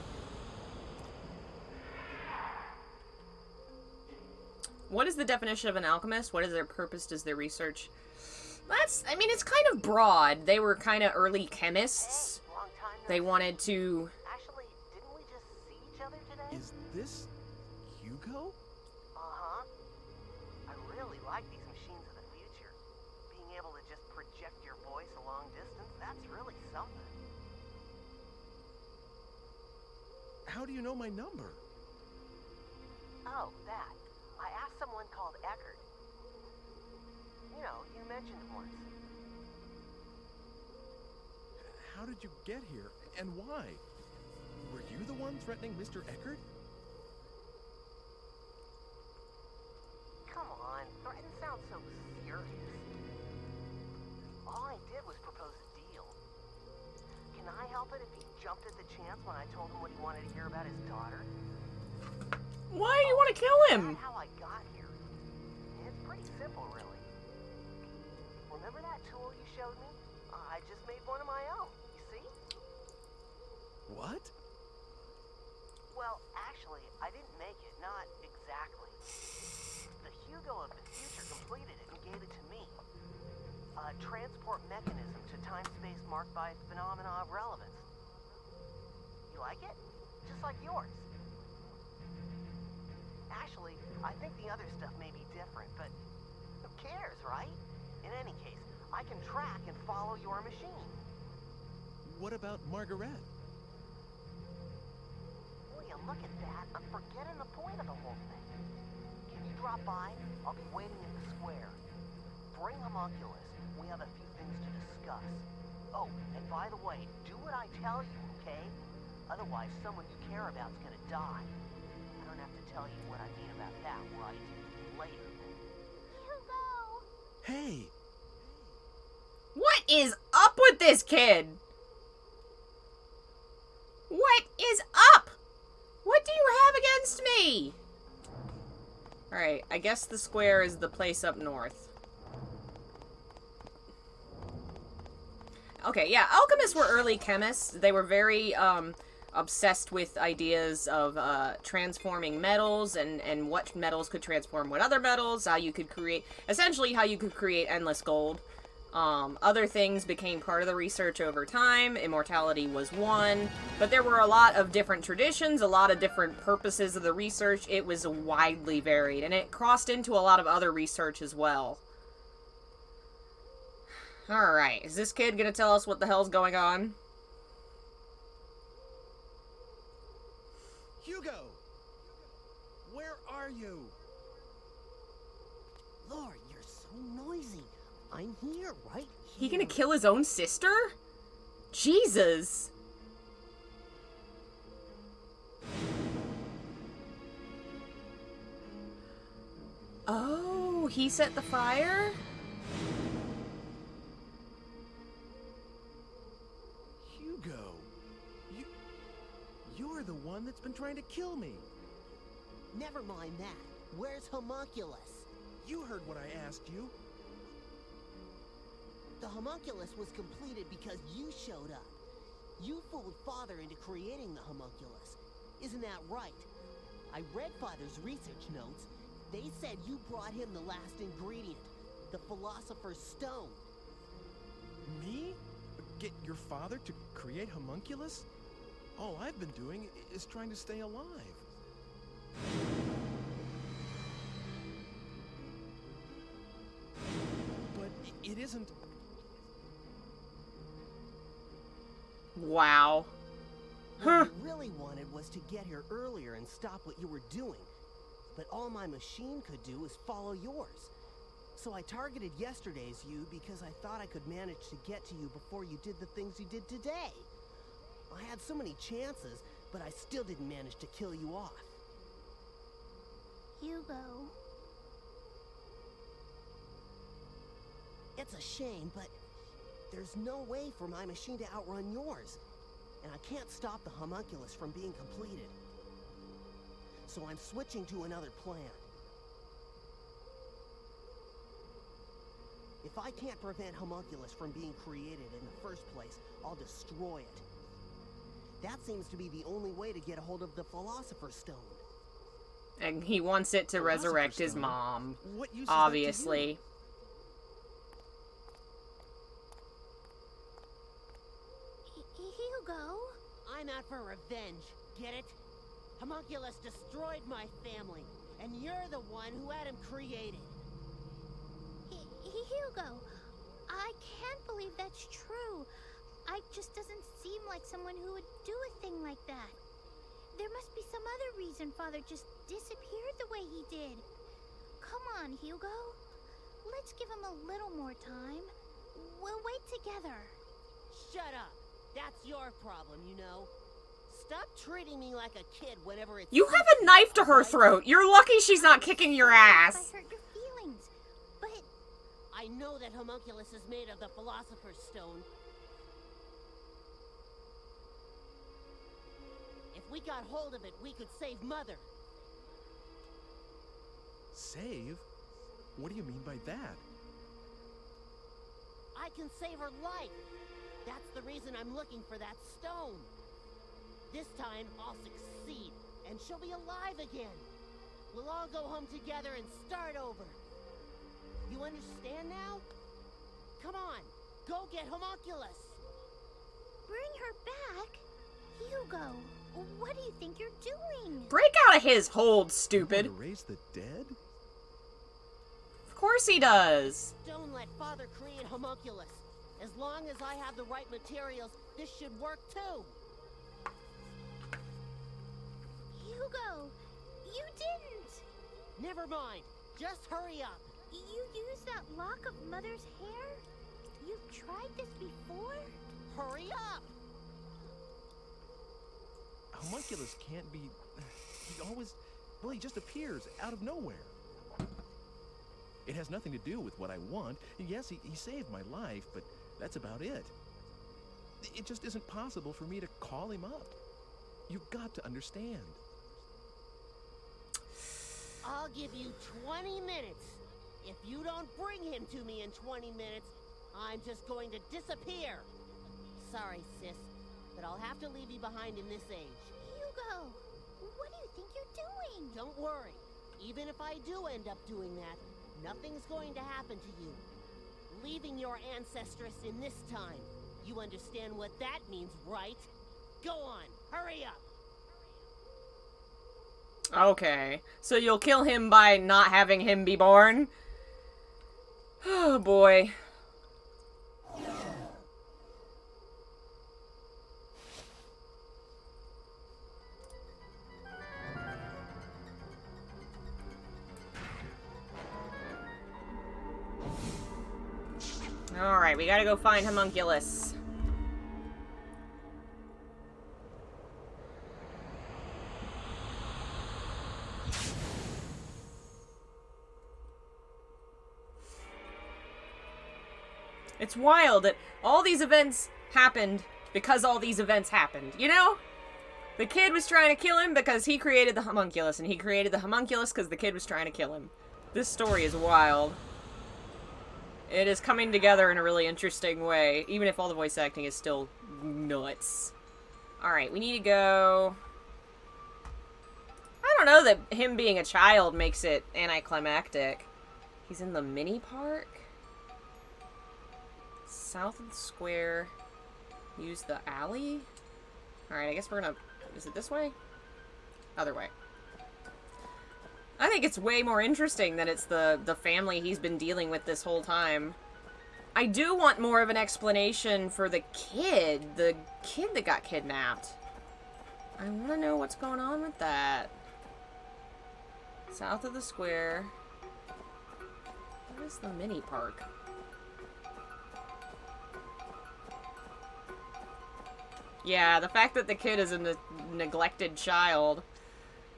What is the definition of an alchemist? What is their purpose? Does their research... I mean, it's kind of broad. They were kind of early chemists. They wanted to... Actually, didn't we just see each other today? Is this Hugo? Uh-huh. I really like these machines of the future. Being able to just project your voice a long distance, that's really something. How do you know my number? Oh, that. I asked someone called Eckert. You know, you mentioned him once. How did you get here, and why? Were you the one threatening Mr. Eckert? Come on, threaten sounds so serious. All I did was propose a deal. Can I help it if he jumped at the chance when I told him what he wanted to hear about his daughter? Why do you want to kill him? That's how I got here. It's pretty simple, really. Remember that tool you showed me? I just made one of my own, you see? What? Well, actually, I didn't make it, not exactly. The Hugo of the future completed it and gave it to me. A transport mechanism to time-space marked by phenomena of relevance. You like it? just like yours. Actually, I think the other stuff may be different, but who cares, right? In any case, I can track and follow your machine. What about Margaret? Will you look at that? I'm forgetting the point of the whole thing. Can you drop by? I'll be waiting in the square. Bring Homunculus. We have a few things to discuss. Oh, and by the way, do what I tell you, okay? Otherwise, someone you care about's gonna die. I don't have to tell you what I mean about that, right? Later. Hugo! Hey! What is up with this kid? What is up? What do you have against me? Alright, I guess the square is the place up north. Okay, yeah, alchemists were early chemists. They were very, obsessed with ideas of, transforming metals and what metals could transform what other metals, how you could create, essentially how you could create endless gold. Other things became part of the research over time. Immortality was one, but there were a lot of different traditions, a lot of different purposes of the research. It was widely varied, and it crossed into a lot of other research as well. Alright, is this kid gonna tell us what the hell's going on? Hugo! Where are you? Lord, you're so noisy. I'm here, right? He gonna kill his own sister? Jesus! Oh, he set the fire? Hugo! You're the one that's been trying to kill me. Never mind that. Where's Homunculus? You heard what I asked you. The Homunculus was completed because you showed up. You fooled Father into creating the Homunculus. Isn't that right? I read Father's research notes. They said you brought him the last ingredient, the Philosopher's Stone. Me? Get your father to create Homunculus? All I've been doing is trying to stay alive. But it isn't... Wow. What you really wanted was to get here earlier and stop what you were doing. But all my machine could do was follow yours. So I targeted yesterday's you because I thought I could manage to get to you before you did the things you did today. I had so many chances, but I still didn't manage to kill you off. Hugo. It's a shame, but there's no way for my machine to outrun yours. And I can't stop the Homunculus from being completed. So I'm switching to another plan. If I can't prevent Homunculus from being created in the first place, I'll destroy it. That seems to be the only way to get a hold of the Philosopher's Stone. And he wants it to resurrect his mom. What use is obviously. Hugo? I'm out for revenge, get it? Homunculus destroyed my family, and you're the one who had him created. Hugo, I can't believe that's true. Ike just doesn't seem like someone who would do a thing like that. There must be some other reason Father just disappeared the way he did. Come on, Hugo. Let's give him a little more time. We'll wait together. Shut up. That's your problem, you know. Stop treating me like a kid whenever it's... You have a knife to her throat. You're lucky she's not kicking your ass. I hurt your feelings, but... I know that Homunculus is made of the Philosopher's Stone. If we got hold of it, we could save Mother. Save? What do you mean by that? I can save her life. That's the reason I'm looking for that stone. This time, I'll succeed, and she'll be alive again. We'll all go home together and start over. You understand now? Come on, go get Homunculus. Bring her back? Hugo. What do you think you're doing? Break out of his hold, stupid. You want to raise the dead? Of course he does. Don't let Father create homunculus. As long as I have the right materials, this should work too. Hugo, you didn't. Never mind. Just hurry up. You used that lock of Mother's hair? You've tried this before? Hurry up! Homunculus can't be... He always... Well, he just appears out of nowhere. It has nothing to do with what I want. Yes, he saved my life, but that's about it. It just isn't possible for me to call him up. You've got to understand. I'll give you 20 minutes. If you don't bring him to me in 20 minutes, I'm just going to disappear. Sorry, sis, but I'll have to leave you behind in this age. Hugo, what do you think you're doing? Don't worry. Even if I do end up doing that, nothing's going to happen to you. Leaving your ancestress in this time. You understand what that means, right? Go on, hurry up! Okay, so you'll kill him by not having him be born? Oh boy. Alright, we gotta go find Homunculus. It's wild that all these events happened because all these events happened, you know? The kid was trying to kill him because he created the homunculus, and he created the homunculus because the kid was trying to kill him. This story is wild. It is coming together in a really interesting way, even if all the voice acting is still nuts. Alright, we need to go... I don't know that him being a child makes it anticlimactic. He's in the mini park? South of the square. Use the alley? Alright, I guess we're gonna... Is it this way? Other way. I think it's way more interesting that it's the family he's been dealing with this whole time. I do want more of an explanation for the kid that got kidnapped. I want to know what's going on with that. South of the square. What is the mini park? Yeah, the fact that the kid is a neglected child.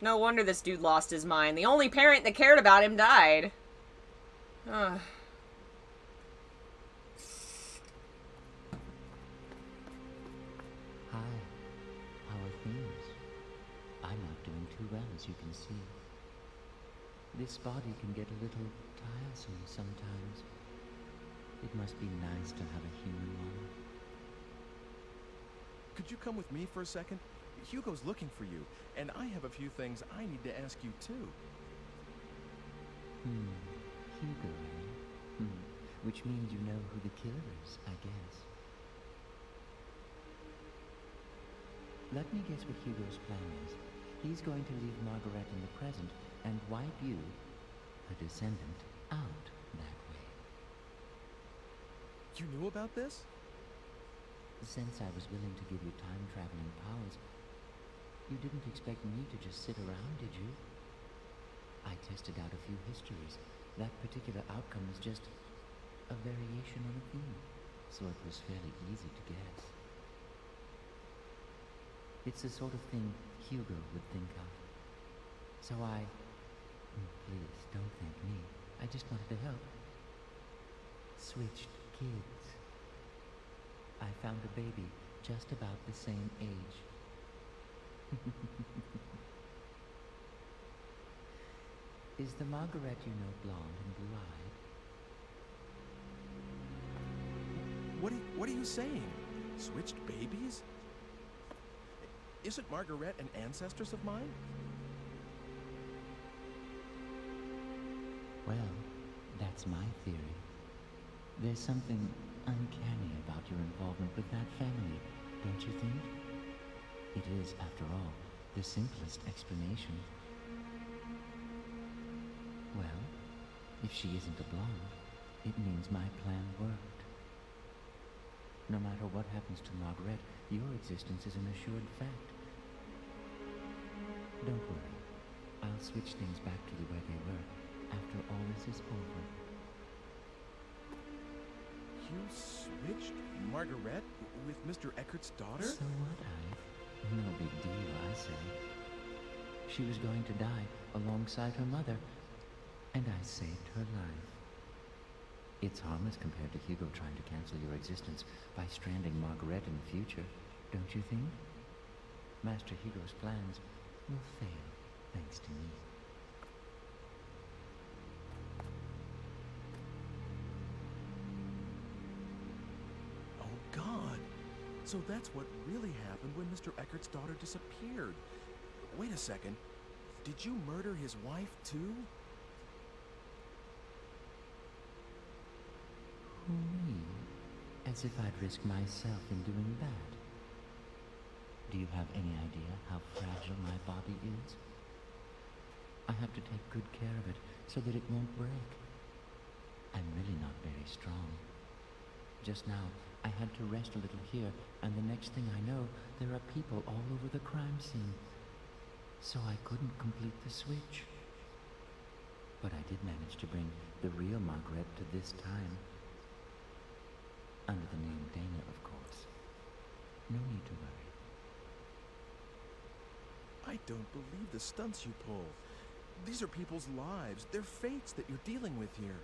No wonder this dude lost his mind. The only parent that cared about him died. Ugh. Hi. How are things? I'm not doing too well, as you can see. This body can get a little tiresome sometimes. It must be nice to have a human one. Could you come with me for a second? Hugo's looking for you, and I have a few things I need to ask you, too. Hugo, eh? Which means you know who the killer is, I guess. Let me guess what Hugo's plan is. He's going to leave Margaret in the present and wipe you, a descendant, out that way. You knew about this? Since I was willing to give you time-traveling powers, you didn't expect me to just sit around, did you? I tested out a few histories. That particular outcome was just a variation on a theme, so it was fairly easy to guess. It's the sort of thing Hugo would think of. So please don't thank me. I just wanted to help. Switched kids. I found a baby just about the same age. Is the Margaret you know blonde and blue-eyed? What are you saying? Switched babies? Isn't Margaret an ancestress of mine? Well, that's my theory. There's something uncanny about your involvement with that family, don't you think? It is, after all, the simplest explanation. Well, if she isn't a blonde, it means my plan worked. No matter what happens to Margaret, your existence is an assured fact. Don't worry. I'll switch things back to the way they were after all this is over. You switched Margaret with Mr. Eckert's daughter? So what, Ike? No big deal, I say. She was going to die alongside her mother, and I saved her life. It's harmless compared to Hugo trying to cancel your existence by stranding Margaret in the future, don't you think? Master Hugo's plans will fail, thanks to me. Oh, God. So that's what really happened when Mr. Eckert's daughter disappeared. Wait a second. Did you murder his wife, too? Me? As if I'd risk myself in doing that. Do you have any idea how fragile my body is? I have to take good care of it so that it won't break. I'm really not very strong. Just now, I had to rest a little here, and the next thing I know, there are people all over the crime scene. So I couldn't complete the switch. But I did manage to bring the real Margaret to this time. Under the name Dana, of course. No need to worry. I don't believe the stunts you pull. These are people's lives, their fates that you're dealing with here.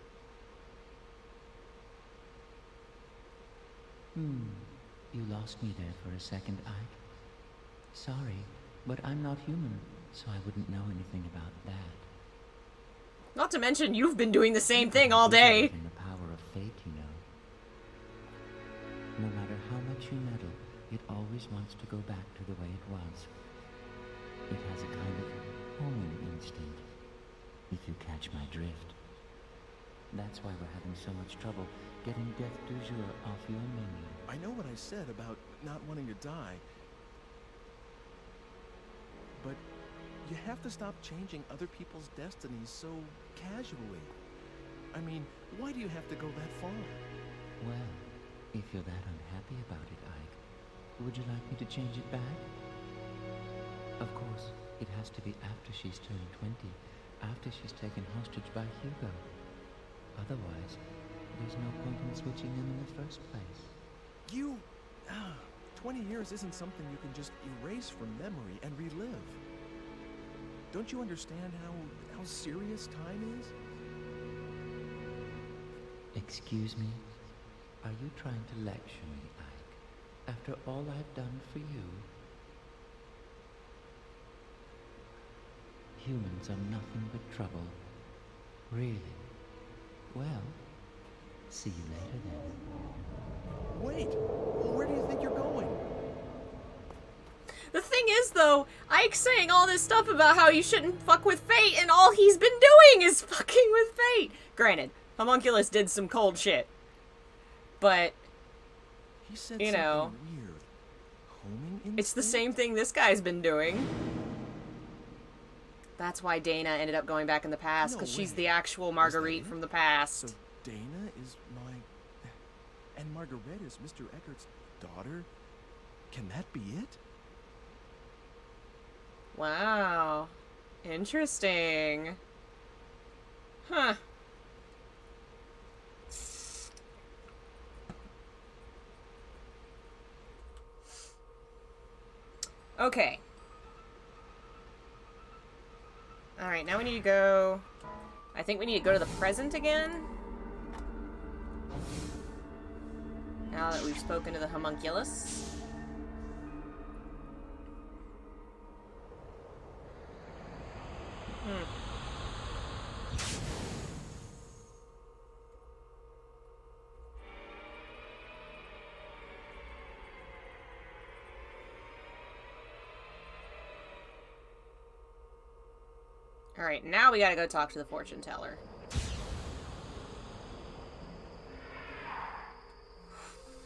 You lost me there for a second, Ike. Sorry, but I'm not human, so I wouldn't know anything about that. Not to mention, you've been doing the same thing all day. In the power of fate, you know. No matter how much you meddle, it always wants to go back to the way it was. It has a kind of homing instinct, if you catch my drift. That's why we're having so much trouble getting Death du Jour off your menu. I know what I said about not wanting to die. But you have to stop changing other people's destinies so casually. I mean, why do you have to go that far? Well, if you're that unhappy about it, Ike, would you like me to change it back? Of course, it has to be after she's turned 20, after she's taken hostage by Hugo. Otherwise, there's no point in switching them in the first place. 20 years isn't something you can just erase from memory and relive. Don't you understand how serious time is? Excuse me? Are you trying to lecture me, Ike? After all I've done for you? Humans are nothing but trouble. Really? Well, see you later then. Wait! Where do you think you're going? The thing is, though, Ike's saying all this stuff about how you shouldn't fuck with fate, and all he's been doing is fucking with fate. Granted, Homunculus did some cold shit. But, He said you know, something weird. Homing it's the instinct? same thing this guy's been doing. That's why Dana ended up going back in the past, because she's the actual Marguerite from the past. So Dana is my... And Margaret is Mr. Eckert's daughter? Can that be it? Wow. Interesting. Huh. Okay. Alright, now we need to go... I think we need to go to the present again. Now that we've spoken to the homunculus. Alright, now we gotta go talk to the fortune teller.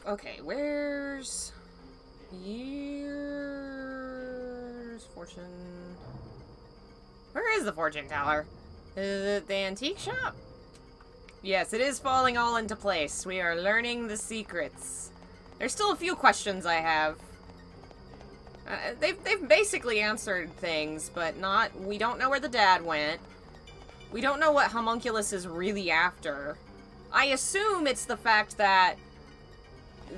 Okay, where's... Year... Fortune. Where is the fortune teller? Is it the antique shop? Yes, it is falling all into place. We are learning the secrets. There's still a few questions I have. They've basically answered things, but not... We don't know where the dad went. We don't know what Homunculus is really after. I assume it's the fact that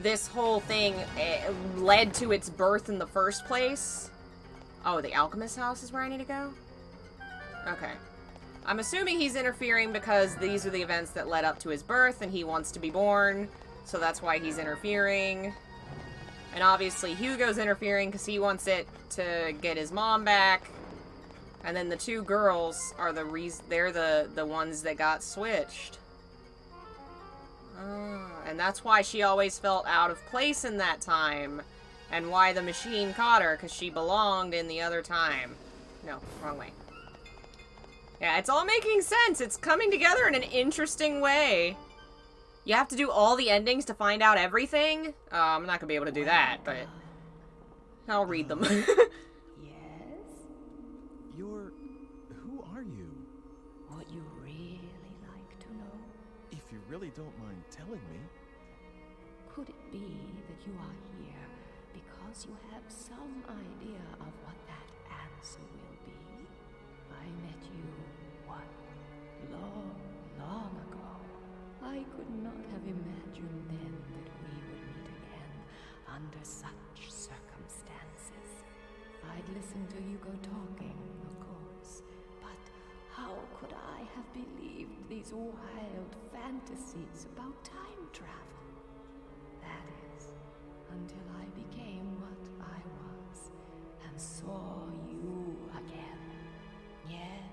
this whole thing led to its birth in the first place. Oh, the alchemist's house is where I need to go? Okay. I'm assuming he's interfering because these are the events that led up to his birth and he wants to be born, so that's why he's interfering. And obviously Hugo's interfering because he wants it to get his mom back. And then the two girls are they're the ones that got switched. And that's why she always felt out of place in that time. And why the machine caught her, because she belonged in the other time. No, wrong way. Yeah, it's all making sense. It's coming together in an interesting way. You have to do all the endings to find out everything? I'm not going to be able to do that, but I'll read them. Yes? Who are you? Would you really like to know? If you really don't mind telling me. Could it be that you are here because you have some idea of what that answer will be? I met you, what, long ago. I could not have imagined then that we would meet again under such circumstances. I'd listened to you go talking, of course, but how could I have believed these wild fantasies about time travel? That is, until I became what I was and saw you again. Yes,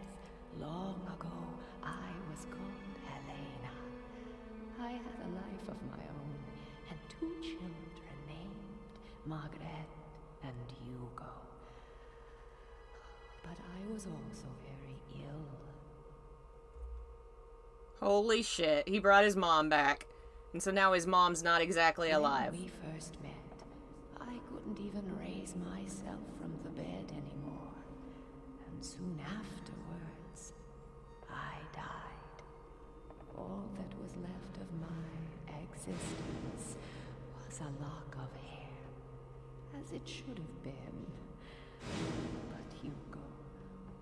long ago I was called Helena. I had a life of my own and two children named Margaret and Hugo. But I was also very ill. Holy shit, he brought his mom back. And so now his mom's not exactly alive. When we first met, I couldn't even raise myself from the bed anymore. And soon afterwards, I died. All that was left of my existence was a lock of hair, as it should have been. But Hugo,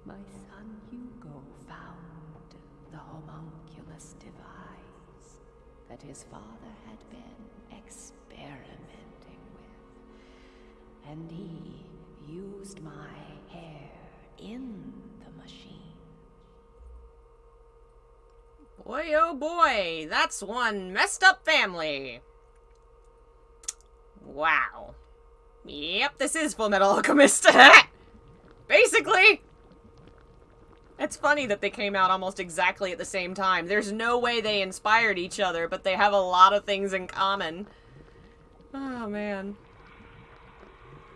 my son Hugo, found the homunculus device that his father had been experimenting with. And he used my hair in the machine. Boy, oh boy, that's one messed up family. Wow. Yep, this is Full Metal Alchemist. Basically. It's funny that they came out almost exactly at the same time. There's no way they inspired each other, but they have a lot of things in common. Oh, man.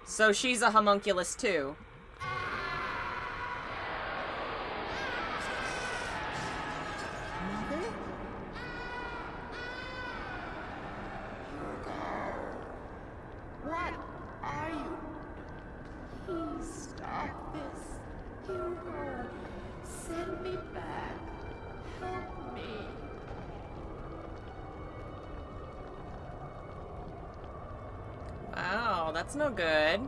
So she's a homunculus, too. Mother? What are you? Please stop this. Hugo, send me back. Help me. Wow, that's no good.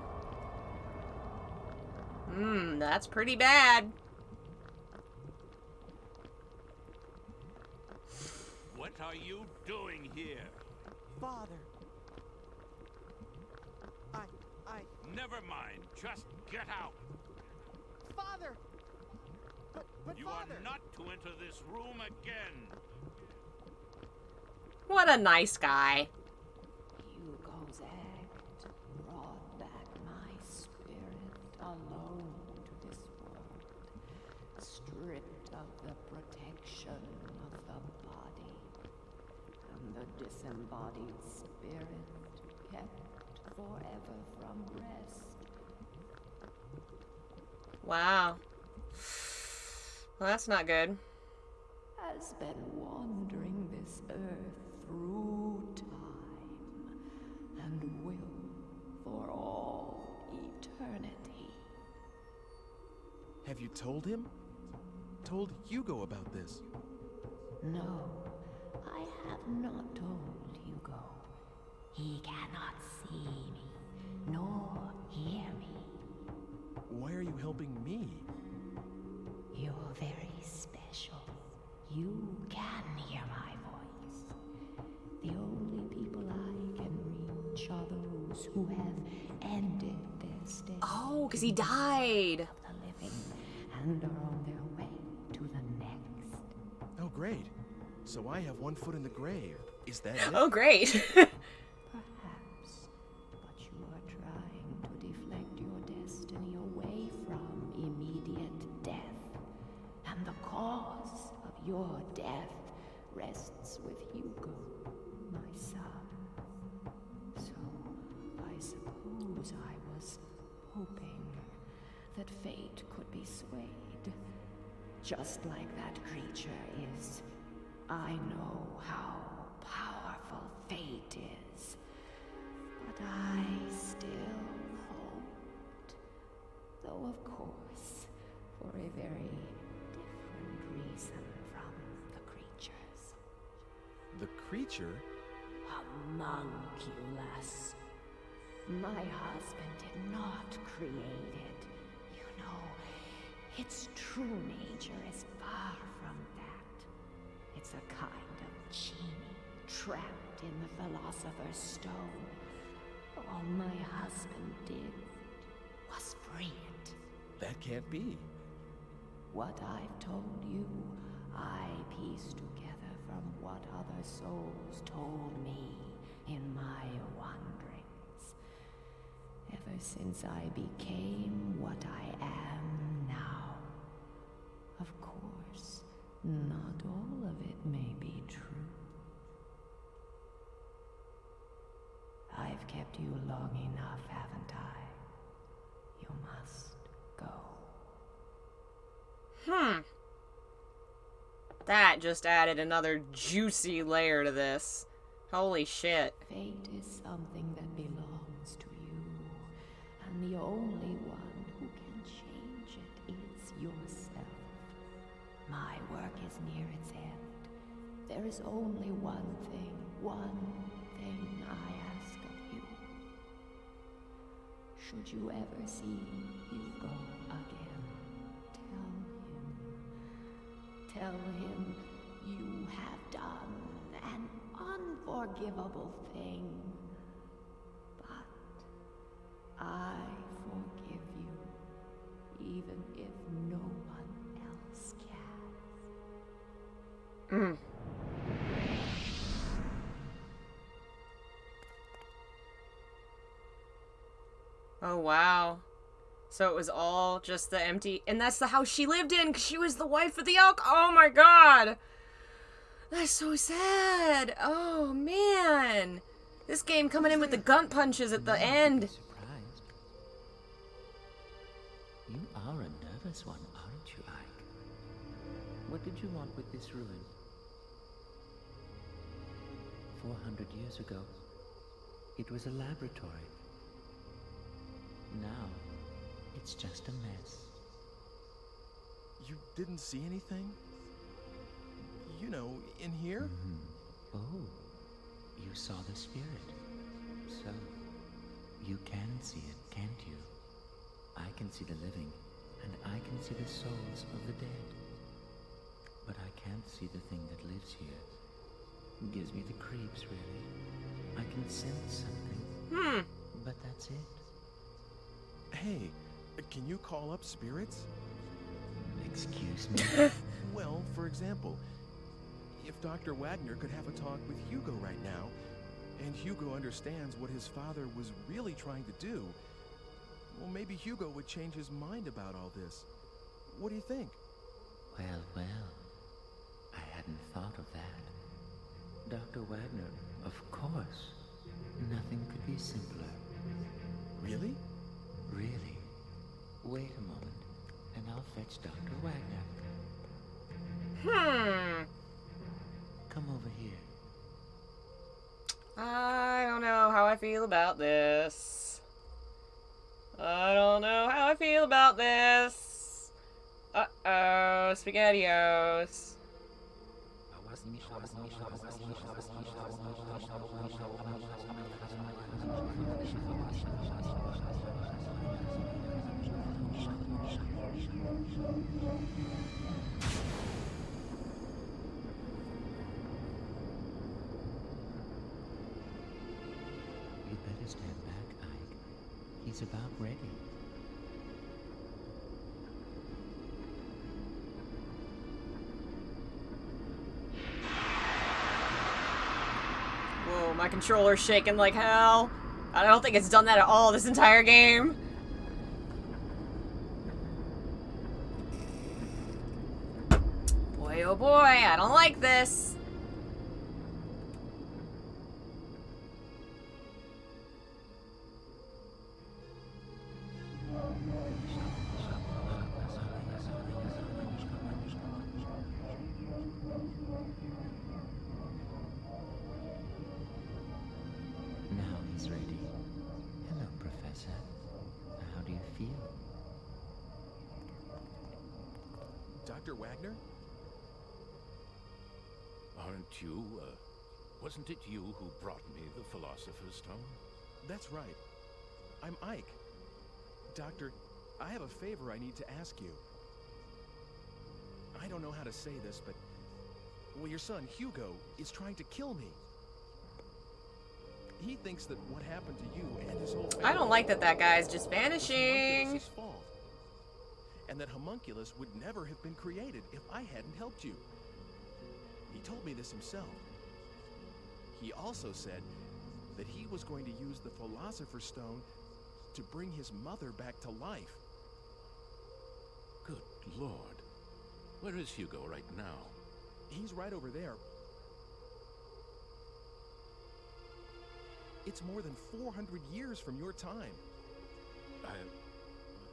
That's pretty bad. What are you doing here? Father. Never mind. Just get out. Father! But you Father! are not to enter this room again. What a nice guy. Hugo's act brought back my spirit alone to this world, stripped of the protection of the body, and the disembodied spirit kept forever from rest. Wow. Well, that's not good. Has been wandering this earth through time and will for all eternity. Have you told him? Told Hugo about this? No, I have not told Hugo. He cannot see me, nor hear me. Why are you helping me? You're very special. You can hear my voice. The only people I can reach are those who have ended their stay. Oh, because he died. Of the living and are on their way to the next. Oh, great. So I have one foot in the grave. Is that it? Oh, great. Perhaps, but you are trying to deflect your destiny away from immediate death. And the cause of your death rests with Hugo, my son. So, I suppose I was hoping that fate could be swayed. Just like that creature is. I know how powerful fate is. But I still hoped. Though, of course, for a very different reason from the creatures. The creature? Homunculus. My husband did not create it. You know, its true nature is far from that. It's a kind of genie trapped in the Philosopher's Stone. All my husband did was free it. That can't be. What I've told you, I pieced together from what other souls told me in my wanderings. Ever since I became what I am now. Of course, not all of it may be true. I've kept you long enough, haven't I? You must go. That just added another juicy layer to this. Holy shit. Fate is something that belongs to you, and the only one who can change it is yourself. My work is near its end. There is only one thing I ask of you. Should you ever see Hugo again, tell him you have done an unforgivable thing. But I forgive you, even if no one else can. Oh, wow. So it was all just the empty... And that's the house she lived in, because she was the wife of the elk. Oh, my God. That's so sad. Oh, man. This game coming in with the gun punches at the end. Surprised. You are a nervous one, aren't you, Ike? What did you want with this ruin? 400 years ago, it was a laboratory. Now, it's just a mess. You didn't see anything? You know, in here? Oh, you saw the spirit. So, you can see it, can't you? I can see the living, and I can see the souls of the dead. But I can't see the thing that lives here. It gives me the creeps, really. I can sense something. But that's it. Hey, can you call up spirits? Excuse me? Well, for example, if Dr. Wagner could have a talk with Hugo right now, and Hugo understands what his father was really trying to do, well, maybe Hugo would change his mind about all this. What do you think? Well, well. I hadn't thought of that. Dr. Wagner, of course. Nothing could be simpler. Really? Really. Wait a moment, and I'll fetch Dr. Wagner. Come over here. I don't know how I feel about this. I don't know how I feel about this. Uh-oh, SpaghettiOs. You'd better stand back, Ike. He's about ready. Whoa, my controller's shaking like hell. I don't think it's done that at all this entire game. Boy, oh boy, I don't like this. Now he's ready. Hello, Professor. How do you feel? Dr. Wagner? Aren't you, wasn't it you who brought me the Philosopher's Stone? That's right. I'm Ike. Doctor, I have a favor I need to ask you. I don't know how to say this, but... well, your son, Hugo, is trying to kill me. He thinks that what happened to you and his whole family... I don't like that that guy's just vanishing. ...was fault. And that Homunculus would never have been created if I hadn't helped you. He told me this himself. He also said that he was going to use the Philosopher's Stone to bring his mother back to life. Good Lord. Where is Hugo right now? He's right over there. It's more than 400 years from your time.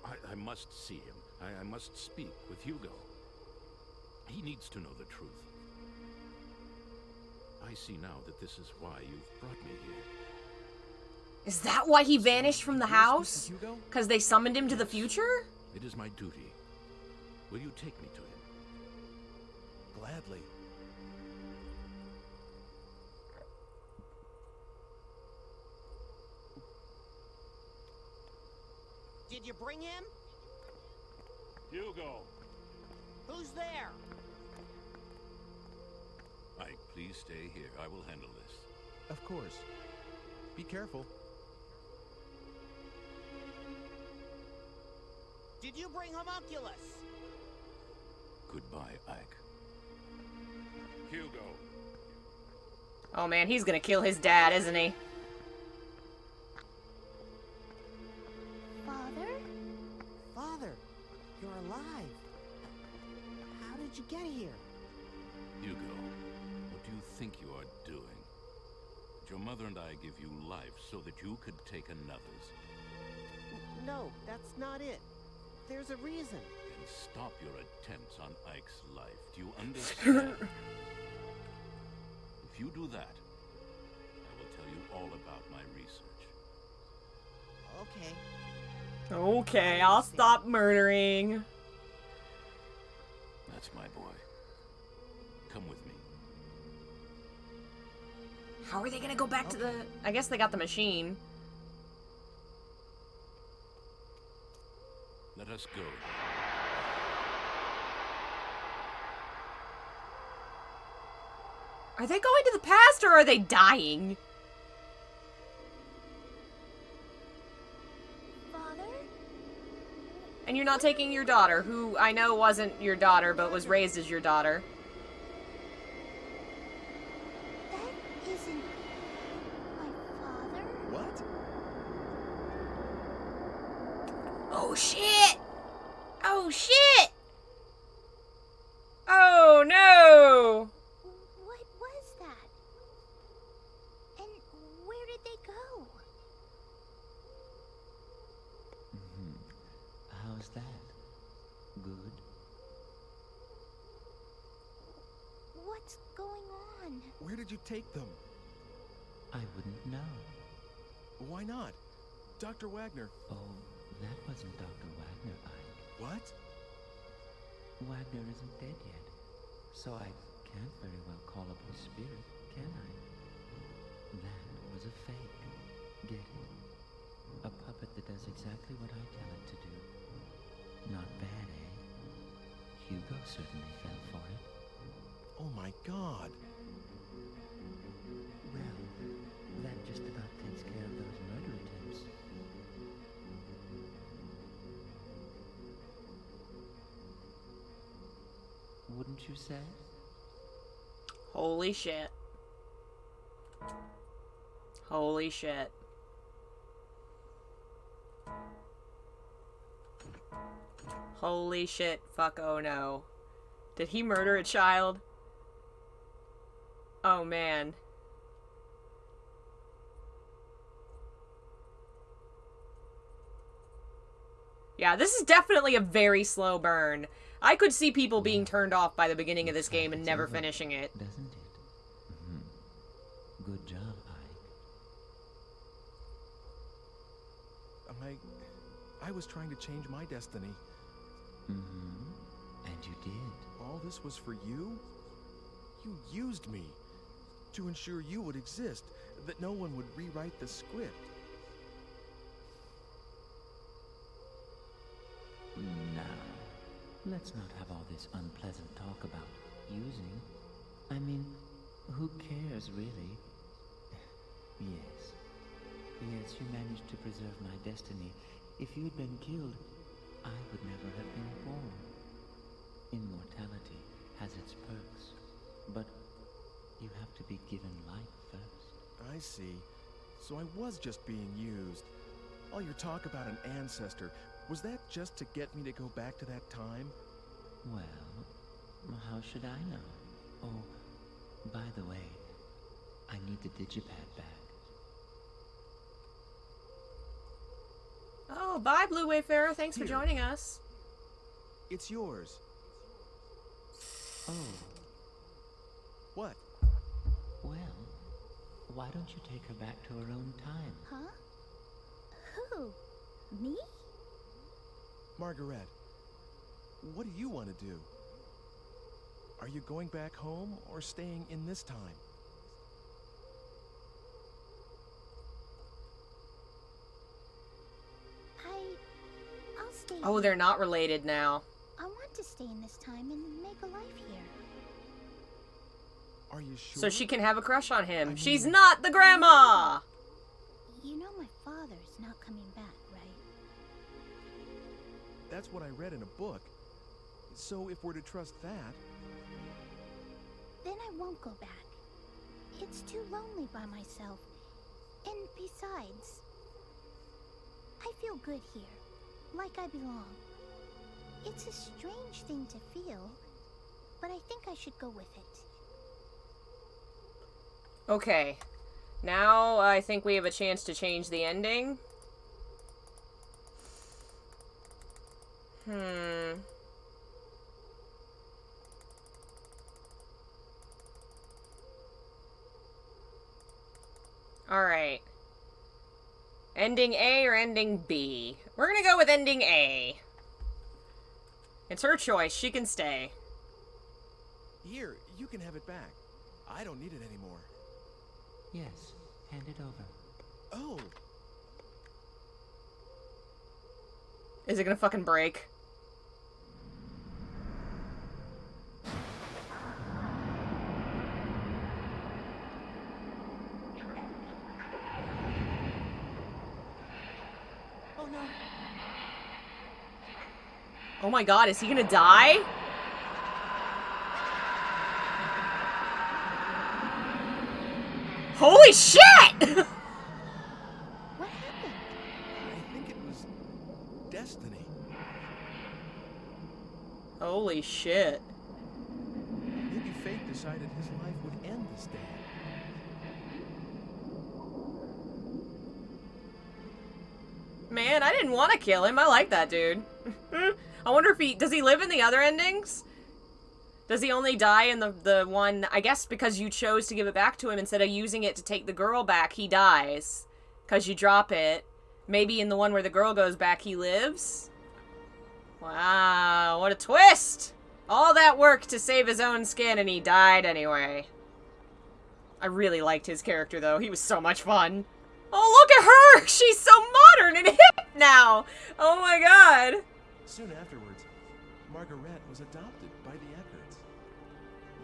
I must see him. I must speak with Hugo. He needs to know the truth. I see now that this is why you've brought me here. Is that why he vanished from the house? Because they summoned him to the future? It is my duty. Will you take me to him? Gladly. Did you bring him? Hugo! Who's there? Ike, please stay here. I will handle this. Of course. Be careful. Did you bring Homunculus? Goodbye, Ike. Hugo! Oh man, he's gonna kill his dad, isn't he? Father? Father, you're alive. How did you get here? Hugo, what do you think you are doing? Your mother and I give you life so that you could take another's. No, that's not it. There's a reason. Then stop your attempts on Ike's life. Do you understand? If you do that, I will tell you all about my research. Okay. Okay, I'll stop murdering. That's my boy. Come with me. How are they gonna go back to the... I guess they got the machine. Let us go. Are they going to the past or are they dying? Father? And you're not taking your daughter, who I know wasn't your daughter, but was raised as your daughter. That isn't my father. What? Oh shit! Oh shit! Oh no! What was that? And where did they go? How's that? Good? What's going on? Where did you take them? I wouldn't know. Why not? Dr. Wagner. Oh, that wasn't Dr. Wagner, Ike. What? Wagner isn't dead yet, so I can't very well call up his spirit, can I? That was a fake. Get it? A puppet that does exactly what I tell it to do. Not bad, eh? Hugo certainly fell for it. Oh my god. Well, that just about takes care of those murder attempts. Wouldn't you say? Holy shit. Holy shit. Holy shit. Fuck, oh no. Did he murder a child? Oh man. Yeah, this is definitely a very slow burn. I could see people being turned off by the beginning of this game and never finishing it. Doesn't it? Good job, Ike. I was trying to change my destiny. And you did. All this was for you? You used me to ensure you would exist, that no one would rewrite the script. Now, let's not have all this unpleasant talk about using. I mean, who cares, really? Yes. Yes, you managed to preserve my destiny. If you'd been killed, I would never have been born. Immortality has its perks, but you have to be given life first. I see. So I was just being used. All your talk about an ancestor, was that just to get me to go back to that time? Well, how should I know? Oh, by the way, I need the digipad back. Oh, bye, Blue Wayfarer. Thanks for joining us. It's yours. Oh. What? Well, why don't you take her back to her own time? Huh? Who? Me? Margaret, what do you want to do? Are you going back home or staying in this time? I'll stay. Oh, they're not related now. I want to stay in this time and make a life here. Are you sure? So she can have a crush on him. She's not the grandma! You know my father's not coming back, right? That's what I read in a book. So if we're to trust that... Then I won't go back. It's too lonely by myself. And besides, I feel good here. Like I belong. It's a strange thing to feel, but I think I should go with it. Okay. Now I think we have a chance to change the ending. Alright. Ending A or ending B? We're gonna go with ending A. It's her choice. She can stay. Here, you can have it back. I don't need it anymore. Yes, hand it over. Oh! Is it gonna fucking break? Oh no. Oh my god, is he gonna die? Holy shit! What happened? I think it was destiny. Holy shit. Maybe fate decided his life would end this day. Man, I didn't want to kill him. I like that dude. I wonder if he... Does he live in the other endings? Does he only die in the one... I guess because you chose to give it back to him instead of using it to take the girl back, he dies. Because you drop it. Maybe in the one where the girl goes back, he lives? Wow, what a twist! All that work to save his own skin and he died anyway. I really liked his character though. He was so much fun. Oh, look at her! She's so modern and hip now! Oh my god. Soon afterwards, Margaret was adopted by the Eckarts.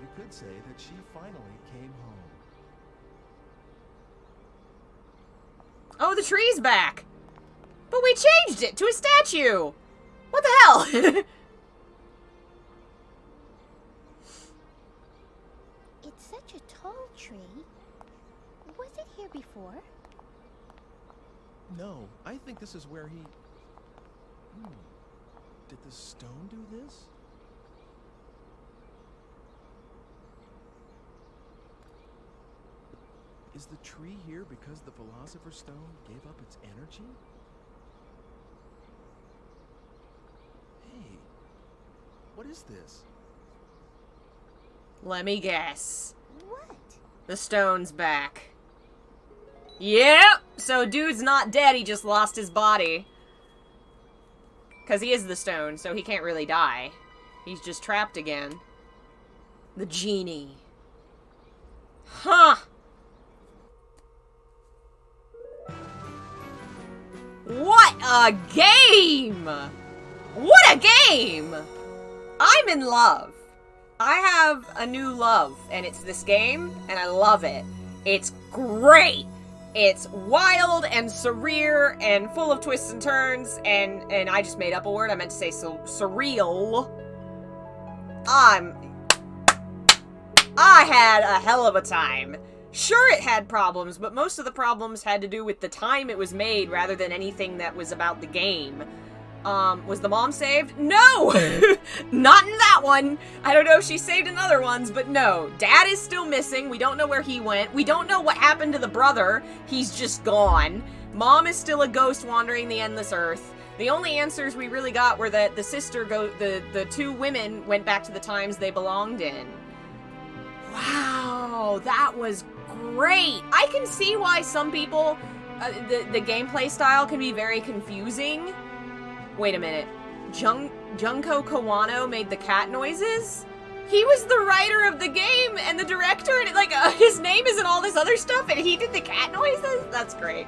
You could say that she finally came home. Oh, the tree's back! But we changed it to a statue! What the hell? It's such a tall tree. Was it here before? No, I think this is where he... Did the stone do this? Is the tree here because the Philosopher's Stone gave up its energy? Hey, what is this? Let me guess. What? The stone's back. Yep! So dude's not dead, he just lost his body. Because he is the stone, so he can't really die. He's just trapped again. The genie. Huh! What a game! What a game! I'm in love. I have a new love, and it's this game, and I love it. It's great! It's wild and surreal and full of twists and turns, and I just made up a word. I meant to say surreal. I had a hell of a time. Sure, it had problems, but most of the problems had to do with the time it was made rather than anything that was about the game. Was the mom saved? No! Not in that one! I don't know if she saved in other ones, but no. Dad is still missing. We don't know where he went. We don't know what happened to the brother. He's just gone. Mom is still a ghost wandering the endless earth. The only answers we really got were that the two women went back to the times they belonged in. Wow, that was great! I can see why some people, the gameplay style can be very confusing. Wait a minute. Junko Kawano made the cat noises? He was the writer of the game and the director, and his name is in all this other stuff, and he did the cat noises? That's great.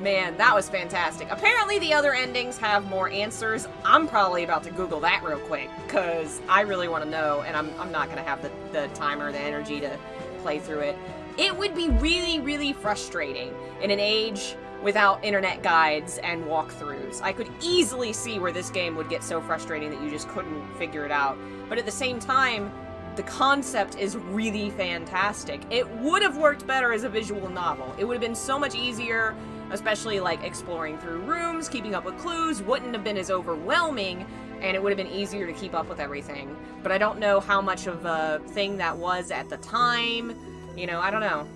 Man, that was fantastic. Apparently the other endings have more answers. I'm probably about to Google that real quick, because I really want to know, and I'm not going to have the time or the energy to play through it. It would be really, really frustrating in an age without internet guides and walkthroughs. I could easily see where this game would get so frustrating that you just couldn't figure it out. But at the same time, the concept is really fantastic. It would have worked better as a visual novel. It would have been so much easier, especially like exploring through rooms, keeping up with clues, wouldn't have been as overwhelming, and it would have been easier to keep up with everything. But I don't know how much of a thing that was at the time. You know, I don't know.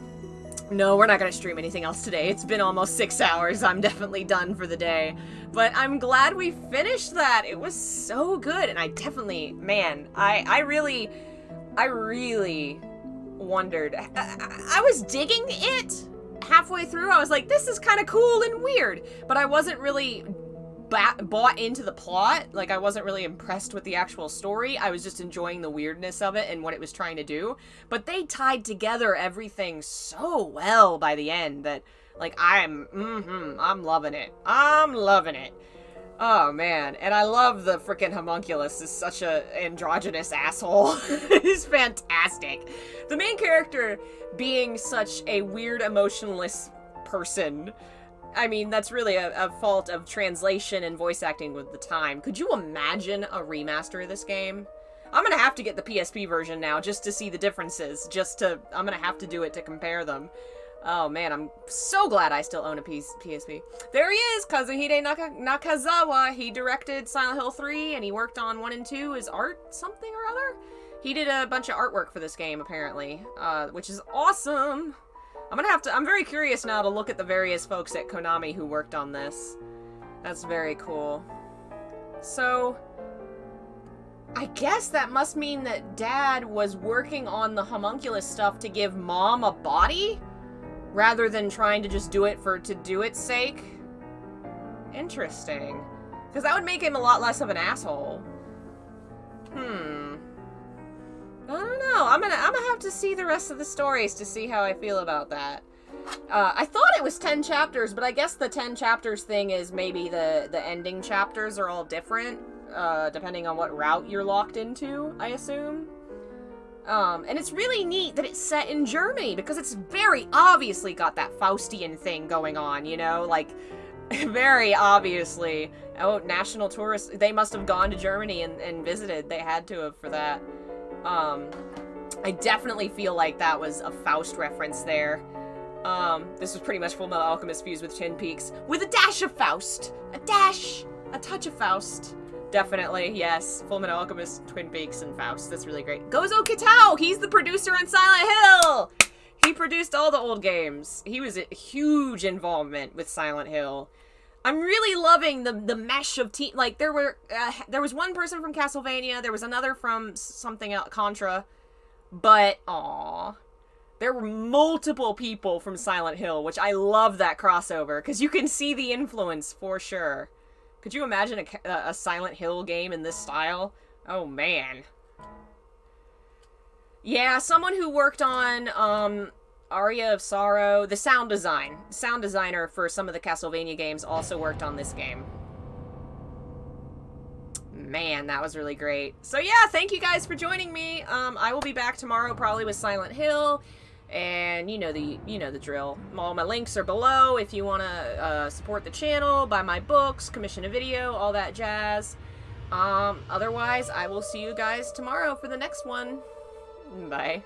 No, we're not going to stream anything else today. It's been almost 6 hours. I'm definitely done for the day. But I'm glad we finished that. It was so good. And I definitely, man, I really wondered. I was digging it halfway through. I was like, this is kind of cool and weird. But I wasn't really bought into the plot. Like, I wasn't really impressed with the actual story. I was just enjoying the weirdness of it and what it was trying to do. But they tied together everything so well by the end that, like, I'm loving it. I'm loving it. Oh, man. And I love the freaking homunculus is such a androgynous asshole. He's fantastic. The main character being such a weird, emotionless person, I mean, that's really a fault of translation and voice acting with the time. Could you imagine a remaster of this game? I'm gonna have to get the PSP version now just to see the differences. I'm gonna have to do it to compare them. Oh man, I'm so glad I still own a PSP. There he is, Kazuhide Nakazawa. He directed Silent Hill 3 and he worked on 1 and 2 as art something or other. He did a bunch of artwork for this game apparently, which is awesome. I'm very curious now to look at the various folks at Konami who worked on this. That's very cool. So, I guess that must mean that Dad was working on the homunculus stuff to give Mom a body? Rather than trying to just do it to do its sake? Interesting. Because that would make him a lot less of an asshole. I don't know. I'm gonna have to see the rest of the stories to see how I feel about that. I thought it was 10 chapters, but I guess the 10 chapters thing is maybe the ending chapters are all different, depending on what route you're locked into, I assume. And it's really neat that it's set in Germany, because it's very obviously got that Faustian thing going on, you know? Like, very obviously. Oh, national tourists, they must have gone to Germany and visited. They had to have for that. I definitely feel like that was a Faust reference there. This was pretty much Fullmetal Alchemist fused with Twin Peaks, with a dash of Faust! A touch of Faust. Definitely, yes. Fullmetal Alchemist, Twin Peaks, and Faust. That's really great. Gozo Kitao! He's the producer on Silent Hill! He produced all the old games. He was a huge involvement with Silent Hill. I'm really loving the mesh of team. Like, there was one person from Castlevania, there was another from something else, Contra, but, there were multiple people from Silent Hill, which I love that crossover, because you can see the influence for sure. Could you imagine a Silent Hill game in this style? Oh, man. Yeah, someone who worked on, Aria of Sorrow, the sound designer for some of the Castlevania games also worked on this game. Man, that was really great. So yeah, thank you guys for joining me. I will be back tomorrow probably with Silent Hill, and you know the drill. All my links are below if you want to support the channel, buy my books, commission a video, all that jazz. Otherwise, I will see you guys tomorrow for the next one. Bye.